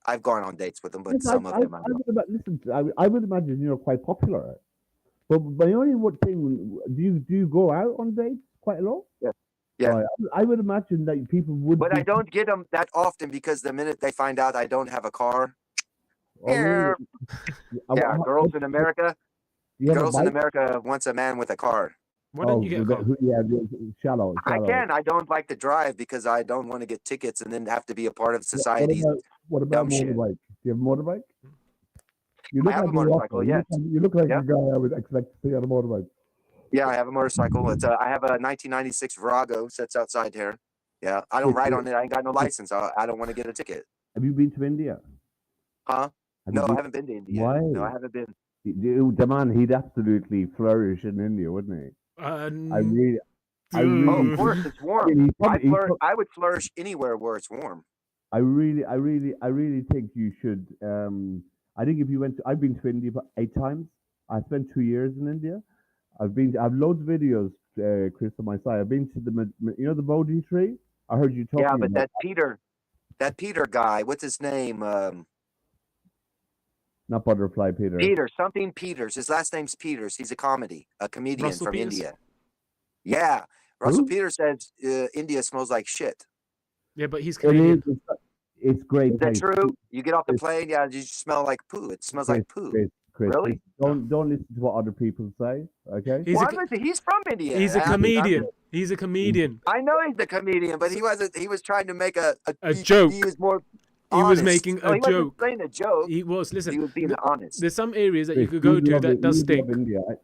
I've gone on dates with them, but some of them I don't. Listen, I would imagine you're quite popular. But my only one thing, do you go out on dates quite a lot? Yeah. Yeah. Right. I would imagine that people would. But be, I don't get them that often because the minute they find out I don't have a car, Oh, really? yeah, girls in America, Do you have a girls in bike? America wants a man with a car. Why don't you get a car? Yeah, shallow. I can. I don't like to drive because I don't want to get tickets and then have to be a part of society's What about dumb a shit. motorbike? Do you have a motorbike? You I look have like a motorcycle, rocker. yes. You look like Yeah. a guy I would expect to see on a motorbike. Yeah, I have a motorcycle. It's I have a 1996 Virago sits outside here. Yeah, I don't ride on it. I ain't got no license. I don't want to get a ticket. Have you been to India? Huh? Have No, you I been? haven't been to India. Why? No, I haven't been. The man, he'd absolutely flourish in India, wouldn't he? I really. Oh, of course, it's warm. mean, I would flourish anywhere where it's warm. I really think you should. I think if you went, I've been to India 8 times. I spent 2 years in India. I've loads of videos, Chris, on my side. I've been to the Bodhi tree. I heard you talking. Yeah, but about that Peter guy, what's his name? Not Butterfly Peter. Peter, something Peters. His last name's Peters. He's a comedian Russell from Peters? India. Yeah. Russell Who? Peters says India smells like shit. Yeah, but he's It Canadian. is. It's great. Is that place. true? You get off the It's- plane, yeah, you smell like poo. It smells like poo. Chris, Really? don't listen to what other people say. Okay. He's Well, a, he's from India. he's a I'm- comedian. He's a comedian. I know he's a comedian, but he wasn't. He was trying to make a joke. He was more. He was honest. making No, a he wasn't joke. saying a joke. He was. He Listen, was being honest. there's some areas that you Chris, could go to love that it. does You love stink.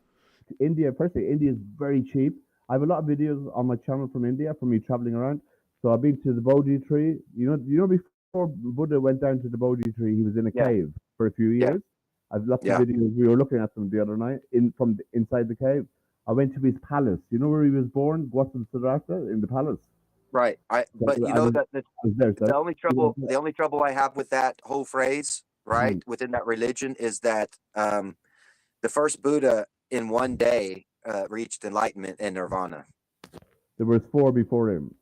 India, firstly, India is very cheap. I have a lot of videos on my channel from India, from me traveling around. So I've been to the Bodhi tree. You know, before Buddha went down to the Bodhi tree, he was in a Yeah. cave for a few Yeah. years. I've lots Yeah. of videos. We were looking at them the other night inside the cave. I went to his palace. You know where he was born, Gautam Siddhartha, in the palace. Right. But you I know was- that I was there, so the only trouble I have with that whole phrase, right, within that religion is that the first Buddha in one day reached enlightenment and nirvana. there was 4 before him.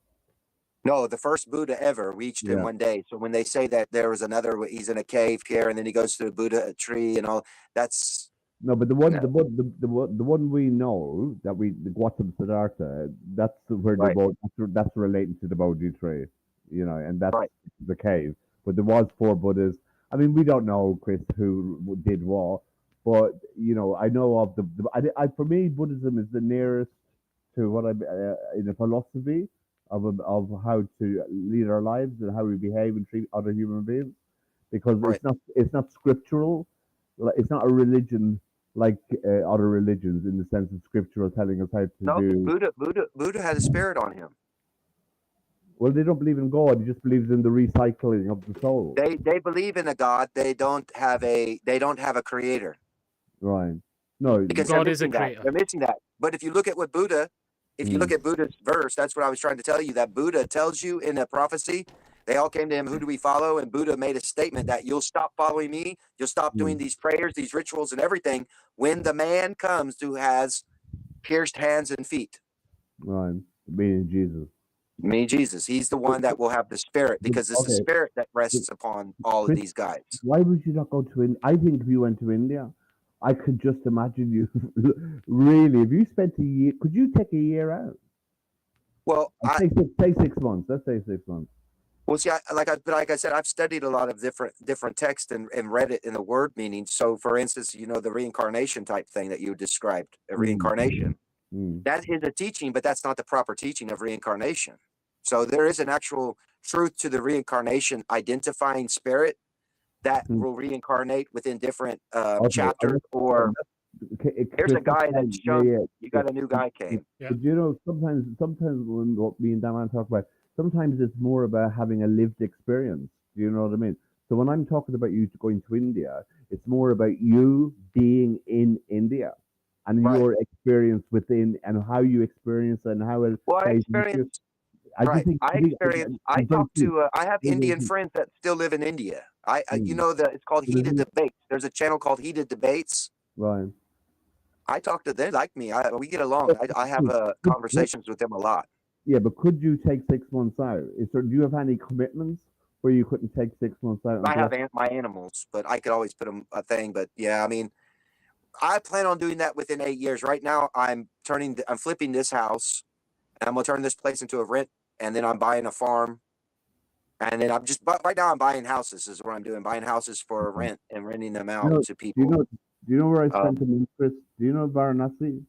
No, the first Buddha ever reached in Yeah. one day. So when they say that there was another, he's in a cave here, and then he goes to the Buddha tree and all, that's No, but the one, Yeah. the one we know that the Gautam Siddhartha, that's where Right. that's relating to the Bodhi tree, and that's Right. the cave. But there was 4 Buddhas. I mean, we don't know, Chris, who did what, but I know of for me, Buddhism is the nearest to what I in a philosophy of how to lead our lives and how we behave and treat other human beings, because Right. it's not scriptural. It's not a religion like other religions in the sense of scriptural telling us how to no do. Buddha had a spirit on him. Well, they don't believe in God. He just believes in the recycling of the soul. They believe in a God. They don't have a creator. Right. No. Because God they're is a missing that. creator. They're missing that. But if you look at what Buddha, if you look at Buddha's verse, that's what I was trying to tell you, that Buddha tells you in a prophecy, they all came to him, who do we follow? And Buddha made a statement that you'll stop following me, you'll stop doing these prayers, these rituals and everything when the man comes who has pierced hands and feet. Right. Meaning Jesus. Me, Jesus. He's the one that will have the spirit, because it's the Okay. spirit that rests upon all of these guys. Why would you not go to India? I think if you went to India, I could just imagine you. Really, if you spent a year, could you take a year out? Well, Say 6 months. Let's say 6 months. Well, see, like I said, I've studied a lot of different texts and read it in the word meaning. So, for instance, the reincarnation type thing that you described, a reincarnation, that is a teaching, but that's not the proper teaching of reincarnation. So there is an actual truth to the reincarnation, identifying spirit that will reincarnate within different chapters. Or here's a guy that's shown. You got a new guy came. Yeah. But sometimes when what me and Dan talk about, sometimes it's more about having a lived experience. Do you know what I mean? So when I'm talking about you going to India, it's more about you being in India and your experience within and how you experience and how it. Well, I experienced. I talk to. I have Indian friends that still live in India. It's called Heated Debates. There's a channel called Heated Debates. Right. I talk to. They like me. We get along. I have conversations with them a lot. Yeah, but could you take 6 months out? Do you have any commitments where you couldn't take 6 months out? I have my animals, but I could always put them a thing. But yeah, I mean, I plan on doing that within 8 years. Right now, I'm flipping this house, and I'm gonna turn this place into a rent, and then I'm buying a farm, and then but right now I'm buying houses. Is what I'm doing, buying houses for rent and renting them You out know, to do you people. know? Do you know where I Uh, spent a month, Chris? Do you know Varanasi?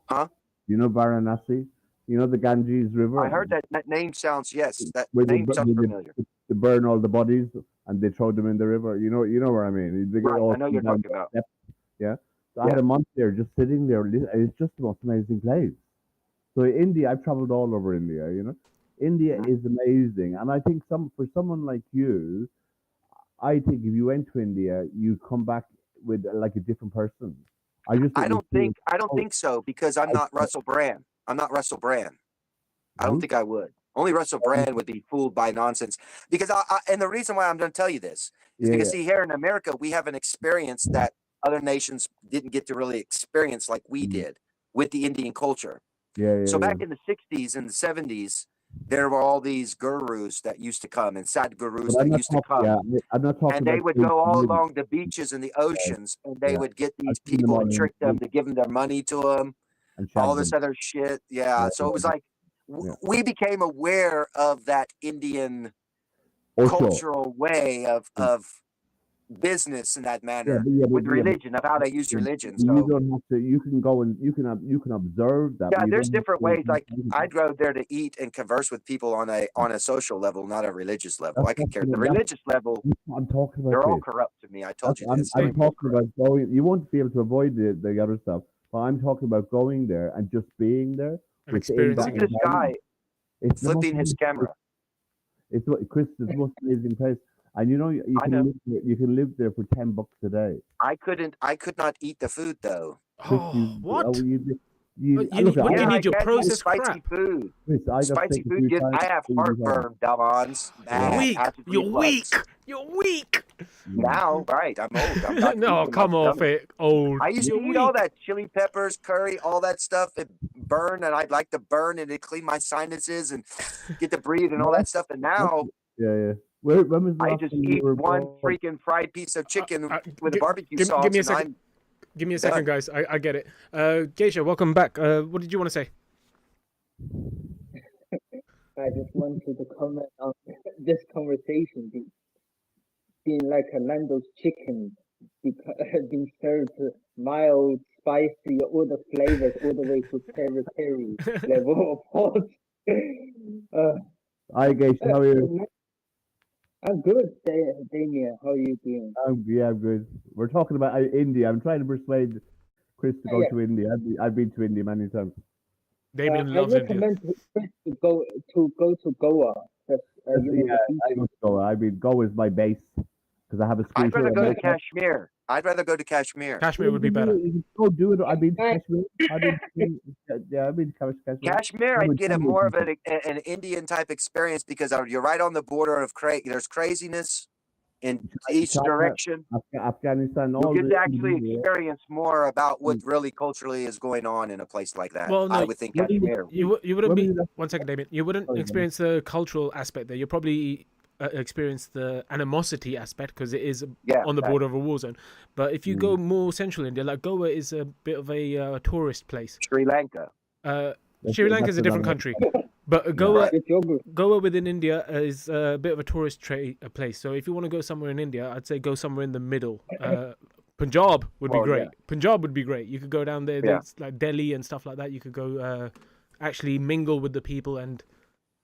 huh? Do you know Varanasi? You know the Ganges River, I heard that name sounds yes. That where name sounds familiar. they burn all the bodies and they throw them in the river. You know what I mean. They get Right, all I know you're down talking about. the steps, yeah. So I Yeah. had a month there, just sitting there. It's just the most amazing place. So India, I've traveled all over India. India Mhm. is amazing, and I think for someone like you, I think if you went to India, you come back with like a different person. I just think you feel I don't so think so because I'm not Russell Brand. I'm not Russell Brand. I don't who? think I would. Only Russell Brand would be fooled by nonsense. Because and the reason why I'm going to tell you this is Yeah, because yeah, see, here in America, we have an experience that other nations didn't get to really experience like we mm, did with the Indian culture. yeah, yeah, So yeah. back in the 60s and the 70s, there were all these gurus that used to come and sad gurus But I'm that not used to talking. Yeah, come. I'm not And talking they about would food go and all movies. along the beaches and the oceans and they Yeah, would get I've these seen them people all and in trick them to give them their money to them, and all shag this them. other shit. Yeah, Yeah. So it was yeah, like yeah. we became aware of that Indian Osho. cultural way of business in that Yeah, manner with religion, of how they use yeah, religion. you So don't have to. You can go and you can observe that, but yeah, you there's don't have different to ways. do Like anything. I'd go there to eat and converse with people on a social level, not a religious level. I could care. The That's religious level, what I'm talking about, they're all Chris. corrupt to me. I That's, told you this. I'm Everybody's talking corrupt. about going. You won't be able to avoid the other stuff, but I'm talking about going there and just being there And within that Who's experiencing it. this environment. guy It's the most flipping his amazing place. camera? Chris, it's the most amazing place. And you I can know. live there, you can live there for $10 a day. I could not eat the food though. Chris, Oh, what? look. What do you Yeah, I need? Your can't eat processed spicy crap. food. Chris, I got sick Spicy a food few gives. times. I have A few times. heartburn, Davons. You're Yeah. Bad. weak. Acid You're weak. reflux. You're weak. Now, right? I'm old. I'm not No, used to my come off stomach. it, old. I used to You're eat all weak. that chili peppers, curry, all that stuff. It burned, and I'd like to burn and it clean my sinuses and get to breathe and all that stuff. And now Yeah, yeah. When was the I last just time you eat were one born? freaking fried piece of chicken with a Give, barbecue give sauce, me a and second. I'm Give me a second, done. guys. I get it. Geisha, welcome back. What did you want to say? I just wanted to comment on this conversation being like a Nando's chicken, being served mild, spicy, all the flavors, all the way to peri level of hot. Hi, Gage. How are you? I'm good, Damien. How are you doing? Yeah, I'm good. We're talking about India. I'm trying to persuade Chris to go Yeah, to India. I've been to India many times. Damien I loves India. recommend Chris to go to Goa. That's, you know, Yeah, the I go to Goa. I mean, Goa is my base because I have a I'd scooter. rather go to And Kashmir. I'd rather go to Kashmir. Kashmir would be better. You can go do it. I've been to Kashmir. I've been to Kashmir. Kashmir, I I'd would get tell a you more of people. an Indian type experience because you're right on the border of there's craziness in each China, direction. Afghanistan, You all get the to actually experience more about what really culturally is going on in a place like that. Well, no, I would think When you- Kashmir. you wouldn't when be. you left- One second, Damien. You wouldn't Sorry, experience the cultural aspect there. You'll probably experience the animosity aspect because it is Yeah, on the right. border of a war zone. But if you go more central India, like Goa is a bit of a tourist place. Sri Lanka. Sri Lanka is a different country, but Goa the geography. Goa within India is a bit of a tourist place. So if you want to go somewhere in India, I'd say go somewhere in the middle. Punjab would be Well, great. yeah. Punjab would be great. You could go down there. Yeah. There's like Delhi and stuff like that. You could go actually mingle with the people and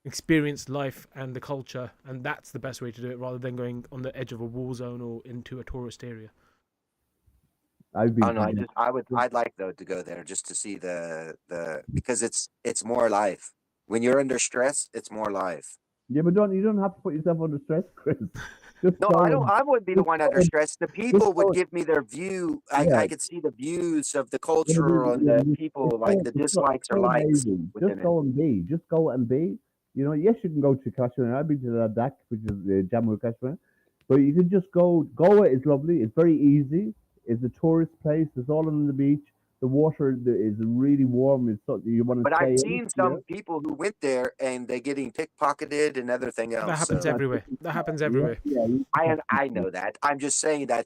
experience life and the culture, and that's the best way to do it rather than going on the edge of a war zone or into a tourist area. I've been. Oh no, I'd like though to go there just to see the because it's more life. When you're under stress, it's more life. Yeah, but you don't have to put yourself under stress, Chris. Just No, go I don't. and- I wouldn't be the one under stress. The people would go- give me their view. Yeah. I could see the views of the Yeah, but culture and the it's people, so- like the it's so- dislikes or so likes amazing. within Just it. go and be. Just go and be. Yes, you can go to Kashmir. I've been to Ladakh, which is Jammu Kashmir. But you can just go. Goa is lovely. It's very easy. It's a tourist place. It's all on the beach. the water is really warm. It's so you want to But stay I've in. seen some people who went there and they getting pickpocketed and everything else. That happens so- everywhere. That happens Yeah, everywhere. I know that. I'm just saying that.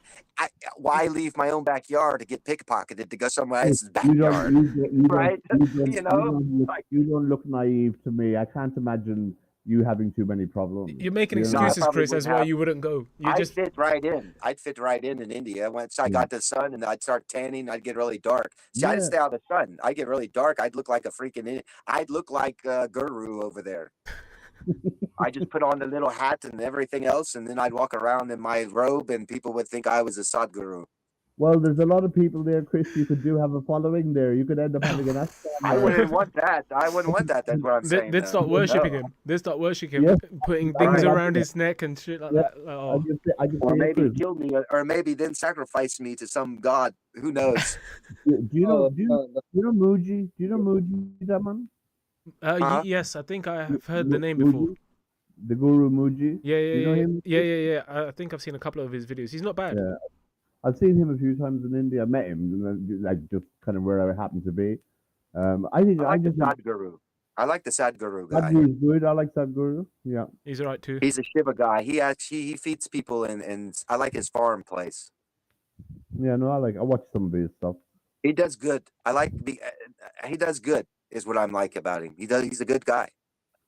Why leave my own backyard to get pickpocketed to go somewhere else's backyard? Right? You know, like- you don't look naive to me. I can't imagine you having too many problems. You're making You know? No, I excuses, probably Chris, as wouldn't why have- you wouldn't go. You I'd just fit right in. I'd fit right in India. Once I got the sun and I'd start tanning, I'd get really dark. See, I didn't Yeah. stay out of the sun. I get really dark. I'd look like a freaking Indian. I'd look like Guru over there. I just put on the little hat and everything else, and then I'd walk around in my robe, and people would think I was a Sadhguru. Well, there's a lot of people there, Chris. You could have a following there. You could end up having an I wouldn't want that. I wouldn't want that. That's what I'm saying. they'd start though. worshipping No. him. They'd start worshipping Yeah. him, putting things Right. around his neck and shit like Yeah. that. Like, oh. I just Or say, maybe Chris, kill me, or maybe then sacrifice me to some god. Who knows? do you know? Oh, Do you, no, no. do you know Muji? Do you know Muji, that man? Huh? Yes, I think I have heard the name before. Muji? The Guru Muji. Yeah, You know him? yeah. I think I've seen a couple of his videos. He's not bad. Yeah. I've seen him a few times in India. I met him, like just kind of where I happened to be. I think I like the just think Sadhguru. I like the Sadhguru guy. Sadhguru is good. I like Sadhguru. Yeah. He's alright too. He's a Shiva guy. He feeds people, and I like his farm place. Yeah, no, I watch some of his stuff. He does good. I like the. He does good is what I'm like about him. He's a good guy.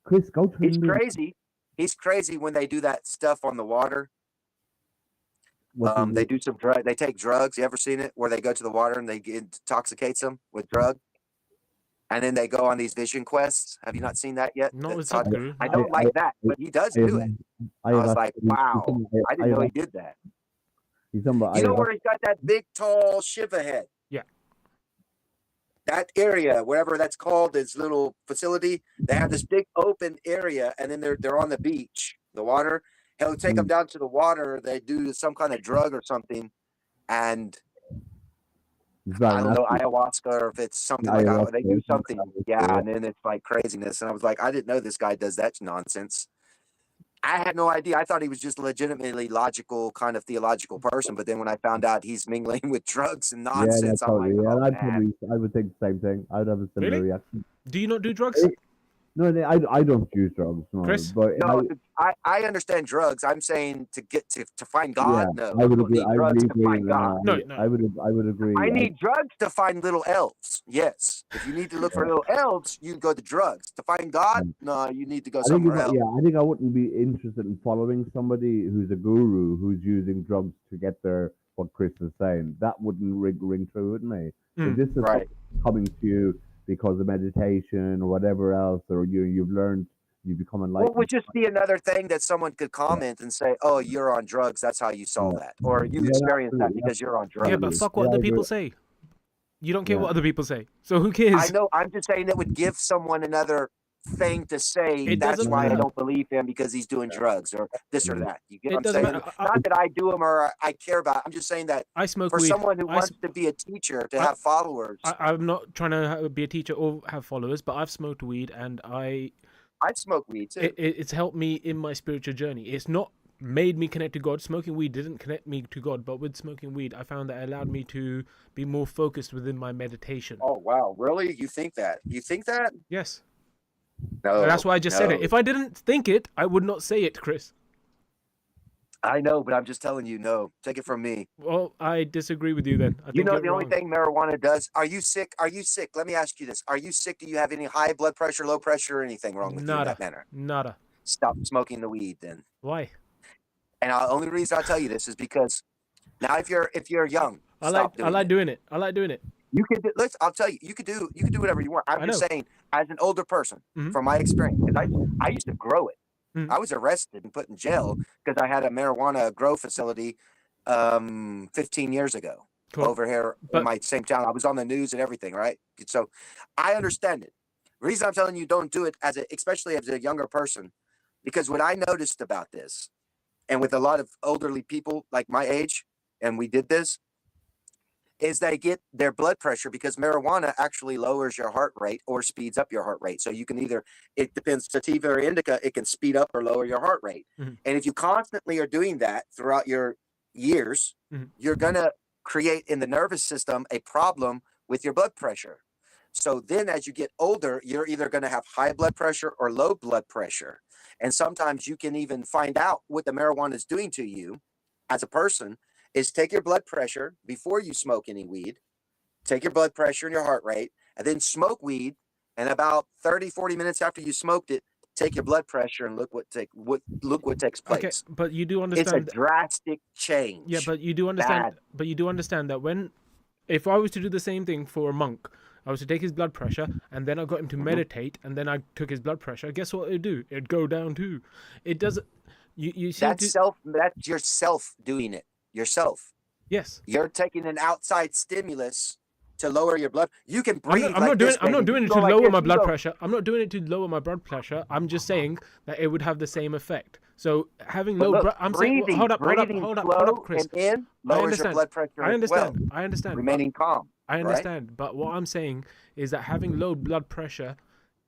Chris, go to He's India. crazy. He's crazy when they do that stuff on the water. What do you They mean? do some drug. They take drugs. You ever seen it? Where they go to the water and it intoxicates them with drug, and then they go on these vision quests. Have you not seen that yet? Not with That's- Sadhguru. I don't like that, but he does do it. I was like, wow, I didn't know he did that. He's talking about You know where he's got that big, tall Shiva head? Yeah. That area, wherever that's called, his little facility, they have this big open area, and then they're on the beach, the water. He'll take them down to the water. They do some kind of drug or something, and I don't know, ayahuasca, or if it's something like that. They do something, yeah, and then it's like craziness. And I was like, I didn't know this guy does that nonsense. I had no idea. I thought he was just legitimately logical, kind of theological person. But then when I found out he's mingling with drugs and nonsense, I'm like, oh, man. I would think the same thing. I'd have a similar Really? reaction. Do you not do drugs? No, I don't use drugs. No, Chris? but No, I understand drugs. I'm saying to get to find God. yeah, No, I would don't agree. need I drugs would to agree. find God. No. I would agree. I need drugs to find little elves. Yes. If you need to look for little elves, you go to drugs. To find God, no, you need to go somewhere else. I think I wouldn't be interested in following somebody who's a guru who's using drugs to get their what Chris is saying. That wouldn't ring true with me. If this is Right. coming to you because of meditation or whatever else, or you've learned, you become enlightened. What would just be another thing that someone could comment and say, "Oh, you're on drugs. That's how you saw that," or "You Yeah, experienced that absolutely. because you're on drugs." Yeah, but fuck what Yeah, other I people agree. say. You don't care Yeah. what other people say. So who cares? I know. I'm just saying it would give someone another thing to say. It That's doesn't why I matter. don't believe him because he's doing drugs or this or that. You get It what I'm doesn't saying? matter. Not that I do them or I care about it. I'm just saying that I smoke for weed. someone who I wants to be a teacher to I- have followers. I'm not trying to be a teacher or have followers, but I've smoked weed and I smoke weed too. it's helped me in my spiritual journey. It's not made me connect to God. Smoking weed didn't connect me to God, but with smoking weed, I found that it allowed me to be more focused within my meditation. Oh wow, really? You think that? You think that? Yes. No. And that's why I just said it. no. If I didn't think it, I would not say it, Chris. I know, but I'm just telling you, no. Take it from me. Well, I disagree with you then. I You think know you're the only wrong. thing marijuana does? Are you sick? Are you sick? Let me ask you this. Are you sick? Do you have any high blood pressure, low pressure, or anything wrong with you in Nada. that manner? Nada. Stop smoking the weed then. Why? And the only reason I tell you this is because now if you're young, I stop like doing it. doing it. I like doing it. You can do, listen, I'll tell you, you could do whatever you want. I I'm just know. saying, as an older person, Mhm. from my experience, because I used to grow it. Mhm. I was arrested and put in jail because I had a marijuana grow facility 15 years ago Cool. over here But- in my same town. I was on the news and everything, right? So I understand it. The reason I'm telling you don't do it especially as a younger person, because what I noticed about this, and with a lot of elderly people like my age, and we did this, is they get their blood pressure because marijuana actually lowers your heart rate or speeds up your heart rate. So you can either, it depends, sativa or indica, it can speed up or lower your heart rate. Mhm. And if you constantly are doing that throughout your years, Mhm. you're going to create in the nervous system a problem with your blood pressure. So then as you get older, you're either going to have high blood pressure or low blood pressure. And sometimes you can even find out what the marijuana is doing to you as a person is take your blood pressure before you smoke any weed, take your blood pressure and your heart rate, and then smoke weed. And about 30, 40 minutes after you smoked it, take your blood pressure and look what takes place. Okay, but you do It's a understand. drastic change. Yeah, but you do understand. Bad. But you do understand that if I was to do the same thing for a monk, I was to take his blood pressure, and then I got him to meditate, and then I took his blood pressure. Guess what it'd do? It'd go down too. It doesn't. You seem That's to. that's yourself doing it. Yourself. Yes. You're taking an outside stimulus to lower your blood. You can I'm breathe. not, I'm not doing. I'm not doing it to lower my blood pressure. I'm not doing it to lower my blood pressure. I'm just saying that it would have the same effect. So having low blood, I'm saying, hold up, Chris. And in lowers your blood pressure. I understand. Well, I understand. remaining calm. I understand, but what I'm saying is that having low blood pressure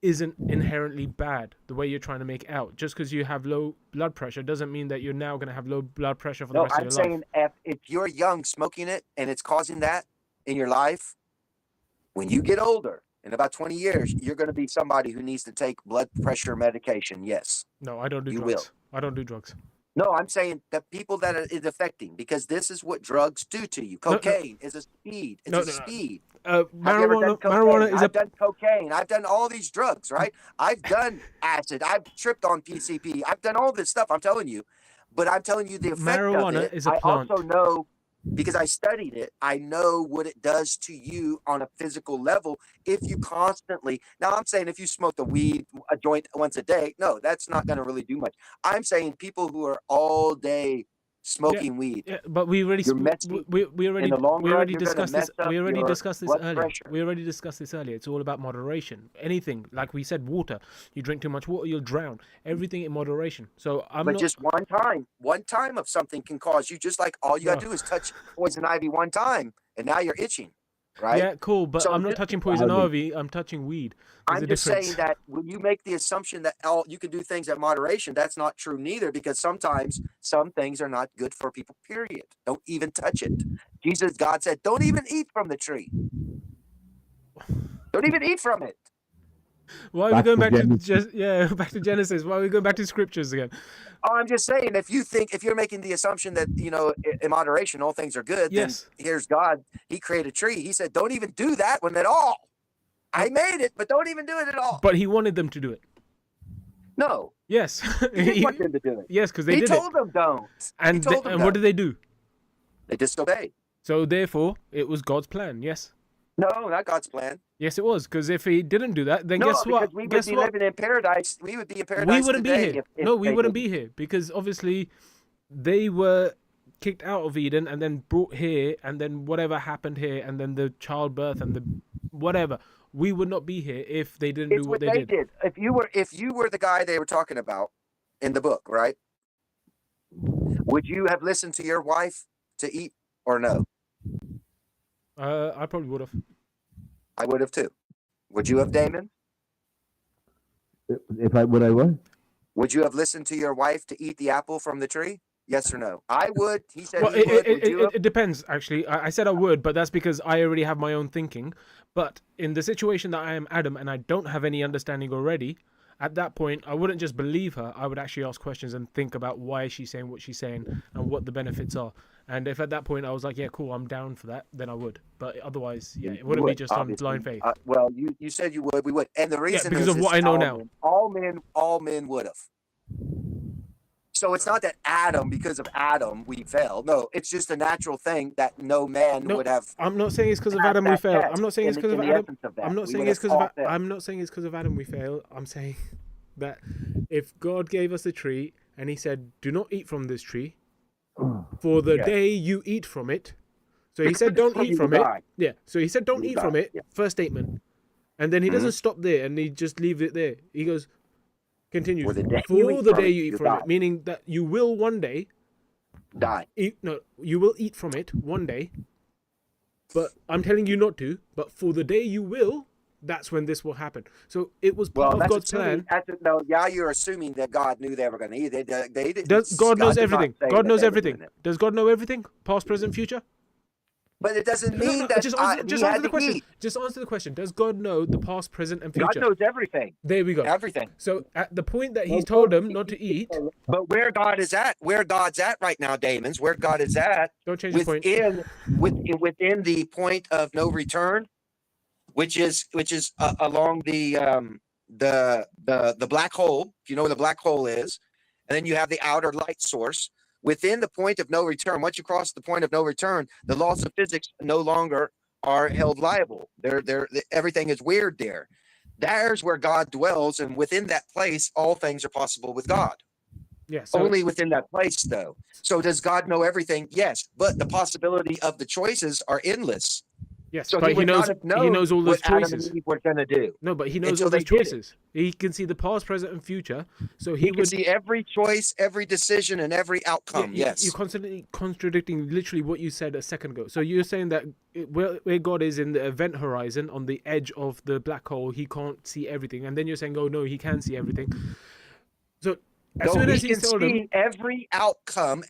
isn't inherently bad the way you're trying to make it out. Just because you have low blood pressure doesn't mean that you're now going to have low blood pressure for the rest of your life. No, I'm saying if you're young smoking it and it's causing that in your life, when you get older, in about 20 years, you're going to be somebody who needs to take blood pressure medication. Yes. No, I don't do You drugs. will. I don't do drugs. No, I'm saying the people that it's affecting, because this is what drugs do to you. Cocaine is a speed. It's a speed. Marijuana is I've done cocaine. I've done all these drugs, right? I've done acid. I've tripped on PCP. I've done all this stuff. I'm telling you, but I'm telling you the effect marijuana of it. is a plant. I also know, because I studied it, I know what it does to you on a physical level if you constantly. Now, I'm saying if you smoke a joint once a day, no, that's not going to really do much. I'm saying people who are all day smoking weed. Yeah, but we already discussed this. We already discussed this earlier. Pressure. We already discussed this earlier. It's all about moderation. Anything, like we said, water. You drink too much water, you'll drown. Everything in moderation. So just one time of something can cause you. Just like all you got to do is touch poison ivy one time, and now you're itching. Right? Yeah, cool, but I'm not touching poison ivy. I'm touching weed. I'm just saying that when you make the assumption that you can do things at moderation, that's not true neither, because sometimes some things are not good for people, period. Don't even touch it. God said, don't even eat from the tree. Don't even eat from it. Why are we going back to back to Genesis? Why are we going back to scriptures again? Oh, I'm just saying, if you're making the assumption that, in moderation, all things are good, yes. Then here's God. He created a tree. He said, don't even do that one at all. I made it, but don't even do it at all. But he wanted them to do it. No. Yes. He didn't want them to do it. Yes, because they did it. He told them don't. And what did they do? They disobeyed. So therefore, it was God's plan, yes? No, not God's plan. Yes, it was, because if he didn't do that, then guess what? We would be living in paradise. We would be in paradise. We wouldn't be here. We wouldn't be here, because obviously they were kicked out of Eden and then brought here, and then whatever happened here, and then the childbirth and the whatever. We would not be here if they didn't do what they did. If you were the guy they were talking about in the book, right? Would you have listened to your wife to eat or no? I probably would have. I would have too. Would you have, Damon? Would I what? Would you have listened to your wife to eat the apple from the tree? Yes or no? I would. He said well, he would. It depends, actually. I said I would, but that's because I already have my own thinking. But in the situation that I am Adam and I don't have any understanding already, at that point, I wouldn't just believe her. I would actually ask questions and think about why she's saying what she's saying and what the benefits are. And if at that point I was like, yeah, cool, I'm down for that, then I would. But otherwise, yeah, it wouldn't be just on blind faith. Well, you said you would. We would. And the reason because of what I know now. All men would have. So it's not that because of Adam, we failed. No, it's just a natural thing that no man would have. I'm not saying it's because of Adam we fail. I'm not saying it's because of Adam. I'm not saying it's because of. I'm not saying it's because of Adam we fail. I'm saying that if God gave us a tree and he said, do not eat from this tree for the day you eat from it. So he said, don't eat from it. Yeah. So he said, don't eat from it. First statement. And then he doesn't stop there and he just leaves it there. He goes, continue. For the day you eat from it, meaning that you will one day die. You will eat from it one day. But I'm telling you not to. But for the day you will, that's when this will happen. So it was part of God's plan. You're assuming that God knew they were going to eat it. God knows everything. God knows everything. Does God know everything? Past, present, future? But it doesn't No, mean no, that just he answer had the to question. eat. Just answer the question. Does God know the past, present, and God future? knows everything. There we go. Everything. So at the point that No, He's told God them not to eat, But where God's at right now, Damons, where God is at don't change the point. within the point of no return, which is along the black hole, if you know where the black hole is, and then you have the outer light source. Within the point of no return, once you cross the point of no return, the laws of physics no longer are held liable. Everything is weird there. There's where God dwells, and within that place, all things are possible with God. Yeah. So Only within that place, though. So does God know everything? Yes, but the possibility of the choices are endless. yes, So but he would not have He known knows all those what Adam choices. and Eve were going to do. No, but He knows until all those they did it. choices. He can see the past, present, and future. So He He can would. see every choice, every decision, and every outcome. Yes. You're constantly contradicting literally what you said a second ago. So you're saying that where God is in the event horizon, on the edge of the black hole, He can't see everything, and then you're saying, oh no, He can see everything. So as soon as He He can told them, see every outcome,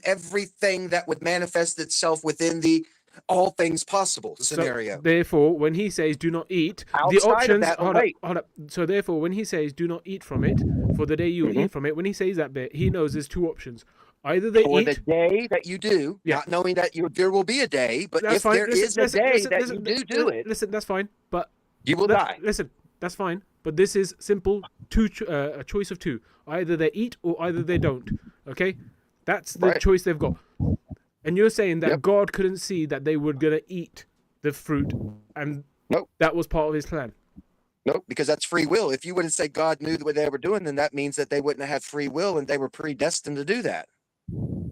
everything that would manifest itself within the all things possible scenario. So, therefore, when He says do not eat, the Outside of options. that, Hold wait. up. So therefore, when He says do not eat from it, for the day you eat from it, when He says that bit, He knows there's two options. Either they For eat. the day that you do, Yeah. not knowing that there will be a day, but That's if fine. there is a day that you do it, Listen, that's fine. But you will die. Listen, that's fine. But this is simple. A choice of two. Either they eat or either they don't. Okay, that's the Right. choice they've got. And you're saying that Yep. God couldn't see that they were gonna eat the fruit, and Nope. that was part of His plan. Nope, because that's free will. If you wouldn't say God knew what they were doing, then that means that they wouldn't have free will and they were predestined to do that.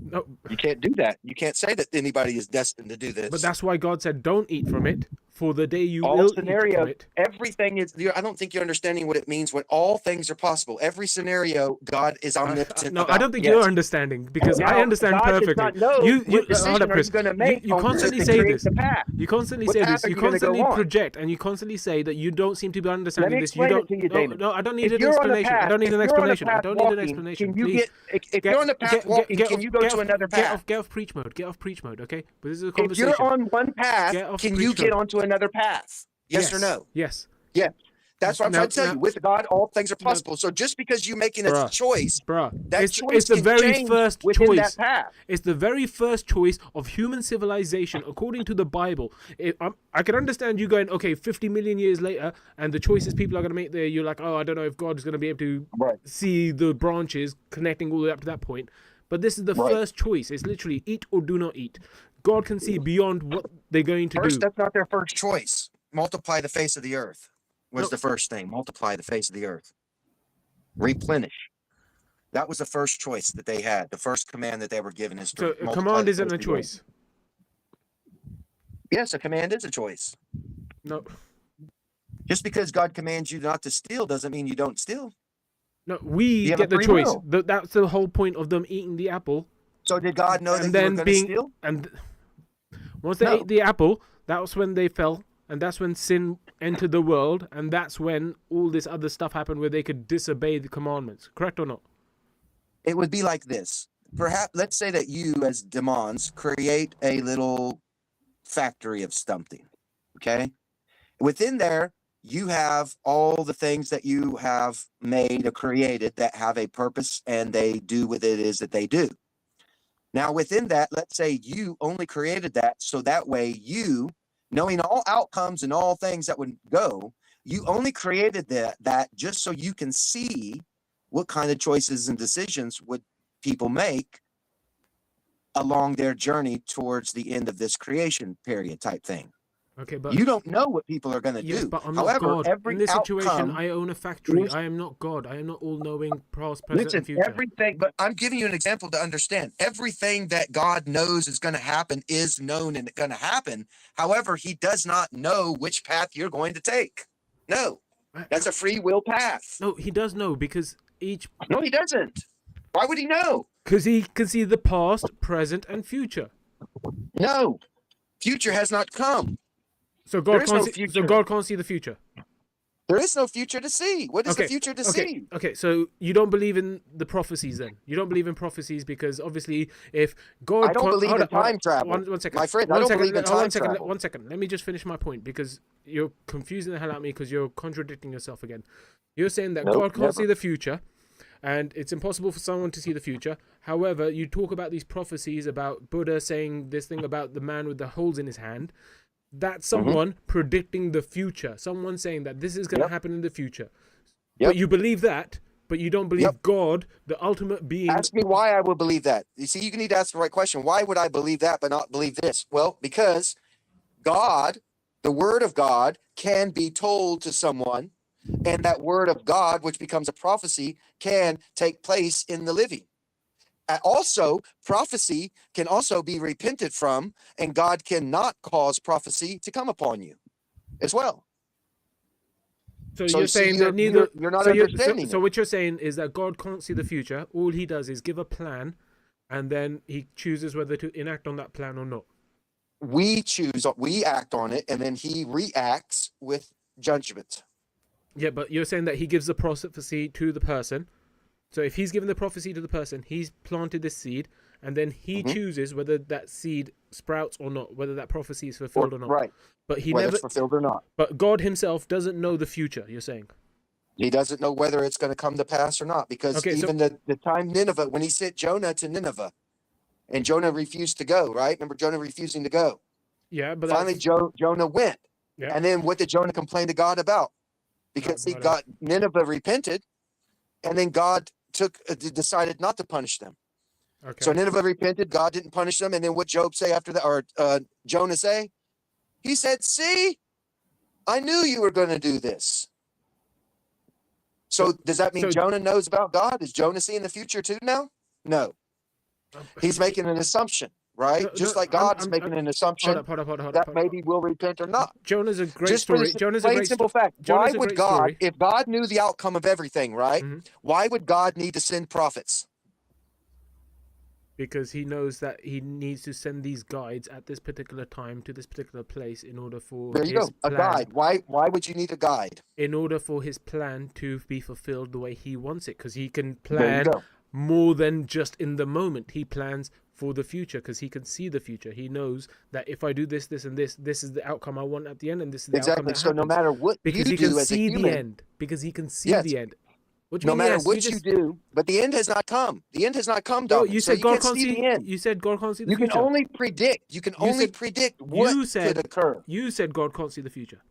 No, You can't do that. You can't say that anybody is destined to do this. but that's why God said, "Don't eat from it, for the day you all will eat scenarios, from it." everything is. I don't think you're understanding what it means when all things are possible. Every scenario, God is omnipotent. No, I about. don't think Yes. you're understanding, because I Now, understand God does perfectly. not know You, what hold decision up, are Chris. you gonna make You on constantly to say create this. the path. You constantly What say path this. are You you gonna go constantly on? project, and you constantly say that you don't seem to be understanding Let me this. You explain don't. it to you, no, Damon. no, I don't need If an you're on a explanation. I path, don't need an if you're on a explanation. I path don't need an walking, explanation. can you Please. if you're on a path walking, can you go to another path? Get off preach mode. Get off preach mode. Okay, but this is a If conversation. you're on one path, Get off can you preach get mode. onto another path? Yes or no? Yes. Yeah. That's what I'm trying to tell Now- you. With God, all things are possible. So just because you're making a Bruh. choice, Bruh, that it's choice the can very change first within choice. that path. It's the very first choice of human civilization according to the Bible. I can understand you going, okay, 50 million years later, and the choices people are going to make there, you're like, oh, I don't know if God's going to be able to Right. see the branches connecting all the way up to that point. But this is the Right. first choice. It's literally eat or do not eat. God can see beyond what they're going to First, do. that's not their first choice. Multiply the face of the earth was No. the first thing. Multiply the face of the earth. Replenish. That was the first choice that they had. The first command that they were given is to So a multiply command the isn't face a of the earth. choice. Yes, a command is a choice. No. Just because God commands you not to steal doesn't mean you don't steal. No, we You have get a the free choice. will. That's the whole point of them eating the apple. So did God know that And you were then going to being steal? and once they No. ate the apple, that was when they fell, and that's when sin entered the world, and that's when all this other stuff happened where they could disobey the commandments. Correct or not? It would be like this. Perhaps, let's say that you, as demons, create a little factory of something. Okay. Within there, you have all the things that you have made or created that have a purpose and they do what it is that they do. Now, within that, let's say you only created that so that way you, knowing all outcomes and all things that would go, you only created that just so you can see what kind of choices and decisions would people make along their journey towards the end of this creation period type thing. Okay, but You don't know what people are going to yes, do. but I'm not However, God. every In this situation, outcome, I own a factory. is- I am not God. I am not all-knowing, past, present, listen, and future. everything, but I'm giving you an example to understand. Everything that God knows is going to happen is known and going to happen. However, he does not know which path you're going to take. No, that's a free will path. No, he does know, because No, he doesn't. Why would he know? he can see the past, present, and future. No, future has not come. So God There is can't no see. So future. God can't see the future. There is no future to see. What is the future to see? Okay, so you don't believe in the prophecies then? You don't believe in prophecies because obviously if God... I don't believe in time travel. One second. My friend, I don't believe in time travel. travel. 1 second. Let me just finish my point because you're confusing the hell out of me because you're contradicting yourself again. You're saying that God can't see the future and it's impossible for someone to see the future. However, you talk about these prophecies about Buddha saying this thing about the man with the holes in his hand. That's someone predicting the future. Someone saying that this is going to happen in the future. But you believe that, but you don't believe God, the ultimate being. Ask me why I would believe that. You see, you need to ask the right question. Why would I believe that but not believe this? Well, because God, the word of God, can be told to someone, and that word of God, which becomes a prophecy, can take place in the living. Also, prophecy can also be repented from, and God cannot cause prophecy to come upon you as well. So you're saying that neither... You're not understanding. So what you're saying is that God can't see the future. All he does is give a plan, and then he chooses whether to enact on that plan or not. We act on it, and then he reacts with judgment. Yeah, but you're saying that he gives the prophecy to the person. So if he's given the prophecy to the person, he's planted this seed, and then he chooses whether that seed sprouts or not, whether that prophecy is fulfilled or not. Right. But he whether never... it's fulfilled or not. But God himself doesn't know the future, you're saying. He doesn't know whether it's going to come to pass or not, because the time Nineveh, when he sent Jonah to Nineveh, and Jonah refused to go, right? Remember Jonah refusing to go. Yeah, but finally Jonah went. Yeah. And then what did Jonah complain to God about? Because Nineveh repented, and then God decided not to punish them. Okay. So Nineveh repented, God didn't punish them, and then what Job say after that, or Jonah say? He said, "See, I knew you were going to do this." So does that mean Jonah knows about God? Is Jonah seeing the future too now? No. He's making an assumption, right? Just like God's making an assumption that maybe we'll repent or not. Jonah's a great story. Jonah's a great simple fact. Why would God, if God knew the outcome of everything, right? Why would God need to send prophets? Because he knows that he needs to send these guides at this particular time to this particular place in order for a guide. Why would you need a guide? In order for his plan to be fulfilled the way he wants it, because he can plan more than just in the moment. He plans for the future because he can see the future. He knows that if I do this, this, and this is the outcome I want at the end, and this is the outcome that so happens. No matter what because you he can do as see a human, the end. Because he can see the end. No matter what you do, but the end has not come. The end has not come, no, you said God can't see the end. You said God can't see the future. You can only predict. You can only predict what could occur. You said God can't see the future.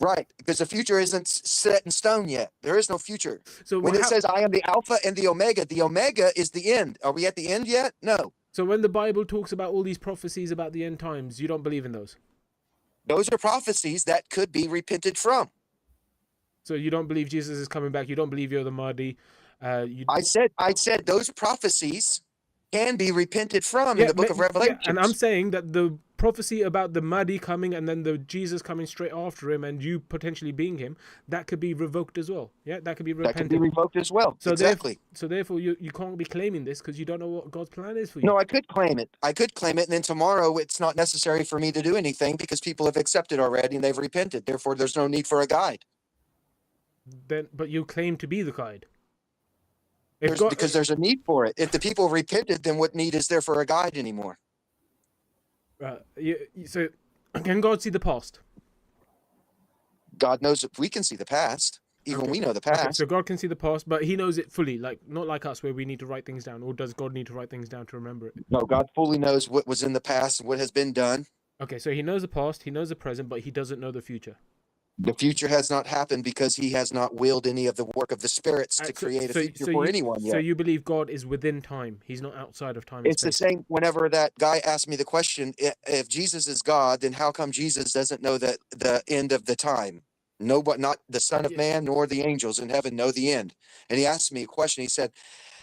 Right, because the future isn't set in stone yet. There is no future. So when it says, "I am the Alpha and the Omega is the end." Are we at the end yet? No. So when the Bible talks about all these prophecies about the end times, you don't believe in those? Those are prophecies that could be repented from. So you don't believe Jesus is coming back. You don't believe you're the Mahdi. I said those prophecies can be repented from in the book of Revelation. Yeah, and I'm saying that the prophecy about the Mahdi coming and then the Jesus coming straight after him and you potentially being him, that could be revoked as well. Yeah, that could be repented. That could be revoked as well. So exactly. Therefore, you can't be claiming this because you don't know what God's plan is for you. No, I could claim it. And then tomorrow it's not necessary for me to do anything because people have accepted already and they've repented. Therefore, there's no need for a guide. But you claim to be the guide. Because there's a need for it. If the people repented, then what need is there for a guide anymore? So can God see the past? God knows that we can see the past. Even we know the past. Okay, so God can see the past, but he knows it fully, like not like us where we need to write things down. Or does God need to write things down to remember it? No, God fully knows what was in the past and what has been done. Okay, so he knows the past, he knows the present, but he doesn't know the future. The future has not happened because he has not willed any of the work of the spirits to create a future for anyone yet. So you believe God is within time. He's not outside of time. It's the same whenever that guy asked me the question, if Jesus is God, then how come Jesus doesn't know the end of the time? Nobody, not the Son of Man nor the angels in heaven know the end. And he asked me a question. He said,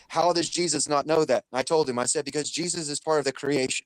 how does Jesus not know that? And I told him, I said, because Jesus is part of the creation.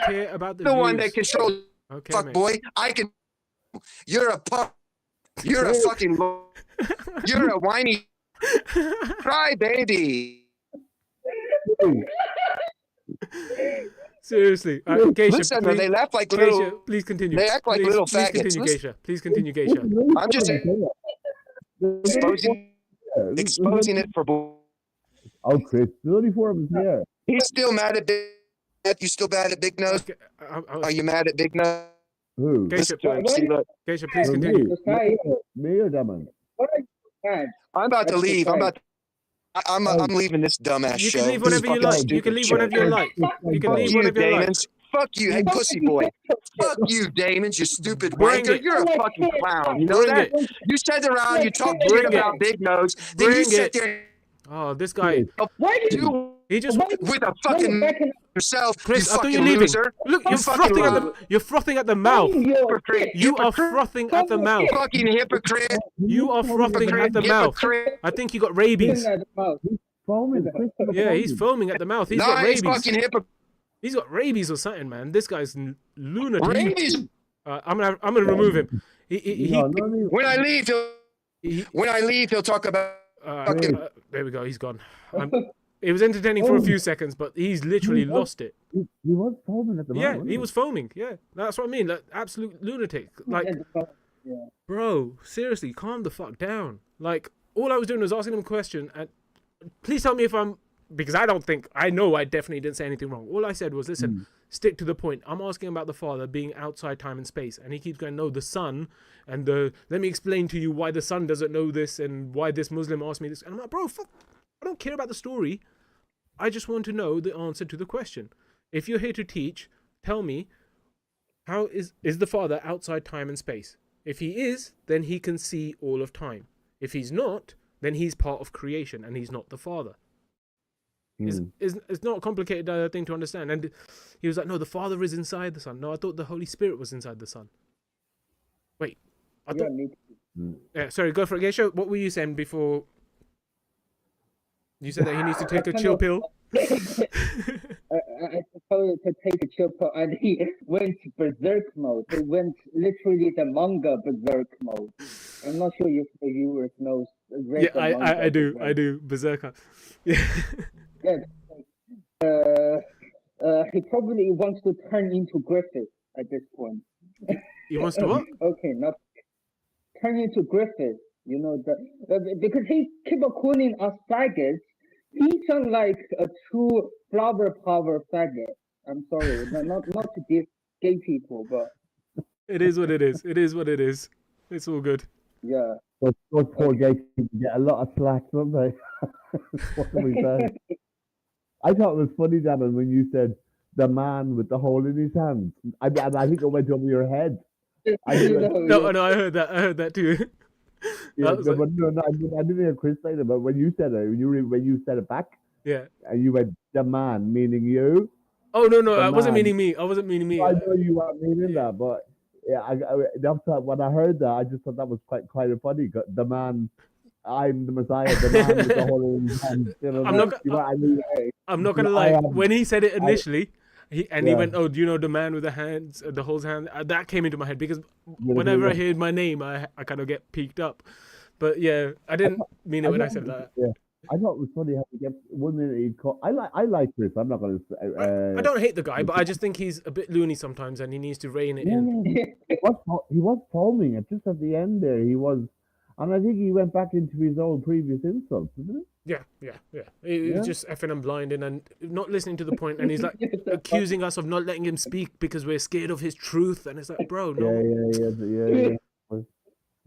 care about the the one views. that controls. Okay, Fuck mate. boy, I can. You're a pup. You're a fucking. You're a whiny cry baby. Seriously. Geisha, Listen, please, they laugh like Geisha, little. please continue. They act like please, little please faggots. continue, Listen. Geisha. Please continue, Geisha. I'm just exposing it for. Oh, Chris, there's only 4 of us here. He's still mad at Big. You still mad at Big Nose? Okay, Are you mad at Big Nose? Who? Geisha, Listen to him. See, look. Geisha, please Who, continue. me? Me or Damon? What are you mad? I'm about to That's leave. I'm right. about. I'm leaving this dumbass You show. can leave This is whenever you fucking like. You can stupid leave shit. whenever you like. You can Fuck leave you, whenever you like. Damons. Fuck you. Hey, pussy boy. Fuck you, Damons, you stupid Bring wanker. it. You're a fucking clown. You know Bring that? it. You sit around, you talk Bring shit it. about Big Nose, then you Bring sit it. there Oh, this guy. Why did you He just. with a fucking yourself, Chris, you I thought fucking you're leaving. loser. Look, you're You fucking frothing at loser. the. You're frothing at the mouth. Hypocrite. You are Hypocrite. frothing at the mouth. Fucking hypocrite. You are frothing at the mouth. Hypocrite. I think you got rabies. Foaming. Chris, Yeah, he's foaming at the mouth. He's No, got he's rabies. fucking hypocrite. He's got rabies or something, man. This guy's lunatic. Rabies. I'm gonna remove him. No, no need. When I leave, he'll talk about. There we go. He's gone. It was entertaining for a few seconds, but he's literally lost it. He was foaming at the Yeah, moment. he was foaming. Yeah, that's what I mean. Like, absolute lunatic. Like, bro, seriously, calm the fuck down. Like, all I was doing was asking him a question, and please tell me if I'm, because I know I definitely didn't say anything wrong. All I said was, listen, stick to the point. I'm asking about the Father being outside time and space, and he keeps going, no, the Son, and let me explain to you why the Son doesn't know this, and why this Muslim asked me this. And I'm like, bro, fuck, I don't care about the story. I just want to know the answer to the question. If you're here to teach, tell me, how is the Father outside time and space? If he is, then he can see all of time. If he's not, then he's part of creation and he's not the Father. It's not a complicated thing to understand. And he was like, no, the Father is inside the Son. No, I thought the Holy Spirit was inside the Son. Wait, I thought... Yeah, sorry, go for it, Geisha. What were you saying before? You said that he needs to take a chill pill. I supposed to take a chill pill, and he went berserk mode. He went literally the manga berserk mode. I'm not sure if the viewers knows. Yeah, I do. Berserker. Yeah. Yeah. He probably wants to turn into Griffith at this point. He wants to what? Okay, not turn into Griffith. You know because he keep on calling us faggots. He sounds like a true flower power faggot. I'm sorry, not to diss gay people, but it is what it is. It is what it is. It's all good. Yeah. Those poor gay people get a lot of slack, don't they? What can we say? I thought it was funny, Damon, when you said the man with the hole in his hand. I think it went over your head. No, I heard that. I heard that too. Yeah, I didn't hear Chris say that, but when you said it, when you said it back, yeah, and you went the man, meaning you. Oh no, I wasn't meaning me. I wasn't meaning me. I know you weren't meaning that, but yeah, when I heard that, I just thought that was quite funny. The man, I'm the Messiah. The man with the hole in his hand. You know, I'm not gonna lie. When he said it initially. He went, oh, do you know the man with the hands, the hole's hand? That came into my head because whenever I hear my name, I kind of get peaked up. But yeah, I didn't mean it when I said that. Yeah, I thought it was funny how he kept 1 minute he'd call. I like Chris. I'm not gonna. I don't hate the guy, but I just think he's a bit loony sometimes, and he needs to rein it in. He was foaming it just at the end there. He was, and I think he went back into his old previous insults, didn't he? Yeah. He was just effing and blinding and not listening to the point, and he's like accusing us of not letting him speak because we're scared of his truth, and it's like, bro, no. Yeah.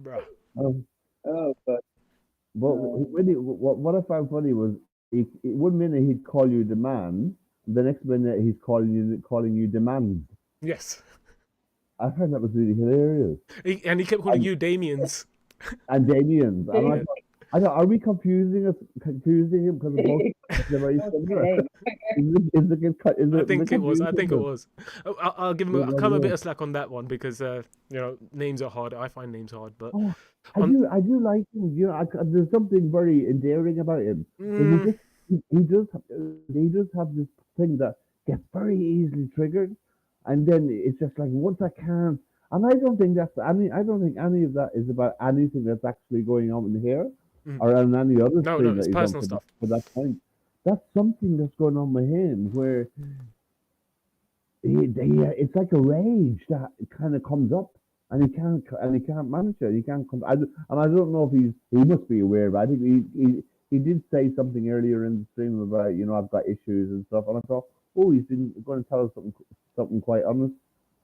Bro. But what I found funny was 1 minute he'd call you the man, the next minute he's calling you demand. Yes. I found that was really hilarious. And he kept calling you Damians. And Damians. And I thought, are we confusing him because both they're very similar? I think it was. I'll give him a bit of slack on that one because names are hard. I find names hard, but I do like him. You know, there's something very endearing about him. He does have this thing that gets very easily triggered, and then it's just like once I can't. And I don't think any of that is about anything that's actually going on in here or on any other. No, it's personal stuff. For that point, that's something that's going on with him where it's like a rage that kind of comes up, and he can't manage it. He can't come. And I don't know if he must be aware, but I think he did say something earlier in the stream about, I've got issues and stuff, and I thought, oh, he's been going to tell us something quite honest.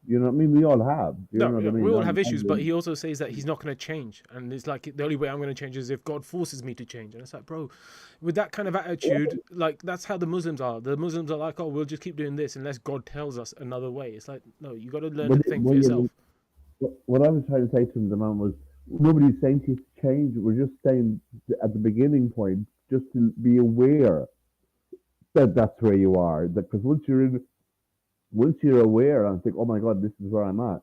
You know what I mean? We all have. You No, know what yeah, I mean? we all have issues, but he also says that he's not going to change, and it's like the only way I'm going to change is if God forces me to change. And it's like, bro, with that kind of attitude, like that's how the Muslims are. The Muslims are like, oh, we'll just keep doing this unless God tells us another way. It's like, no, you got to learn to think for yourself. What I was trying to say to him, the man, was nobody's saying to change. We're just saying at the beginning point, just to be aware that that's where you are. Because once you're aware and think, oh my God, this is where I'm at,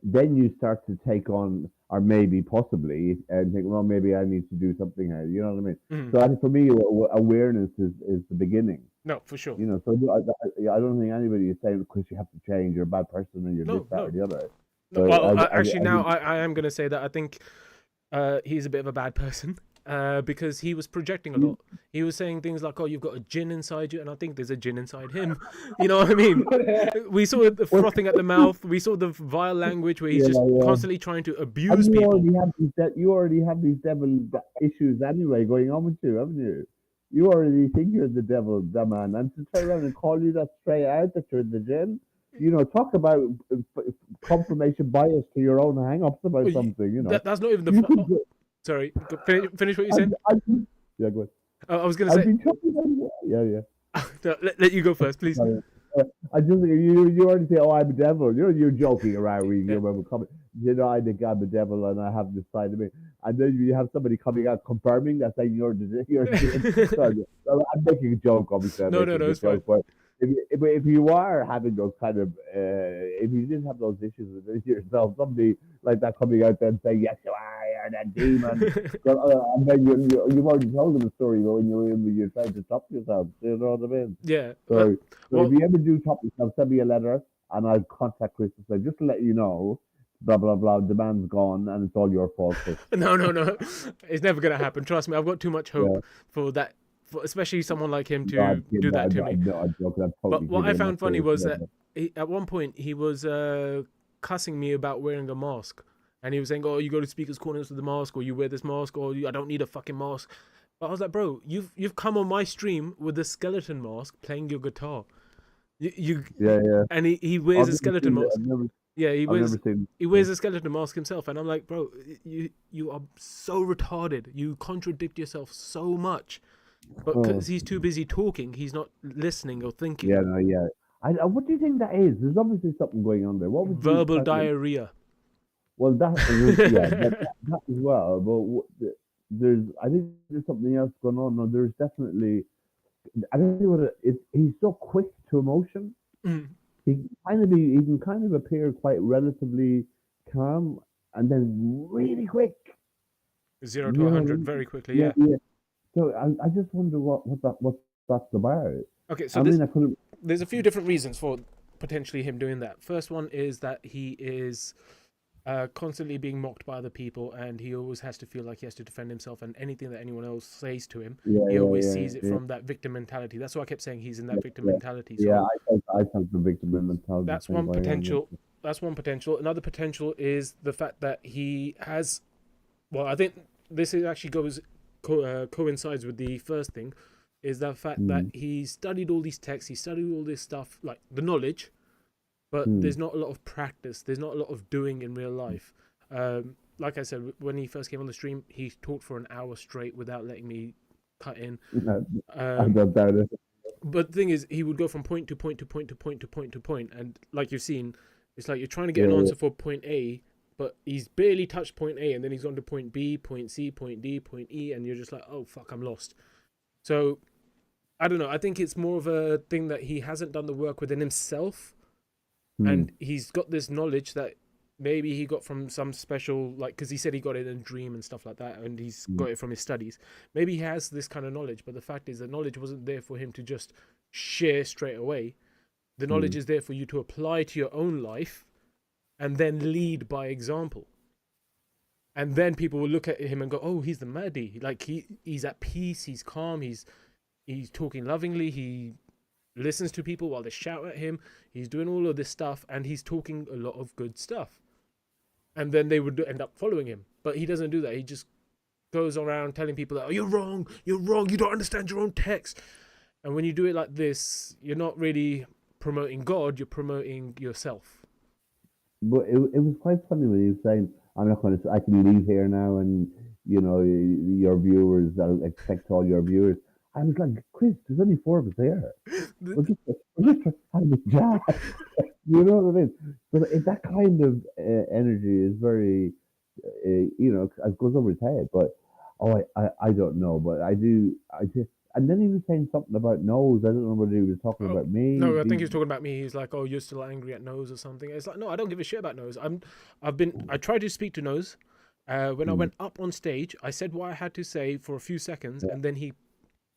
then you start to take on, or maybe possibly, and think, well, maybe I need to do something here. You know what I mean? Mhm. So I think for me, awareness is the beginning. No, for sure. So I don't think anybody is saying, because you have to change, you're a bad person, and you're this, that, or the other. No, So well, I actually, now think- I am going to say that I think he's a bit of a bad person because he was projecting a lot. He was saying things like, oh, you've got a jinn inside you, and I think there's a jinn inside him. You know what I mean? We saw the frothing at the mouth. We saw the vile language where he's just constantly trying to abuse and people. You already have these devil issues anyway going on with you, haven't you? You already think you're the devil, the man, and to turn around and call you that straight out that you're the jinn. Talk about confirmation bias to your own hang-ups about something. That's not even the. You could go- Sorry, finish what you said. Yeah, go ahead. I was going to I've say. been talking about yeah. No, let you go first, please. I just think you already say, "Oh, I'm a devil." You're joking around. Yeah. I think I'm a devil, and I have this side of me. And then you have somebody coming out confirming that, saying you're Sorry, I'm making a joke, obviously. No, it's fine. But if you are having those kind of, if you didn't have those issues with yourself, somebody like that coming out there and saying, "Yes, you are, you're that demon," and then you've already told them the story when you're trying to top yourself. You know what I mean? Yeah. So if you ever do top yourself, send me a letter, and I'll contact Chris and say, just to let you know, blah blah blah, the man's gone, and it's all your fault. No. It's never going to happen. Trust me, I've got too much hope for that. Especially someone like him to do that to me. But what I found funny was that at one point he was cussing me about wearing a mask, and he was saying, "Oh, you go to speakers' corners with the mask, or you wear this mask, or I don't need a fucking mask." But I was like, "Bro, you've come on my stream with a skeleton mask playing your guitar. And he wears a skeleton mask. He wears a skeleton mask himself, and I'm like, bro, you are so retarded. You contradict yourself so much." But because he's too busy talking, he's not listening or thinking. What do you think that is? There's obviously something going on there. What was verbal diarrhea? Well, that as well. But I think there's something else going on. No, there's definitely. I don't know what he's so quick to emotion. He can kind of appear quite relatively calm, and then really quick. 0 to 100 very quickly. Yeah. So I just wonder what that's about. Okay, so there's a few different reasons for potentially him doing that. First one is that he is constantly being mocked by other people, and he always has to feel like he has to defend himself, and anything that anyone else says to him, he always sees it from that victim mentality. That's why I kept saying he's in that victim mentality. So I felt the victim mentality. That's one potential. That's one potential. Another potential is the fact that he has. Well, I think this actually coincides with the first thing, is the fact that he studied all these texts, he studied all this stuff, like the knowledge, but there's not a lot of practice, there's not a lot of doing in real life. Like I said, when he first came on the stream, he talked for an hour straight without letting me cut in. But the thing is, he would go from point to point to point to point to point to point, and like you've seen, it's like you're trying to get an answer for point A, but he's barely touched point A, and then he's gone to point B, point C, point D, point E, and you're just like, oh fuck, I'm lost. So I don't know, I think it's more of a thing that he hasn't done the work within himself, and he's got this knowledge that maybe he got from some special, like, because he said he got it in a dream and stuff like that, and he's got it from his studies. Maybe he has this kind of knowledge, but the fact is the knowledge wasn't there for him to just share straight away. The knowledge is there for you to apply to your own life and then lead by example. And then people will look at him and go, oh, he's the Mahdi. Like, he's at peace, he's calm, he's He's talking lovingly. He listens to people while they shout at him. He's doing all of this stuff, and he's talking a lot of good stuff. And then they would end up following him. But he doesn't do that. He just goes around telling people that, oh, you're wrong, you don't understand your own text. And when you do it like this, you're not really promoting God, you're promoting yourself. But it was quite funny when he was saying, I'm not going to, I can leave here now and, your viewers, I'll expect all your viewers. I was like, Chris, there's only 4 of us here. We're just having a chat. You know what I mean? But that kind of energy is very, it goes over his head. But, I don't know. But I do. And then he was saying something about nose. I don't know whether he was talking about me. No, I think he was talking about me. He's like, "Oh, you're still angry at Nose or something." It's like, no, I don't give a shit about Nose. I tried to speak to Nose. When I went up on stage, I said what I had to say for a few seconds, and then he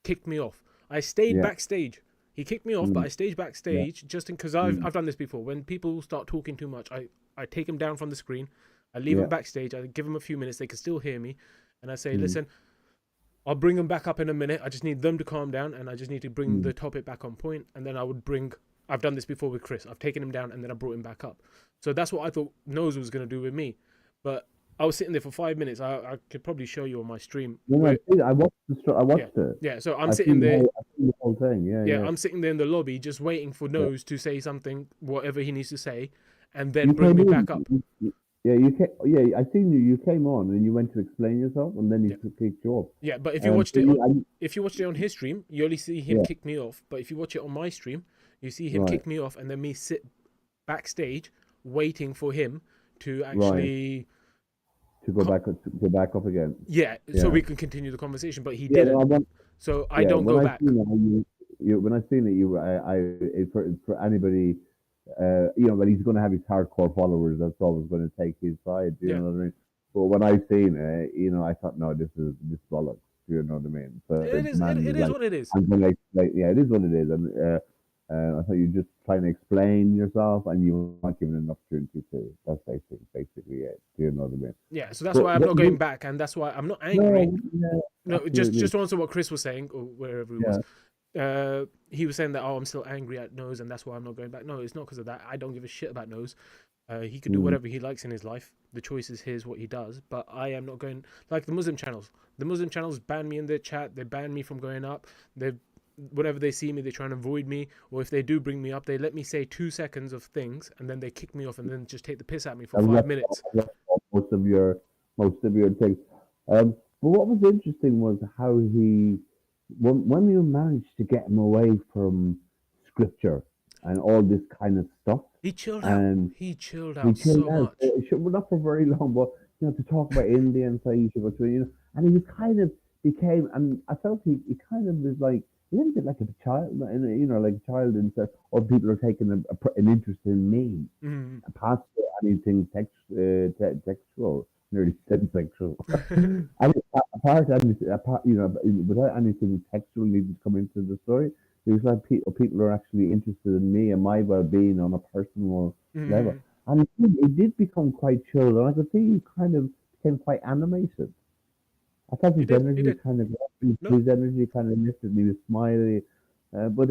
kicked me off. I stayed backstage. He kicked me off, but I stayed backstage just because I've done this before. When people start talking too much, I take them down from the screen. I leave them backstage. I give them a few minutes. They can still hear me, and I say, "Listen, I'll bring them back up in a minute. I just need them to calm down, and I just need to bring the topic back on point." And then I've done this before with Chris. I've taken him down, and then I brought him back up. So that's what I thought Nose was going to do with me. But I was sitting there for 5 minutes. I could probably show you on my stream. No, I watched it. Yeah, so I'm sitting there. I've seen the whole thing. Yeah. I'm sitting there in the lobby just waiting for Nose to say something, whatever he needs to say, and then bring me back up. I seen you. You came on and you went to explain yourself, and then he kicked you off. Yeah, but if you watched it on his stream, you only see him kick me off. But if you watch it on my stream, you see him kick me off, and then me sit backstage waiting for him to actually to go back up again. Yeah, so we can continue the conversation. But he didn't. So I don't go back. When I seen it, for anybody. But he's going to have his hardcore followers. That's always going to take his side. You know what I mean? But when I seen it, I thought, no, this is bollocks. You know what I mean? So it is what it is. I'm it is what it is. And I thought you're just trying to explain yourself, and you weren't given an opportunity to. That's basically it. Do you know what I mean? Yeah. So that's why I'm not going back, and that's why I'm not angry. No, just to answer what Chris was saying, or wherever he was. He was saying that, I'm still angry at Nose, and that's why I'm not going back. No, it's not because of that. I don't give a shit about Nose. He can do whatever he likes in his life. The choice is his, what he does. But I am not going like the Muslim channels. The Muslim channels ban me in their chat. They ban me from going up. Whenever they see me, they try and avoid me. Or if they do bring me up, they let me say 2 seconds of things, and then they kick me off, and then just take the piss at me for 5 minutes. Most of your things. But what was interesting was how he. When you managed to get him away from scripture and all this kind of stuff, he chilled out. He chilled out so much. Well, not for very long, but to talk about India and say you should go to, and he was kind of became, and I felt he kind of was like a little bit like a child, like a child, and said, "Oh, people are taking an interest in me, past anything textual." Nearly said sexual. Without anything textual needing to come into the story, it was like people are actually interested in me and my well-being on a personal level. And it did become quite chilled, and I could see he kind of became quite animated. I thought his energy kind of lifted, and he was smiley. But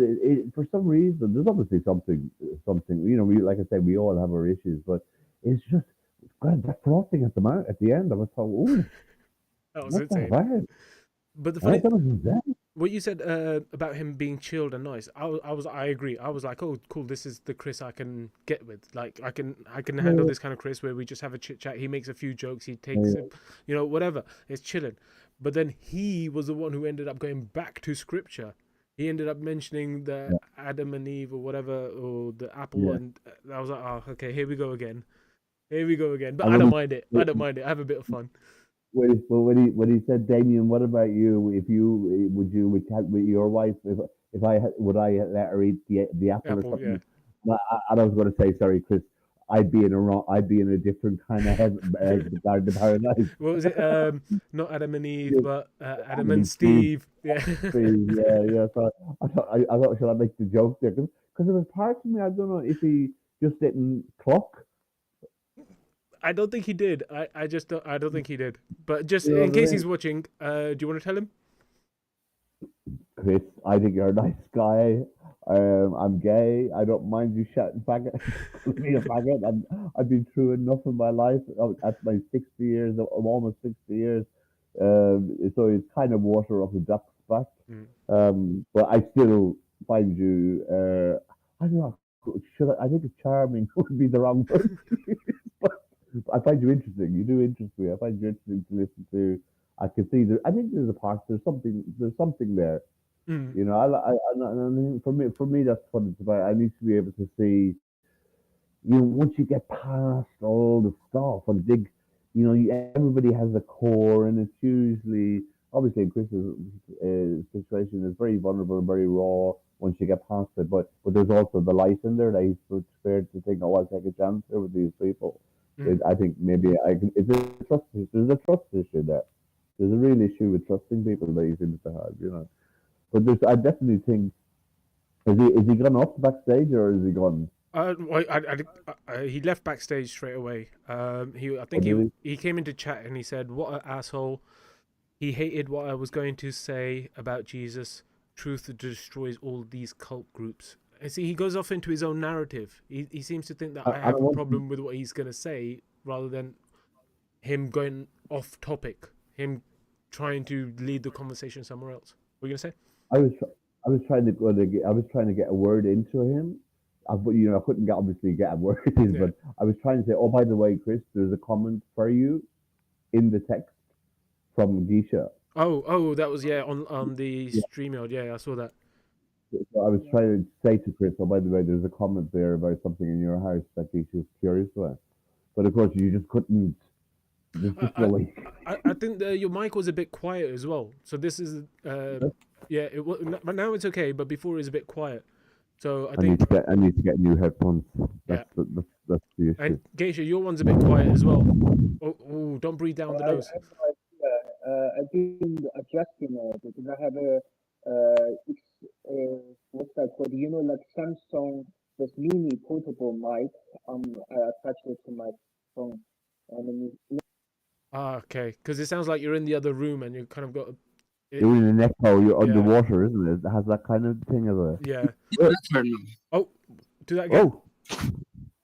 for some reason, there's obviously something. Like I said, we all have our issues, but it's just. God, that frosting at the end, I was like, "Ooh, that was insane." But the funny, what you said about him being chilled and nice, I agree. I was like, "Oh, cool. This is the Chris I can get with. Like, I can handle this kind of Chris where we just have a chit chat. He makes a few jokes. He takes it, whatever. It's chilling." But then he was the one who ended up going back to scripture. He ended up mentioning the Adam and Eve or whatever, or the apple, and I was like, "Oh, okay, here we go again." But I don't mind it. I have a bit of fun. When he said, Damien, what about you? Would your wife, if I would I let her eat the apple or something? Yeah. And I was going to say, sorry, Chris, I'd be in a different kind of garden of paradise. What was it? Not Adam and Eve, but Adam and Steve. Yeah. Yeah. So I thought, should I make the joke there? Because there was parts of me, I don't know if he just didn't clock. I don't think he did. I don't think he did. But just in case he's watching, do you want to tell him? Chris, I think you're a nice guy. I'm gay. I don't mind you shouting faggot, calling me a faggot. I've been through enough in my life. At my 60 years, I'm almost 60 years. So it's kind of water off the duck's back. But I still find you, I don't know, I think it's charming would be the wrong word. But I find you interesting. You do interest me. I find you interesting to listen to. I can see there. I think there's a part. There's something there. Mm. You know, for me, that's what it's about. I need to be able to see, once you get past all the stuff and dig, everybody has a core, and it's usually, obviously, in Chris's situation is very vulnerable, very raw once you get past it. But there's also the light in there that he's prepared to think, oh, I'll take a chance here with these people. I think maybe it's a trust. There's a trust issue there. There's a real issue with trusting people that he seems to have. But I definitely think, is he gone off backstage or is he gone? He left backstage straight away. I Or think did he came into chat and he said, "What an asshole! He hated what I was going to say about Jesus. Truth destroys all these cult groups." And see, he goes off into his own narrative. He seems to think that I I have don't a want problem with what he's going to say, rather than him going off topic, him trying to lead the conversation somewhere else. What are you going to say? I was I was trying to I was trying to get a word into him. But I couldn't obviously get a word in, Yeah. but I was trying to say, oh, by the way, Chris, there's a comment for you in the text from Geisha. Oh, that was on the Yeah. StreamYard. Yeah, I saw that. So I was trying to say to Chris, oh, by the way, there's a comment there about something in your house that Geisha's curious about. But of course, you just couldn't. There's just I no way. I think your mic was a bit quiet as well. So this is yeah, but now it's okay. But before it was a bit quiet. So I think I need to get new headphones. yeah. That's the issue. And Geisha, your one's a bit quiet as well. Oh, don't breathe down the I nose. have no idea. I've been adjusting it because I have what's that called? Like Samsung, this mini portable mic. I attached it to my phone, and then Ah, okay. Because it sounds like you're in the other room and you kind of got. You're in an echo. You're Yeah. underwater, isn't it? It has that kind of thing of a. Yeah. Better now. Oh, do that again. Oh,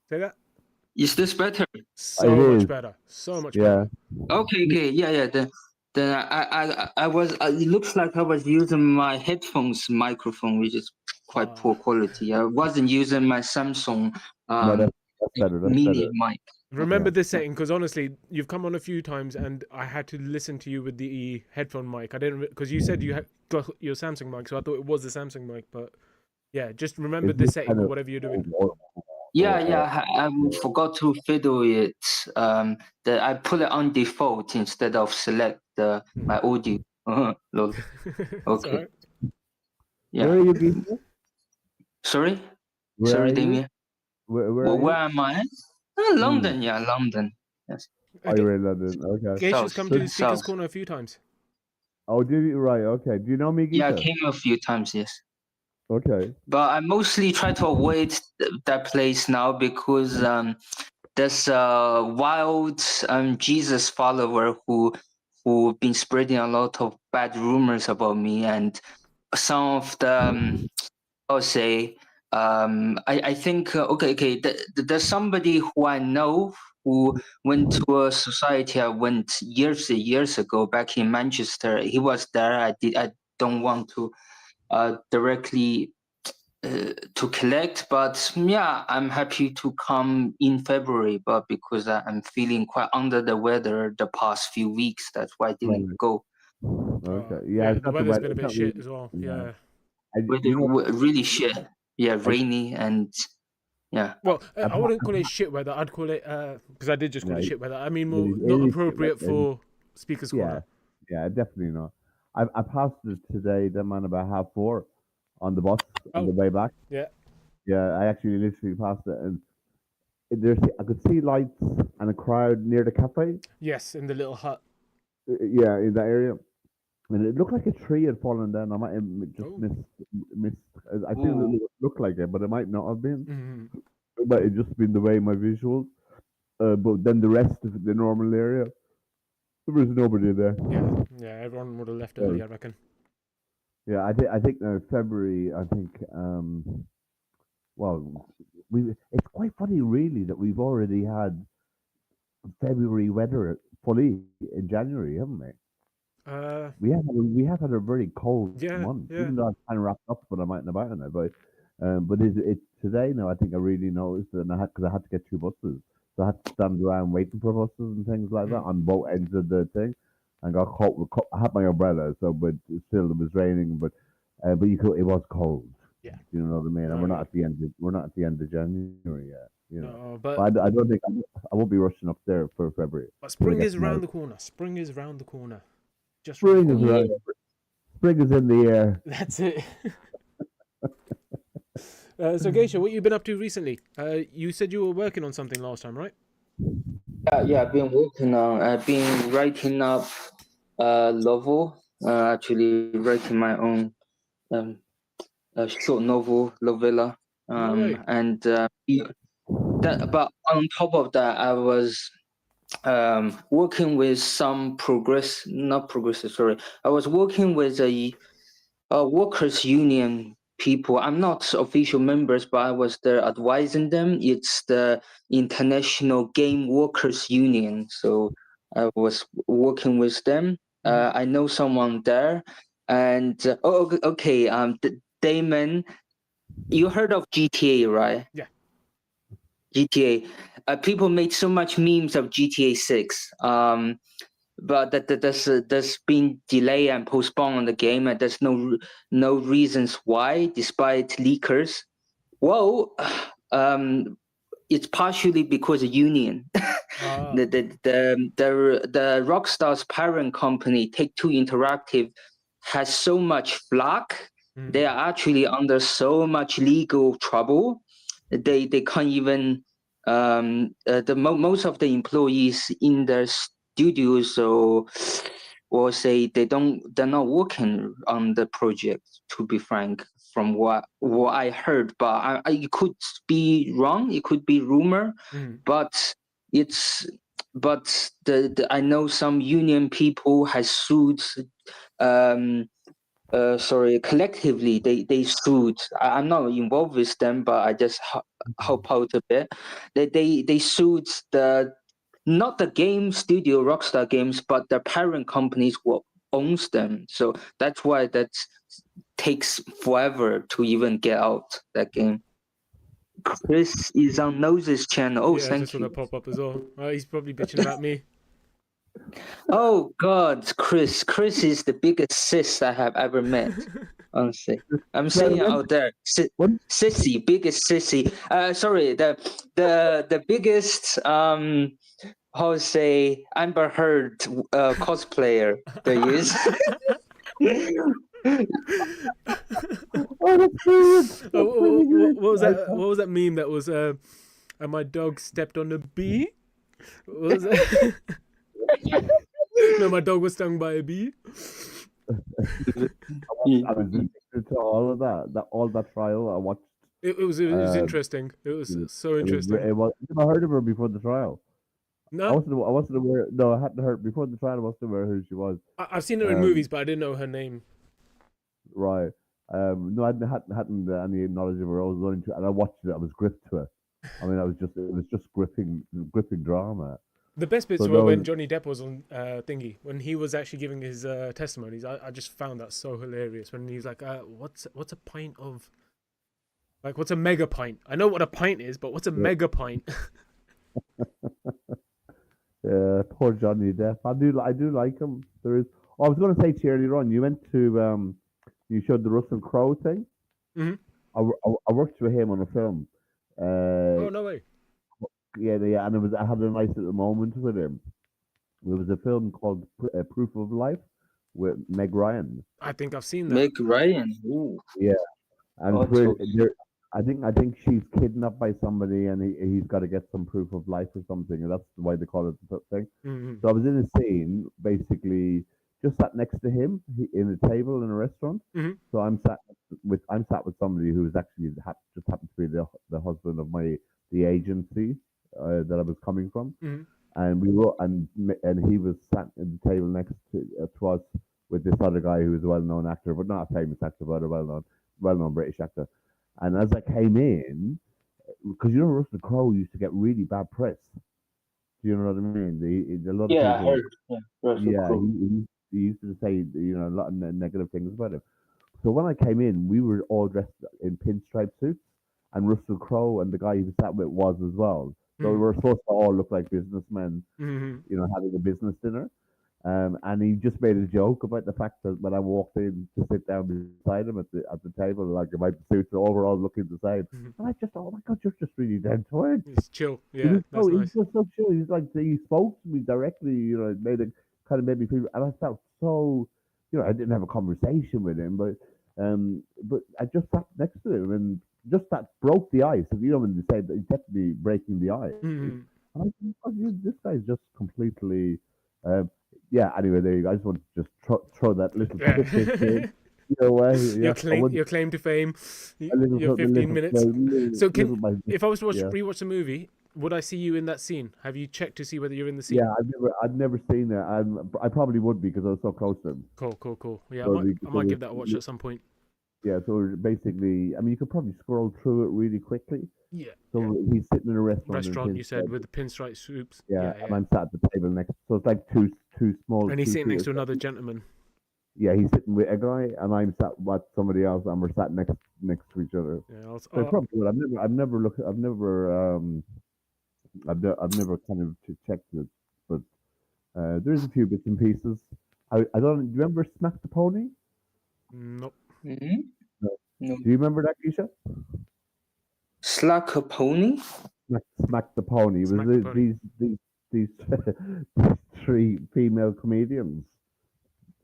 Say that. Is this better? So It much is. better. So much yeah. better. Okay, yeah. Then I was. It looks like I was using my headphones microphone, which is quite poor quality. I wasn't using my Samsung No, that's better. That's mini better. mic. Remember Yeah. this setting, because honestly, you've come on a few times and I had to listen to you with the headphone mic. I didn't, because you said you had got your Samsung mic, so I thought it was the Samsung mic. But yeah, just remember It's this just setting kind with of. whatever you're doing. Yeah. I forgot to fiddle it. That I put it on default instead of select my audio. Lol. It's Okay. alright. Yeah. Where are you, Geisha? Sorry. Where Sorry, are you? Damien. Where are Well, you? where am I? London. Yeah, London. Yes. Oh, you're in London. Okay. Geisha's South. come to Speaker's South. Corner a few times. Oh, do you? Right. Okay. Do you know me, Yeah, I Geisha? came a few times. Yes. Okay. But I mostly try to avoid that place now because there's a wild Jesus follower who been spreading a lot of bad rumors about me, and some of the I'll say I think there's somebody who I know who went to a society I went years ago back in Manchester. He was there. I don't want to directly to collect, but yeah, I'm happy to come in February, but because I'm feeling quite under the weather the past few weeks, that's why I didn't Right. go. Okay. Yeah, It's the not the weather's weather. been a It's bit not shit really. as well. Yeah. Yeah. Weather really shit. Yeah, rainy and yeah. Well, I wouldn't call it shit weather. I'd call it because I did just call it Yeah, shit weather. I mean, it more is- not it is appropriate it is- for Speaker's Yeah. Corner. Yeah. Definitely not. I passed it today. Then man about 4:30 on the bus on the Oh. way back. Yeah. Yeah. I actually literally passed it, and I could see lights and a crowd near the cafe. Yes, in the little hut. Yeah, in that area. And it looked like a tree had fallen down. I might have just Oh. missed. I think Ooh. it looked like it, but it might not have been. Mhm. It might have just been the way my visuals. But then the rest of the normal area, there was nobody there. Yeah, everyone would have left Yeah. early, I reckon. Yeah, I think February. I think well, we. It's quite funny, really, that we've already had February weather fully in January, haven't we? We have had a very cold Yeah, month, yeah. even though I'm kind of wrapped up when I'm out and about in it. But it's today now. I think I really noticed it, and because I had to get two buses, so I had to stand around waiting for buses and things like that Mm. on both ends of the thing, and got caught. I had my umbrella, so but still it was raining, but you could, it was cold. Yeah. You know what I mean? And No, we're not yeah. at the end. We're not at the end of January yet. You know, No, but I don't think I won't be rushing up there for February but till I spring get is to my around the corner. Spring is around the corner. Just around the spring is corner. Yeah. around. Spring is in the air. That's it. So Geisha, what you been up to recently? You said you were working on something last time, right? Yeah, I've been writing up a novel, actually writing my own um, short novella. No way. And but on top of that, I was working with some not progressive, sorry. I was working with a workers union people. I'm not official members, but I was there advising them. It's the International Game Workers Union, so I was working with them. I know someone there, and okay. Damon, you heard of GTA, right? Yeah. GTA. People made so much memes of GTA 6. But there's been delay and postponed on the game, and there's no reasons why, despite leakers. Well, it's partially because of union. Ah. The Rockstar's parent company, Take-Two Interactive, has so much flack. Mm. They are actually under so much legal trouble. They can't even most of the employees in the studios or say they're not working on the project, to be frank, from what I heard. But it could be wrong, it could be rumor, Mm. but it's but the I know some union people has sued collectively they sued. I'm not involved with them, but I just help out a bit. They sued the not the game studio Rockstar Games, but the parent companies who owns them. So that's why that takes forever to even get out that game. Chris is on Nose's channel. Oh, Yeah, I just thank saw that you. pop up as well. He's probably bitching about me. Oh God, Chris. Chris is the biggest sis I have ever met. Honestly, I'm saying it out there. What? Sissy, biggest sissy. Sorry, the biggest how to say Amber Heard cosplayer there is. Oh, that's brilliant. That's pretty good. What was that? What was that meme that was? And my dog stepped on a bee. What was that? No, my dog was stung by a bee. I was listening to all of that, all that trial. I watched. It was interesting. It was so interesting. I heard of her before the trial. No, I wasn't aware. No, I hadn't heard before the trial. I wasn't aware who she was. I've seen her in movies, but I didn't know her name. Right. No, I hadn't any knowledge of her. I was learning to, and I watched it. I was gripped to it. I mean, it was just gripping drama. The best bits So were when those- Johnny Depp was on thingy, when he was actually giving his testimonies. I just found that so hilarious when he was like, what's a pint of, like, what's a mega pint? I know what a pint is, but what's a mega pint? Poor Johnny Depp. I do like him. There is. Oh, I was going to say to you earlier on. You went to you showed the Russell Crowe thing. Mhm. I worked with him on a film. Oh, no way. Yeah, and I had a nice little moment with him. There was a film called Proof of Life with Meg Ryan. I think I've seen that. Meg Ryan. Ooh. Yeah, and Oh, it's where so- I think she's kidnapped by somebody, and he's got to get some proof of life or something, and that's why they call it the thing. Mm-hmm. So I was in a scene, basically just sat next to him in a table in a restaurant. Mhm. So I'm sat with somebody who was actually just happened to be the husband of the agency that I was coming from, Mhm. and he was sat at the table next to us, with this other guy who was a well-known actor, but not a famous actor, but a well-known British actor. And as I came in, because Russell Crowe used to get really bad press. Do you know what I mean? A lot of Yeah, I people, heard. Yeah, Russell yeah, Crowe. he used to say a lot of negative things about him. So when I came in, we were all dressed in pinstripe suits, and Russell Crowe and the guy he was sat with was as well. So we were supposed to all look like businessmen, having a business dinner. And he just made a joke about the fact that when I walked in to sit down beside him at the table, like my suits are overall looking the same. And I just thought, oh my god, you're just really down to earth. It's chill. Yeah, that's He nice. was so chill. He's like he spoke to me directly. It made me feel, and I felt so. I didn't have a conversation with him, but I just sat next to him, and just that broke the ice. When they say that he's definitely breaking the ice. And I think, oh, this guy's just completely. Yeah. Anyway, there you go. I just want to just throw that little tidbit in. Your claim to fame. Your 15 minutes. So if I was to rewatch the movie, would I see you in that scene? Have you checked to see whether you're in the scene? Yeah, I've never seen it. I probably would because I was so close to him. Cool. Yeah, So I might give that a watch at some point. Yeah, so basically, I mean, you could probably scroll through it really quickly. Yeah. So he's sitting in a restaurant. You said, with the pinstripe suits. Yeah, and I'm sat at the table next. So it's like two small. And he's sitting next to another gentleman. Yeah, he's sitting with a guy, and I'm sat with somebody else, and we're sat next to each other. Yeah, so probably would. I've never kind of checked it, but there's a few bits and pieces. I don't. Do you remember Smack the Pony? Nope. Mm-hmm. No. Do you remember that, Keisha? Slack a pony? Smack the Pony. It was these three female comedians.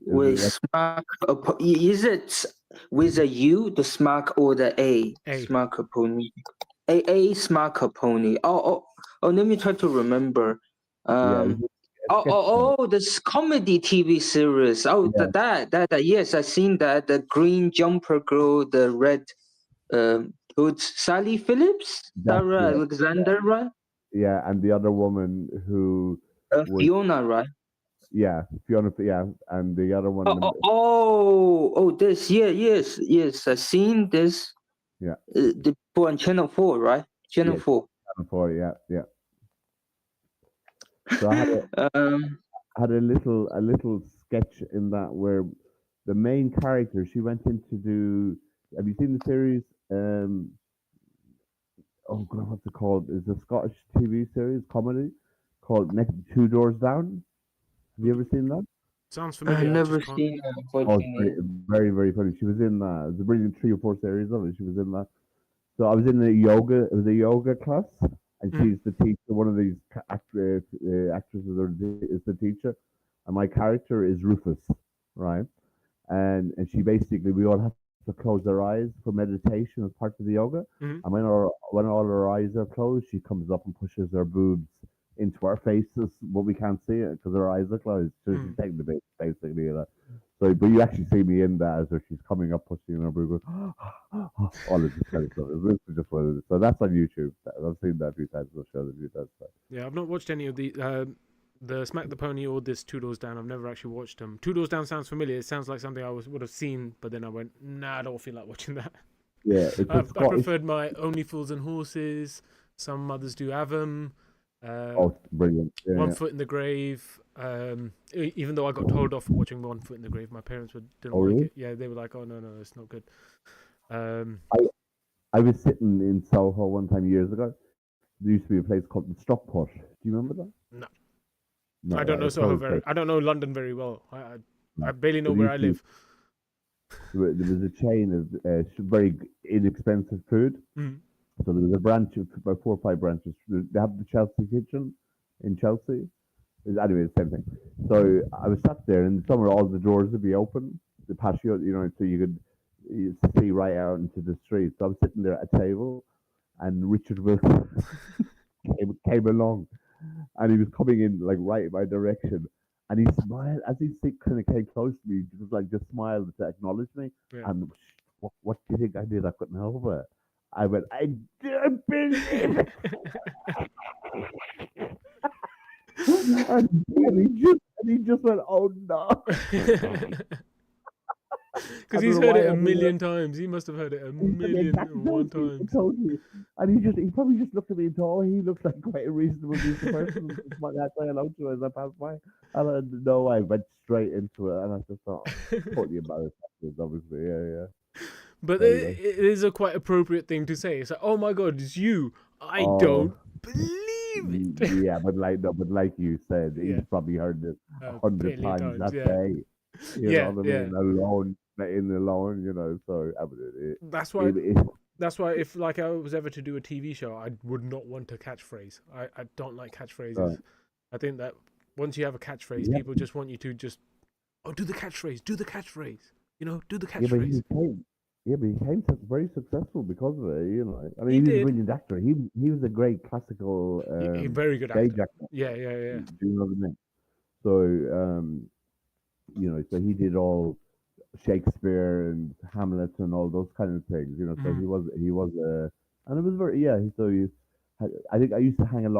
With smack a is it with a U, the smack, or the A? Smack a pony. A smack a pony. Oh, let me try to remember. This comedy TV series. Oh, yeah. that yes, I've seen that. The green jumper girl, the red hood, Sally Phillips, Sarah Alexander, right? Yeah, and the other woman who Fiona, right? Yeah, Fiona. Yeah, and the other one. This. Yes. I've seen this. Yeah. The on Channel 4, right? Channel 4. Channel 4. Yeah. So I had a little sketch in that where the main character, she went in to do. Have you seen the series? Oh god, what's it called? It's a Scottish TV series comedy called Next Two Doors Down. Have you ever seen that? Sounds familiar. I've never seen that. Oh, very, very funny. She was in that. There's a brilliant 3 or 4 series of it. She was in that. So I was in it was a yoga class, and she's the teacher. One of these actresses is the teacher, and my character is Rufus, right? And she basically, we all have to close our eyes for meditation as part of the yoga. And when all our eyes are closed, she comes up and pushes her boobs into our faces, but we can't see it because our eyes are closed. So she's taking the bait, basically. So, but you actually see me in that as she's coming up, pushing her boob, all of this kind of stuff. It's just what it is. So that's on YouTube. I've seen that a few times. I'll show it a few times. Yeah, I've not watched any of the Smack the Pony or this Two Doors Down. I've never actually watched them. Two Doors Down sounds familiar. It sounds like something I would have seen, but then I went, nah, I don't feel like watching that. Yeah, I preferred my Only Fools and Horses. Some mothers do have them. Brilliant! Yeah, One Foot in the Grave. Even though I got told off for watching One Foot in the Grave, my parents didn't like it. Yeah, they were like, "Oh no, it's not good." I was sitting in Soho one time years ago. There used to be a place called the Stockpot. Do you remember that? No, I don't know Soho I don't know London very well. I barely know where I live. There was a chain of very inexpensive food. So there was a branch of about 4 or 5 branches. They have the Chelsea kitchen in Chelsea. Anyway, the same thing. So I was sat there, and somewhere all the doors would be open, the patio, so you could see right out into the street. So I was sitting there at a table, and Richard Wilson came along, and he was coming in like right in my direction. And he smiled as he kind of came close to me. Just smiled to acknowledge me. Yeah. And what do you think I did? I couldn't help it. I went, I don't believe it. And he just and he just went, "Oh no!" Because don't he's know heard why it a I did that. million times. He must have heard it a He said million exactly and one totally, times. totally. And he probably just looked at me and thought, "Oh, he looks like quite a reasonable, decent person." That's why I say hello to him as I passed by. And I no, I went straight into it, and I just thought, totally embarrassed afterwards, obviously. Yeah. But There you go. it is a quite appropriate thing to say. It's like, oh my god, it's you. I Oh, don't believe it. yeah, but like no, but like you said, Yeah, he's probably heard it a a hundred billion times times. that Yeah, day. You know yeah, what I yeah. mean? Alone, in alone. So I mean, That's why. it, That's why if like I was ever to do a TV show, I would not want a catchphrase. I don't like catchphrases. I think that once you have a catchphrase, yeah, people just want you to just do the catchphrase, do the catchphrase. Do the yeah, but catchphrase. he became very successful because of it. I mean, He he was a did. brilliant actor. He was a great classical He very good stage actor. actor. Yeah, yeah, yeah. Do you know what I mean? So so he did all Shakespeare and Hamlet and all those kind of things. So Mm. he was and it was very yeah. So I think I used to hang out a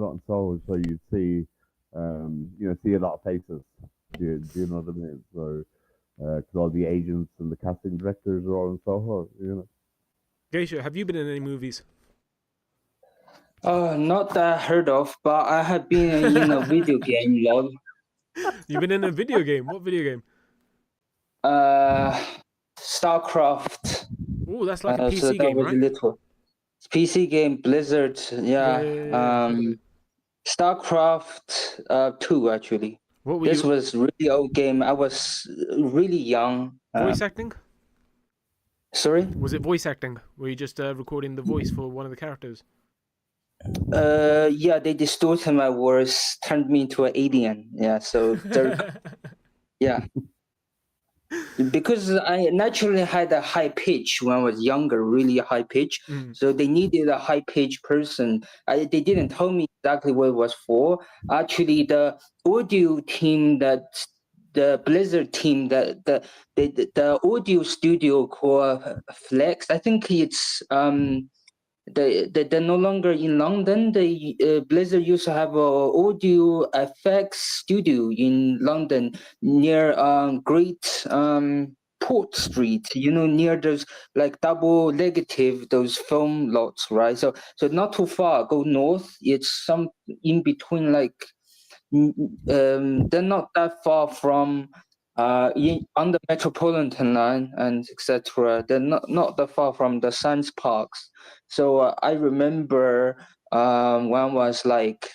lot in Soho, so you'd see, see a lot of faces. Do you know what I mean? So because all the agents and the casting directors are all in Soho. Geisha, have you been in any movies? Not that I heard of, but I have been in a video game, lol. You've been in a video game. What video game? StarCraft. Oh, that's like a So PC that game, was a right? little PC game, Blizzard. Yeah, Yeah. yeah, yeah. I've heard of it. StarCraft 2 actually. What were This you? was really old game. I was really young. Voice acting? Sorry? Was it voice acting? Were you just recording the voice for one of the characters? Yeah, they distorted my words, turned me into an alien. Yeah, so yeah. Because I naturally had a high pitch when I was younger, really high pitch. Mm. So they needed a high pitch person. They didn't tell me exactly what it was for. Actually, the audio team the Blizzard team, the audio studio called Flex. I think it's they're no longer in London. Blizzard used to have a audio effects studio in London near Great Port Street. Near those like double negative those film lots, right? So not too far. Go north. It's some in between like. They're not that far from on the Metropolitan line and etc. They're not that far from the science parks. So I remember when I was like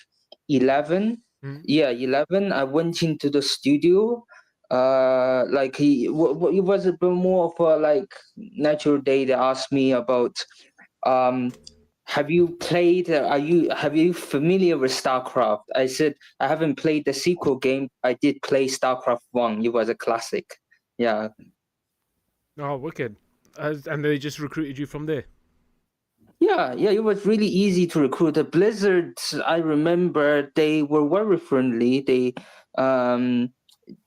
11. Mm. Yeah, 11. I went into the studio. It was a bit more of a like natural day. They asked me about um have you played have you familiar with StarCraft? I said I haven't played the sequel game. I did play StarCraft 1. It was a classic. Yeah. Oh, wicked. And they just recruited you from there? Yeah, it was really easy to recruit. The Blizzard, I remember they were very friendly.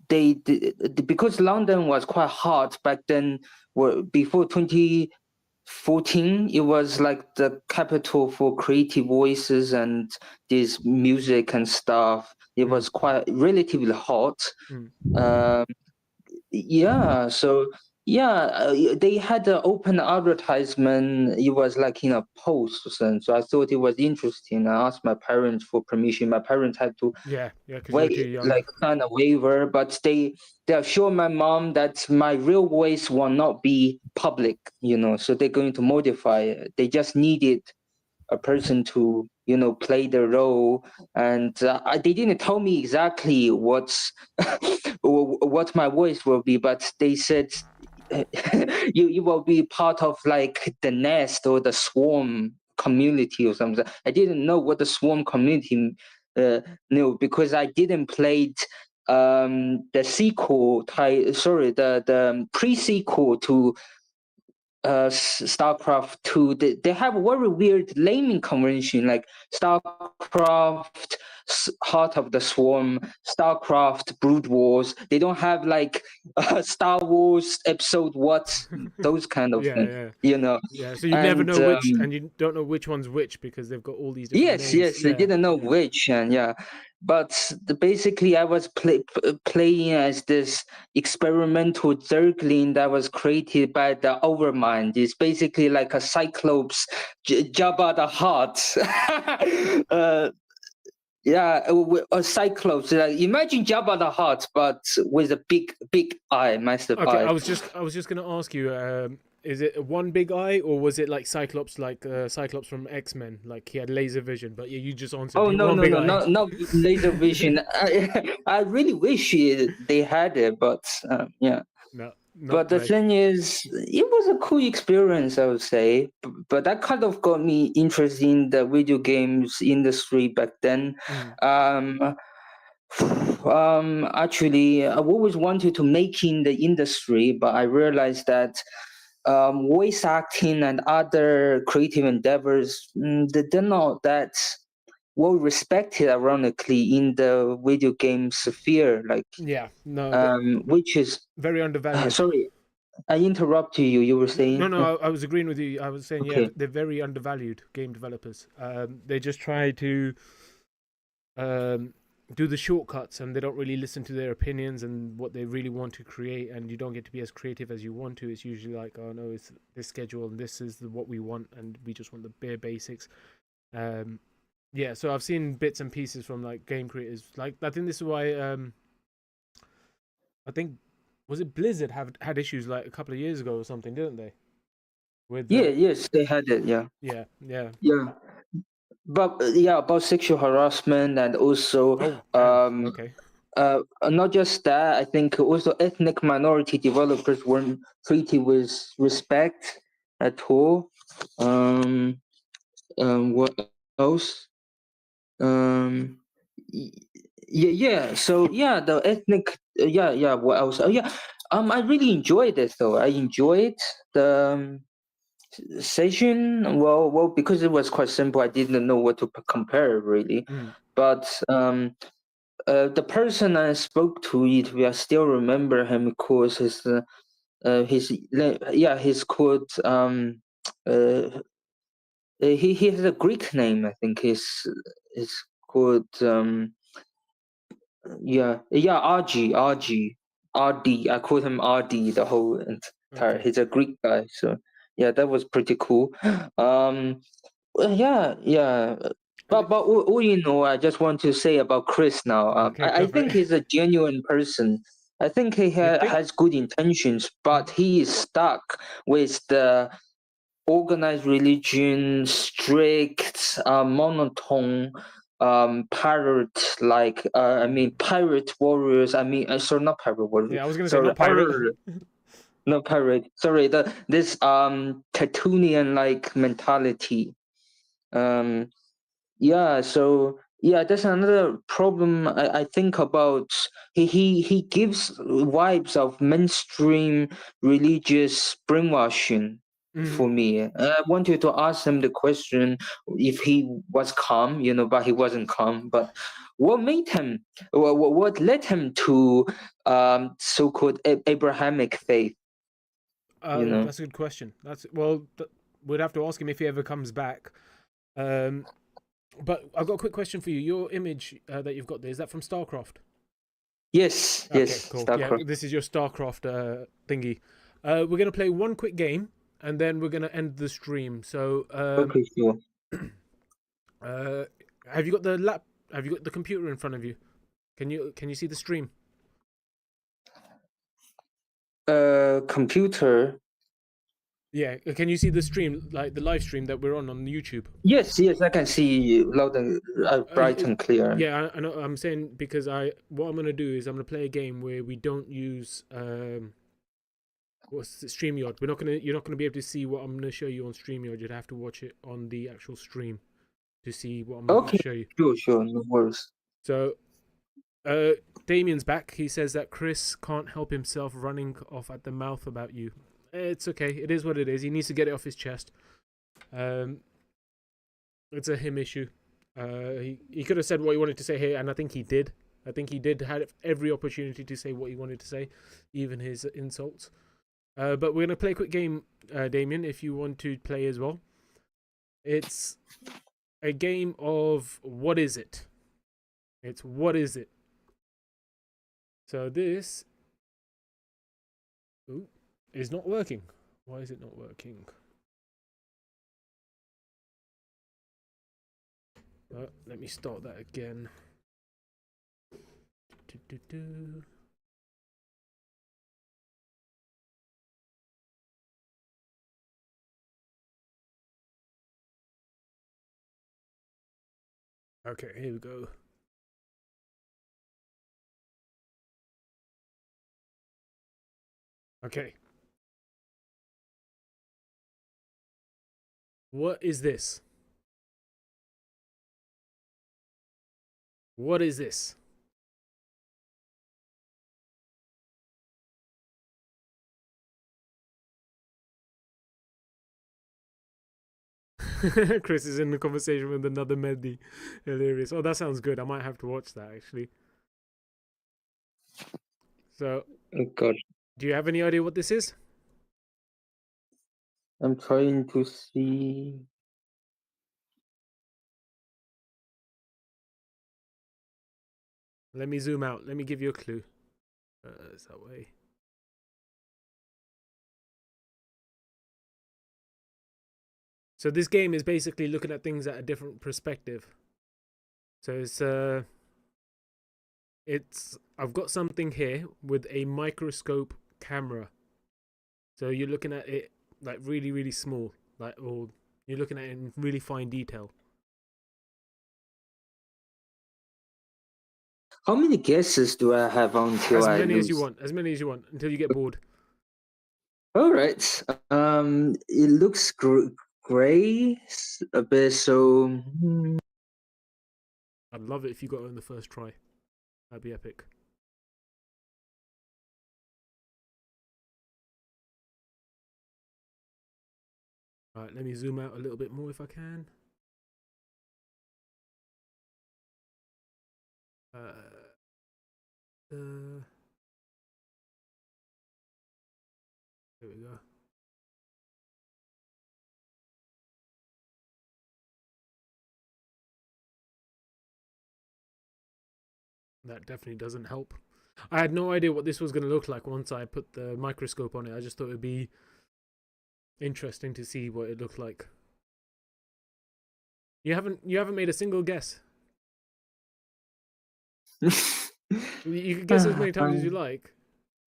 Because London was quite hot back then, before 2014, it was like the capital for creative voices and this music and stuff. It was quite relatively hot. Mm. Yeah, so they had an open advertisement. It was like in a post, and so I thought it was interesting. I asked my parents for permission. My parents had to Yeah, because you were wait, too young. like sign a waiver, but they assured my mom that my real voice will not be public. So they're going to modify it. They just needed a person to play the role, and they didn't tell me exactly what my voice will be, but they said you will be part of like the nest or the swarm community or something. I didn't know what the swarm community knew because I didn't play the sequel the pre-sequel to StarCraft 2. They have a very weird naming convention, like StarCraft Heart of the Swarm, StarCraft Brood Wars. They don't have like Star Wars Episode what, those kind of things, Yeah, so you never And know which, and you don't know which one's which because they've got all these different yes, names. they didn't know which, and basically I was playing as this experimental zergling that was created by the Overmind. It's basically like a Cyclops, Jabba the Hutt. Yeah, a Cyclops. Like, imagine Jabba the Hutt, but with a big eye, massive Okay, eye. I was just gonna ask you, is it one big eye, or was it like Cyclops, Cyclops from X-Men, like he had laser vision? But yeah, you just answered. Oh You no one no big no eye. not laser vision. I really wish they had it, but yeah. No, not But the today. thing is, it was a cool experience, I would say. But that kind of got me interested in the video games industry back then. Mm. Um, actually, I've always wanted to make in the industry, but I realized that voice acting and other creative endeavors, they're not that well respected, ironically, in the video game sphere. Like, Yeah, no, that which is very undervalued. sorry, I interrupted you. You were No, saying, no, I was agreeing with you. I was saying, yeah, okay. they're very undervalued game developers. They just try to do the shortcuts, and they don't really listen to their opinions and what they really want to create. And you don't get to be as creative as you want to. It's usually like, oh no, it's this schedule and this is what we want, and we just want the bare basics. Yeah, so I've seen bits and pieces from like game creators. Like I think this is why I think was it Blizzard had issues like a couple of years ago or something, didn't they? With Yeah, yes, they had it. Yeah, yeah. yeah. But yeah, about sexual harassment and also Oh damn. Okay. not just that. I think also ethnic minority developers weren't treated with respect at all. What else? Um, y- yeah. So yeah, the ethnic. Yeah. What else? Oh yeah. I really enjoyed it though. I enjoyed the session. Well, because it was quite simple. I didn't know what to compare really. Mm. But the person I spoke to, I still remember him because he's called he has a Greek name. I think he's called RD. I called him RD the whole entire. Okay. He's a Greek guy, so yeah, that was pretty cool. Well, yeah. And But all you know, I just want to say about Chris now. okay, I go for think it. he's a genuine person. I think he You think? has good intentions, but Mm. he is stuck with the organized religion, strict, monotone, pirate like. I mean, pirate warriors. I mean, sorry, not pirate warriors. Yeah, I was gonna say Sorry, not pirate. no pirate. Sorry, this Tertullian like mentality. Um, yeah, so yeah, that's another problem I think about. He gives vibes of mainstream religious brainwashing Mm. for me. I wanted to ask him the question if he was calm, but he wasn't calm. But what made him? What led him to so-called Abrahamic faith? That's a good question. We'd have to ask him if he ever comes back. Um, but I've got a quick question for you. Your image that you've got there, is that from StarCraft? Yes, Okay, yes, cool. Yeah, StarCraft. this is your StarCraft thingy. We're gonna play one quick game, and then we're gonna end the stream. So, Okay, sure. uh, have you got the lap? Have you got the computer in front of you? Can you see the stream? Computer. Yeah, can you see the stream, like the live stream that we're on YouTube? Yes, I can see you loud and bright and clear. Yeah, I know. I'm saying because what I'm gonna do is I'm gonna play a game where we don't use what's the StreamYard. You're not gonna be able to see what I'm gonna show you on StreamYard. You'd have to watch it on the actual stream to see what I'm gonna Okay, show you. sure, no worries. So, Damien's back. He says that Chris can't help himself running off at the mouth about you. It's okay. It is what it is. He needs to get it off his chest. It's a him issue. He could have said what he wanted to say here, and I think he did. I think he did have every opportunity to say what he wanted to say, even his insults. But we're gonna play a quick game, Damien, if you want to play as well. It's a game of what is it? It's what is it? So this is not working. Why is it not working? Let me start that again. Okay, here we go. Okay. What is this? What is this? Chris is in the conversation with another Mehdi. Hilarious. Oh, that sounds good. I might have to watch that actually. So, Oh God, do you have any idea what this is? I'm trying to see. Let me zoom out. Let me give you a clue. It's that way. So this game is basically looking at things at a different perspective. So it's I've got something here with a microscope camera. So you're looking at it like really, really small, or you're looking at it in really fine detail. How many guesses do I have until As I many lose? as you want. As many as you want until you get bored. All right. It looks gray a bit. So I'd love it if you got it on the first try. That'd be epic. Alright, let me zoom out a little bit more if I can. There we go. That definitely doesn't help. I had no idea what this was going to look like once I put the microscope on it. I just thought it would be interesting to see what it looked like. You haven't made a single guess. You can guess as many times as you like.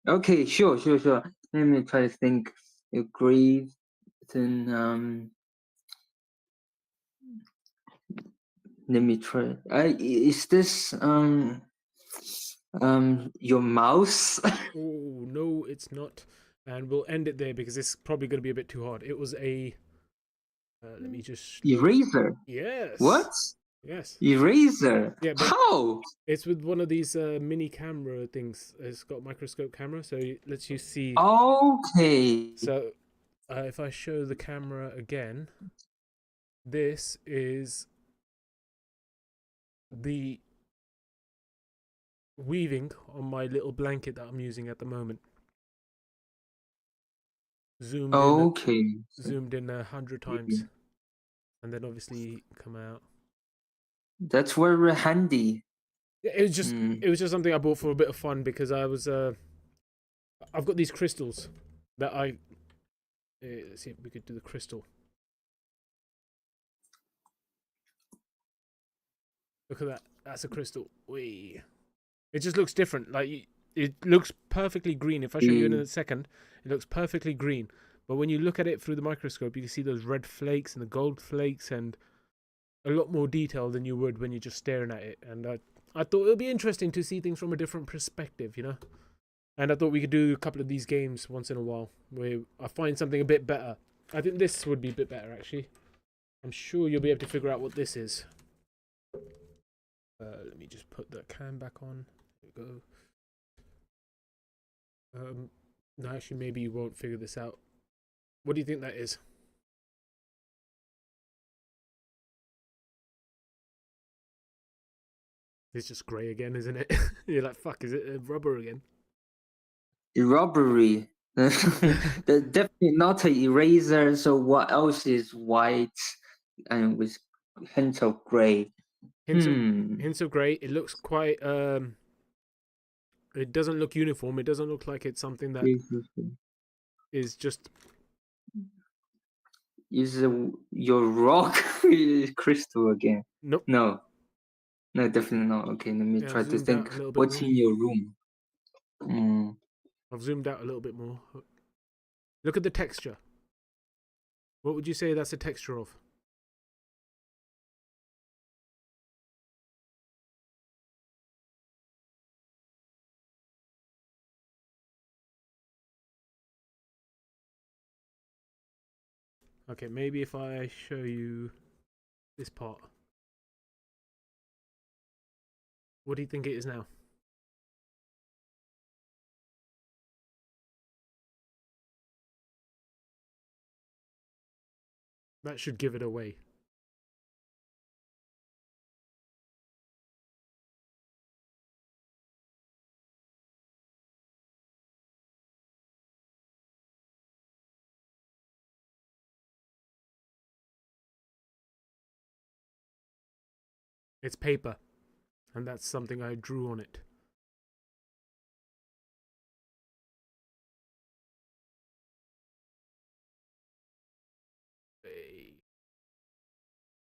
Okay, sure. Let me try to think. Agree. Then let me try. Is this your mouse? Oh no, it's not. And we'll end it there because it's probably going to be a bit too hard. It was a. Let me just. Eraser. Yes. What? Yes. Eraser. Yeah, but how? It's with one of these mini camera things. It's got a microscope camera, so it lets you see. Okay. So, if I show the camera again, this is the weaving on my little blanket that I'm using at the moment. Zoomed in 100 times, and then obviously come out. That's very handy. Yeah, it was just something I bought for a bit of fun because I was I've got these crystals that I let's see if we could do the crystal. Look at that. That's a crystal. Wee. It just looks different. Like it looks perfectly green. If I show you in a second, it looks perfectly green. But when you look at it through the microscope, you can see those red flakes and the gold flakes and a lot more detail than you would when you're just staring at it. And I thought it would be interesting to see things from a different perspective, you know? And I thought we could do a couple of these games once in a while where I find something a bit better. I think this would be a bit better, actually. I'm sure you'll be able to figure out what this is. Let me just put the cam back on. There we go. No, actually, maybe you won't figure this out. What do you think that is? It's just grey again, isn't it? You're like, fuck, is it rubber again? Robbery. Definitely not an eraser. So what else is white and with hint of gray? Hints of grey. It looks quite. It doesn't look uniform. It doesn't look like it's something that is just. Is your rock crystal again? Nope. No, definitely not. Okay, let me Yeah, try I've to zoomed think. out a little bit What's more. in your room? I've zoomed out a little bit more. Look at the texture. What would you say that's a texture of? Okay, maybe if I show you this part. What do you think it is now? That should give it away. It's paper, and that's something I drew on it.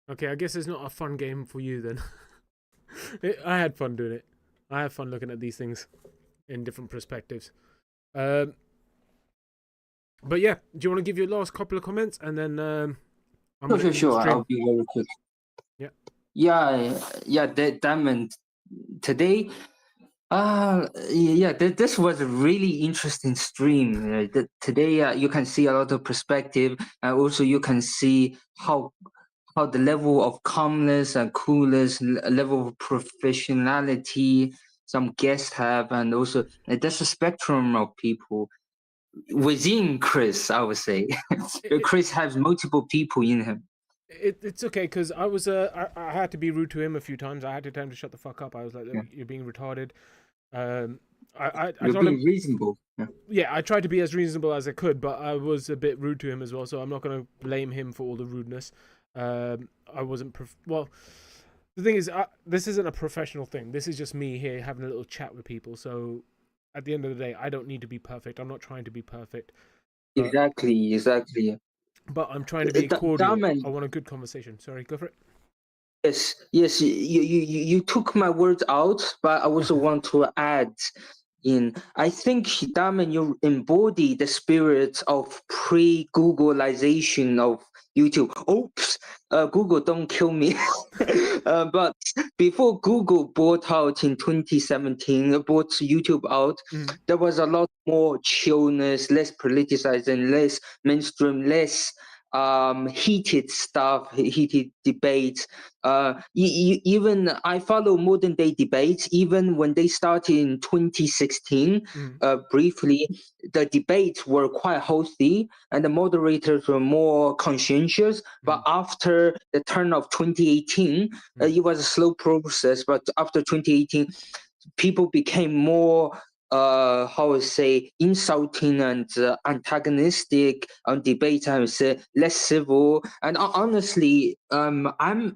Okay, I guess it's not a fun game for you then. I had fun doing it. I have fun looking at these things in different perspectives. But yeah, do you want to give your last couple of comments and then I'm gonna Sure. stream. I'll be very quick. Yeah. Diamond. Today, this was a really interesting stream. Today, you can see a lot of perspective, and also you can see how the level of calmness and coolness, level of professionality some guests have, and also there's a spectrum of people within Chris. I would say Chris has multiple people in him. It's okay because I was I had to be rude to him a few times. I had to tell him to shut the fuck up. I was like, "You're being retarded." I You're told being him reasonable. Yeah, I tried to be as reasonable as I could, but I was a bit rude to him as well. So I'm not going to blame him for all the rudeness. I wasn't well. The thing is, this isn't a professional thing. This is just me here having a little chat with people. So at the end of the day, I don't need to be perfect. I'm not trying to be perfect. Exactly. But I'm trying to be cordial. Diamond. I want a good conversation. Sorry, go for it. Yes. You took my words out, but I also want to add in. I think, Diamond, you embody the spirit of pre-Googleization of YouTube. Oops, Google, don't kill me. But before Google bought out in 2017, bought YouTube out, there was a lot more chillness, less politicized, and less mainstream, less heated stuff, heated debates. Even I follow modern day debates. Even when they started in 2016, briefly, the debates were quite healthy and the moderators were more conscientious. But after the turn of 2018, it was a slow process. But after 2018, people became more how I say, insulting and antagonistic on debate. I would say less civil. And honestly, I'm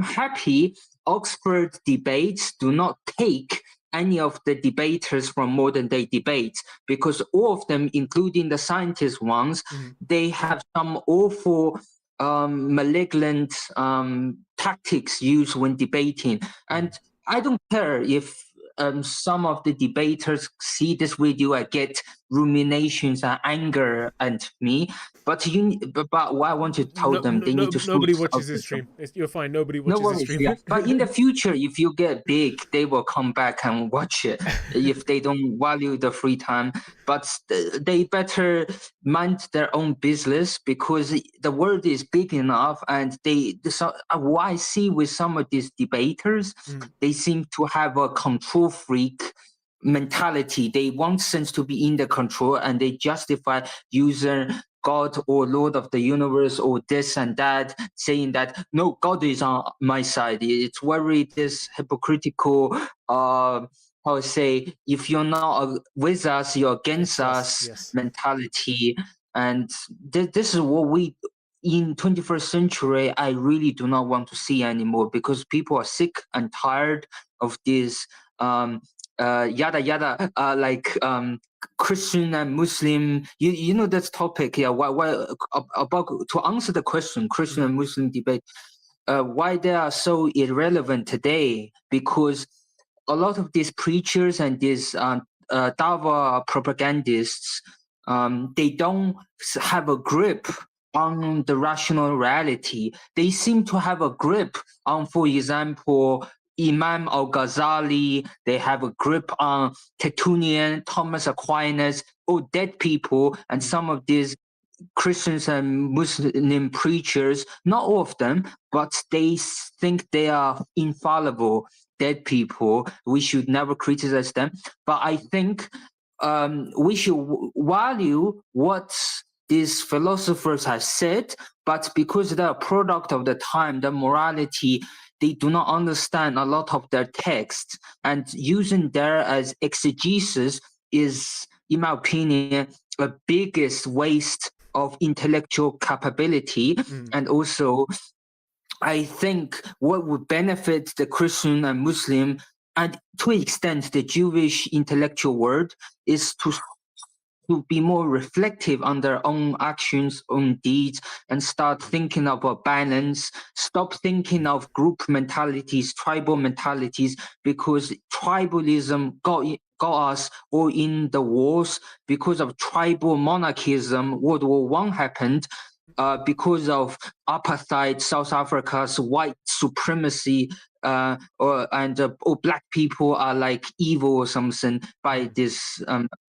happy Oxford debates do not take any of the debaters from modern day debates, because all of them, including the scientist ones, they have some awful malignant tactics used when debating. And I don't care if some of the debaters see this video and get ruminations and anger at me, but what I want to tell them, they need to nobody watches this stream. You're fine. Nobody watches this stream. Yeah. But in the future, if you get big, they will come back and watch it if they don't value the free time. But they better mind their own business, because the world is big enough. And what I see with some of these debaters, they seem to have a control freak mentality. They want sense to be in the control, and they justify using God or Lord of the universe or this and that, saying that no, God is on my side. It's very this hypocritical how to say, if you're not with us, you're against us yes. mentality. And this is what we in 21st century, I really do not want to see anymore, because people are sick and tired of this yada yada, Christian and Muslim. You know that topic, yeah? Why about to answer the question, Christian and Muslim debate? Why they are so irrelevant today? Because a lot of these preachers and these Dava propagandists, they don't have a grip on the rational reality. They seem to have a grip on, for example, Imam al-Ghazali. They have a grip on Tertullian, Thomas Aquinas, all dead people, and some of these Christians and Muslim preachers, not all of them, but they think they are infallible, dead people. We should never criticize them. But I think we should value what these philosophers have said, but because they're a product of the time, the morality, they do not understand a lot of their texts, and using there as exegesis is, in my opinion, the biggest waste of intellectual capability. And also, I think what would benefit the Christian and Muslim, and to an extent the Jewish intellectual world, is to be more reflective on their own actions, own deeds, and start thinking of a balance. Stop thinking of group mentalities, tribal mentalities, because tribalism got us all in the wars. Because of tribal monarchism, World War I happened. Because of apartheid, South Africa's white supremacy, or black people are like evil or something by this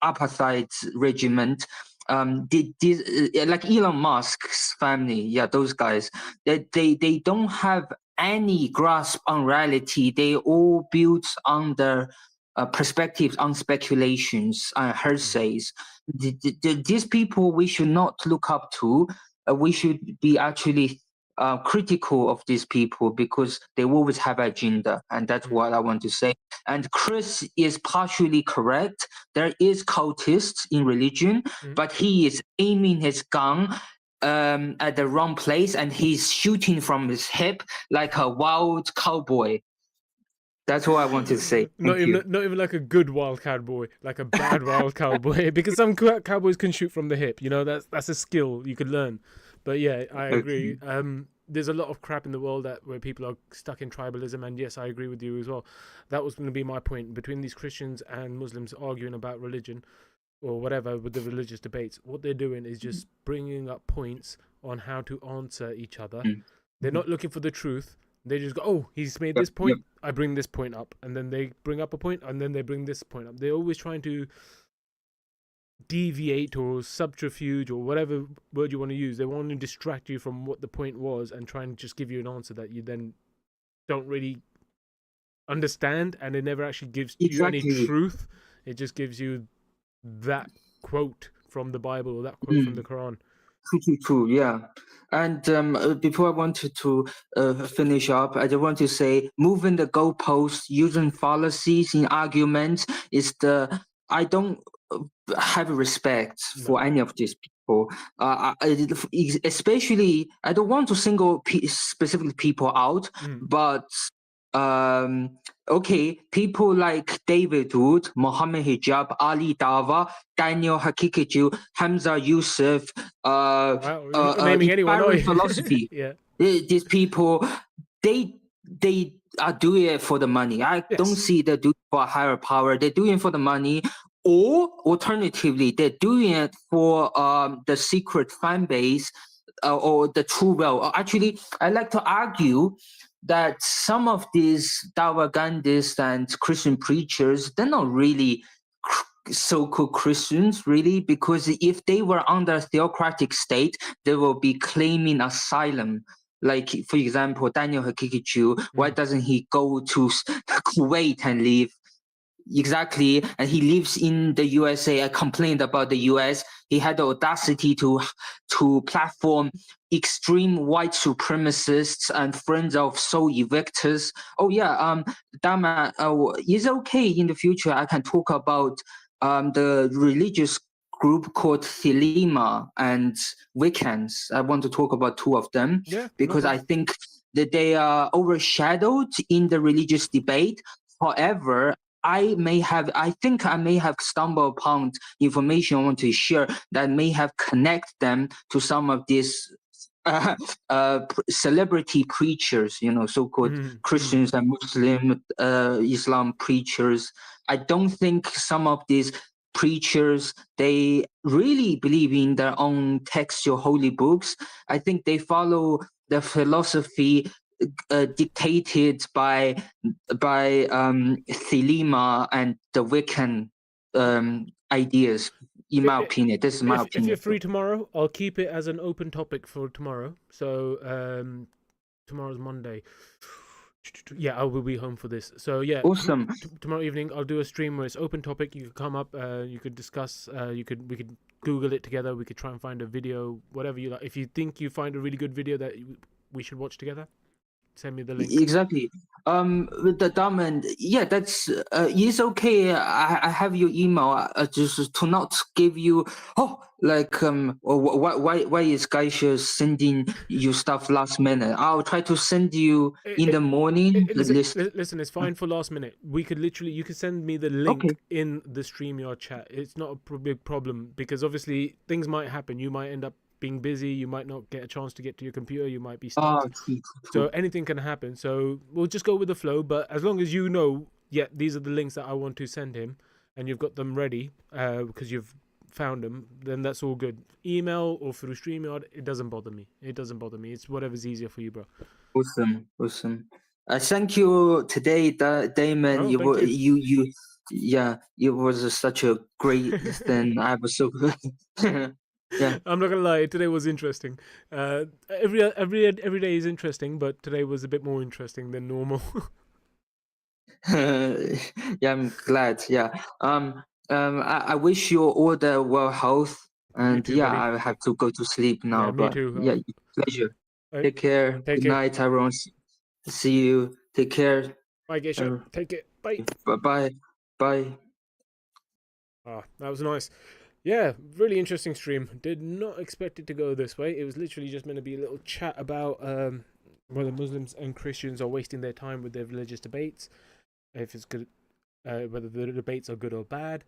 apartheid regiment. Like Elon Musk's family, yeah, those guys, they don't have any grasp on reality. They all built on their perspectives, on speculations, hearsays. These people we should not look up to. We should be actually critical of these people, because they always have agenda, and that's what I want to say. And Chris is partially correct. There is cultists in religion, but he is aiming his gun at the wrong place, and he's shooting from his hip like a wild cowboy. That's what I want to say. Not even like a good wild cowboy, like a bad wild cowboy. Because some cowboys can shoot from the hip. You know, that's a skill you could learn. But yeah, I agree. There's a lot of crap in the world where people are stuck in tribalism, and yes, I agree with you as well. That was going to be my point. Between these Christians and Muslims arguing about religion or whatever with the religious debates, what they're doing is just bringing up points on how to answer each other. They're not looking for the truth. They just go, oh, he's made this point, I bring this point up. And then they bring up a point, and then they bring this point up. They're always trying to deviate or subterfuge or whatever word you want to use. They want to distract you from what the point was and try and just give you an answer that you then don't really understand, and it never actually gives you any truth. It just gives you that quote from the Bible or that quote from the Quran. True, yeah. And before I wanted to finish up, I just want to say, moving the goalposts, using fallacies in arguments I don't have respect for any of these people. Especially, I don't want to single specific people out, but okay, people like David Wood, Mohammed Hijab, Ali Dava, Daniel Hakikiju, Hamza Yusuf, naming anyone, philosophy. Yeah. These people, they are doing it for the money. I don't see they do it for a higher power. They're doing it for the money. Or alternatively, they're doing it for the secret fan base or the true well. Actually, I like to argue that some of these Dawagandists and Christian preachers, they're not really so-called Christians, really, because if they were under a theocratic state, they will be claiming asylum. Like, for example, Daniel Hakikichu, why doesn't he go to Kuwait and live? Exactly, and he lives in the USA. I complained about the US. He had the audacity to platform extreme white supremacists and friends of soul evictors. Oh yeah, Dama, is okay in the future I can talk about the religious group called Thelema and Wiccans. I want to talk about two of them Yeah, no because I problem. think that they are overshadowed in the religious debate. However, I think I may have stumbled upon information I want to share that may have connect them to some of these celebrity preachers, so-called Christians and Muslim Islam preachers. I don't think some of these preachers, they really believe in their own textual holy books. I think they follow the philosophy dictated by Thelema and the Wiccan ideas. In my opinion, this is my If you're opinion. free tomorrow, I'll keep it as an open topic for tomorrow. So tomorrow's Monday. Yeah, I will be home for this. So yeah, Awesome. Tomorrow evening I'll do a stream where it's open topic. You could come up, you could discuss, we could Google it together. We could try and find a video, whatever you like. If you think you find a really good video that we should watch together, send me the link. Exactly. With the diamond, yeah, that's it's okay. I have your email. Just to not give you why is Geisha sending you stuff last minute? I'll try to send you in the morning the list. Listen, it's fine for last minute. We could literally, you could send me the link Okay. in the StreamYard chat. It's not a big problem because obviously things might happen. You might end up being busy. You might not get a chance to get to your computer. You might be stuck. True. So anything can happen. So we'll just go with the flow. But as long as you know, yeah, these are the links that I want to send him, and you've got them ready because you've found them, then that's all good. Email or through StreamYard, it doesn't bother me. It's whatever's easier for you, bro. Awesome. Thank you today, Damon. Oh, thank you. Yeah, it was such a great thing. I was so yeah. I'm not gonna lie, today was interesting. Every day is interesting, but today was a bit more interesting than normal. Yeah, I'm glad. Yeah. I wish you all the well health, and too, yeah, buddy. I have to go to sleep now. Yeah, me but too. yeah, pleasure. Right. Take care. Take Good care. night, everyone. See you. Take care. Bye, Geisha. Take it. Bye. Bye. Ah, that was nice. Yeah, really interesting stream. Did not expect it to go this way. It was literally just meant to be a little chat about whether Muslims and Christians are wasting their time with their religious debates, if it's good, whether the debates are good or bad.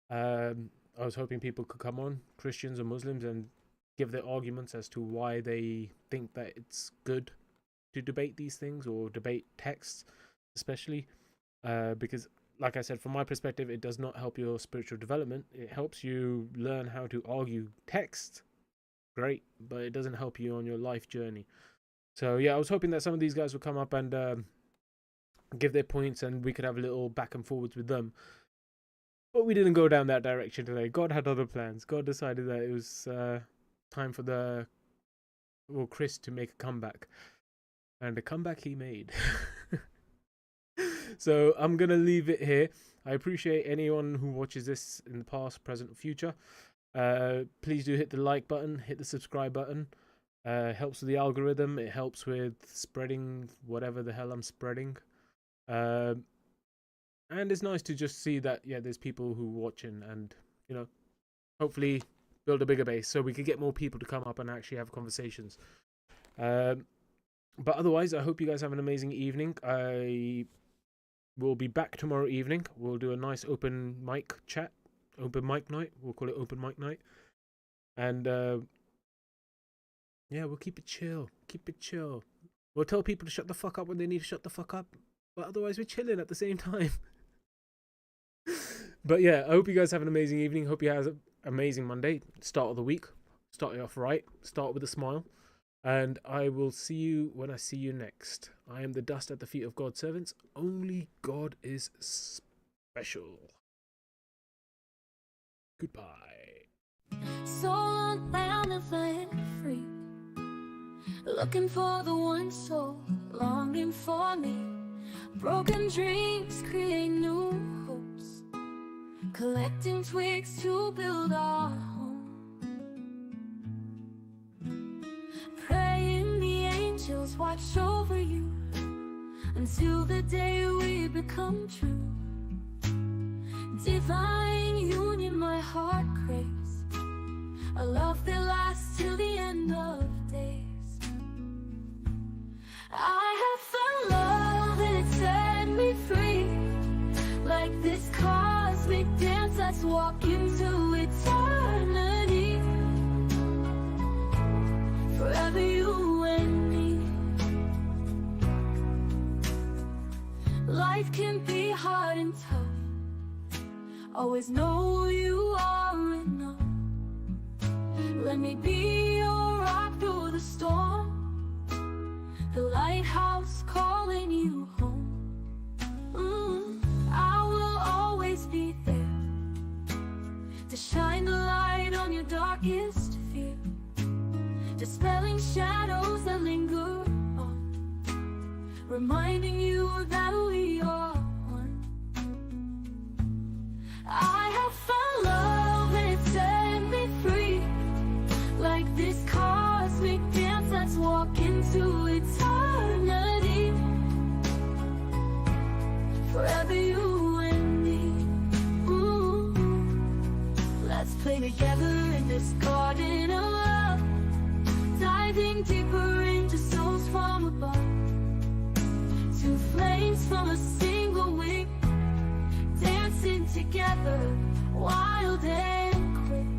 I was hoping people could come on, Christians or Muslims, and give their arguments as to why they think that it's good to debate these things or debate texts, especially because, like I said, from my perspective, it does not help your spiritual development. It helps you learn how to argue text, great, but it doesn't help you on your life journey. So yeah, I was hoping that some of these guys would come up and give their points, and we could have a little back and forwards with them. But we didn't go down that direction today. God had other plans. God decided that it was time for Chris to make a comeback, and a comeback he made. So I'm gonna leave it here. I appreciate anyone who watches this in the past, present, or future. Please do hit the like button, hit the subscribe button. It helps with the algorithm. It helps with spreading whatever the hell I'm spreading. And it's nice to just see that, yeah, there's people who are watching, and, you know, hopefully build a bigger base so we can get more people to come up and actually have conversations. But otherwise, I hope you guys have an amazing evening. I will be back tomorrow evening. We'll do a nice open mic chat, open mic night. We'll call it open mic night. And yeah, we'll keep it chill. We'll tell people to shut the fuck up when they need to shut the fuck up. But otherwise, we're chilling at the same time. But yeah, I hope you guys have an amazing evening. Hope you have an amazing Monday. Start of the week. Start it off right. Start with a smile. And I will see you when I see you next. I am the dust at the feet of God's servants. Only God is special. Goodbye. So unbound and fled free, looking for the one soul, longing for me. Broken dreams create new hopes, collecting twigs to build our home. Praying the angels watch over you until the day we become true. Divine union my heart craves, a love that lasts till the end of days. I have found love and it set me free, like this cosmic dance that's walking to eternity. Forever you and me. Life can be hard and tough, always know who you are enough. Let me be your rock through the storm, the lighthouse calling you home. I will always be there to shine the light on your darkest fear, dispelling shadows that linger on, reminding you that we are one. I have found love and it set me free, like this cosmic dance that's walking to eternity. Forever you and me. Ooh. Let's play together in this garden of love, diving deeper into souls from above. Two flames from a single wing, dancing together, wild and quick,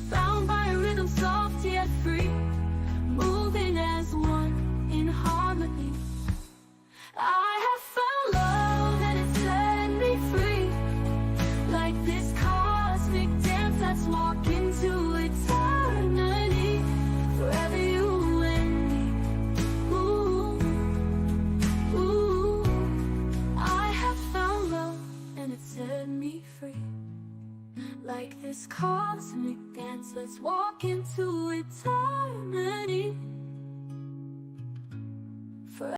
bound by a rhythm soft yet free, moving as one in harmony. I have found love and it set me free, like this cosmic dance that's walking to eternity. Forever you and me. Ooh, ooh. I have found love and it set me free, like this cosmic dance that's walking to eternity.